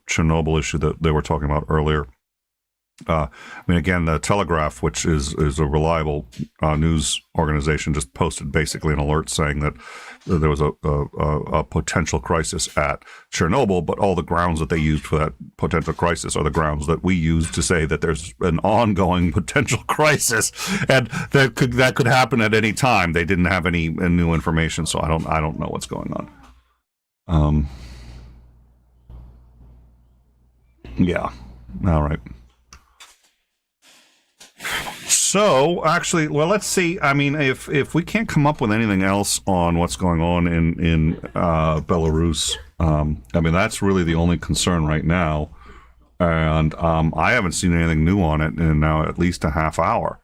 Chernobyl issue that they were talking about earlier. I mean, again, the Telegraph, which is a reliable news organization, just posted basically an alert saying that there was a potential crisis at Chernobyl, but all the grounds that they used for that potential crisis are the grounds that we use to say that there's an ongoing potential crisis, and that could happen at any time. They didn't have any new information, so I don't know what's going on. Yeah. All right. So, actually, well, let's see. I mean, if we can't come up with anything else on what's going on in Belarus, I mean, that's really the only concern right now. And I haven't seen anything new on it in now at least a half hour.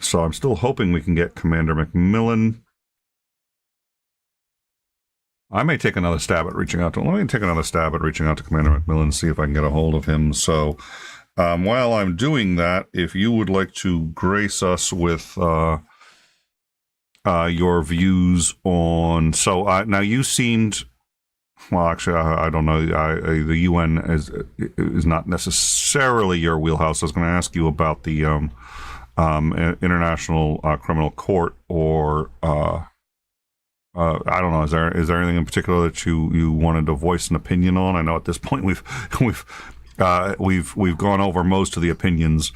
So I'm still hoping we can get Commander McMillan. I may take another stab at reaching out to him. Let me take another stab at reaching out to Commander McMillan and see if I can get a hold of him. So while I'm doing that, if you would like to grace us with your views on... So now you seemed... Well, actually, I don't know. The UN is not necessarily your wheelhouse. I was going to ask you about the International Criminal Court, or... I don't know. Is there anything in particular that you wanted to voice an opinion on? I know at this point we've gone over most of the opinions,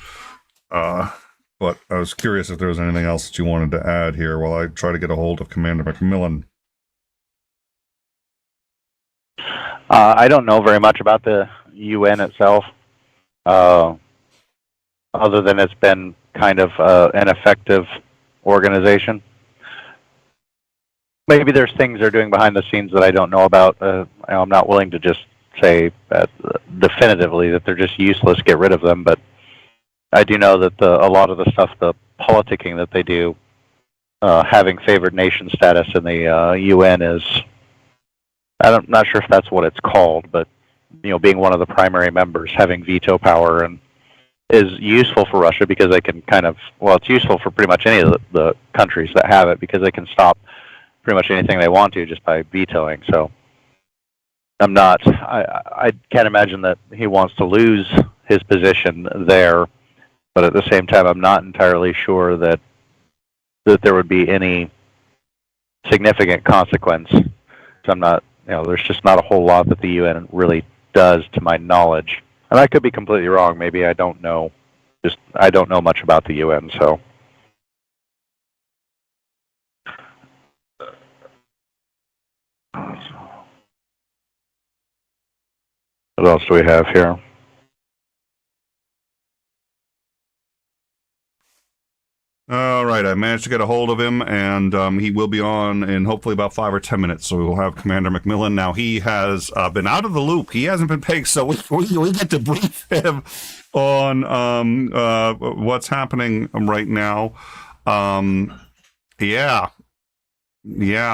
but I was curious if there was anything else that you wanted to add here while I try to get a hold of Commander McMillan. I don't know very much about the UN itself, other than it's been kind of an effective organization. Maybe there's things they're doing behind the scenes that I don't know about. I'm not willing to just say definitively that they're just useless, get rid of them, but I do know that a lot of the stuff, the politicking that they do, having favored nation status in the UN is, I'm not sure if that's what it's called, but being one of the primary members, having veto power, and is useful for Russia because they can it's useful for pretty much any of the countries that have it, because they can stop pretty much anything they want to just by vetoing. So I can't imagine that he wants to lose his position there, but at the same time, I'm not entirely sure that there would be any significant consequence. So I'm not, there's just not a whole lot that the UN really does, to my knowledge. And I could be completely wrong. Maybe I don't know. I don't know much about the UN, so. What else do we have here? All right, I managed to get a hold of him, and he will be on in hopefully about 5 or 10 minutes. So we will have Commander McMillan. Now, he has been out of the loop. He hasn't been paid, so we get to brief him on what's happening right now. Yeah,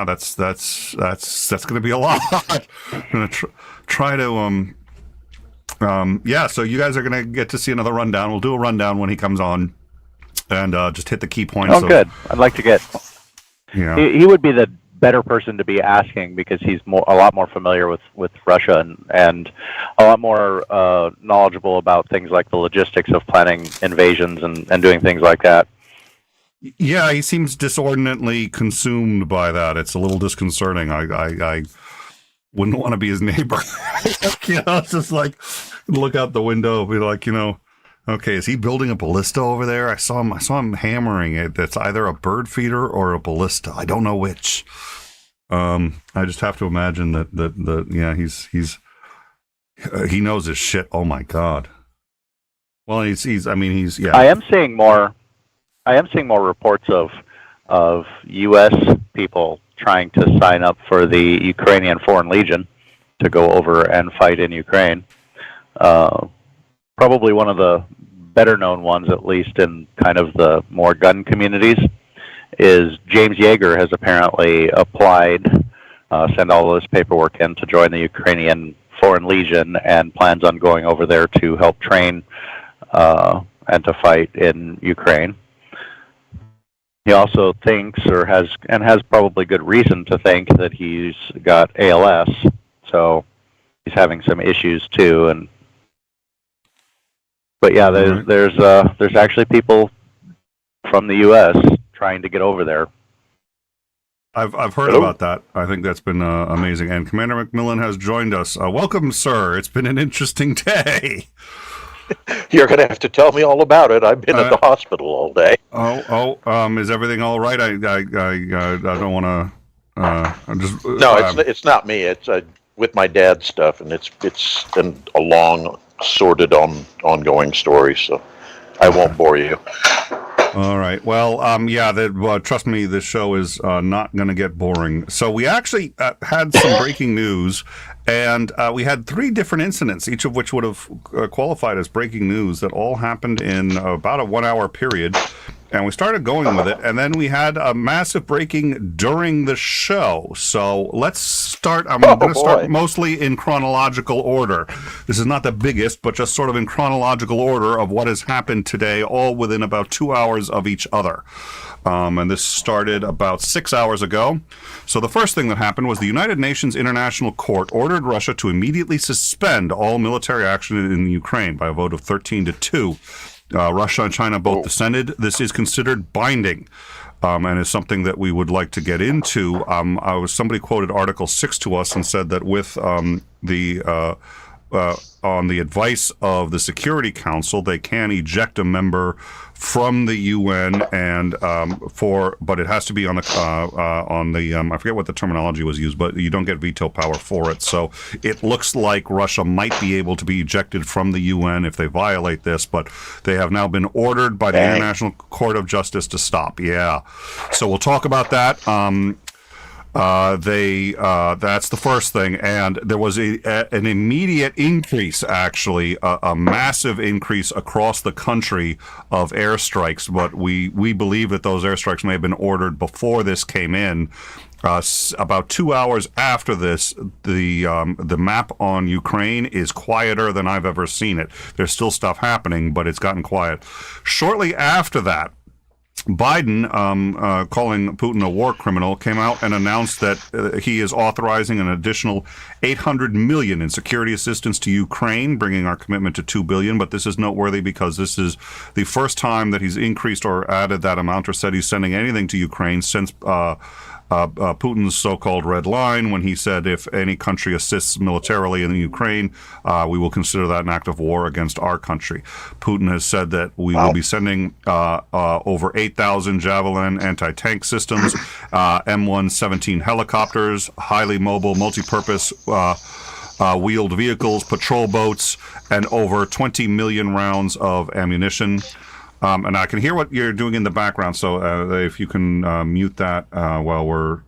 that's going to be a lot. I'm going to try to yeah. So you guys are going to get to see another rundown. We'll do a rundown when he comes on. And just hit the key points. Oh, good. I'd like to get. Yeah. He would be the better person to be asking because he's a lot more familiar with Russia and a lot more knowledgeable about things like the logistics of planning invasions and doing things like that. Yeah, he seems disordinately consumed by that. It's a little disconcerting. I wouldn't want to be his neighbor. It's just like look out the window, be like, okay, is he building a ballista over there? I saw him hammering it. That's either a bird feeder or a ballista. I don't know which. I just have to imagine that yeah, he knows his shit. Oh my god. Well, he's yeah. I am seeing more reports of U.S. people trying to sign up for the Ukrainian Foreign Legion to go over and fight in Ukraine. Probably one of the better known ones, at least in kind of the more gun communities, is James Yeager has apparently applied, sent all of his paperwork in to join the Ukrainian Foreign Legion and plans on going over there to help train and to fight in Ukraine. He also thinks has probably good reason to think that he's got ALS, so he's having some issues too. But yeah, there's actually people from the U.S. trying to get over there. I've heard about that. I think that's been amazing. And Commander McMillan has joined us. Welcome, sir. It's been an interesting day. You're going to have to tell me all about it. I've been at the hospital all day. Is everything all right? I don't want to. Just no, it's not me. It's with my dad's stuff, and it's been a long, sordid, ongoing story. So I won't bore you. All right. Well, trust me, this show is not going to get boring. So we actually had some breaking news, and we had 3 different incidents, each of which would have qualified as breaking news that all happened in about a 1-hour period. And we started going with it, and then we had a massive breaking during the show. So let's start. I'm going to start mostly in chronological order. This is not the biggest, but just sort of in chronological order of what has happened today, all within about 2 hours of each other. And this started about 6 hours ago. So the first thing that happened was the United Nations International Court ordered Russia to immediately suspend all military action in Ukraine by a vote of 13-2. Russia and China both dissented. This is considered binding, and is something that we would like to get into. Somebody quoted Article 6 to us and said that with on the advice of the Security Council, they can eject a member from the UN, and but it has to be on the I forget what the terminology was used, but you don't get veto power for it. So it looks like Russia might be able to be ejected from the UN if they violate this, but they have now been ordered by the International Court of Justice to stop. Yeah, so we'll talk about that. That's the first thing, and there was an immediate increase, actually, a massive increase across the country of airstrikes. But we believe that those airstrikes may have been ordered before this came in. About 2 hours after this, the map on Ukraine is quieter than I've ever seen it. There's still stuff happening, but it's gotten quiet. Shortly after that, Biden, calling Putin a war criminal, came out and announced that he is authorizing an additional $800 million in security assistance to Ukraine, bringing our commitment to $2 billion. But this is noteworthy because this is the first time that he's increased or added that amount or said he's sending anything to Ukraine since Putin's so-called red line, when he said if any country assists militarily in the Ukraine, we will consider that an act of war against our country. Putin has said that we will be sending over 8,000 Javelin anti-tank systems, M117 helicopters, highly mobile, multi-purpose wheeled vehicles, patrol boats, and over 20 million rounds of ammunition. And I can hear what you're doing in the background, so if you can mute that while we're...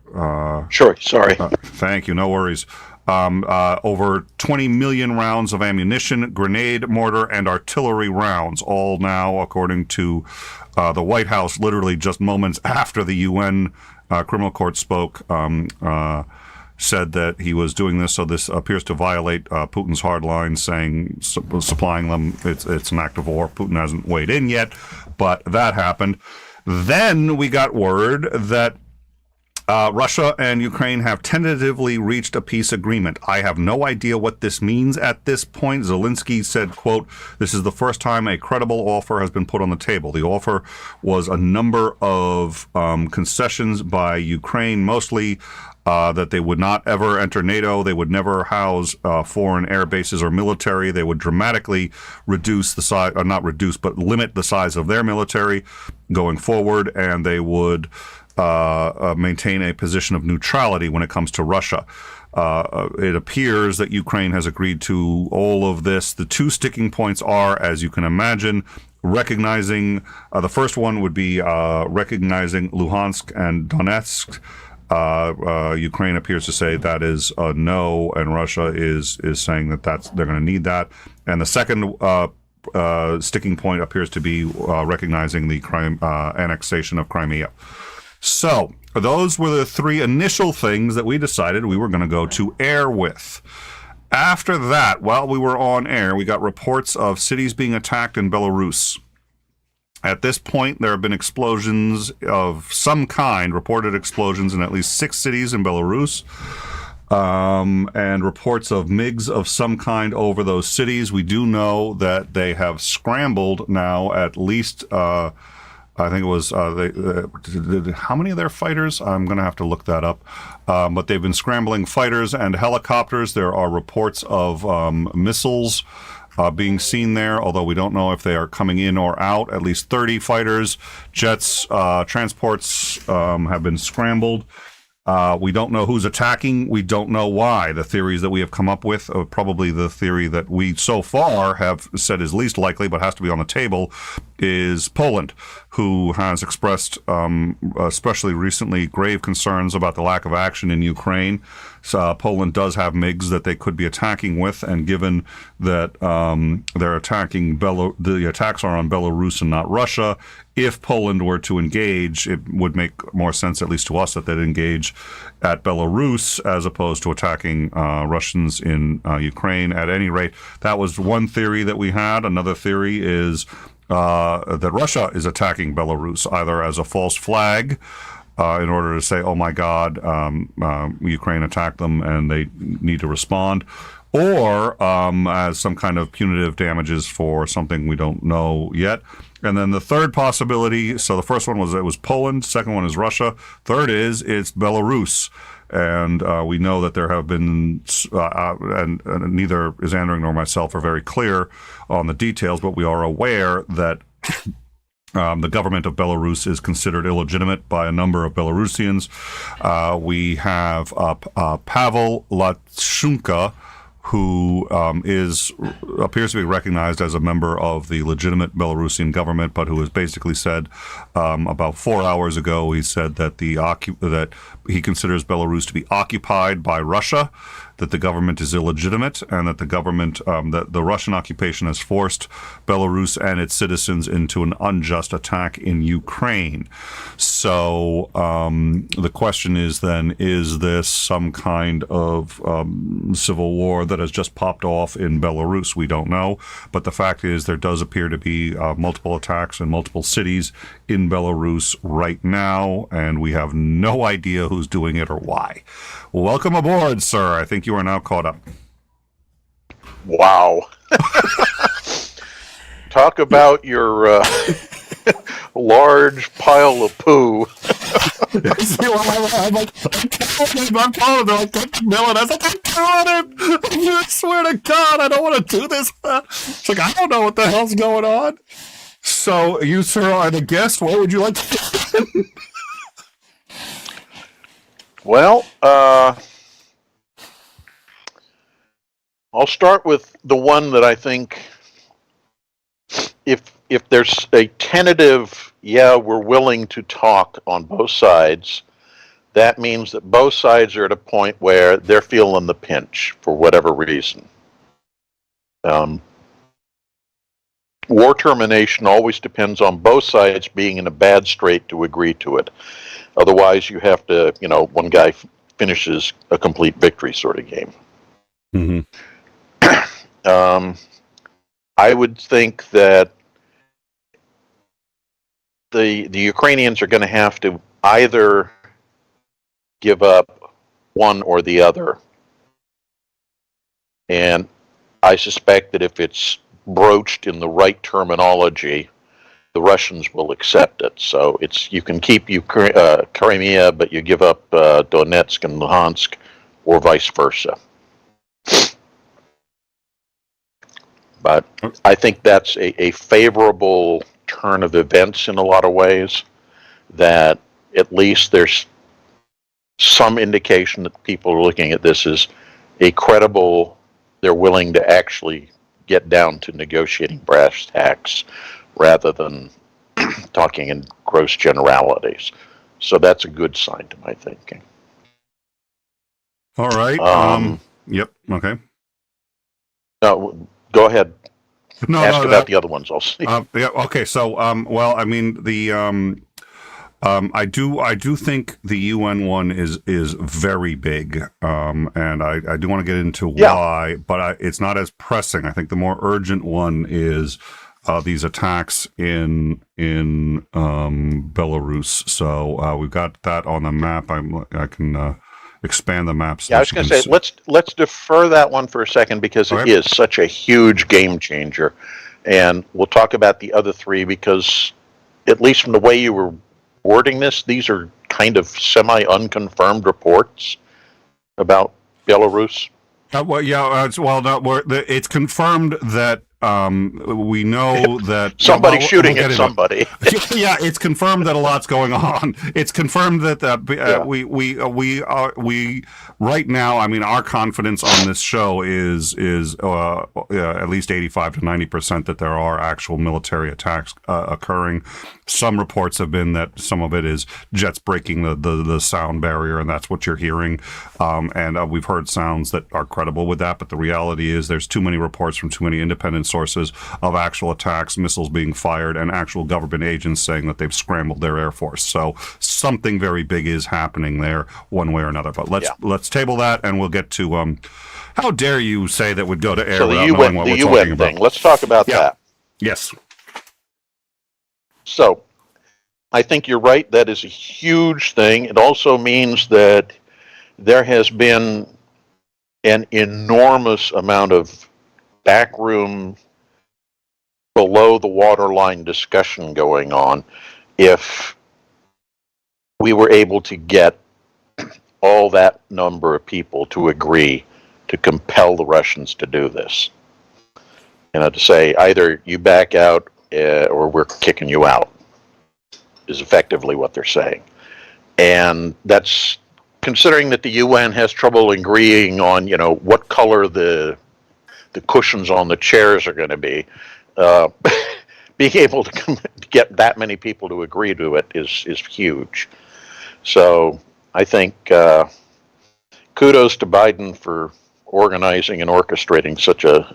Sure, sorry. Thank you, no worries. Over 20 million rounds of ammunition, grenade, mortar, and artillery rounds, all now, according to the White House, literally just moments after the UN criminal court spoke, said that he was doing this, so this appears to violate Putin's hard line, saying supplying them, it's an act of war. Putin hasn't weighed in yet, but that happened. Then we got word that Russia and Ukraine have tentatively reached a peace agreement. I have no idea what this means at this point. Zelensky said, quote, "This is the first time a credible offer has been put on the table." The offer was a number of concessions by Ukraine, mostly that they would not ever enter NATO, they would never house foreign air bases or military, they would dramatically reduce the size, or not reduce, but limit the size of their military going forward, and they would maintain a position of neutrality when it comes to Russia. It appears that Ukraine has agreed to all of this. The two sticking points are, as you can imagine, recognizing, the first one would be recognizing Luhansk and Donetsk. Ukraine appears to say that is a no, and Russia is saying that they're going to need that. And the second sticking point appears to be recognizing the annexation of Crimea. So those were the three initial things that we decided we were going to go to air with. After that, while we were on air, we got reports of cities being attacked in Belarus. At this point, there have been explosions of some kind, reported explosions in at least 6 cities in Belarus, and reports of MiGs of some kind over those cities. We do know that they have scrambled now at least... I think it was, how many of their fighters? I'm going to have to look that up. But they've been scrambling fighters and helicopters. There are reports of missiles being seen there, although we don't know if they are coming in or out. At least 30 fighters, jets, transports have been scrambled. We don't know who's attacking. We don't know why. The theories that we have come up with, probably the theory that we so far have said is least likely, but has to be on the table, is Poland, who has expressed, especially recently, grave concerns about the lack of action in Ukraine. So, Poland does have MiGs that they could be attacking with, and given that they're attacking the attacks are on Belarus and not Russia, if Poland were to engage, it would make more sense, at least to us, that they'd engage at Belarus as opposed to attacking Russians in Ukraine. At any rate, that was one theory that we had. Another theory is that Russia is attacking Belarus, either as a false flag in order to say, oh my God, Ukraine attacked them and they need to respond, or as some kind of punitive damages for something we don't know yet. And then the third possibility, so the first one was it was Poland, second one is Russia, third is it's Belarus. And we know that there have been, and neither is Andrew nor myself are very clear on the details, but we are aware that the government of Belarus is considered illegitimate by a number of Belarusians. We have Pavel Lachunka, who appears to be recognized as a member of the legitimate Belarusian government, but who has basically said about 4 hours ago, he said that that he considers Belarus to be occupied by Russia, that the government is illegitimate, and that the government, that the Russian occupation has forced Belarus and its citizens into an unjust attack in Ukraine. So the question is then, is this some kind of civil war that has just popped off in Belarus? We don't know. But the fact is there does appear to be multiple attacks in multiple cities in Belarus right now, and we have no idea who's doing it or why. Welcome aboard, sir. I think you are now caught up. Wow. Talk about your large pile of poo. I'm like, I'm calling him. They're like, Dylan. I was like, I'm calling him. I swear to God, I don't want to do this. It's like, I don't know what the hell's going on. So, you, sir, are the guest. What would you like to do? Well, I'll start with the one that I think if there's a tentative, yeah, we're willing to talk on both sides, that means that both sides are at a point where they're feeling the pinch for whatever reason. War termination always depends on both sides being in a bad strait to agree to it. Otherwise, you have to, one guy finishes a complete victory sort of game. Mm-hmm. I would think that the Ukrainians are going to have to either give up one or the other. And I suspect that if it's broached in the right terminology, the Russians will accept it. So you can keep Crimea, but you give up Donetsk and Luhansk, or vice versa. But I think that's a favorable turn of events in a lot of ways, that at least there's some indication that people are looking at this as a credible, they're willing to actually get down to negotiating brass tacks rather than talking in gross generalities. So that's a good sign to my thinking. All right. Yep. Okay. No, go ahead. Ask about the other ones. I'll see. Yeah. Okay. So, well, I mean, I do think the UN one is very big, and I do want to get into why, but it's not as pressing. I think the more urgent one is these attacks in Belarus. So we've got that on the map. I can expand the maps. Yeah, I was going to say let's defer that one for a second, because it is such a huge game changer, and we'll talk about the other three, because at least from the way you were wording this, these are kind of semi-unconfirmed reports about Belarus. It's confirmed that we know that somebody's shooting at somebody. Yeah, it's confirmed that a lot's going on. It's confirmed that we right now. I mean, our confidence on this show is at least 85 to 90% that there are actual military attacks occurring. Some reports have been that some of it is jets breaking the sound barrier, and that's what you're hearing. And we've heard sounds that are credible with that, but the reality is there's too many reports from too many independent sources of actual attacks, missiles being fired, and actual government agents saying that they've scrambled their air force. So something very big is happening there, one way or another. But let's table that, and we'll get to how dare you say that would go to air without knowing what we're talking about. Let's talk about that. Yes. So I think you're right. That is a huge thing. It also means that there has been an enormous amount of backroom, below the waterline discussion going on. If we were able to get all that number of people to agree to compel the Russians to do this, to say either you back out or we're kicking you out, is effectively what they're saying. And that's considering that the UN has trouble agreeing on, what color the cushions on the chairs are going to be. Being able to get that many people to agree to it is huge. So I think kudos to Biden for organizing and orchestrating such a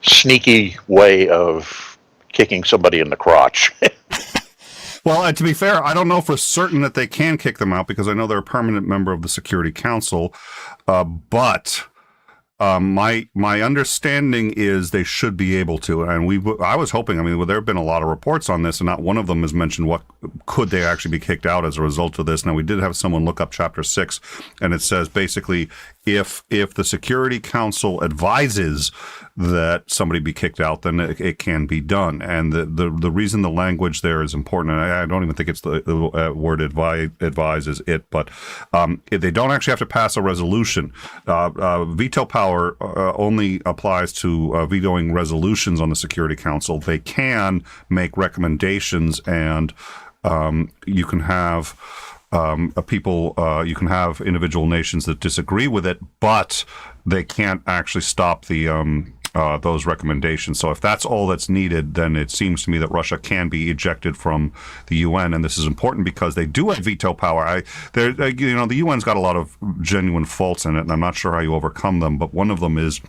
sneaky way of kicking somebody in the crotch. Well, and to be fair, I don't know for certain that they can kick them out, because I know they're a permanent member of the Security Council, but my understanding is they should be able to, and I was hoping. I mean, there have been a lot of reports on this, and not one of them has mentioned what could they actually be kicked out as a result of this. Now, we did have someone look up Chapter 6, and it says basically if the Security Council advises that somebody be kicked out, then it can be done. And the reason the language there is important, and I don't even think it's the word advise is it, but if they don't actually have to pass a resolution. Veto power only applies to vetoing resolutions on the Security Council. They can make recommendations, and you can have you can have individual nations that disagree with it, but they can't actually stop the those recommendations. So if that's all that's needed, then it seems to me that Russia can be ejected from the UN, and this is important because they do have veto power. The UN's got a lot of genuine faults in it, and I'm not sure how you overcome them. But one of them is,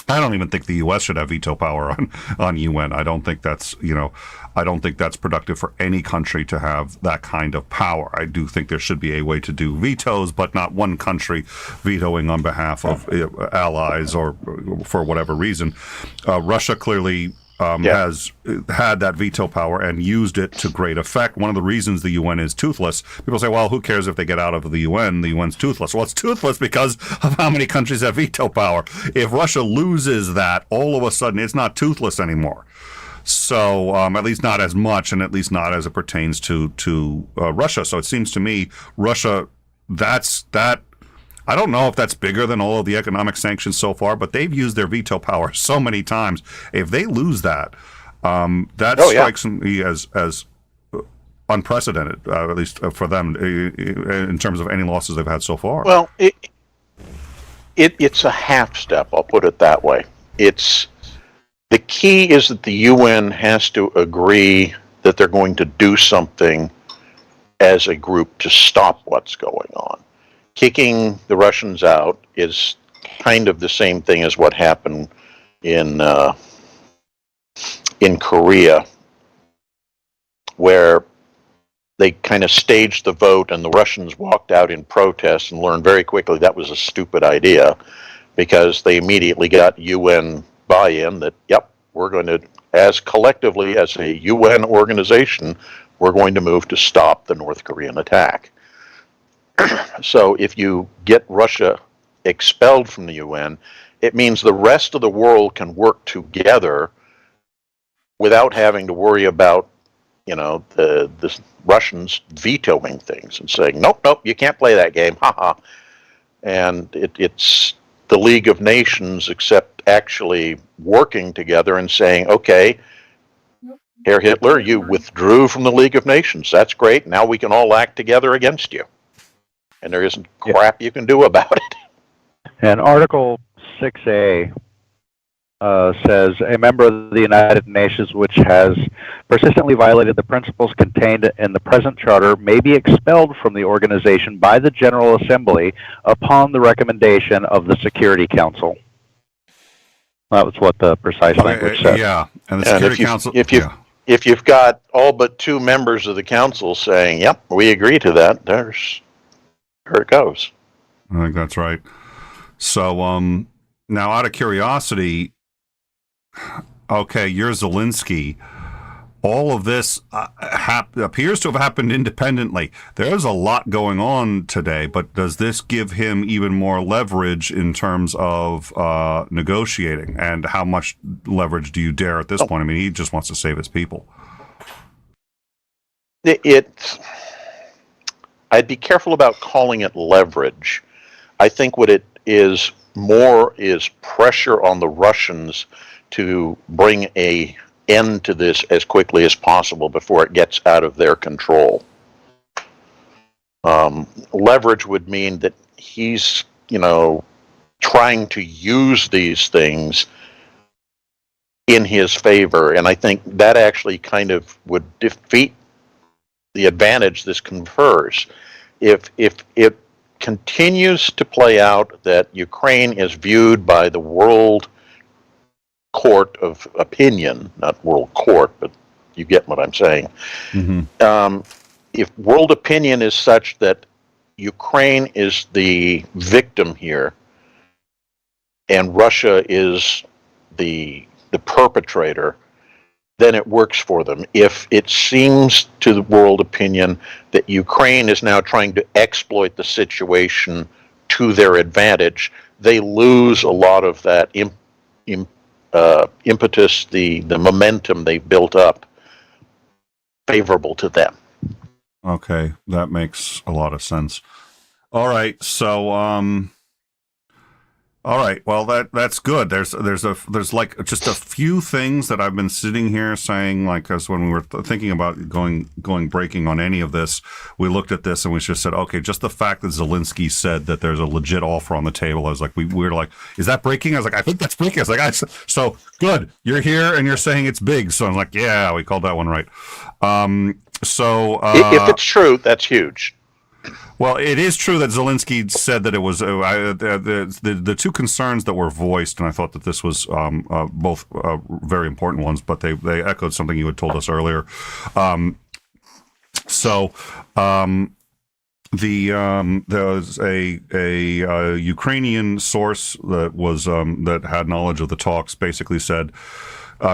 I don't even think the U.S. should have veto power on UN. I don't think that's productive for any country to have that kind of power. I do think there should be a way to do vetoes, but not one country vetoing on behalf of allies or for whatever reason. Russia clearly has had that veto power and used it to great effect. One of the reasons the UN is toothless, people say, well, who cares if they get out of the UN? The UN's toothless. Well, it's toothless because of how many countries have veto power. If Russia loses that, all of a sudden it's not toothless anymore. So at least not as much, and at least not as it pertains to Russia. So it seems to me Russia, that. I don't know if that's bigger than all of the economic sanctions so far, but they've used their veto power so many times. If they lose that, strikes me as unprecedented, at least for them, in terms of any losses they've had so far. Well, it's a half step. I'll put it that way. The key is that the UN has to agree that they're going to do something as a group to stop what's going on. Kicking the Russians out is kind of the same thing as what happened in Korea, where they kind of staged the vote and the Russians walked out in protest and learned very quickly that was a stupid idea, because they immediately got UN buy-in that, yep, we're going to, as collectively as a UN organization, we're going to move to stop the North Korean attack. So if you get Russia expelled from the UN, it means the rest of the world can work together without having to worry about, the Russians vetoing things and saying, nope, you can't play that game, haha. And it's the League of Nations, except actually working together and saying, okay, Herr Hitler, you withdrew from the League of Nations. That's great. Now we can all act together against you. And there isn't crap you can do about it. And Article 6A says, a member of the United Nations which has persistently violated the principles contained in the present charter may be expelled from the organization by the General Assembly upon the recommendation of the Security Council. That was what the precise language said. Yeah, and the Security Council... If you've got all but 2 members of the Council saying, yep, we agree to that, there it goes. I think that's right. So, now out of curiosity, okay, you're Zelensky. All of this appears to have happened independently. There's a lot going on today, but does this give him even more leverage in terms of negotiating? And how much leverage do you dare at this point? I mean, he just wants to save his people. I'd be careful about calling it leverage. I think what it is more is pressure on the Russians to bring an end to this as quickly as possible before it gets out of their control. Leverage would mean that he's, trying to use these things in his favor, and I think that actually kind of would defeat the advantage this confers. If it continues to play out that Ukraine is viewed by the world court of opinion, not world court, but you get what I'm saying. Mm-hmm. If world opinion is such that Ukraine is the victim here and Russia is the perpetrator, then it works for them. If it seems to the world opinion that Ukraine is now trying to exploit the situation to their advantage, they lose a lot of that impetus, the momentum they've built up favorable to them. Okay, that makes a lot of sense. All right, so All right. Well, that's good. There's like just a few things that I've been sitting here saying, like, as when we were thinking about going breaking on any of this, we looked at this and we just said, okay, just the fact that Zelensky said that there's a legit offer on the table. I was like, we were like, is that breaking? I was like, I think that's breaking. I was like, so good. You're here and you're saying it's big. So I was like, yeah, we called that one right. If it's true, that's huge. Well, it is true that Zelensky said that it was the two concerns that were voiced, and I thought that this was both very important ones, but they echoed something you had told us earlier. There was a Ukrainian source that had knowledge of the talks, basically said,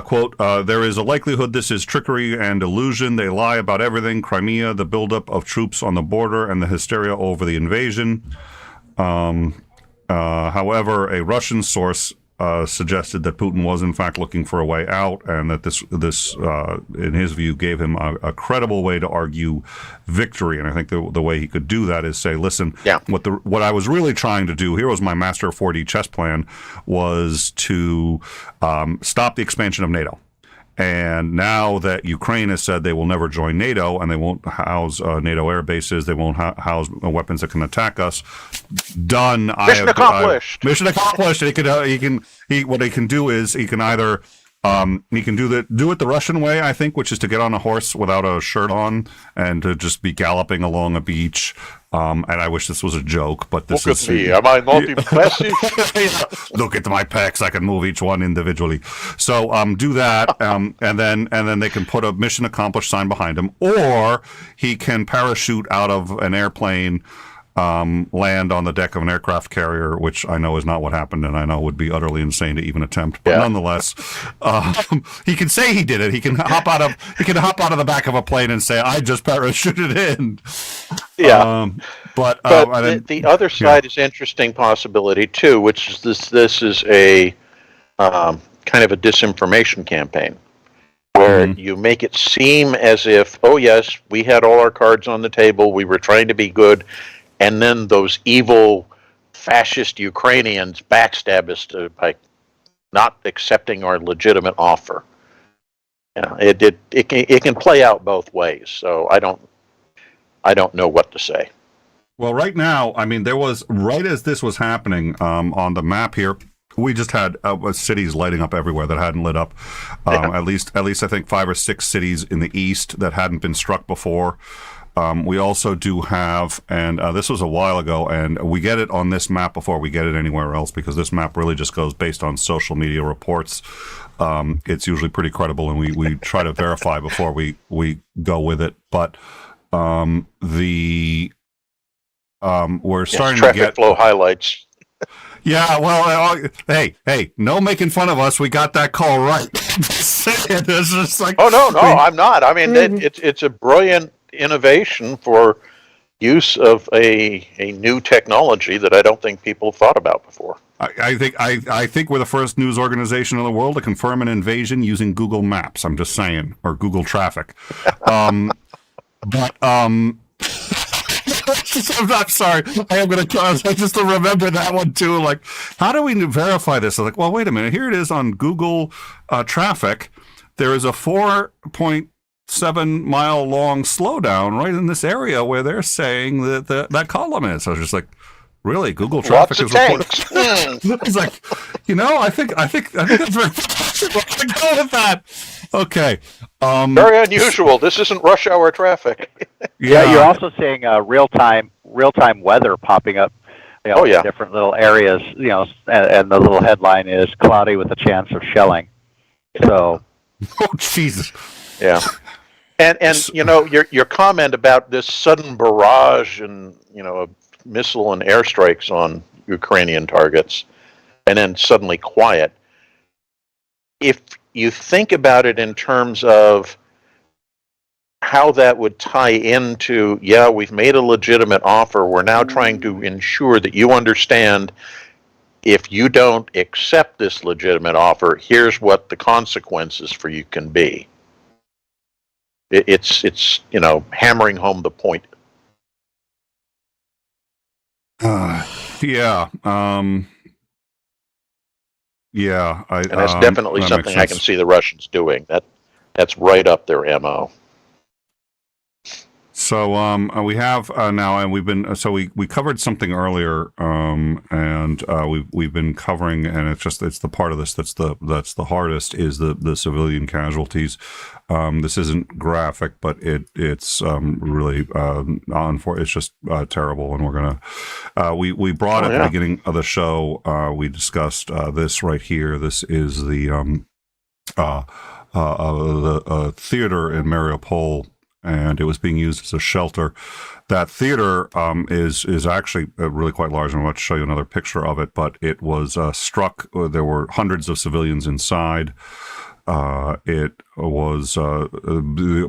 quote, there is a likelihood this is trickery and illusion. They lie about everything: Crimea, the buildup of troops on the border, and the hysteria over the invasion. However, a Russian source suggested that Putin was in fact looking for a way out, and that this in his view, gave him a credible way to argue victory. And I think the way he could do that is say, listen, what I was really trying to do here was my master 4D chess plan was to stop the expansion of NATO. And now that Ukraine has said they will never join NATO and they won't house NATO air bases, they won't house weapons that can attack us. Done. Mission accomplished. Mission accomplished. What he can do is he can either he can do it the Russian way, I think, which is to get on a horse without a shirt on and to just be galloping along a beach. And I wish this was a joke, but this is. Look at me. Am I not impressive? Look at my pecs. I can move each one individually. So do that, and then they can put a mission accomplished sign behind him, or he can parachute out of an airplane, land on the deck of an aircraft carrier, which I know is not what happened, and I know would be utterly insane to even attempt. But nonetheless, he can say he did it. He can hop out of the back of a plane and say, "I just parachuted in." Yeah. But the other side is interesting possibility too, which is this is a kind of a disinformation campaign where you make it seem as if, oh yes, we had all our cards on the table, we were trying to be good, and then those evil fascist Ukrainians backstab us by not accepting our legitimate offer. It can play out both ways. So I don't know what to say. Well, right now, I mean, there was, right as this was happening, on the map here, we just had cities lighting up everywhere that hadn't lit up. At least I think 5 or 6 cities in the east that hadn't been struck before. We also do have, and this was a while ago, and we get it on this map before we get it anywhere else, because this map really just goes based on social media reports. It's usually pretty credible, and we try to verify before we go with it. But we're starting to get flow highlights. Yeah, well, hey, no making fun of us. We got that call right. It's just like, oh no, I'm not. I mean, it's a brilliant innovation for use of a new technology that I don't think people thought about before. I think we're the first news organization in the world to confirm an invasion using Google Maps. I'm just saying, or Google Traffic. I'm sorry. I am going to cause. I just remember that one too. Like, how do we verify this? I'm like, well, wait a minute. Here it is on Google Traffic. There is a 4.7 mile long slowdown right in this area where they're saying that column is. So I was just like, really? Google Traffic is reporting. It's like, I think that's very possible. I'm going to go with that. Okay. Very unusual. This isn't rush hour traffic. Yeah, you're also seeing real time weather popping up. In different little areas. And the little headline is cloudy with a chance of shelling. So. Oh Jesus. Yeah. And your comment about this sudden barrage and of missile and airstrikes on Ukrainian targets, and then suddenly quiet. If you think about it in terms of how that would tie into, we've made a legitimate offer, we're now trying to ensure that you understand if you don't accept this legitimate offer, here's what the consequences for you can be. It's hammering home the point. Yeah. Yeah, And that's definitely that something makes I can sense. see the Russians doing. That's right up their MO. So we have now, and we've been we covered something earlier, and we've been covering, and it's the part of this that's the hardest is the civilian casualties. This isn't graphic, but it's really it's just terrible, and we're gonna we brought at the beginning of the show. We discussed this right here. This is the theater in Mariupol, and it was being used as a shelter. That theater is actually really quite large. I'm about to show you another picture of it, but it was struck. There were hundreds of civilians inside. It was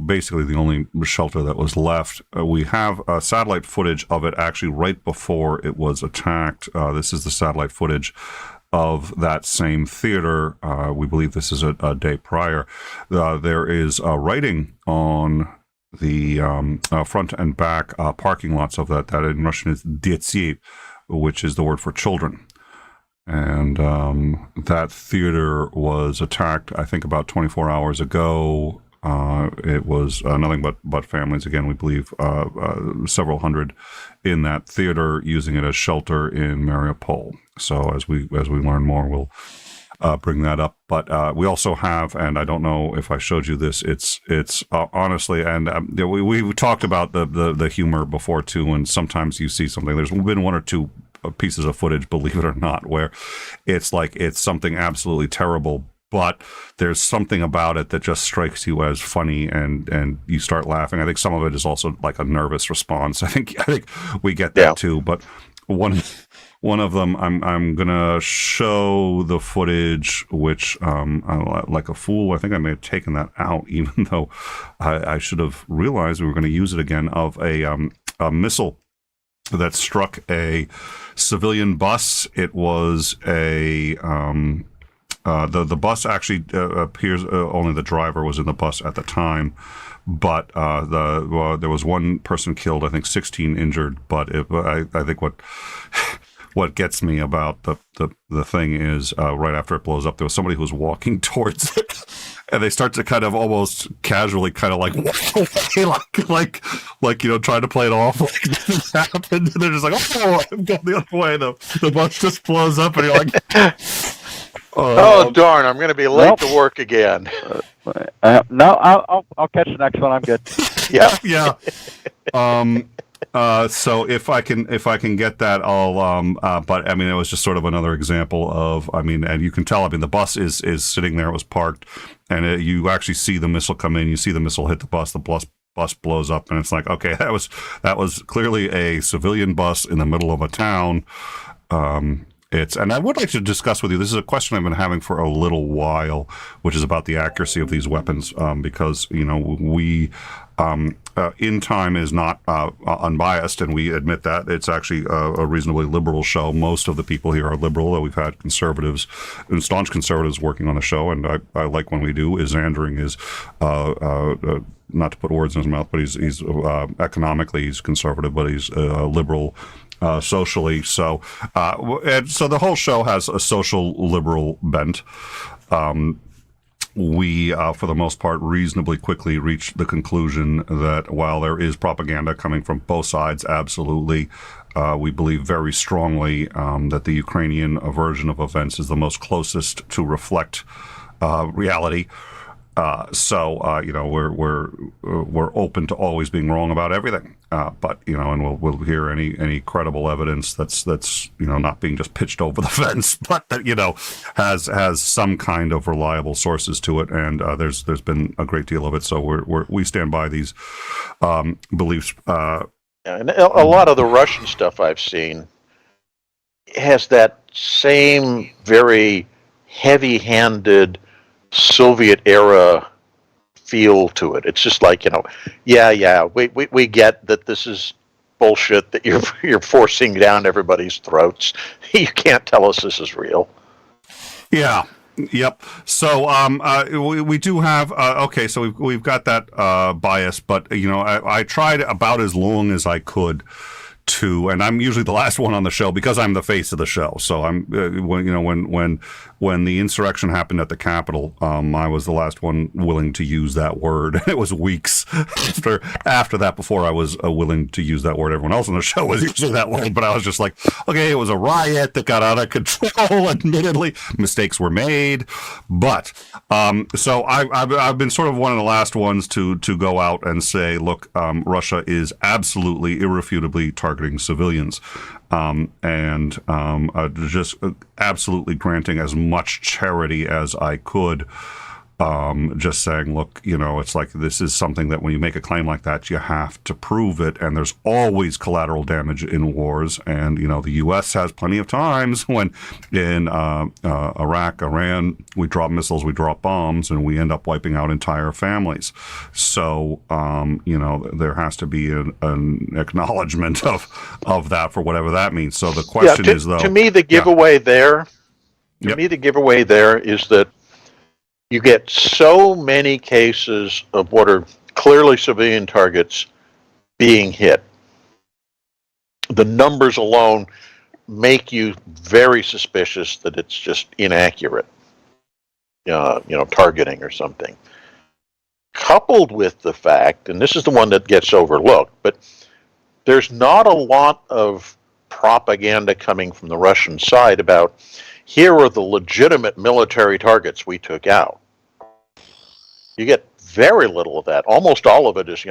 basically the only shelter that was left. We have satellite footage of it actually right before it was attacked. This is the satellite footage of that same theater. We believe this is a day prior. There is writing on the front and back parking lots of that in Russian is детей, which is the word for children. And that theater was attacked, I think, about 24 hours ago. It was nothing but families. Again, we believe several hundred in that theater using it as shelter in Mariupol. So as we learn more, we'll bring that up. But we also have, and I don't know if I showed you this, it's honestly, and we talked about the humor before too, and sometimes you see something. There's been one or two pieces of footage, believe it or not, where it's like it's something absolutely terrible, but there's something about it that just strikes you as funny, and you start laughing. I think some of it is also like a nervous response. I think we get that too. But one of them, I'm gonna show the footage, which like a fool, I think I may have taken that out, even though I should have realized we were going to use it again, of a missile that struck a civilian bus. It was the bus actually appears only the driver was in the bus at the time, but there was one person killed, I think 16 injured. But I think what gets me about the thing is right after it blows up, there was somebody who was walking towards it. And they start to kind of almost casually kind of like trying to play it off like this happened. And they're just like, oh, I'm going the other way. The bus just blows up, and you're like, oh darn, I'm going to be late to work again. No, I'll catch the next one. I'm good. Yeah. So if I can get that, I'll. But I mean, it was just sort of another example of. I mean, and you can tell. I mean, the bus is sitting there. It was parked, and you actually see the missile come in. You see the missile hit the bus. The bus blows up, and it's like, okay, that was clearly a civilian bus in the middle of a town. And I would like to discuss with you, this is a question I've been having for a little while, which is about the accuracy of these weapons, because, we, In Time is not unbiased, and we admit that. It's actually a reasonably liberal show. Most of the people here are liberal, though we've had conservatives, and staunch conservatives working on the show, and I like when we do. Isandering is, not to put words in his mouth, but he's economically, he's conservative, but he's liberal socially. So the whole show has a social liberal bent. We, for the most part, reasonably quickly reached the conclusion that while there is propaganda coming from both sides, absolutely, we believe very strongly that the Ukrainian version of events is the most closest to reflect reality. We're open to always being wrong about everything. But and we'll hear any credible evidence that's not being just pitched over the fence, but that has some kind of reliable sources to it. And there's been a great deal of it. So we stand by these beliefs. And a lot of the Russian stuff I've seen has that same very heavy-handed Soviet era feel to it. It's just like, we get that this is bullshit that you're forcing down everybody's throats. You can't tell us this is real. Yeah. Yep. So we do have okay. So we've got that bias, but I tried about as long as I could to, and I'm usually the last one on the show because I'm the face of the show. So I'm when when the insurrection happened at the Capitol, I was the last one willing to use that word. It was weeks after that before I was willing to use that word. Everyone else on the show was using that word, but I was just like, okay, it was a riot that got out of control. Admittedly, mistakes were made, but so I've been sort of one of the last ones to go out and say, look, Russia is absolutely, irrefutably targeting civilians. Just absolutely granting as much charity as I could. Just saying, look, it's like this is something that when you make a claim like that, you have to prove it. And there's always collateral damage in wars. And, the U.S. has plenty of times when in Iraq, Iran, we drop missiles, we drop bombs, and we end up wiping out entire families. So, there has to be an acknowledgement of that for whatever that means. So the question is, though. To me, the giveaway there is that you get so many cases of what are clearly civilian targets being hit. The numbers alone make you very suspicious that it's just inaccurate, targeting or something. Coupled with the fact, and this is the one that gets overlooked, but there's not a lot of propaganda coming from the Russian side about here are the legitimate military targets we took out. You get very little of that. Almost all of it is,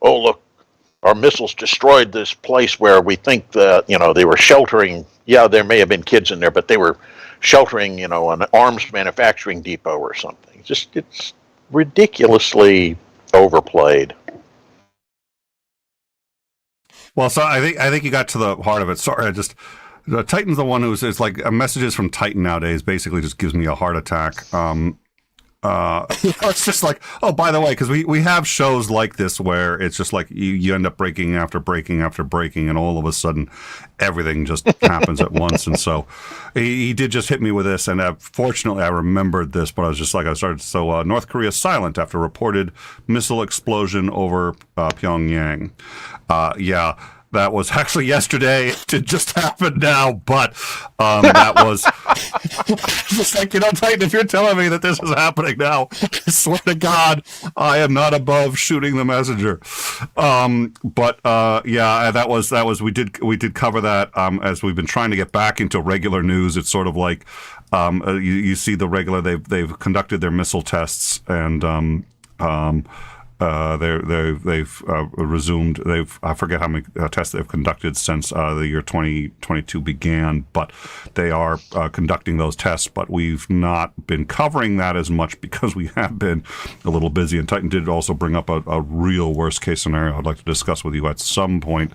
oh, look, our missiles destroyed this place where we think that, they were sheltering. Yeah, there may have been kids in there, but they were sheltering, an arms manufacturing depot or something. It's ridiculously overplayed. Well, so I think you got to the heart of it. Sorry, Titan's the one it's like messages from Titan nowadays basically just gives me a heart attack. It's just like, oh, by the way, because we have shows like this where it's just like you end up breaking after breaking after breaking, and all of a sudden everything just happens at once. And so he did just hit me with this, and fortunately I remembered this, but I was just like, so North Korea silent after reported missile explosion over Pyongyang. Yeah. That was actually yesterday. It just happened now, but that was just like, Titan, if you're telling me that this is happening now, I swear to God, I am not above shooting the messenger. Yeah, that was we did cover that as we've been trying to get back into regular news. It's sort of like you see the regular they've conducted their missile tests and they've resumed. I forget how many tests they've conducted since the year 2022 began, but they are conducting those tests. But we've not been covering that as much because we have been a little busy. And Titan did also bring up a real worst case scenario I'd like to discuss with you at some point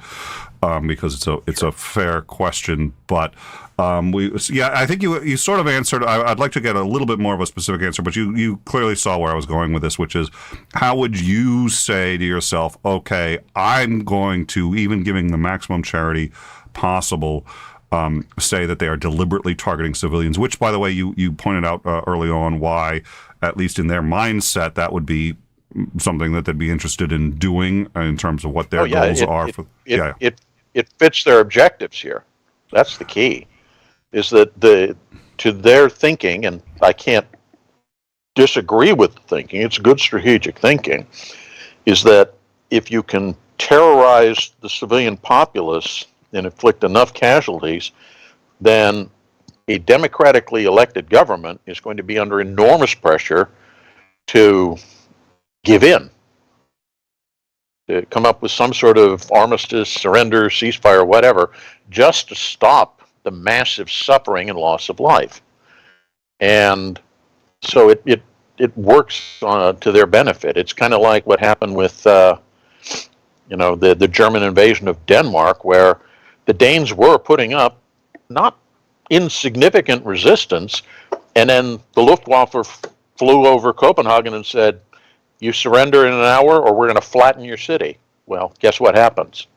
because it's a fair question, but. I think you sort of answered. I'd like to get a little bit more of a specific answer, but you clearly saw where I was going with this, which is how would you say to yourself, okay, I'm going to, even giving the maximum charity possible, say that they are deliberately targeting civilians, which, by the way, you pointed out early on why, at least in their mindset, that would be something that they'd be interested in doing in terms of what their goals are. It fits their objectives here. That's the key. Is that to their thinking, and I can't disagree with the thinking, it's good strategic thinking, is that if you can terrorize the civilian populace and inflict enough casualties, then a democratically elected government is going to be under enormous pressure to give in, to come up with some sort of armistice, surrender, ceasefire, whatever, just to stop the massive suffering and loss of life. And so it works to their benefit. It's kind of like what happened with the German invasion of Denmark, where the Danes were putting up not insignificant resistance, and then the Luftwaffe flew over Copenhagen and said, you surrender in an hour or we're going to flatten your city. Well, guess what happens?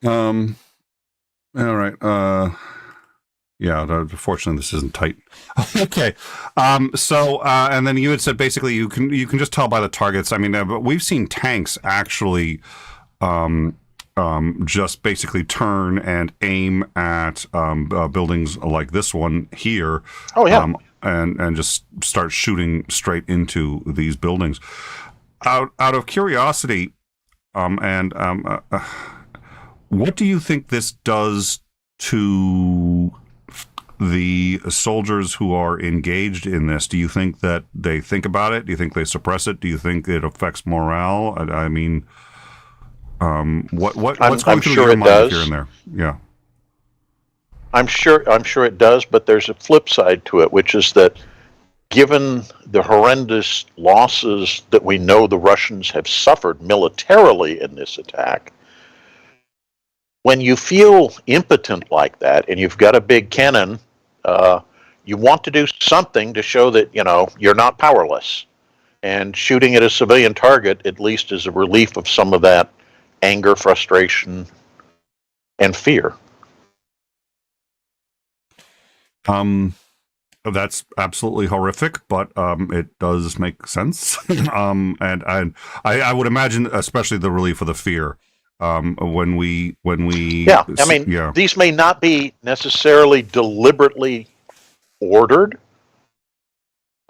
All right. Fortunately, this isn't tight. Okay. And then you had said basically you can just tell by the targets. I mean, but we've seen tanks actually just basically turn and aim at buildings like this one here. Oh, yeah. And just start shooting straight into these buildings. Out of curiosity, what do you think this does to the soldiers who are engaged in this? Do you think that they think about it? Do you think they suppress it? Do you think it affects morale? I mean, what's going through your mind if you're in there? Yeah, I'm sure it does, but there's a flip side to it, which is that given the horrendous losses that we know the Russians have suffered militarily in this attack, when you feel impotent like that and you've got a big cannon, you want to do something to show that, you're not powerless. And shooting at a civilian target, at least, is a relief of some of that anger, frustration, and fear. That's absolutely horrific, but it does make sense. And I would imagine, especially the relief of the fear. When we these may not be necessarily deliberately ordered.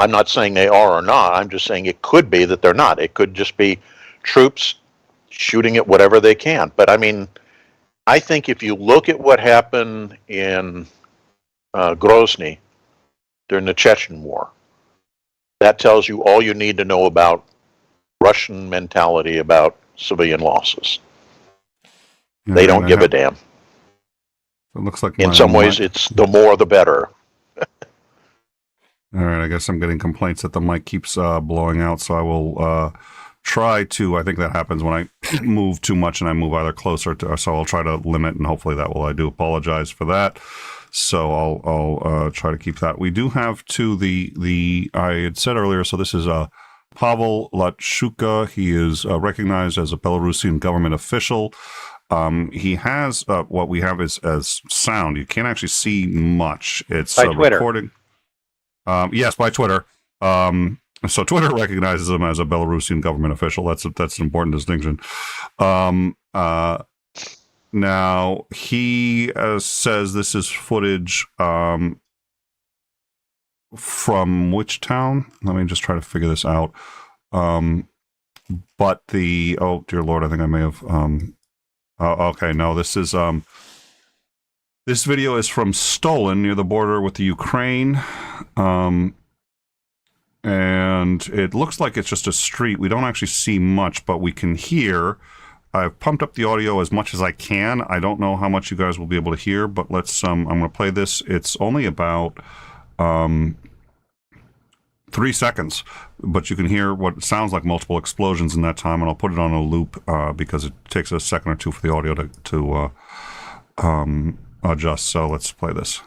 I'm not saying they are or not. I'm just saying it could be that they're not. It could just be troops shooting at whatever they can. But I mean, I think if you look at what happened in Grozny during the Chechen War, that tells you all you need to know about Russian mentality about civilian losses. They don't give a damn. It looks like in some ways it's the more the better. All right, I guess I'm getting complaints that the mic keeps blowing out, so I will try to. I think that happens when I move too much and I move either closer to. So I'll try to limit, and hopefully that will. I do apologize for that. So I'll try to keep that. We do have the I had said earlier. So this is Pavel Lachuka. He is recognized as a Belarusian government official. He has what we have is as sound. You can't actually see much. It's by Twitter. Recording. Yes, by Twitter. So Twitter recognizes him as a Belarusian government official. That's an important distinction. Now he says this is footage from which town? Let me just try to figure this out. But oh dear Lord, I think I may have. Okay, no, this is this video is from Stolen near the border with the Ukraine. And it looks like it's just a street. We don't actually see much, but we can hear. I've pumped up the audio as much as I can. I don't know how much you guys will be able to hear, but let's I'm going to play this. It's only about 3 seconds, but you can hear what sounds like multiple explosions in that time, and I'll put it on a loop because it takes a second or two for the audio to adjust. So let's play this.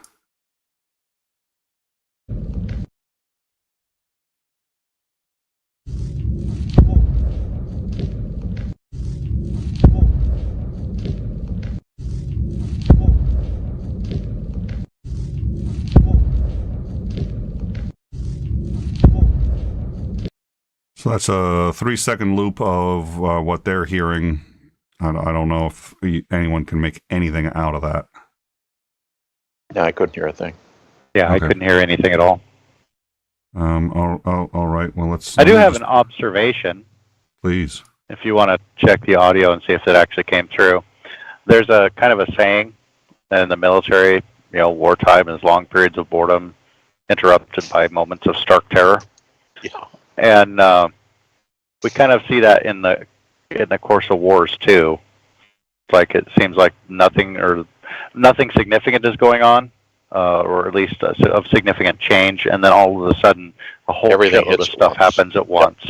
So that's a 3-second loop of what they're hearing. I don't know if anyone can make anything out of that. Yeah, I couldn't hear a thing. Yeah, okay. I couldn't hear anything at all. All right. Well, I do have an observation. Please. If you want to check the audio and see if it actually came through. There's a kind of a saying in the military, wartime is long periods of boredom interrupted by moments of stark terror. Yeah. And we kind of see that in the course of wars too. It's like it seems like nothing significant is going on, or at least of significant change, and then all of a sudden a whole shitload of stuff happens at once.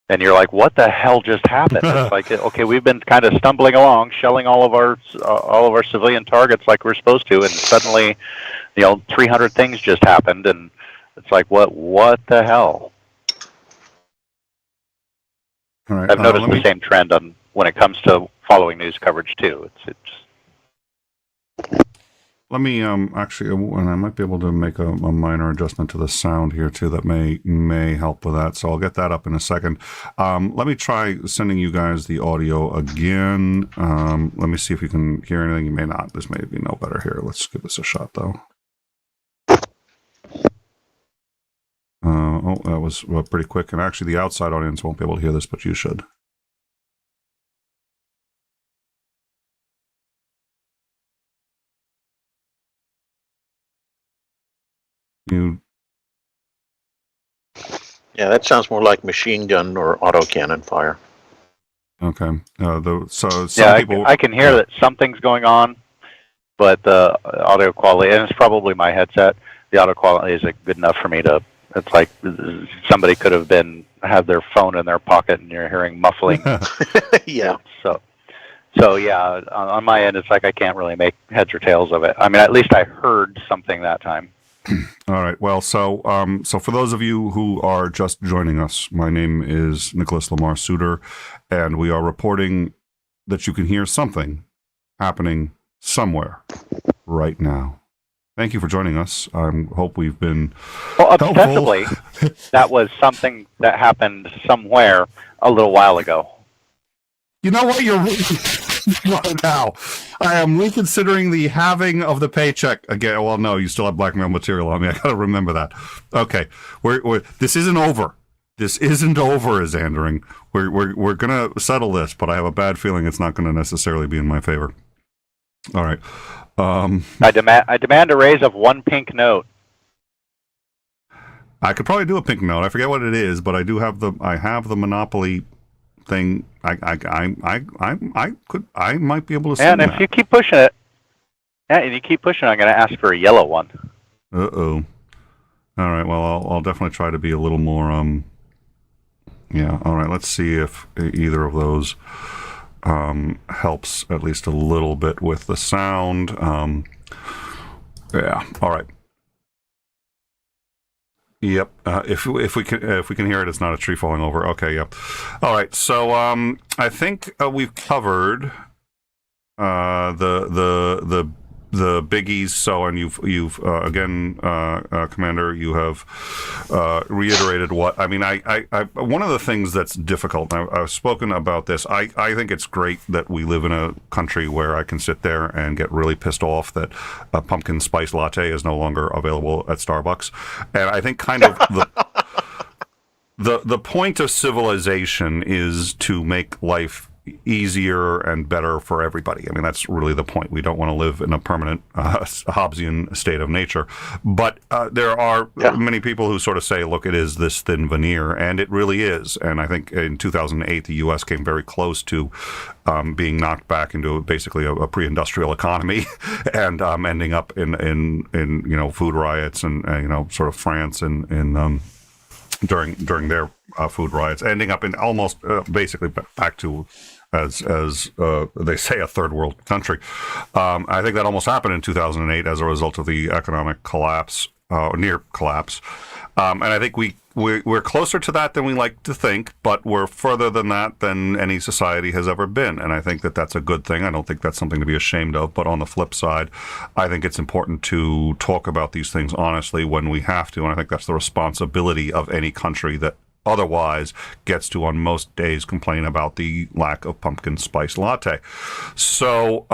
And you're like, what the hell just happened? It's like, okay, we've been kind of stumbling along, shelling all of our civilian targets like we're supposed to, and suddenly, 300 things just happened, and it's like, what the hell? All right, I've noticed the same trend when it comes to following news coverage too. let me actually, and I might be able to make a minor adjustment to the sound here too that may help with that. So I'll get that up in a second. Let me try sending you guys the audio again. Let me see if you can hear anything. You may not. This may be no better here. Let's give this a shot though. Oh, that was pretty quick. And actually, the outside audience won't be able to hear this, but you should. You. Yeah, that sounds more like machine gun or autocannon fire. Okay. So some people. I can hear that something's going on, but the audio quality, and it's probably my headset. The audio quality isn't good enough for me to. It's like somebody could have had their phone in their pocket, and you're hearing muffling. Yeah. So yeah, on my end, it's like I can't really make heads or tails of it. I mean, at least I heard something that time. All right. Well, so for those of you who are just joining us, my name is Nicholas Lamar Soutter, and we are reporting that you can hear something happening somewhere right now. Thank you for joining us. I hope we've been ostensibly, that was something that happened somewhere a little while ago. You know what? You're now. I am reconsidering the halving of the paycheck again. Well, no, you still have blackmail material on me. I got to remember that. Okay, this isn't over. This isn't over, is Andering. We're gonna settle this, but I have a bad feeling it's not going to necessarily be in my favor. All right. I demand a raise of 1 pink note. I could probably do a pink note. I forget what it is, but I have the monopoly thing. I might be able to. And if you keep pushing it, I'm going to ask for a yellow one. Uh-oh. All right. Well, I'll definitely try to be a little more. Yeah. All right. Let's see if either of those helps at least a little bit with the sound. Yeah. All right. Yep. If we can hear it, it's not a tree falling over. Okay. Yep. All right. So I think we've covered the biggies. So, and you've again, Commander, you have reiterated what I mean. I one of the things that's difficult. And I've spoken about this. I think it's great that we live in a country where I can sit there and get really pissed off that a pumpkin spice latte is no longer available at Starbucks. And I think kind of the point of civilization is to make life easier and better for everybody. I mean, that's really the point. We don't want to live in a permanent Hobbesian state of nature. But there are many people who sort of say, look, it is this thin veneer, and it really is. And I think in 2008, the U.S. came very close to being knocked back into basically a pre-industrial economy and ending up in food riots and sort of France and during their food riots, ending up in almost basically back to as they say, a third world country. I think that almost happened in 2008 as a result of the economic collapse, near collapse. And I think we're closer to that than we like to think, but we're further than that than any society has ever been. And I think that that's a good thing. I don't think that's something to be ashamed of. But on the flip side, I think it's important to talk about these things honestly when we have to. And I think that's the responsibility of any country that otherwise gets to, on most days, complain about the lack of pumpkin spice latte. So,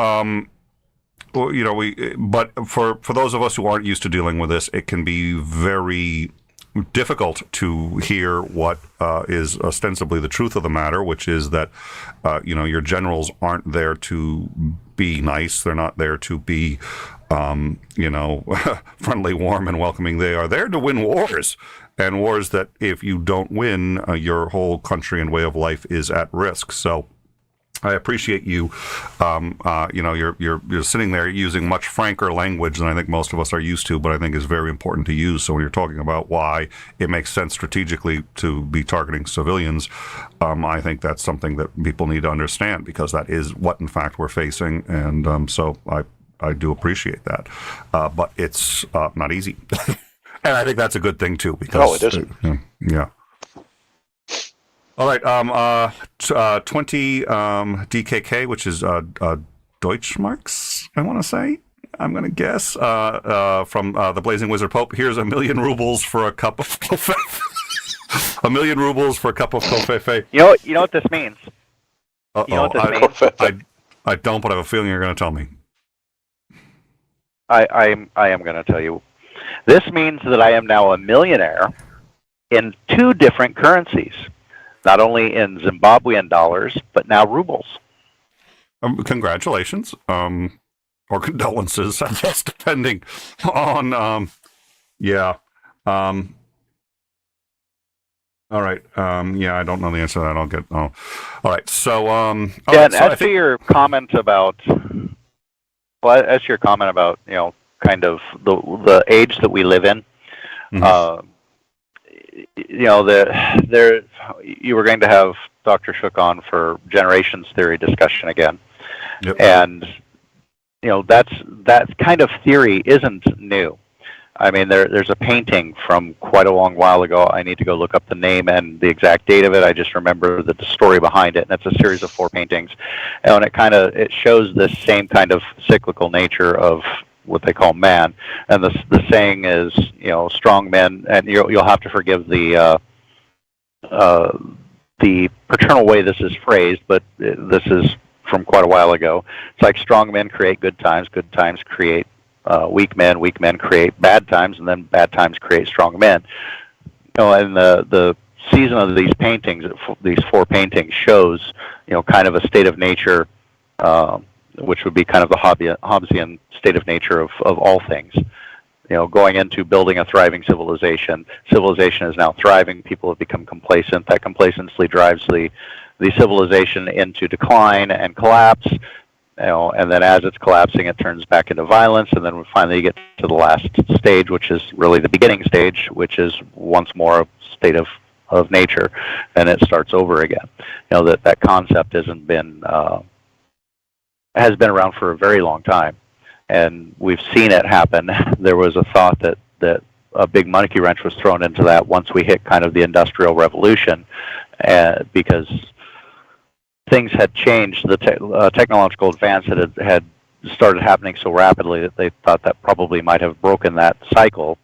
but for those of us who aren't used to dealing with this, it can be very difficult to hear what is ostensibly the truth of the matter, which is that your generals aren't there to be nice. They're not there to be friendly, warm, and welcoming. They are there to win wars, and wars that if you don't win, your whole country and way of life is at risk. So I appreciate you. You're sitting there using much franker language than I think most of us are used to, but I think is very important to use. So when you're talking about why it makes sense strategically to be targeting civilians, I think that's something that people need to understand, because that is what, in fact, we're facing. And so I do appreciate that, but it's not easy. And I think that's a good thing too, because it isn't. Yeah. All right, 20 DKK, which is Deutschmarks, I want to say. I'm going to guess, from the Blazing Wizard Pope. Here's 1,000,000 rubles for a cup of kofefe. 1,000,000 rubles for a cup of kofefe. You know what this means? Uh-oh. You know what this means? I don't, but I have a feeling you're going to tell me. I am going to tell you. This means that I am now a millionaire in 2 different currencies, not only in Zimbabwean dollars, but now rubles. Congratulations, or condolences, I guess, depending on, yeah. All right. Yeah, I don't know the answer to that. I'll get. Oh, all right. So, yeah. Right, so as to your comment about, kind of the age that we live in, mm-hmm. You were going to have Dr. Shook on for generations theory discussion again, yep. And that kind of theory isn't new. I mean, there's a painting from quite a long while ago. I need to go look up the name and the exact date of it. I just remember the story behind it, and it's a series of 4 paintings. And it shows this same kind of cyclical nature of what they call man. And the saying is, strong men, and you'll have to forgive the paternal way this is phrased, but this is from quite a while ago. It's like strong men create good times create weak men create bad times, and then bad times create strong men. And the season of these paintings, these 4 paintings, shows kind of a state of nature, which would be kind of the Hobbesian state of nature of all things. Going into building a thriving civilization. Civilization is now thriving. People have become complacent. That complacency drives the civilization into decline and collapse. And then as it's collapsing, it turns back into violence, and then we finally get to the last stage, which is really the beginning stage, which is once more a state of nature, and it starts over again. That concept has been around for a very long time, and we've seen it happen. There was a thought that a big monkey wrench was thrown into that once we hit kind of the Industrial Revolution, because things had changed. The technological advance had started happening so rapidly that they thought that probably might have broken that cycle.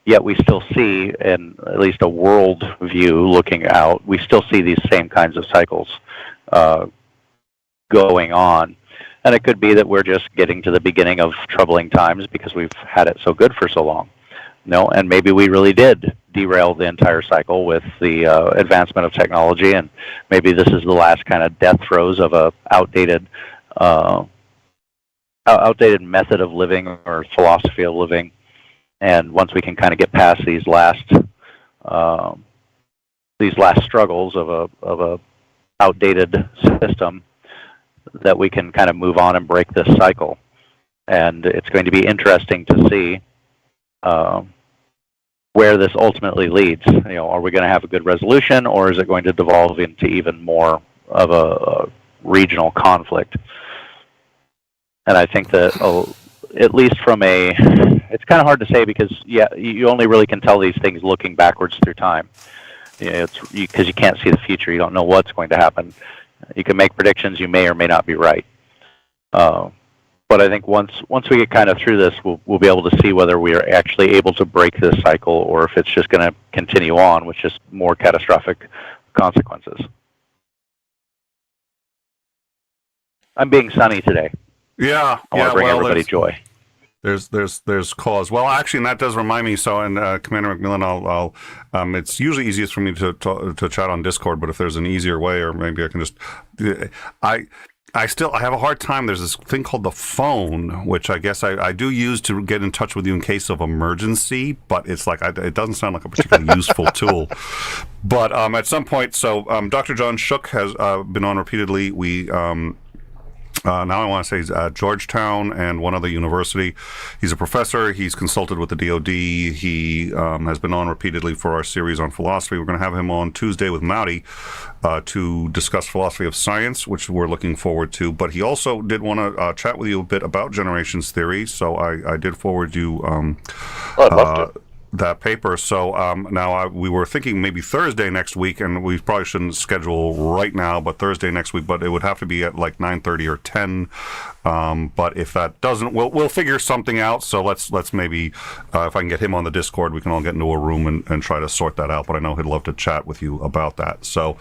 Yet we still see, in at least a world view looking out, we still see these same kinds of cycles going on. And it could be that we're just getting to the beginning of troubling times because we've had it so good for so long. And maybe we really did derail the entire cycle with the advancement of technology, and maybe this is the last kind of death throes of a outdated method of living or philosophy of living. And once we can kind of get past these last struggles of a outdated system, that we can kind of move on and break this cycle. And it's going to be interesting to see where this ultimately leads. Are we going to have a good resolution, or is it going to devolve into even more of a regional conflict? And I think that, at least from it's kind of hard to say because, you only really can tell these things looking backwards through time. Because you can't see the future. You don't know what's going to happen. You can make predictions. You may or may not be right. But I think once we get kind of through this, we'll be able to see whether we are actually able to break this cycle, or if it's just going to continue on with just more catastrophic consequences. I'm being sunny today. Yeah, I want to bring everybody joy. There's cause. Well, actually, and that does remind me. So, and Commander McMillan, it's usually easiest for me to chat on Discord, but if there's an easier way, or maybe I can just, I have a hard time. There's this thing called the phone, which I guess I do use to get in touch with you in case of emergency, but it's like, it doesn't sound like a particularly useful tool. But at some point, so Dr. John Shook has been on repeatedly. We now I want to say Georgetown and one other university. He's a professor. He's consulted with the DOD. He has been on repeatedly for our series on philosophy. We're going to have him on Tuesday with Maudy to discuss philosophy of science, which we're looking forward to. But he also did want to chat with you a bit about generations theory. So I did forward you I'd love to. that paper. So now we were thinking maybe Thursday next week, and we probably shouldn't schedule right now, but Thursday next week. But it would have to be at like 9:30 or 10. But if that doesn't, we'll figure something out. So let's maybe if I can get him on the Discord, we can all get into a room and try to sort that out. But I know he'd love to chat with you about that. So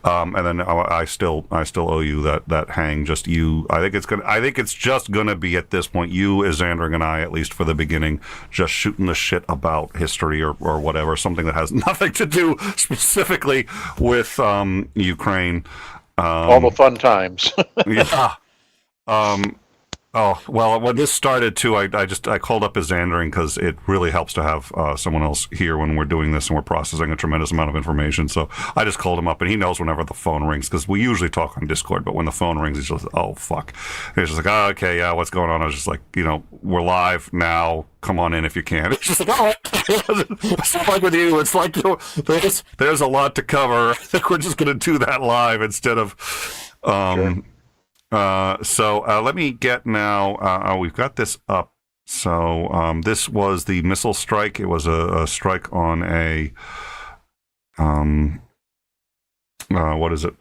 and then I still owe you that hang. Just you. I think it's just gonna be at this point you, as Xandring, and I, at least for the beginning, just shooting the shit about history or whatever, something that has nothing to do specifically with Ukraine. All the fun times. Yeah. Oh, well, when this started, too, I called up his Xandring because it really helps to have someone else here when we're doing this and we're processing a tremendous amount of information. So I just called him up, and he knows whenever the phone rings, because we usually talk on Discord, but when the phone rings, he's just, oh, fuck. And he's just like, oh, okay, yeah, what's going on? I was just like, we're live now. Come on in if you can. It's just like, oh, it's like with you. It's like, there's a lot to cover. I think we're just going to do that live instead of... Sure. So let me get now. We've got this up. So this was the missile strike. It was a strike on a what is it?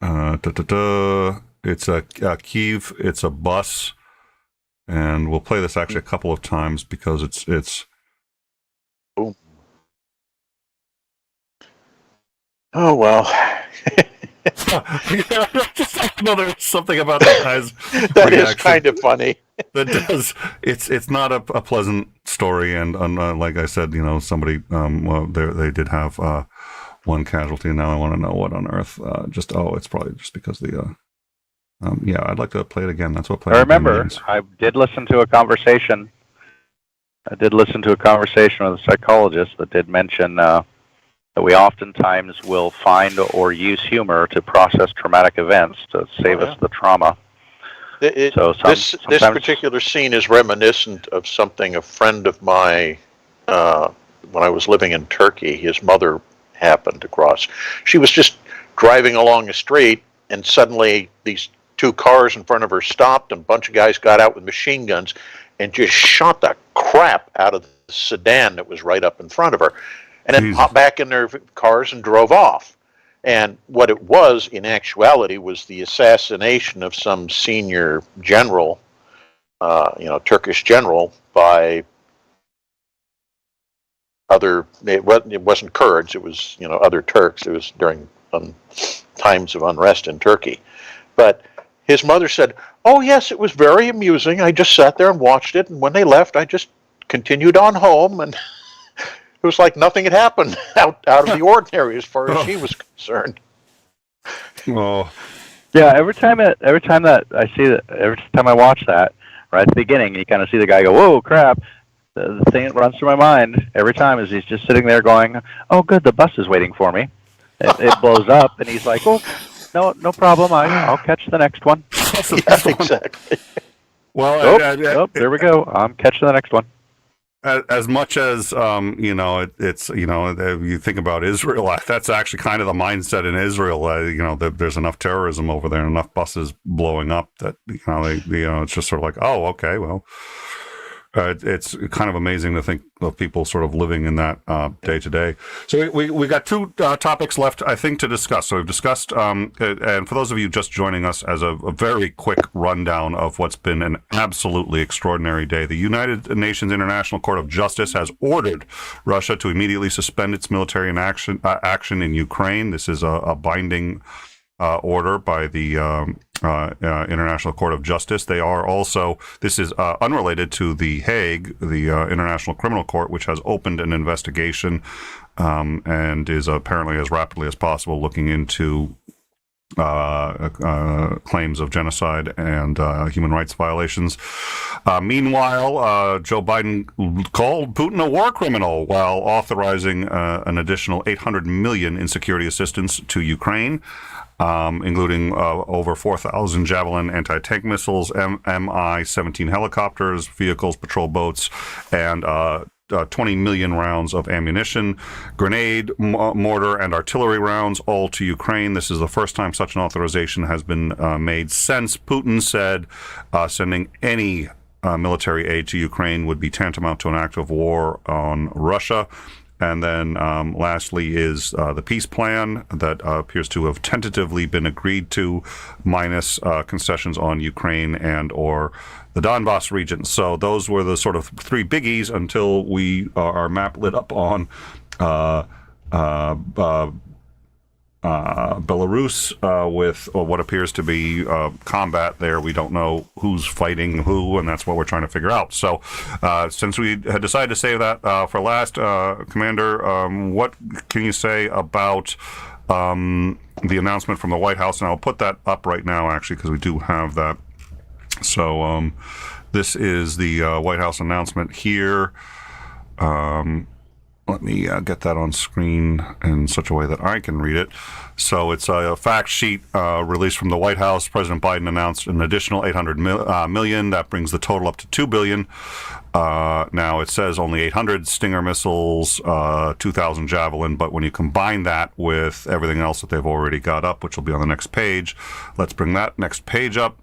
It's a Kyiv. It's a bus, and we'll play this actually a couple of times because it's. Oh well. There's something about that guy's That reaction is kind of funny. that does. It's not a pleasant story, and like I said, somebody they did have one casualty. And now I want to know what on earth. It's probably just because the I'd like to play it again. That's what playing. I remember I did listen to a conversation. with a psychologist that did mention that we oftentimes will find or use humor to process traumatic events to save us the trauma. This particular scene is reminiscent of something a friend of mine, when I was living in Turkey, his mother happened to cross. She was just driving along the street, and suddenly these two cars in front of her stopped, and a bunch of guys got out with machine guns and just shot the crap out of the sedan that was right up in front of her. And then hopped back in their cars and drove off. And what it was, in actuality, was the assassination of some senior general, Turkish general, by other. It wasn't Kurds. It was other Turks. It was during times of unrest in Turkey. But his mother said, "Oh yes, it was very amusing. I just sat there and watched it. And when they left, I just continued on home and." It was like nothing had happened out of the ordinary as far as she was concerned. Oh, yeah. Every time I watch that, right at the beginning, you kind of see the guy go, "Whoa, crap!" The thing that runs through my mind every time is he's just sitting there going, "Oh, good, the bus is waiting for me." It blows up, and he's like, "Oh, no problem. I'll catch the next one." Yeah, exactly. Well, there we go. I'm catching the next one. As much as it's you think about Israel, that's actually kind of the mindset in Israel. There's enough terrorism over there, enough buses blowing up that it's just sort of like, oh, okay, well, it's kind of amazing to think of people sort of living in that day to day. So we got two topics left, I think, to discuss. So we've discussed, and for those of you just joining us, as a very quick rundown of what's been an absolutely extraordinary day, the United Nations International Court of Justice has ordered Russia to immediately suspend its military action in Ukraine. This is a binding order by the International Court of Justice. They are also, this is unrelated to The Hague, the International Criminal Court, which has opened an investigation and is apparently as rapidly as possible looking into claims of genocide and human rights violations. Meanwhile, Joe Biden called Putin a war criminal while authorizing an additional $800 million in security assistance to Ukraine, including over 4,000 Javelin anti-tank missiles, Mi-17 helicopters, vehicles, patrol boats, and 20 million rounds of ammunition, grenade, mortar, and artillery rounds, all to Ukraine. This is the first time such an authorization has been made since Putin said sending any military aid to Ukraine would be tantamount to an act of war on Russia. And then lastly is the peace plan that appears to have tentatively been agreed to, minus concessions on Ukraine and or the Donbass region. So those were the sort of three biggies until our map lit up on Belarus with what appears to be combat there. We don't know who's fighting who, and that's what we're trying to figure out. So since we had decided to save that for last, Commander, what can you say about the announcement from the White House? And I'll put that up right now, actually, because we do have that. So this is the White House announcement here. Let me get that on screen in such a way that I can read it. So it's a fact sheet released from the White House. President Biden announced an additional $800 million. That brings the total up to $2 billion. Now it says only 800 Stinger missiles, 2,000 Javelin, but when you combine that with everything else that they've already got up, which will be on the next page, let's bring that next page up.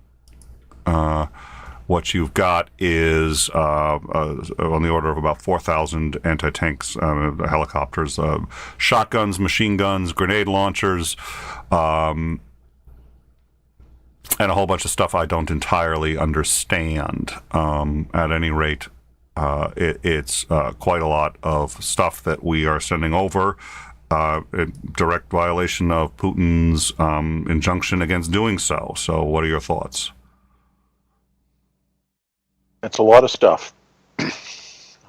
What you've got is on the order of about 4,000 anti-tanks, helicopters, shotguns, machine guns, grenade launchers, and a whole bunch of stuff I don't entirely understand. At any rate, it's quite a lot of stuff that we are sending over, in direct violation of Putin's injunction against doing so. So what are your thoughts? That's a lot of stuff.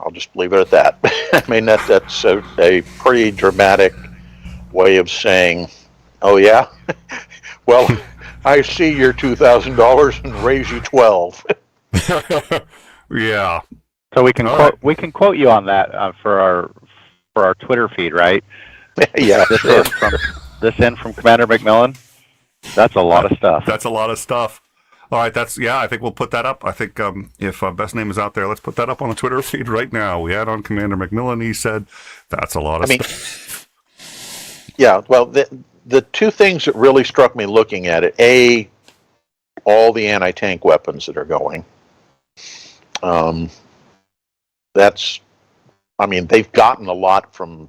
I'll just leave it at that. I mean, that's a pretty dramatic way of saying, oh, yeah? Well, I see your $2,000 and raise you 12. Yeah. So we can quote you on that for our Twitter feed, right? Yeah, sure. This in from Commander McMillan. That's a lot of stuff. That's a lot of stuff. All right, I think we'll put that up. I think if Best Name is out there, let's put that up on the Twitter feed right now. We had on Commander McMillan. He said that's a lot of stuff. Yeah, well, the two things that really struck me looking at it, all the anti-tank weapons that are going. They've gotten a lot from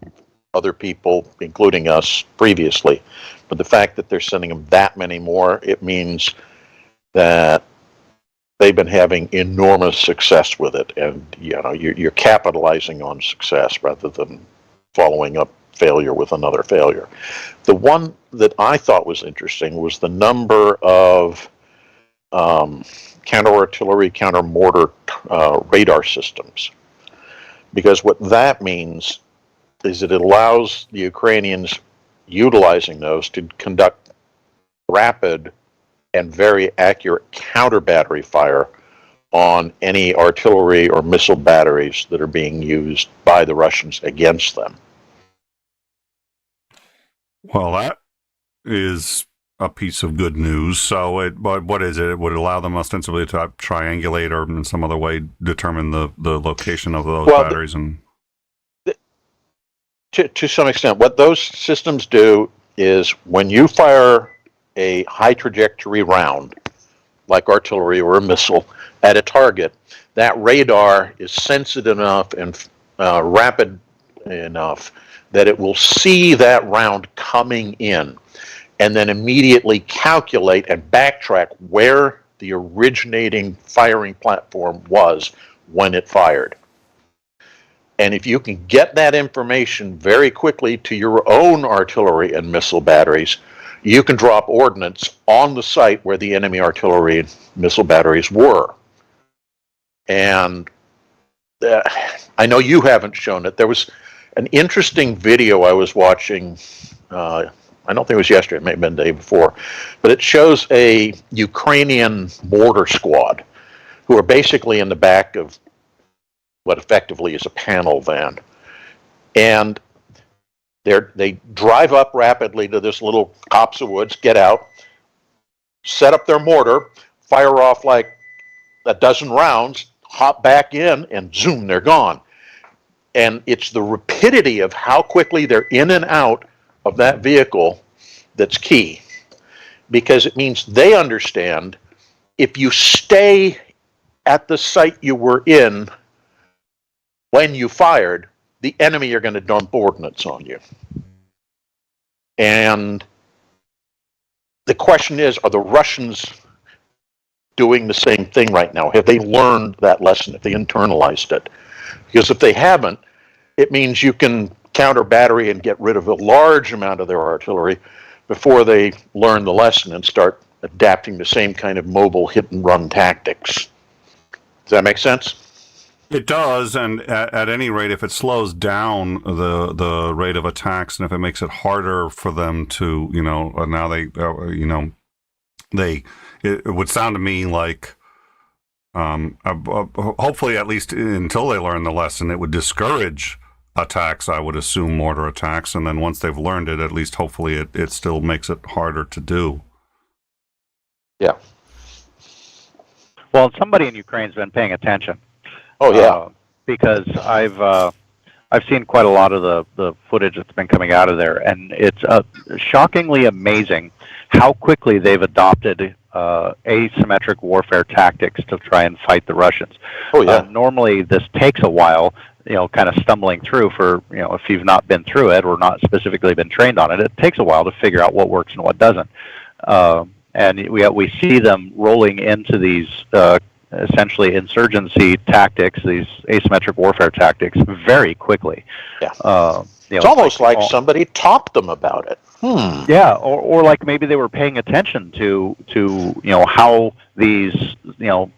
other people, including us previously, but the fact that they're sending them that many more, it means that they've been having enormous success with it, and you're capitalizing on success rather than following up failure with another failure. The one that I thought was interesting was the number of counter-artillery, counter-mortar radar systems, because what that means is that it allows the Ukrainians utilizing those to conduct rapid and very accurate counter battery fire on any artillery or missile batteries that are being used by the Russians against them. Well, that is a piece of good news. So, what is it? It would allow them ostensibly to triangulate or in some other way determine the location of those batteries. To some extent, what those systems do is when you fire a high trajectory round, like artillery or a missile, at a target, that radar is sensitive enough and rapid enough that it will see that round coming in and then immediately calculate and backtrack where the originating firing platform was when it fired. And if you can get that information very quickly to your own artillery and missile batteries, you can drop ordnance on the site where the enemy artillery and missile batteries were. And I know you haven't shown it. There was an interesting video I was watching, I don't think it was yesterday, it may have been the day before, but it shows a Ukrainian mortar squad who are basically in the back of what effectively is a panel van. And they drive up rapidly to this little copse of woods, get out, set up their mortar, fire off like a dozen rounds, hop back in, and zoom, they're gone. And it's the rapidity of how quickly they're in and out of that vehicle that's key. Because it means they understand if you stay at the site you were in when you fired, the enemy are going to dump ordnance on you. And the question is, are the Russians doing the same thing right now? Have they learned that lesson? Have they internalized it? Because if they haven't, it means you can counter battery and get rid of a large amount of their artillery before they learn the lesson and start adapting the same kind of mobile hit and run tactics. Does that make sense? It does, and at any rate, if it slows down the rate of attacks, and if it makes it harder for them to, now it would sound to me like, hopefully, at least until they learn the lesson, it would discourage attacks. I would assume mortar attacks, and then once they've learned it, at least hopefully it still makes it harder to do. Yeah. Well, somebody in Ukraine's been paying attention. Oh yeah. Because I've seen quite a lot of the footage that's been coming out of there, and it's shockingly amazing how quickly they've adopted asymmetric warfare tactics to try and fight the Russians. Oh yeah. Normally, this takes a while, kind of stumbling through for, if you've not been through it or not specifically been trained on it, it takes a while to figure out what works and what doesn't. And we see them rolling into these essentially insurgency tactics, these asymmetric warfare tactics, very quickly. Yeah. It's almost like somebody taught them about it. Yeah, or like maybe they were paying attention to how these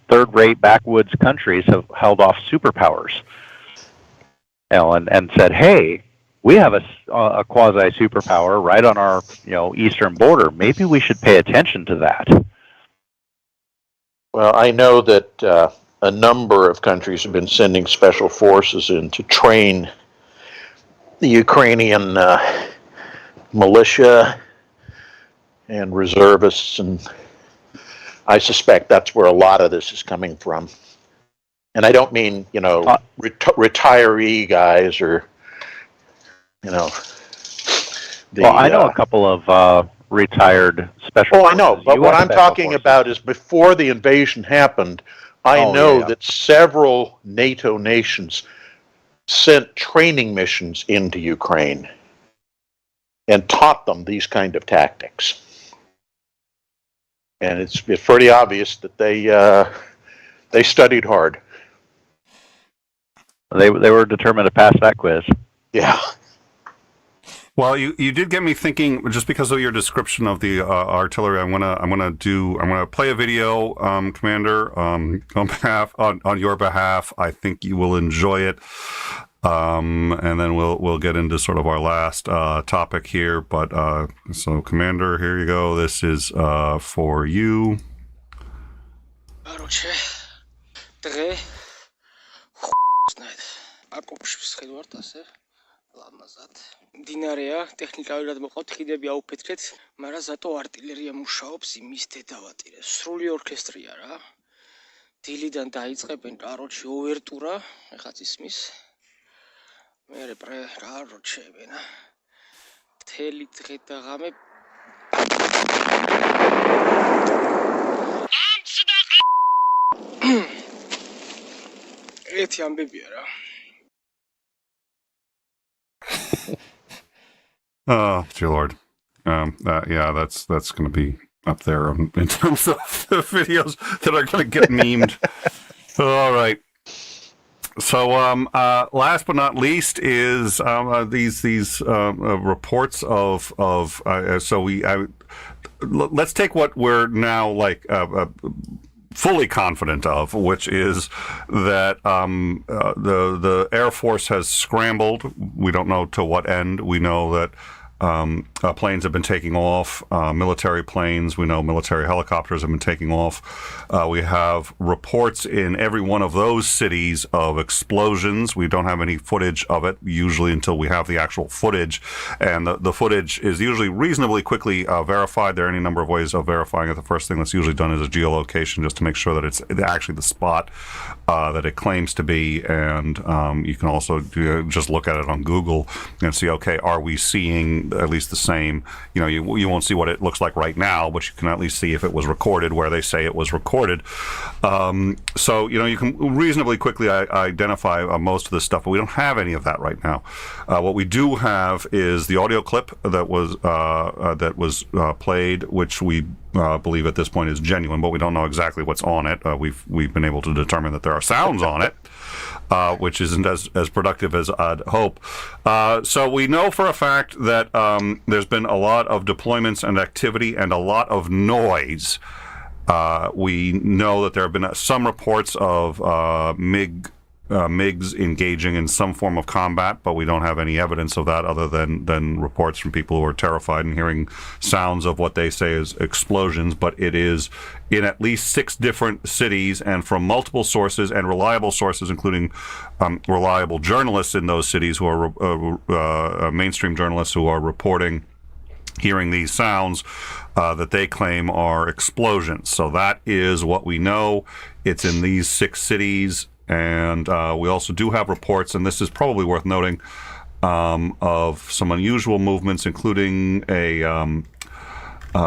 third-rate backwoods countries have held off superpowers, and said, hey, we have a quasi superpower right on our eastern border. Maybe we should pay attention to that. Well, I know that a number of countries have been sending special forces in to train the Ukrainian militia and reservists, and I suspect that's where a lot of this is coming from. And I don't mean, retiree guys or, well, I know a couple of retired special forces. I know, but what I'm talking about is before the invasion happened, I know that several NATO nations sent training missions into Ukraine and taught them these kind of tactics. And it's pretty obvious that they studied hard. They were determined to pass that quiz. Yeah. Well, you did get me thinking, just because of your description of the artillery. I'm gonna play a video, Commander, on your behalf. I think you will enjoy it, and then we'll get into sort of our last topic here. But so, Commander, here you go. This is for you. ლამაზად. მდინარეა, ტექნიკალურად მოყავთ, ხიდები აუფეთქეთ, მაგრამ ზატო არტილერია მუშაობს, იმის დედავატირებს. სრული ორკესტრია რა. დილიდან დაიწყებენ, ოვერტურა, ეხაც ისმის. მერე კაროჩებენ. მთელი დღე და ღამე ერთი ამბებია რა. Oh, dear Lord. That's going to be up there in terms of the videos that are going to get memed. All right. So, last but not least is these reports of let's take what we're now fully confident of, which is that the Air Force has scrambled. We don't know to what end. We know that planes have been taking off, military planes. We know military helicopters have been taking off. We have reports in every one of those cities of explosions. We don't have any footage of it, usually until we have the actual footage. And the footage is usually reasonably quickly verified. There are any number of ways of verifying it. The first thing that's usually done is a geolocation, just to make sure that it's actually the spot that it claims to be. And you can also just look at it on Google and see, okay, are we seeing at least the same. You won't see what it looks like right now, but you can at least see if it was recorded where they say it was recorded. So you can reasonably quickly identify most of this stuff, but we don't have any of that right now. What we do have is the audio clip that was played, which we believe at this point is genuine, but we don't know exactly what's on it. We've been able to determine that there are sounds on it, which isn't as productive as I'd hope. So we know for a fact that there's been a lot of deployments and activity and a lot of noise. We know that there have been some reports of MiGs engaging in some form of combat, but we don't have any evidence of that other than reports from people who are terrified and hearing sounds of what they say is explosions. But it is in at least 6 different cities and from multiple sources and reliable sources, including reliable journalists in those cities who are mainstream journalists who are reporting hearing these sounds that they claim are explosions. So that is what we know. It's in these 6 cities. And we also do have reports, and this is probably worth noting, of some unusual movements, including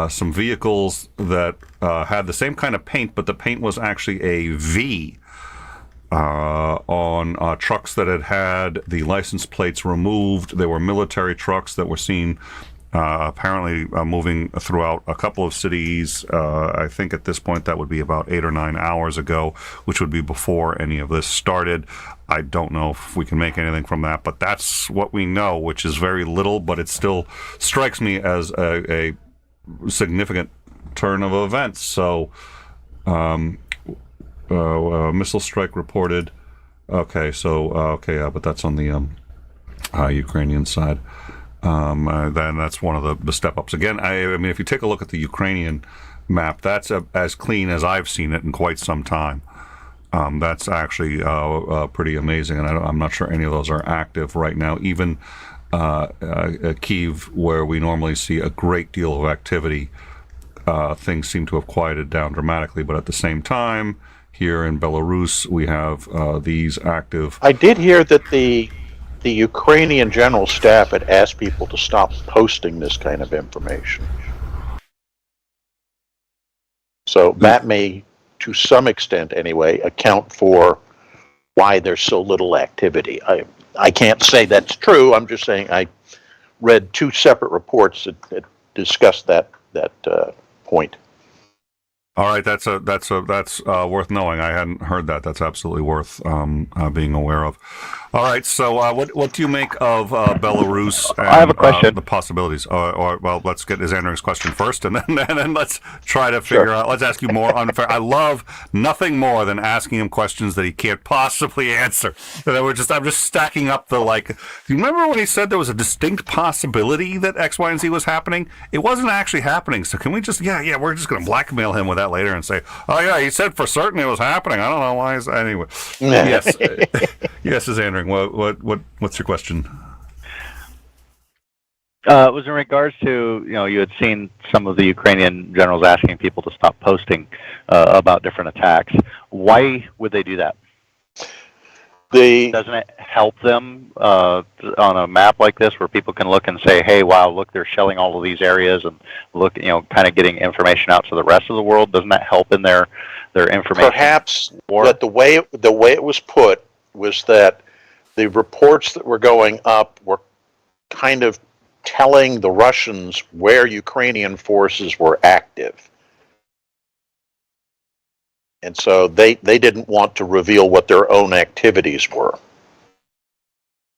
some vehicles that had the same kind of paint, but the paint was actually a V on trucks that had the license plates removed. They were military trucks that were seen apparently moving throughout a couple of cities. I think at this point that would be about 8 or 9 hours ago, which would be before any of this started. I don't know if we can make anything from that, but that's what we know, which is very little, but it still strikes me as a significant turn of events. So, missile strike reported. Okay, so, but that's on the Ukrainian side. Then that's one of the step-ups. Again, I mean, if you take a look at the Ukrainian map, that's as clean as I've seen it in quite some time. That's actually pretty amazing, and I'm not sure any of those are active right now. Even Kyiv, where we normally see a great deal of activity, things seem to have quieted down dramatically. But at the same time, here in Belarus, we have these active... I did hear that the Ukrainian General Staff had asked people to stop posting this kind of information. So that may, to some extent anyway, account for why there's so little activity. I can't say that's true. I'm just saying I read 2 separate reports that discussed that point. All right, that's worth knowing. I hadn't heard that. That's absolutely worth being aware of. All right, so what do you make of Belarus? And, I have a question. The possibilities. Well, let's get his Andrew's question first, and then let's try to figure out. Let's ask you more unfair. I love nothing more than asking him questions that he can't possibly answer. And I'm just stacking up the like. Do you remember when he said there was a distinct possibility that X, Y, and Z was happening? It wasn't actually happening. So can we just we're just going to blackmail him with that later and say, oh yeah, he said for certain it was happening. I don't know why. Anyway, yes, yes, is Andrew. What's your question? It was in regards to, you had seen some of the Ukrainian generals asking people to stop posting about different attacks. Why would they do that? Doesn't it help them on a map like this where people can look and say, hey, wow, look, they're shelling all of these areas, and look, kind of getting information out to the rest of the world? Doesn't that help in their information? Perhaps, but the way it was put was that the reports that were going up were kind of telling the Russians where Ukrainian forces were active. And so they didn't want to reveal what their own activities were.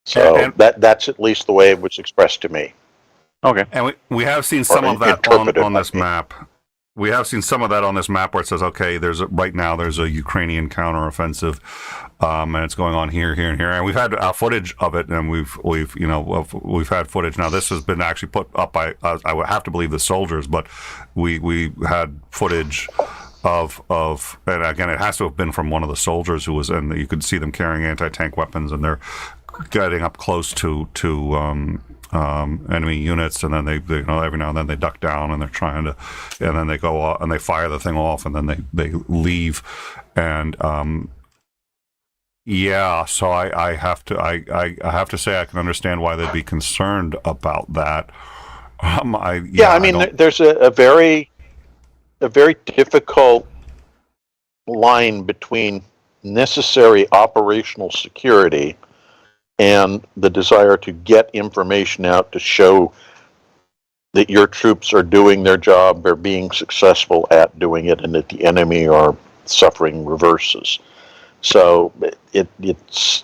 So that's at least the way it was expressed to me. Okay. And we have seen some of that on this map. We have seen some of that on this map where it says, okay, right now there's a Ukrainian counteroffensive, and it's going on here, here, and here. And we've had footage of it, and we've had footage. Now this has been actually put up by I would have to believe the soldiers, but we had footage of and again, it has to have been from one of the soldiers who was, and you could see them carrying anti-tank weapons, and they're getting up close to enemy units, and then they every now and then they duck down, and they're trying to, and then they go off and they fire the thing off, and then they leave, and so I have to say I can understand why they'd be concerned about that. Yeah, I mean, there's a very difficult line between necessary operational security and the desire to get information out to show that your troops are doing their job, they're being successful at doing it, and that the enemy are suffering reverses. So it's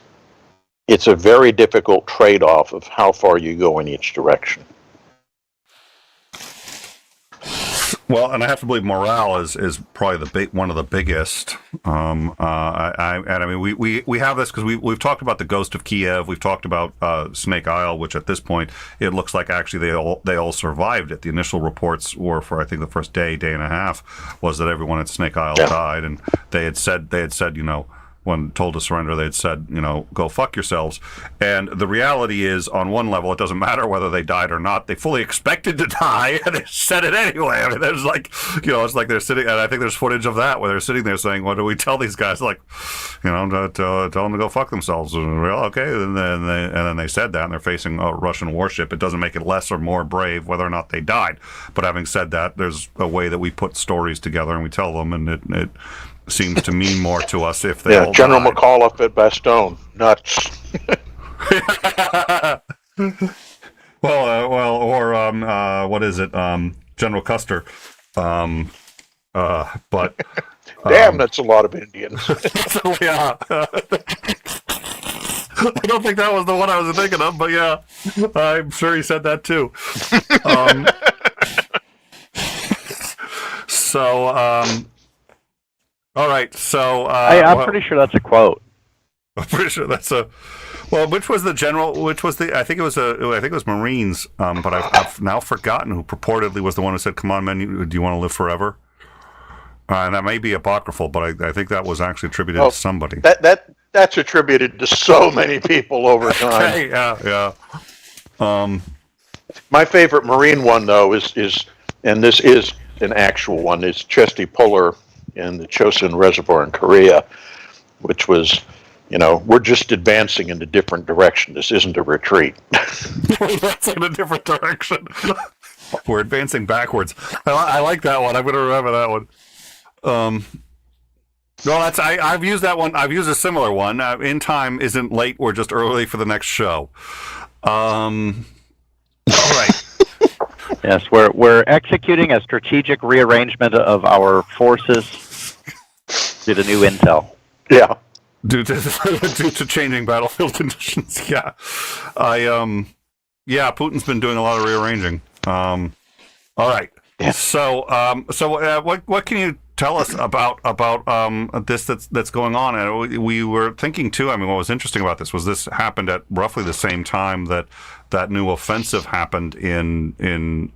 a very difficult trade-off of how far you go in each direction. Well, and I have to believe morale is probably one of the biggest. I mean, we have this because we've talked about the Ghost of Kiev. We've talked about Snake Isle, which at this point it looks like actually they all survived it. The initial reports were for I think the first day and a half was that everyone at Snake Isle died, and they had said when told to surrender, they'd said, go fuck yourselves. And the reality is, on one level, it doesn't matter whether they died or not. They fully expected to die, and they said it anyway. I mean, there's it's like they're sitting, and I think there's footage of that where they're sitting there saying, what do we tell these guys? Like, tell them to go fuck themselves. And we're all, okay. And then they said that, and they're facing a Russian warship. It doesn't make it less or more brave whether or not they died. But having said that, there's a way that we put stories together and we tell them, and it seems to mean more to us if they all General died. McAuliffe at Bastogne, nuts. or what is it? General Custer. But Damn, that's a lot of Indians. yeah. I don't think that was the one I was thinking of, but yeah, I'm sure he said that too. All right, so I'm pretty sure that's a quote. I'm pretty sure that's a. Well, which was the general? Which was the? I think it was Marines. But I've now forgotten who purportedly was the one who said, "Come on, men, do you want to live forever?" And that may be apocryphal, but I think that was actually attributed to somebody. That's attributed to so many people over time. Okay, yeah. My favorite Marine one, though, is and this is an actual one, is Chesty Puller in the Chosin Reservoir in Korea, which was, we're just advancing in a different direction. This isn't a retreat. That's in a different direction. We're advancing backwards. I like that one. I'm going to remember that one. No, I've used that one. I've used a similar one. In time isn't late. We're just early for the next show. All right. Yes, we're executing a strategic rearrangement of our forces due to new intel. Yeah. Due to changing battlefield conditions. Yeah. Putin's been doing a lot of rearranging. All right. Yeah. So what can you tell us about this that's going on? And we were thinking too. I mean, what was interesting about this happened at roughly the same time that new offensive happened in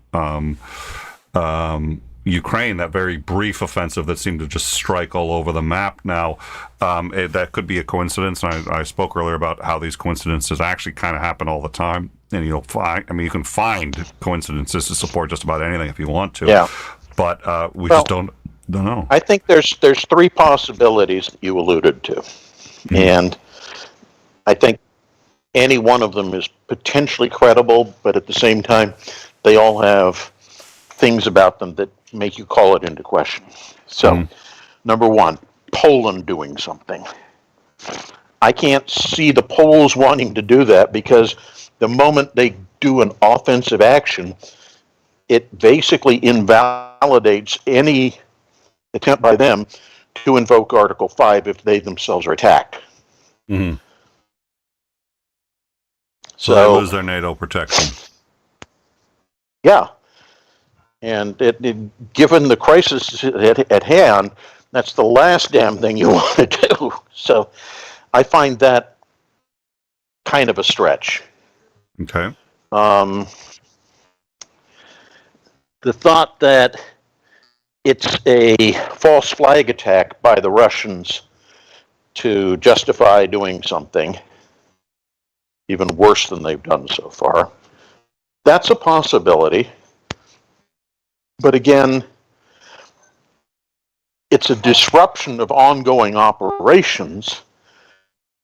Ukraine. That very brief offensive that seemed to just strike all over the map. Now, that could be a coincidence. And I spoke earlier about how these coincidences actually kind of happen all the time. And you can find coincidences to support just about anything if you want to. Yeah. But we just don't know. I think there's three possibilities that you alluded to. Mm-hmm. And I think any one of them is potentially credible, but at the same time, they all have things about them that make you call it into question. So, Number one, Poland doing something. I can't see the Poles wanting to do that because the moment they do an offensive action, it basically invalidates any attempt by them to invoke Article 5 if they themselves are attacked. Mm-hmm. So they lose their NATO protection. Yeah. And given the crisis at hand, that's the last damn thing you want to do. So I find that kind of a stretch. Okay. The thought that it's a false flag attack by the Russians to justify doing something even worse than they've done so far, that's a possibility. But again, it's a disruption of ongoing operations,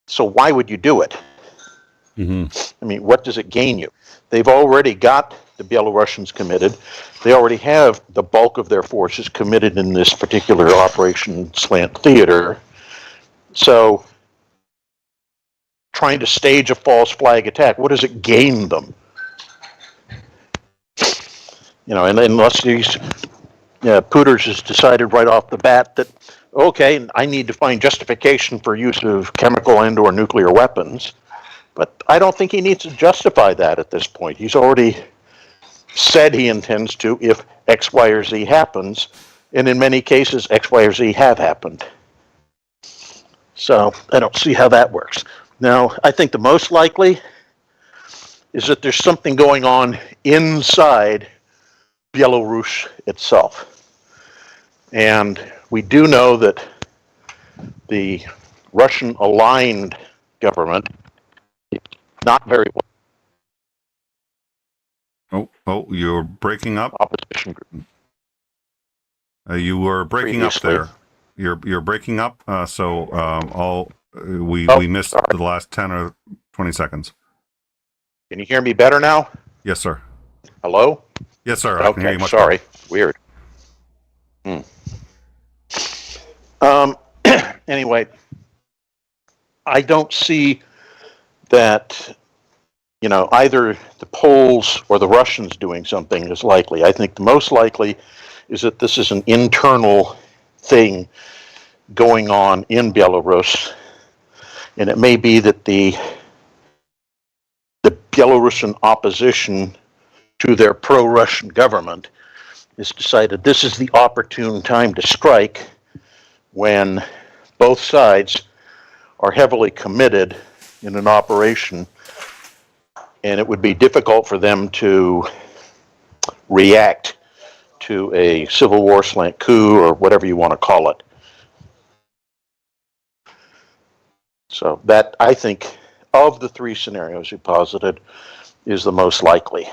so why would you do it? I mean, what does it gain you? They've already got the Belarusians committed. They already have the bulk of their forces committed in this particular Operation Slant Theater. So, trying to stage a false flag attack, what does it gain them? You know, and unless these Pooters has decided right off the bat that, okay, I need to find justification for use of chemical and or nuclear weapons. But I don't think he needs to justify that at this point. He's already said he intends to if X, Y, or Z happens. And in many cases, X, Y, or Z have happened. So I don't see how that works. Now, I think the most likely is that there's something going on inside Belarus itself. And we do know that the Russian-aligned government not very well. Oh, you're breaking up. Opposition group. You were breaking Previously. up there. You're breaking up. We missed the last 10 or 20 seconds. Can you hear me better now? Yes, sir. Hello? Yes, sir. I can hear you Okay, much sorry. Weird. Anyway, I don't see that, you know, either the Poles or the Russians doing something is likely. I think the most likely is that this is an internal thing going on in Belarus, and it may be that the Belarusian opposition to their pro-Russian government has decided this is the opportune time to strike when both sides are heavily committed in an operation, and it would be difficult for them to react to a civil war slant coup or whatever you want to call it. So that, I think, of the three scenarios you posited, is the most likely.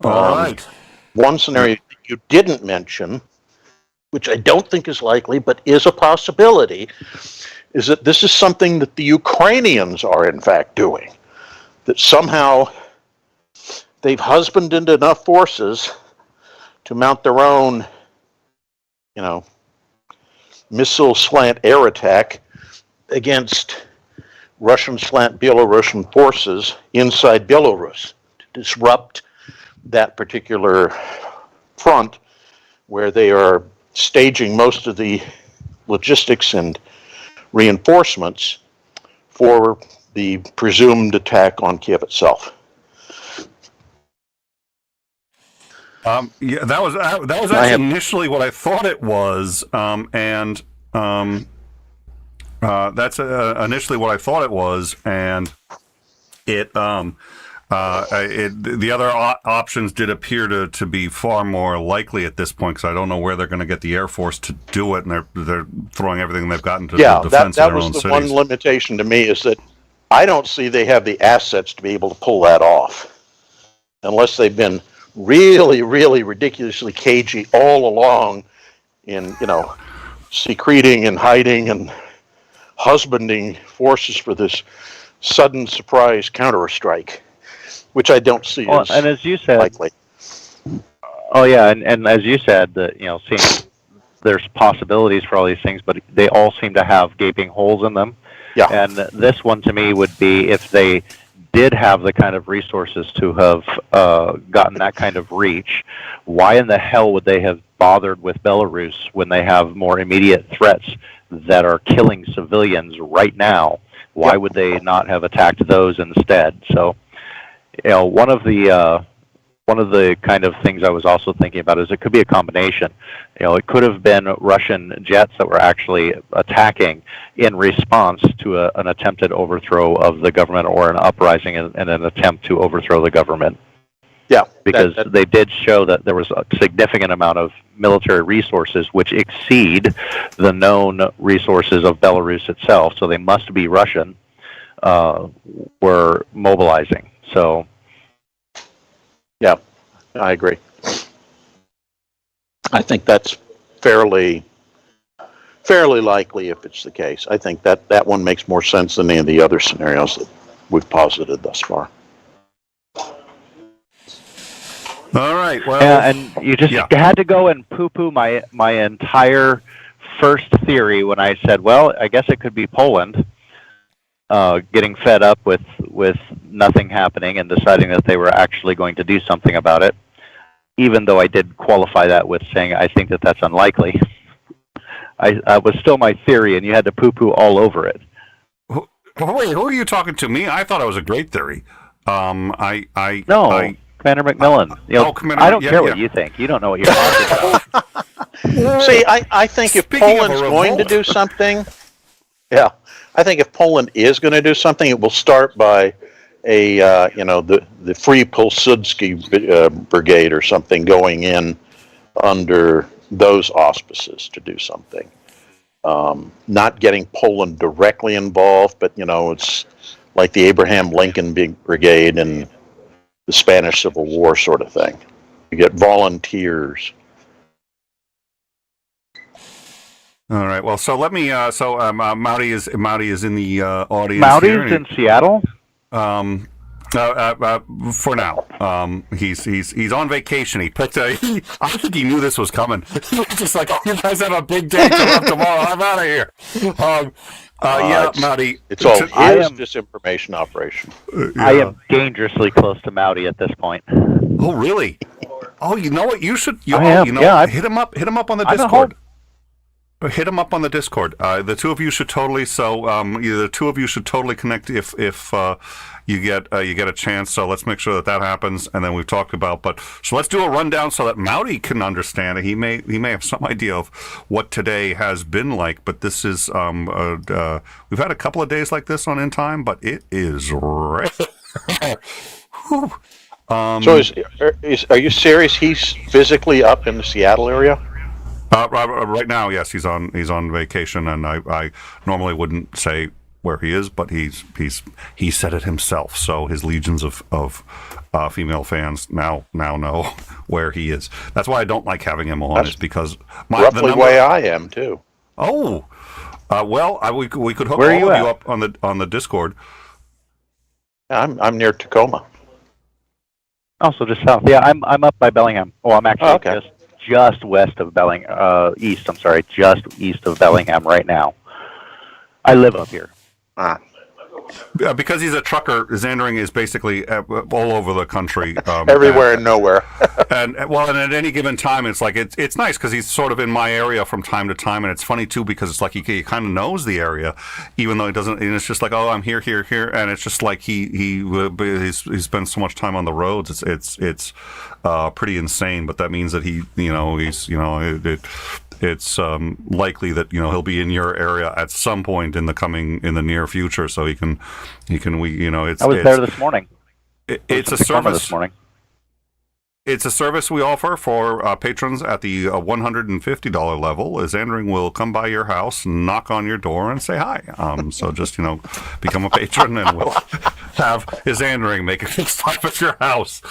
All right. One scenario that you didn't mention, which I don't think is likely, but is a possibility, is that this is something that the Ukrainians are in fact doing. That somehow they've husbanded enough forces to mount their own, you know, missile slant air attack against Russian slant Belarusian forces inside Belarus to disrupt that particular front where they are staging most of the logistics and reinforcements for the presumed attack on Kiev itself. Yeah, that was actually initially what I thought it was, and that's initially what I thought it was, and it the other options did appear to be far more likely at this point, because I don't know where they're going to get the Air Force to do it, and they're throwing everything they've got into the defense of their own cities. That was the one limitation to me, is that I don't see they have the assets to be able to pull that off, unless they've been really, really ridiculously cagey all along in, you know, secreting and hiding and husbanding forces for this sudden surprise counter-strike, which I don't see as and as you said, likely. Oh yeah, and as you said, that, you know, seeing there's possibilities for all these things, but they all seem to have gaping holes in them. Yeah. And this one to me would be, if they did have the kind of resources to have gotten that kind of reach, why in the hell would they have bothered with Belarus when they have more immediate threats that are killing civilians right now? Why would they not have attacked those instead? So, you know, one of the kind of things I was also thinking about is it could be a combination. You know, it could have been Russian jets that were actually attacking in response to an attempted overthrow of the government, or an uprising and an attempt to overthrow the government. Yeah. Because they did show that there was a significant amount of military resources which exceed the known resources of Belarus itself, so they must be Russian, were mobilizing. So, yeah, I agree. I think that's fairly fairly likely if it's the case. I think that one makes more sense than any of the other scenarios that we've posited thus far. All right. Well, and you just had to go and poo-poo my entire first theory when I said, well, I guess it could be Poland getting fed up with nothing happening and deciding that they were actually going to do something about it, even though I did qualify that with saying I think that that's unlikely. I was still my theory, and you had to poo-poo all over it. Wait, who are you talking to? Me? I thought it was a great theory. No, Commander McMillan. Commander, I don't care what you think. You don't know what you're talking about. See, I think if Poland's going to do something, I think if Poland is going to do something, it will start by the Free Pilsudski Brigade or something going in under those auspices to do something. Not getting Poland directly involved, but it's like the Abraham Lincoln Brigade in the Spanish Civil War sort of thing. You get volunteers. All right. Well, so let me. Maudy is in the audience. Maudy's in Seattle. For now, he's on vacation. He picked I think he knew this was coming. He was just like, "Oh, you guys have a big day tomorrow. I'm out of here." Maudy. It's all his disinformation operation. I am dangerously close to Maudy at this point. Oh, really? Oh, you know what? You should. Hit him up. Hit him up on the Discord. Hit him up on the Discord. The two of you should totally. The two of you should totally connect if you get a chance. So let's make sure that happens. And then we've talked about. So let's do a rundown so that Maudy can understand it. He may have some idea of what today has been like. But this is we've had a couple of days like this on In Time, but it is rare. So are you serious? He's physically up in the Seattle area? Right now, yes, he's on vacation, and I normally wouldn't say where he is, but he said it himself. So his legions of female fans now know where he is. That's why I don't like having him on. Is because roughly the way I am too. Oh, we could hook all of you up on the Discord. I'm near Tacoma. Oh, so just south. Yeah, I'm up by Bellingham. Oh, I'm actually just west of east. I'm sorry, just east of Bellingham right now. I live up here. Because he's a trucker, Xandering is basically all over the country, everywhere and nowhere. and at any given time, it's like it's nice because he's sort of in my area from time to time, and it's funny too because it's like he kind of knows the area, even though he doesn't. And it's just like, oh, I'm here, and it's just like he spends so much time on the roads. It's pretty insane, but that means that it's likely that he'll be in your area at some point in the near future, so he can I was there this morning. It's a service this morning. It's a service we offer for patrons at the $150 level. Xandering will come by your house, knock on your door, and say hi. So just become a patron, and we'll have Xandering make a stop at your house.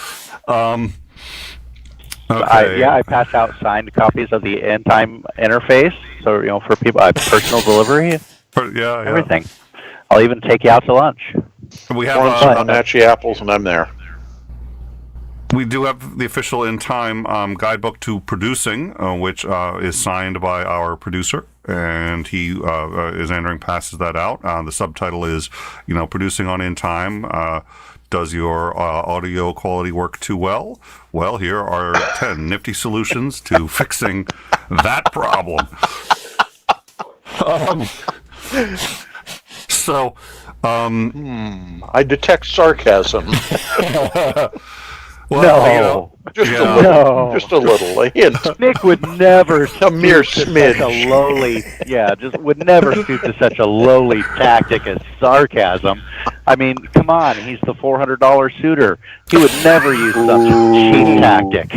Okay. I pass out signed copies of the End Time interface, so for people, personal delivery, everything. I'll even take you out to lunch. We have Wenatchee apples, and I'm there. We do have the official In Time guidebook to producing, which is signed by our producer, and he Xandering passes that out. The subtitle is, producing on In Time. Does your audio quality work too well? Well, here are 10 nifty solutions to fixing that problem. I detect sarcasm. Well, just a little. A hint. Nick would never a mere smidge. Would never stoop to such a lowly tactic as sarcasm. I mean, come on, he's the $400 suitor. He would never use such a cheap tactic.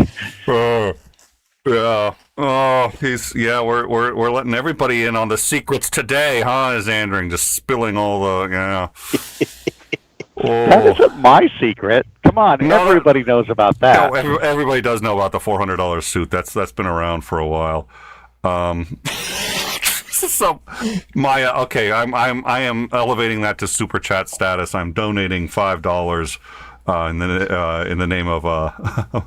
Yeah. Oh, we're letting everybody in on the secrets today, huh? Xandering, just spilling all the That isn't my secret. Come on, everybody knows about that. No, everybody does know about the $400 suit. That's been around for a while. So, Maya, okay, I am elevating that to super chat status. I'm donating $5 in the name of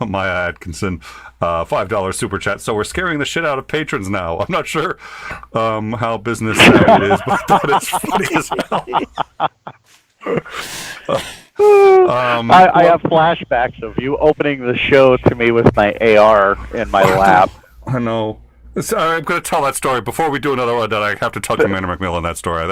Maya Atkinson, $5 super chat. So we're scaring the shit out of patrons now. I'm not sure how business savvy it is, but that is funny as hell. I have flashbacks of you opening the show to me with my AR in my lap. I know. I'm going to tell that story before we do another one. That I have to tell Commander McMillan that story.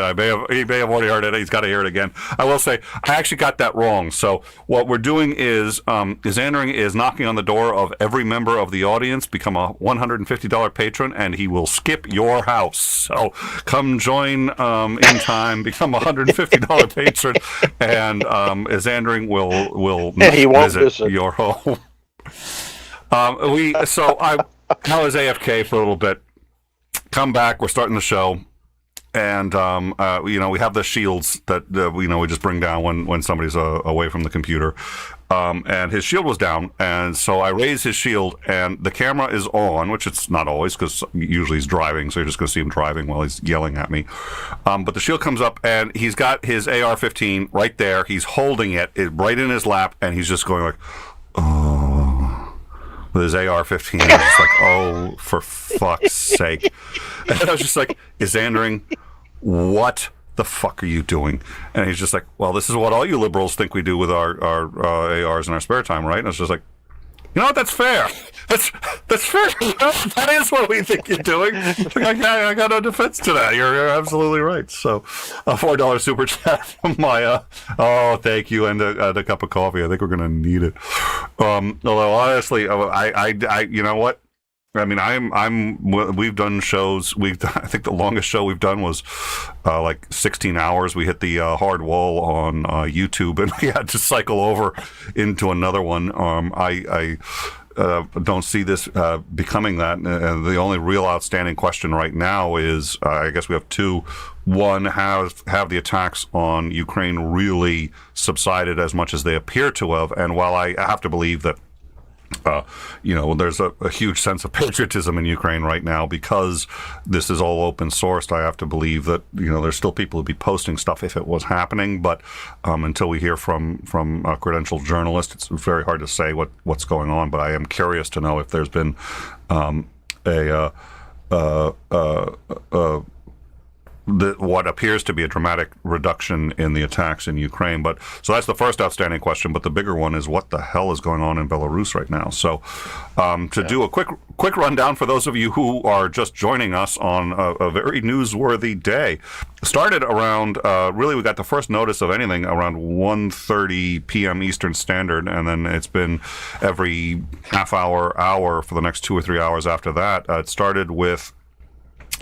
He may have already heard it. He's got to hear it again. I will say I actually got that wrong. So what we're doing is Andring is knocking on the door of every member of the audience, become a $150 patron, and he will skip your house. So come join in time, become a $150 patron, and Andring will he won't visit your home. I was AFK for a little bit. Come back. We're starting the show, and we have the shields that we just bring down when somebody's away from the computer. And his shield was down, and so I raise his shield, and the camera is on, which it's not always because usually he's driving, so you're just going to see him driving while he's yelling at me. But the shield comes up, and he's got his AR-15 right there. He's holding it right in his lap, and he's just going like, oh. With his AR-15, I was just like, oh, for fuck's sake. And I was just like, Isandering, what the fuck are you doing? And he's just like, well, this is what all you liberals think we do with our ARs in our spare time, right? And I was just like, you know what, that's fair. That's fair. That is what we think you're doing. I got no defense to that. You're absolutely right. So, a $4 super chat from Maya. Oh, thank you, and a cup of coffee. I think we're gonna need it. Although honestly, I you know what? I mean, we've done shows. I think the longest show we've done was like 16 hours. We hit the hard wall on YouTube, and we had to cycle over into another one. I don't see this becoming that. And the only real outstanding question right now is, I guess we have two. One, have the attacks on Ukraine really subsided as much as they appear to have? And while I have to believe that there's a huge sense of patriotism in Ukraine right now because this is all open sourced. I have to believe that there's still people who'd be posting stuff if it was happening, but until we hear from a credentialed journalist, it's very hard to say what's going on. But I am curious to know if there's been what appears to be a dramatic reduction in the attacks in Ukraine. But so that's the first outstanding question. But the bigger one is what the hell is going on in Belarus right now? So do a quick rundown for those of you who are just joining us on a very newsworthy day. Started around, really we got the first notice of anything around 1:30 p.m. Eastern Standard, and then it's been every half hour for the next 2 or 3 hours after that. It started with,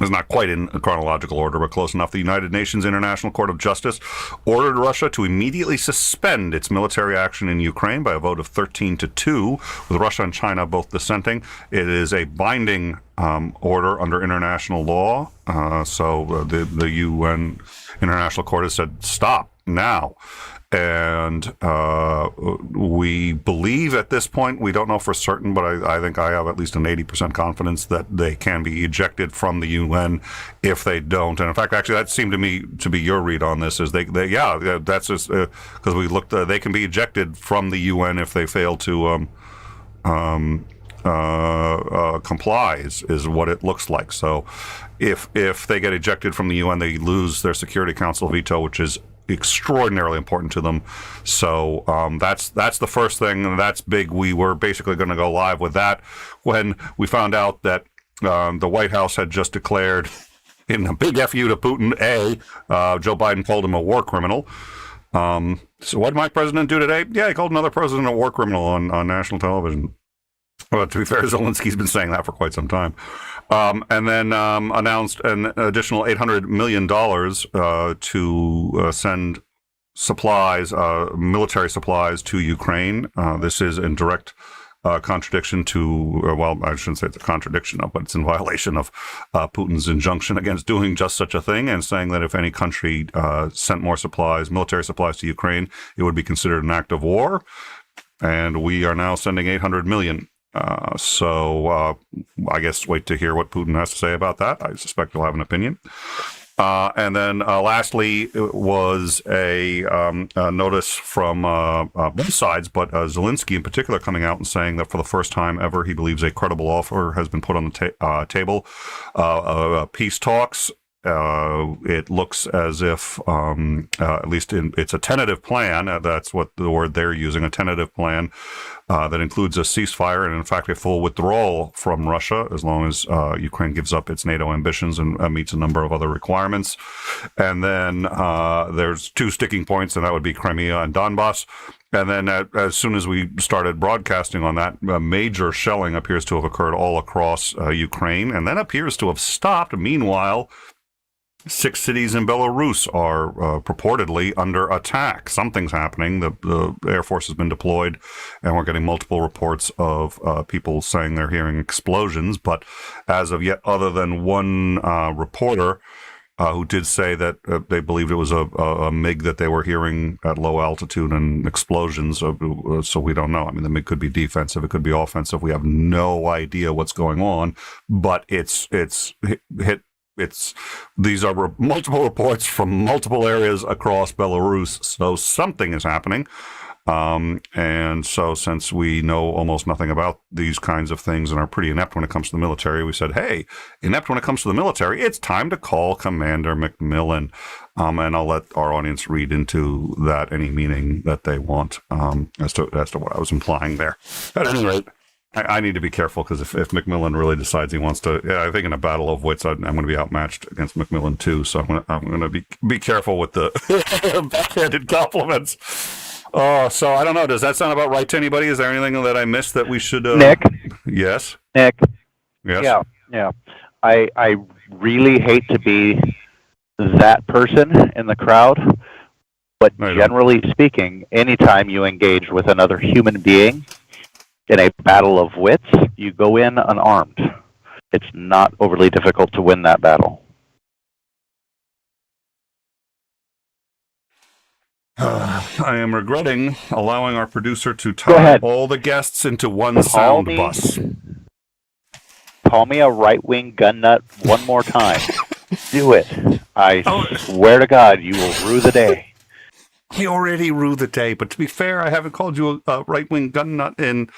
it's not quite in chronological order, but close enough. The United Nations International Court of Justice ordered Russia to immediately suspend its military action in Ukraine by a vote of 13-2, with Russia and China both dissenting. It is a binding order under international law. So the UN International Court has said, stop now. And we believe at this point, we don't know for certain, but I think I have at least an 80% confidence that they can be ejected from the UN if they don't. And in fact, actually, that seemed to me to be your read on this, is that's just because we looked, they can be ejected from the UN if they fail to comply is what it looks like. So if they get ejected from the UN, they lose their Security Council veto, which is extraordinarily important to them. So that's the first thing, and that's big. We were basically going to go live with that when we found out that the White House had just declared, in a big FU to Putin, Joe Biden called him a war criminal. So what did my president do today? Yeah, he called another president a war criminal on national television. Well, to be fair, Zelensky's been saying that for quite some time. And then announced an additional $800 million to send supplies, military supplies to Ukraine. This is in direct contradiction to, well, I shouldn't say it's a contradiction of, but it's in violation of Putin's injunction against doing just such a thing, and saying that if any country sent more supplies, military supplies to Ukraine, it would be considered an act of war. And we are now sending $800 million. I guess wait to hear what Putin has to say about that. I suspect he'll have an opinion. And then lastly was a notice from both sides, but Zelensky in particular coming out and saying that for the first time ever, he believes a credible offer has been put on the table. Peace talks. It looks as if, at least it's a tentative plan. That's what the word they're using, a tentative plan that includes a ceasefire and, in fact, a full withdrawal from Russia as long as Ukraine gives up its NATO ambitions and meets a number of other requirements. And then there's two sticking points, and that would be Crimea and Donbass. And then as soon as we started broadcasting on that, major shelling appears to have occurred all across Ukraine and then appears to have stopped. Meanwhile, 6 cities in Belarus are purportedly under attack. Something's happening. The Air Force has been deployed, and we're getting multiple reports of people saying they're hearing explosions. But as of yet, other than one reporter who did say that they believed it was a MiG that they were hearing at low altitude and explosions, so we don't know. I mean, the MiG could be defensive, it could be offensive. We have no idea what's going on, but it's hit. These are multiple reports from multiple areas across Belarus, so something is happening. And so since we know almost nothing about these kinds of things and are pretty inept when it comes to the military, we said, hey, inept when it comes to the military, it's time to call Commander McMillan. And I'll let our audience read into that any meaning that they want as to what I was implying there. At any rate, I need to be careful because if McMillan really decides he wants to, I think in a battle of wits, I'm going to be outmatched against McMillan too. So I'm going to be careful with the backhanded compliments. So I don't know. Does that sound about right to anybody? Is there anything that I missed that we should? Nick? Yes. Nick? Yes. Yeah. I really hate to be that person in the crowd, but generally speaking, anytime you engage with another human being in a battle of wits, you go in unarmed. It's not overly difficult to win that battle. I am regretting allowing our producer to tie all the guests into one sound bus. Call me a right-wing gun nut one more time. Do it. I swear to God, you will rue the day. He already rue the day, but to be fair, I haven't called you a right-wing gun nut in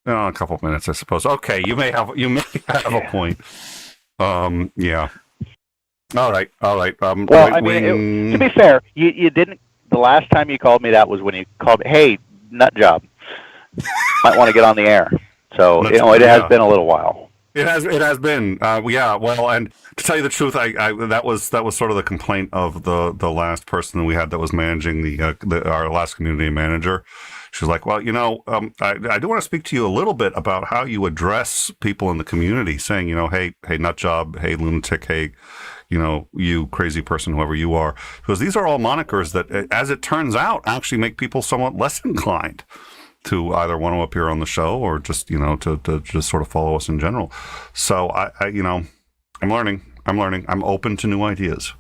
a couple of minutes, I suppose. Okay, you may have a point. Yeah. All right. Well, I mean, to be fair, you didn't. The last time you called me, that was when you called me, hey, nut job. Might want to get on the air. So it has been a little while. It has been. Yeah. Well, and to tell you the truth, that was sort of the complaint of the last person that we had that was managing our last community manager. She was like, well, I do want to speak to you a little bit about how you address people in the community, saying, hey, nut job, hey, lunatic, hey, you crazy person, whoever you are, because these are all monikers that, as it turns out, actually make people somewhat less inclined to either want to appear on the show or just, to just sort of follow us in general. So I'm learning. I'm open to new ideas.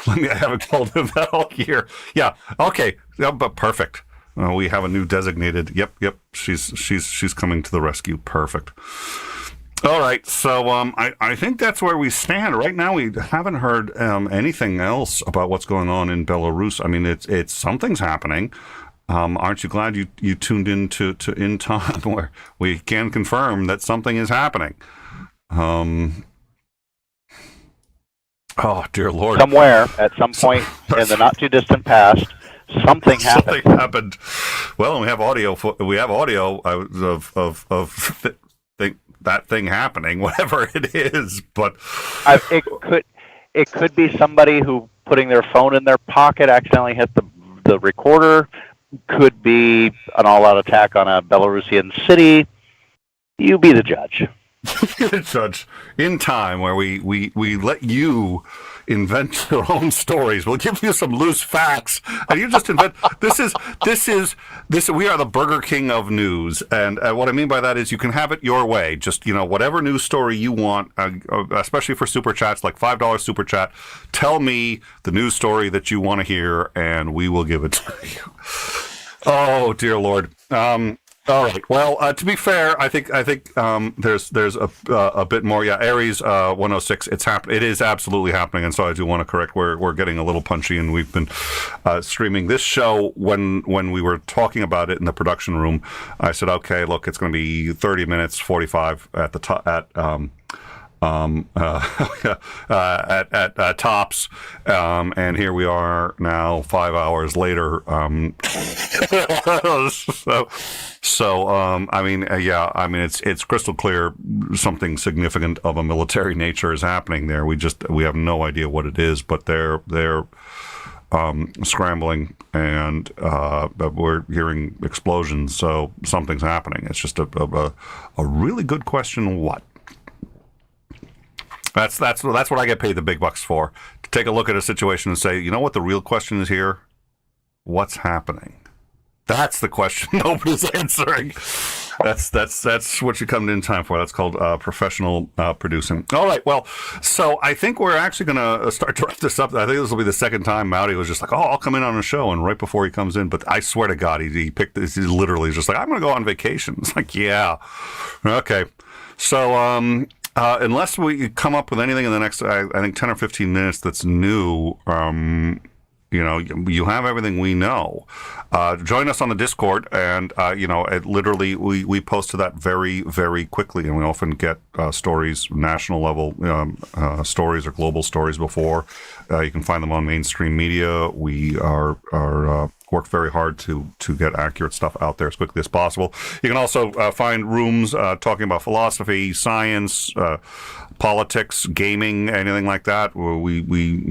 I haven't called him that all year. Yeah. Okay. Yeah, but perfect. We have a new designated. Yep. She's coming to the rescue. Perfect. All right. So I think that's where we stand right now. We haven't heard anything else about what's going on in Belarus. I mean, it's something's happening. Aren't you glad you tuned in to In Time, where we can confirm that something is happening? Oh, dear Lord. Somewhere, at some point in the not-too-distant past, something happened. Well, we have audio of that thing happening, whatever it is. But it could be somebody who, putting their phone in their pocket, accidentally hit the recorder. Could be an all-out attack on a Belarusian city. You be the judge. The judge. In Time, where we let you invent your own stories. We'll give you some loose facts, and you just invent. This is. We are the Burger King of news, and what I mean by that is you can have it your way. Just whatever news story you want, especially for super chats, like $5 super chat. Tell me the news story that you want to hear, and we will give it to you. Oh dear Lord. All right. Well, to be fair, I think there's a bit more. Yeah, Aries 106. It is absolutely happening, and so I do want to correct. We're getting a little punchy, and we've been streaming this show. When we were talking about it in the production room, I said, okay, look, it's going to be 30 minutes, 45 at the top at tops, and here we are now 5 hours later. I mean, it's crystal clear something significant of a military nature is happening there. We have no idea what it is, but they're scrambling, and we're hearing explosions, so something's happening. It's just a really good question. What? That's what I get paid the big bucks for, to take a look at a situation and say, you know what the real question is here? What's happening? That's the question nobody's answering. That's what you come in time for. That's called professional producing. All right, well, so I think we're actually going to start to wrap this up. I think this will be the second time Mowdy was just like, oh, I'll come in on a show, and right before he comes in, but I swear to God, he picked this. He literally just like, I'm going to go on vacation. It's like, yeah, okay. So unless we come up with anything in the next, I think 10 or 15 minutes that's new, you have everything we know. Join us on the Discord, and literally we post to that very, very quickly, and we often get stories, national level stories or global stories before. You can find them on mainstream media. We are work very hard to get accurate stuff out there as quickly as possible. You can also find rooms talking about philosophy, science, politics, gaming, anything like that. We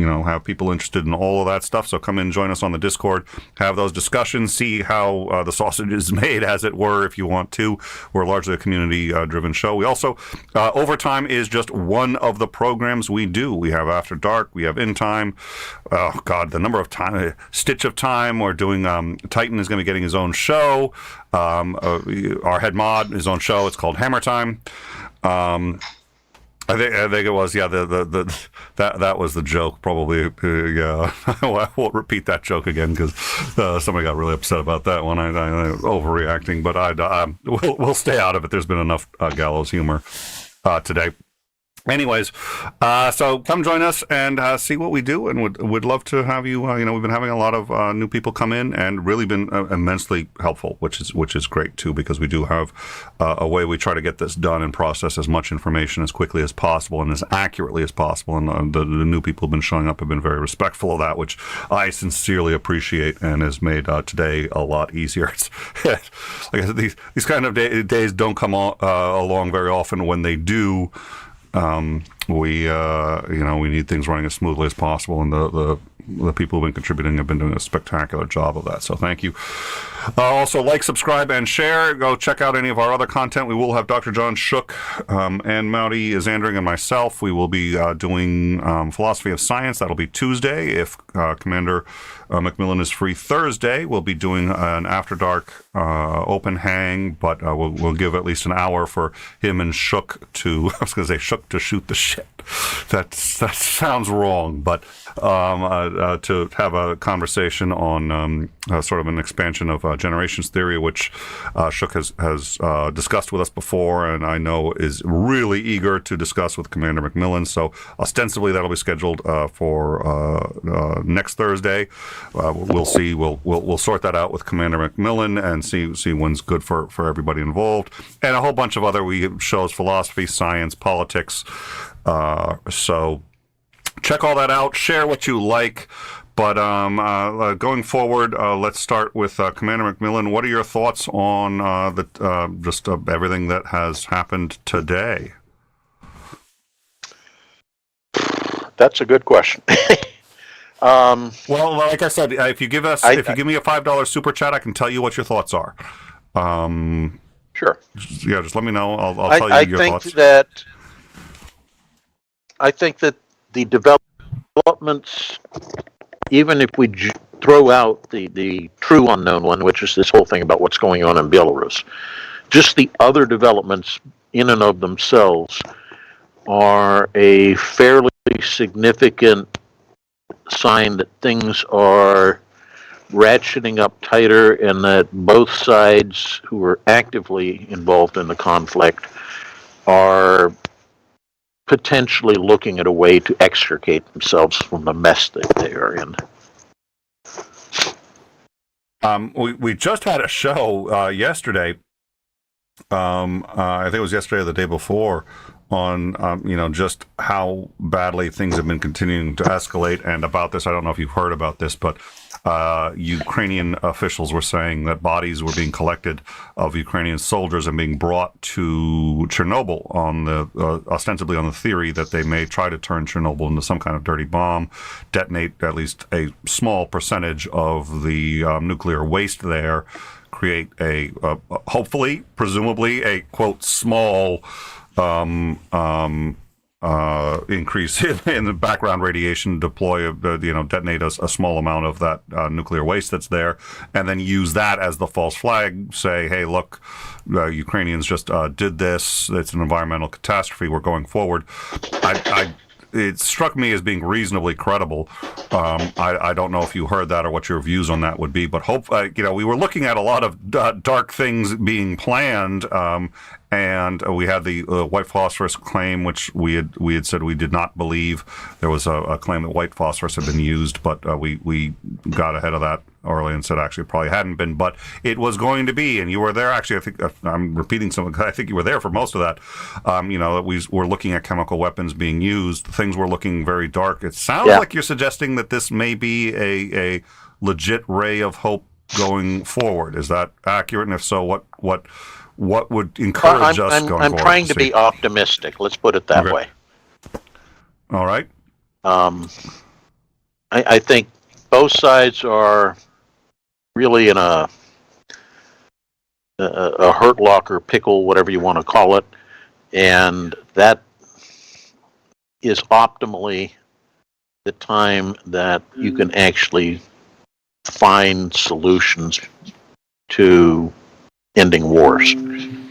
have people interested in all of that stuff. So come in, join us on the Discord, have those discussions, see how the sausage is made, as it were, if you want to. We're largely a community-driven show. We also, Overtime is just one of the programs we do. We have After Dark, we have In Time. Oh, God, the number of time, Stitch of Time. We're doing, Titan is going to be getting his own show. Our head mod, his own show. It's called Hammer Time. I think it was, yeah. That was the joke, probably. Yeah, I won't repeat that joke again because somebody got really upset about that one. I overreacting, but we'll stay out of it. There's been enough gallows humor today. Anyways, so come join us and see what we do, and would love to have you. We've been having a lot of new people come in, and really been immensely helpful, which is great too, because we do have a way we try to get this done and process as much information as quickly as possible and as accurately as possible. And the new people who've been showing up have been very respectful of that, which I sincerely appreciate, and has made today a lot easier. Like I said, these kind of days don't come along very often. When they do, we need things running as smoothly as possible, and the people who've been contributing have been doing a spectacular job of that. So thank you. Also, like, subscribe, and share. Go check out any of our other content. We will have Dr. John Shook and Mowdy Zandring and myself. We will be doing Philosophy of Science. That'll be Tuesday. If Commander Macmillan is free Thursday, we'll be doing an After Dark open hang, but we'll give at least an hour for him and Shook to, I was going to say Shook to shoot the shit. That sounds wrong, but to have a conversation on sort of an expansion of generations theory, which Shook has discussed with us before, and I know is really eager to discuss with Commander Macmillan. So ostensibly that'll be scheduled for next Thursday. We'll see. We'll sort that out with Commander Macmillan and see when's good for everybody involved, and a whole bunch of other shows: philosophy, science, politics. So check all that out. Share what you like. But going forward, let's start with Commander Macmillan. What are your thoughts on everything that has happened today? That's a good question. Well, like I said, if you give me a $5 super chat, I can tell you what your thoughts are. Sure. Yeah, just let me know. I'll tell you your thoughts. I think that the developments, even if we throw out the true unknown one, which is this whole thing about what's going on in Belarus, just the other developments in and of themselves are a fairly significant sign that things are ratcheting up tighter, and that both sides who are actively involved in the conflict are potentially looking at a way to extricate themselves from the mess that they are in. We just had a show yesterday. I think it was yesterday or the day before, on just how badly things have been continuing to escalate. And about this, I don't know if you've heard about this, but Ukrainian officials were saying that bodies were being collected of Ukrainian soldiers and being brought to Chernobyl on the ostensibly on the theory that they may try to turn Chernobyl into some kind of dirty bomb, detonate at least a small percentage of the nuclear waste there, create a hopefully, presumably, a quote small increase in the background radiation, deploy detonate a small amount of that nuclear waste that's there, and then use that as the false flag. Say, hey, look, Ukrainians just did this. It's an environmental catastrophe. We're going forward. It struck me as being reasonably credible. I don't know if you heard that or what your views on that would be, but we were looking at a lot of dark things being planned, and we had the white phosphorus claim, which we had said we did not believe. There was a claim that white phosphorus had been used, but we got ahead of that early and said actually it probably hadn't been, but it was going to be, and you were there. Actually, I think I'm repeating something. I think you were there for most of that. That we were looking at chemical weapons being used. Things were looking very dark. It sounds like you're suggesting that this may be a legit ray of hope going forward. Is that accurate? And if so, what would encourage us going forward? I'm trying to be optimistic. Let's put it that way. All right. I think both sides are really in a hurt locker, pickle, whatever you want to call it, and that is optimally the time that you can actually find solutions to ending wars,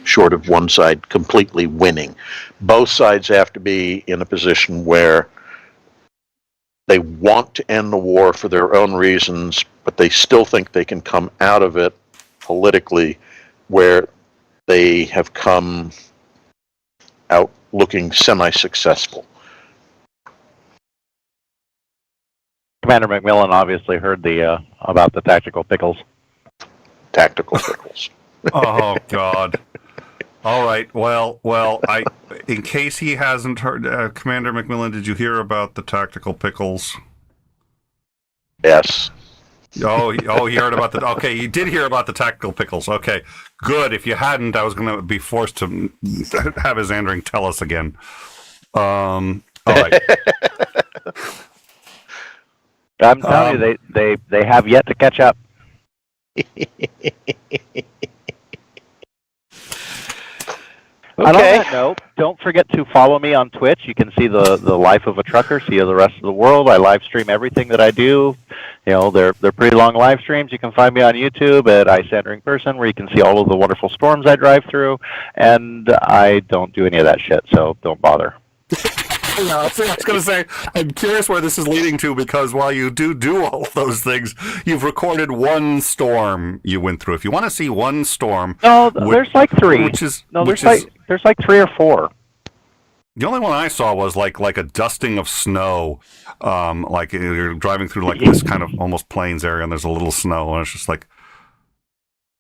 short of one side completely winning. Both sides have to be in a position where they want to end the war for their own reasons, but they still think they can come out of it politically where they have come out looking semi-successful. Commander McMillan obviously heard the about the tactical pickles. Tactical pickles. Oh, God. All right. Well, in case he hasn't heard, Commander McMillan, did you hear about the tactical pickles? Yes. Oh, he heard about the. Okay, you did hear about the tactical pickles. Okay, good. If you hadn't, I was going to be forced to have his Andring tell us again. All right. I'm telling you, they have yet to catch up. Okay. And on that note, don't forget to follow me on Twitch. You can see the life of a trucker, see the rest of the world. I live stream everything that I do. They're pretty long live streams. You can find me on YouTube at ICJ, where you can see all of the wonderful storms I drive through. And I don't do any of that shit, so don't bother. Yeah, I was going to say, I'm curious where this is leading to, because while you do all those things, you've recorded one storm you went through. If you want to see one storm... No, there's like three. There's like 3 or 4. The only one I saw was like a dusting of snow. Like you're driving through like this kind of almost plains area, and there's a little snow, and it's just like...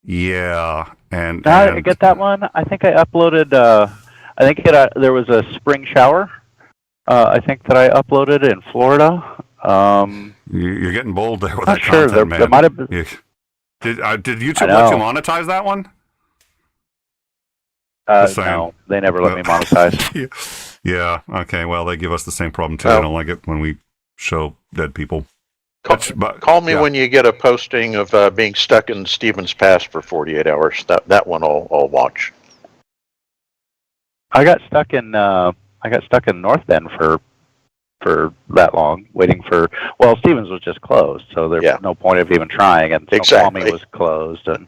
Yeah, and... Did I get that one? I think I uploaded... there was a spring shower. I think that I uploaded in Florida. You're getting bold there with that content, sure. man. There might have been... Did YouTube let you monetize that one? No, they never let me monetize. Yeah, okay, well, they give us the same problem, too. I don't like it when we show dead people. Call me when you get a posting of being stuck in Stevens Pass for 48 hours. That one I'll watch. I got stuck in North Bend for that long, waiting for... Well, Stevens was just closed, so there's no point of even trying, and Snoqualmie was closed, and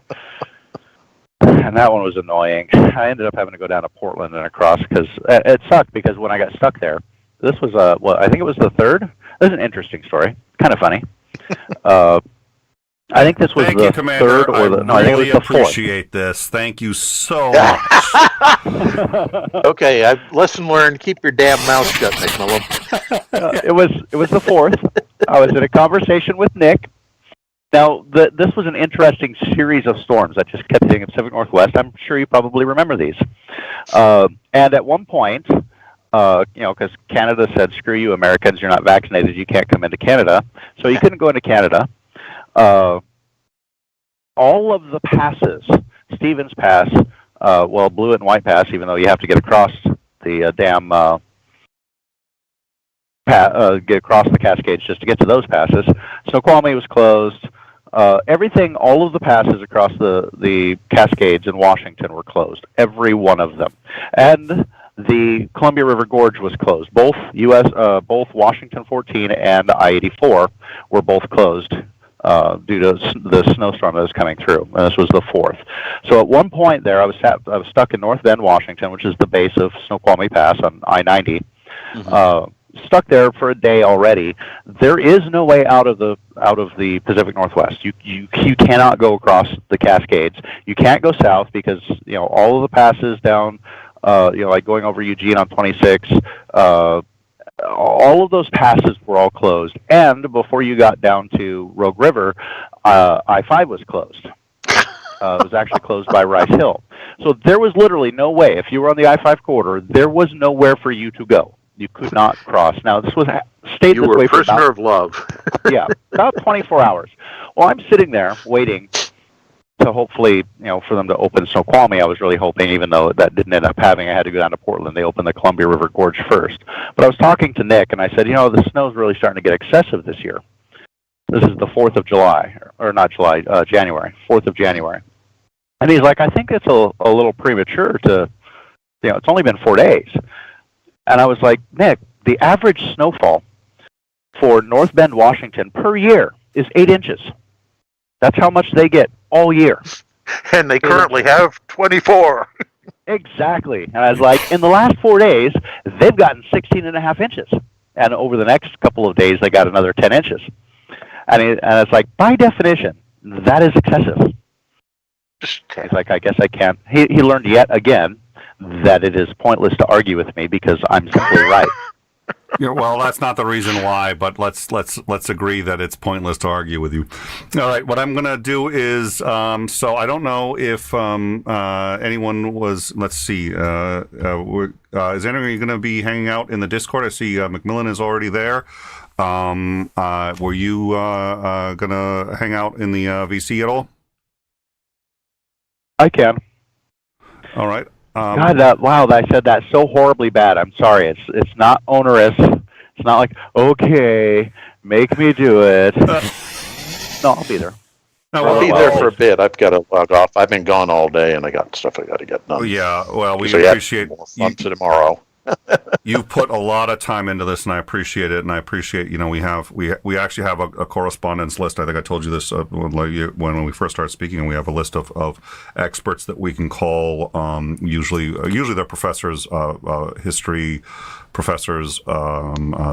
that one was annoying. I ended up having to go down to Portland and across, because it sucked, because when I got stuck there, this was, I think it was the 3rd. This is an interesting story, kind of funny. I think this was Thank the you, Commander. third or the... No, I think it really was the fourth. appreciate this. Thank you so much. Okay, lesson learned. Keep your damn mouth shut, McMillan. It was the fourth. I was in a conversation with Nick. Now, this was an interesting series of storms that just kept hitting the Pacific Northwest. I'm sure you probably remember these. And at one point, because Canada said, screw you, Americans, you're not vaccinated, you can't come into Canada. So you couldn't go into Canada. All of the passes, Stevens Pass, Blue and White Pass, even though you have to get across the get across the Cascades just to get to those passes. Snoqualmie was closed. Everything, all of the passes across the Cascades in Washington were closed. Every one of them. And the Columbia River Gorge was closed. Both Washington 14 and I-84 were both closed due to the snowstorm that was coming through. And this was the fourth. So at one point there, I was stuck in North Bend, Washington, which is the base of Snoqualmie Pass on I-90. Mm-hmm. Stuck there for a day already. There is no way out of the Pacific Northwest. You cannot go across the Cascades. You can't go south because all of the passes down, like going over Eugene on 26. All of those passes were all closed. And before you got down to Rogue River, I-5 was closed. It was actually closed by Rice Hill. So there was literally no way. If you were on the I-5 corridor, there was nowhere for you to go. You could not cross. Now, this was stayed this way for prisoner of love. Yeah, about 24 hours. Well, I'm sitting there waiting to hopefully, for them to open Snoqualmie. I was really hoping, even though that didn't end up happening, I had to go down to Portland. They opened the Columbia River Gorge first. But I was talking to Nick, and I said, the snow's really starting to get excessive this year. This is the 4th of July, or not July, January, 4th of January. And he's like, I think it's a little premature to, it's only been 4 days. And I was like, Nick, the average snowfall for North Bend, Washington per year is 8 inches. That's how much they get all year. And they currently have 24. Exactly. And I was like, in the last 4 days, they've gotten 16.5 inches. And over the next couple of days, they got another 10 inches. And it's like, by definition, that is excessive. He's like, I guess I can't. He learned yet again that it is pointless to argue with me because I'm simply right. Yeah, well, that's not the reason why, but let's agree that it's pointless to argue with you. All right, what I'm going to do is, so I don't know if anyone was. Let's see. Is anyone going to be hanging out in the Discord? I see McMillan is already there. Were you going to hang out in the VC at all? I can. All right. God, wow! I said that so horribly bad. I'm sorry. It's not onerous. It's not like, okay, make me do it. No, I'll be there. I'll be there for a bit. I've got to log off. I've been gone all day, and I got stuff I got to get done. Yeah, well, we appreciate more fun tomorrow. You put a lot of time into this, and I appreciate it. And I appreciate, we actually have a correspondence list. I think I told you this when we first started speaking. And we have a list of experts that we can call. Usually they're professors, history professors,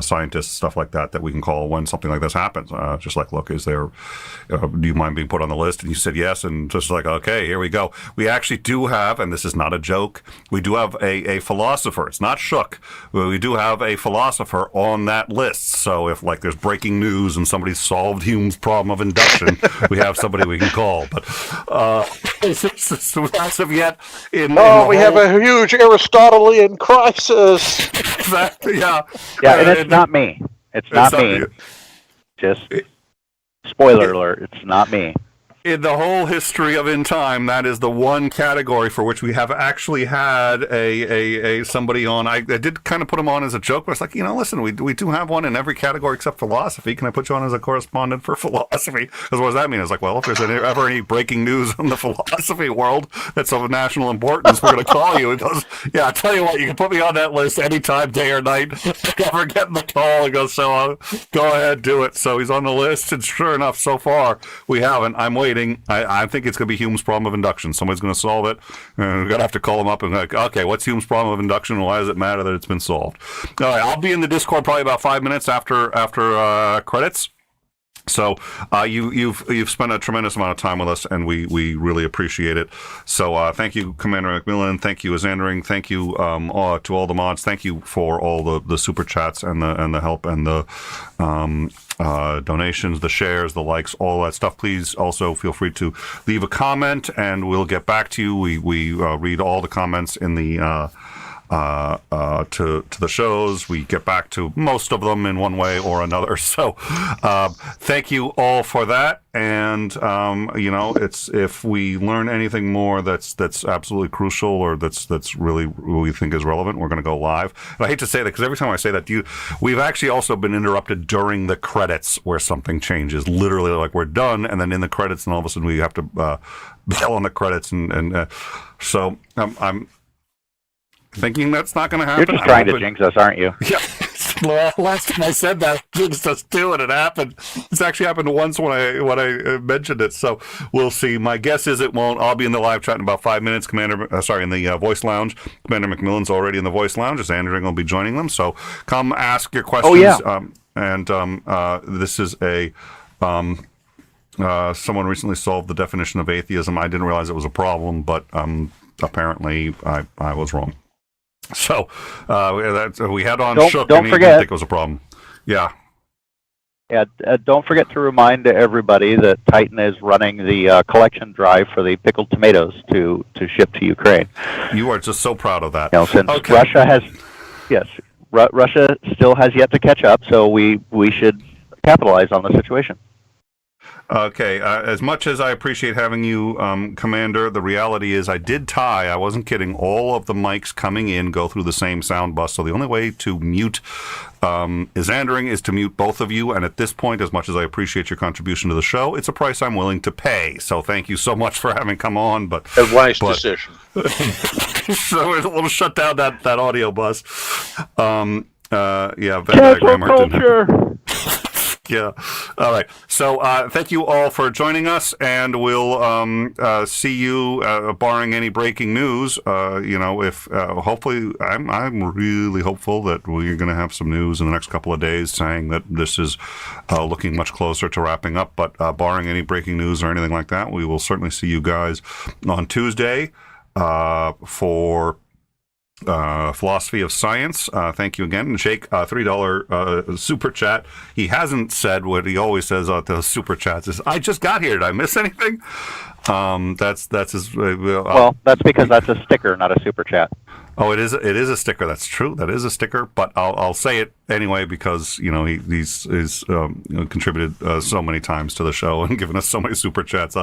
scientists, stuff like that we can call when something like this happens. Just like, look, is there? Do you mind being put on the list? And you said yes, and just like, okay, here we go. We actually do have, and this is not a joke. We do have a philosopher. It's not Shook. We do have a philosopher on that list. So if there's breaking news and somebody solved Hume's problem of induction, we have somebody we can call. But as of yet, we have a huge Aristotelian crisis. Exactly. Yeah. Yeah, and it's not me. It's not me. Just spoiler alert. It's not me. In the whole history of In Time, that is the one category for which we have actually had a somebody on. I did kind of put him on as a joke, but it's like, listen, we do have one in every category except philosophy. Can I put you on as a correspondent for philosophy? Because what does that mean? It's like, well, if there's ever any breaking news in the philosophy world that's of national importance, we're going to call you. It goes, yeah, I'll tell you what, you can put me on that list anytime, day or night. Never getting the call. It goes, so go ahead, do it. So he's on the list, and sure enough, so far, we haven't. I'm waiting. I think it's going to be Hume's problem of induction. Somebody's going to solve it, and we're going to have to call them up and like, okay, what's Hume's problem of induction, and why does it matter that it's been solved? All right, I'll be in the Discord probably about 5 minutes after credits. So you've spent a tremendous amount of time with us, and we really appreciate it. So thank you, Commander McMillan. Thank you, Azandering. Thank you to all the mods. Thank you for all the super chats and the help and the donations, the shares, the likes, all that stuff. Please also feel free to leave a comment, and we'll get back to you. We read all the comments in the to the shows. We get back to most of them in one way or another. So thank you all for that. And it's if we learn anything more that's absolutely crucial or that's really we think is relevant, we're going to go live. And I hate to say that because every time I say that, we've actually also been interrupted during the credits where something changes. Literally, like we're done, and then in the credits, and all of a sudden we have to bail on the credits, and so I'm thinking that's not going to happen. You're just trying to jinx us, aren't you? Yeah. Well, last time I said that, jinxed us too, and it happened. It's actually happened once when I mentioned it. So we'll see. My guess is it won't. I'll be in the live chat in about 5 minutes. In the voice lounge. Commander McMillan's already in the voice lounge. As Andrew will be joining them. So come ask your questions. Oh yeah. This is a. Someone recently solved the definition of atheism. I didn't realize it was a problem, but apparently I was wrong. So we had on Shook, and he didn't think it was a problem. Yeah. Yeah. Don't forget to remind everybody that Titan is running the collection drive for the pickled tomatoes to ship to Ukraine. You are just so proud of that. Since Russia still has yet to catch up, so we should capitalize on the situation. Okay, as much as I appreciate having you, Commander, the reality is I did tie, I wasn't kidding, all of the mics coming in go through the same sound bus, so the only way to mute Isandering is to mute both of you, and at this point, as much as I appreciate your contribution to the show, it's a price I'm willing to pay, so thank you so much for having come on. A wise decision. So we'll shut down that audio bus. Venn Cancel culture! Yeah. All right. So thank you all for joining us, and we'll see you, barring any breaking news. If hopefully, I'm really hopeful that we're going to have some news in the next couple of days saying that this is looking much closer to wrapping up. But barring any breaking news or anything like that, we will certainly see you guys on Tuesday for Philosophy of Science. Thank you again. And Shake, $3 super chat. He hasn't said what he always says on the super chats is, I just got here. Did I miss anything? That's his. Well, that's because that's a sticker, not a super chat. Oh, it is a sticker. That's true. That is a sticker. But I'll say it anyway because he's contributed so many times to the show and given us so many super chats.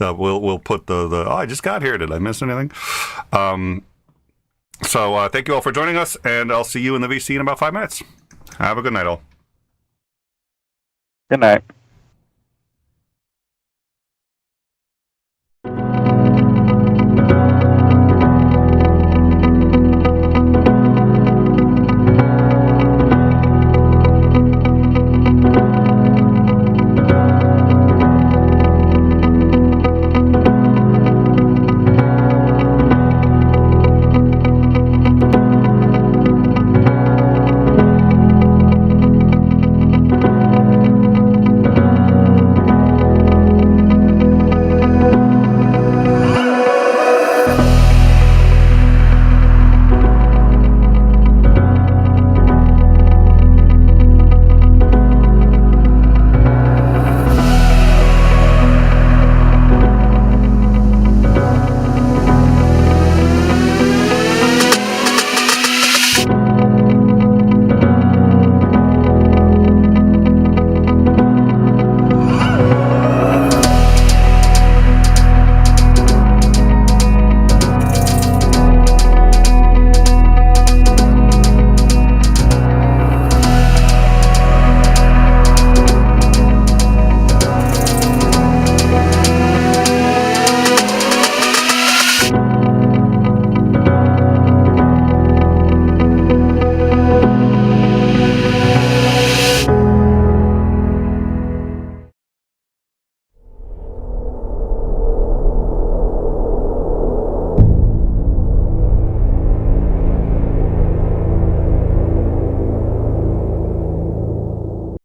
We'll put the I just got here. Did I miss anything? So thank you all for joining us, and I'll see you in the VC in about 5 minutes. Have a good night, all. Good night.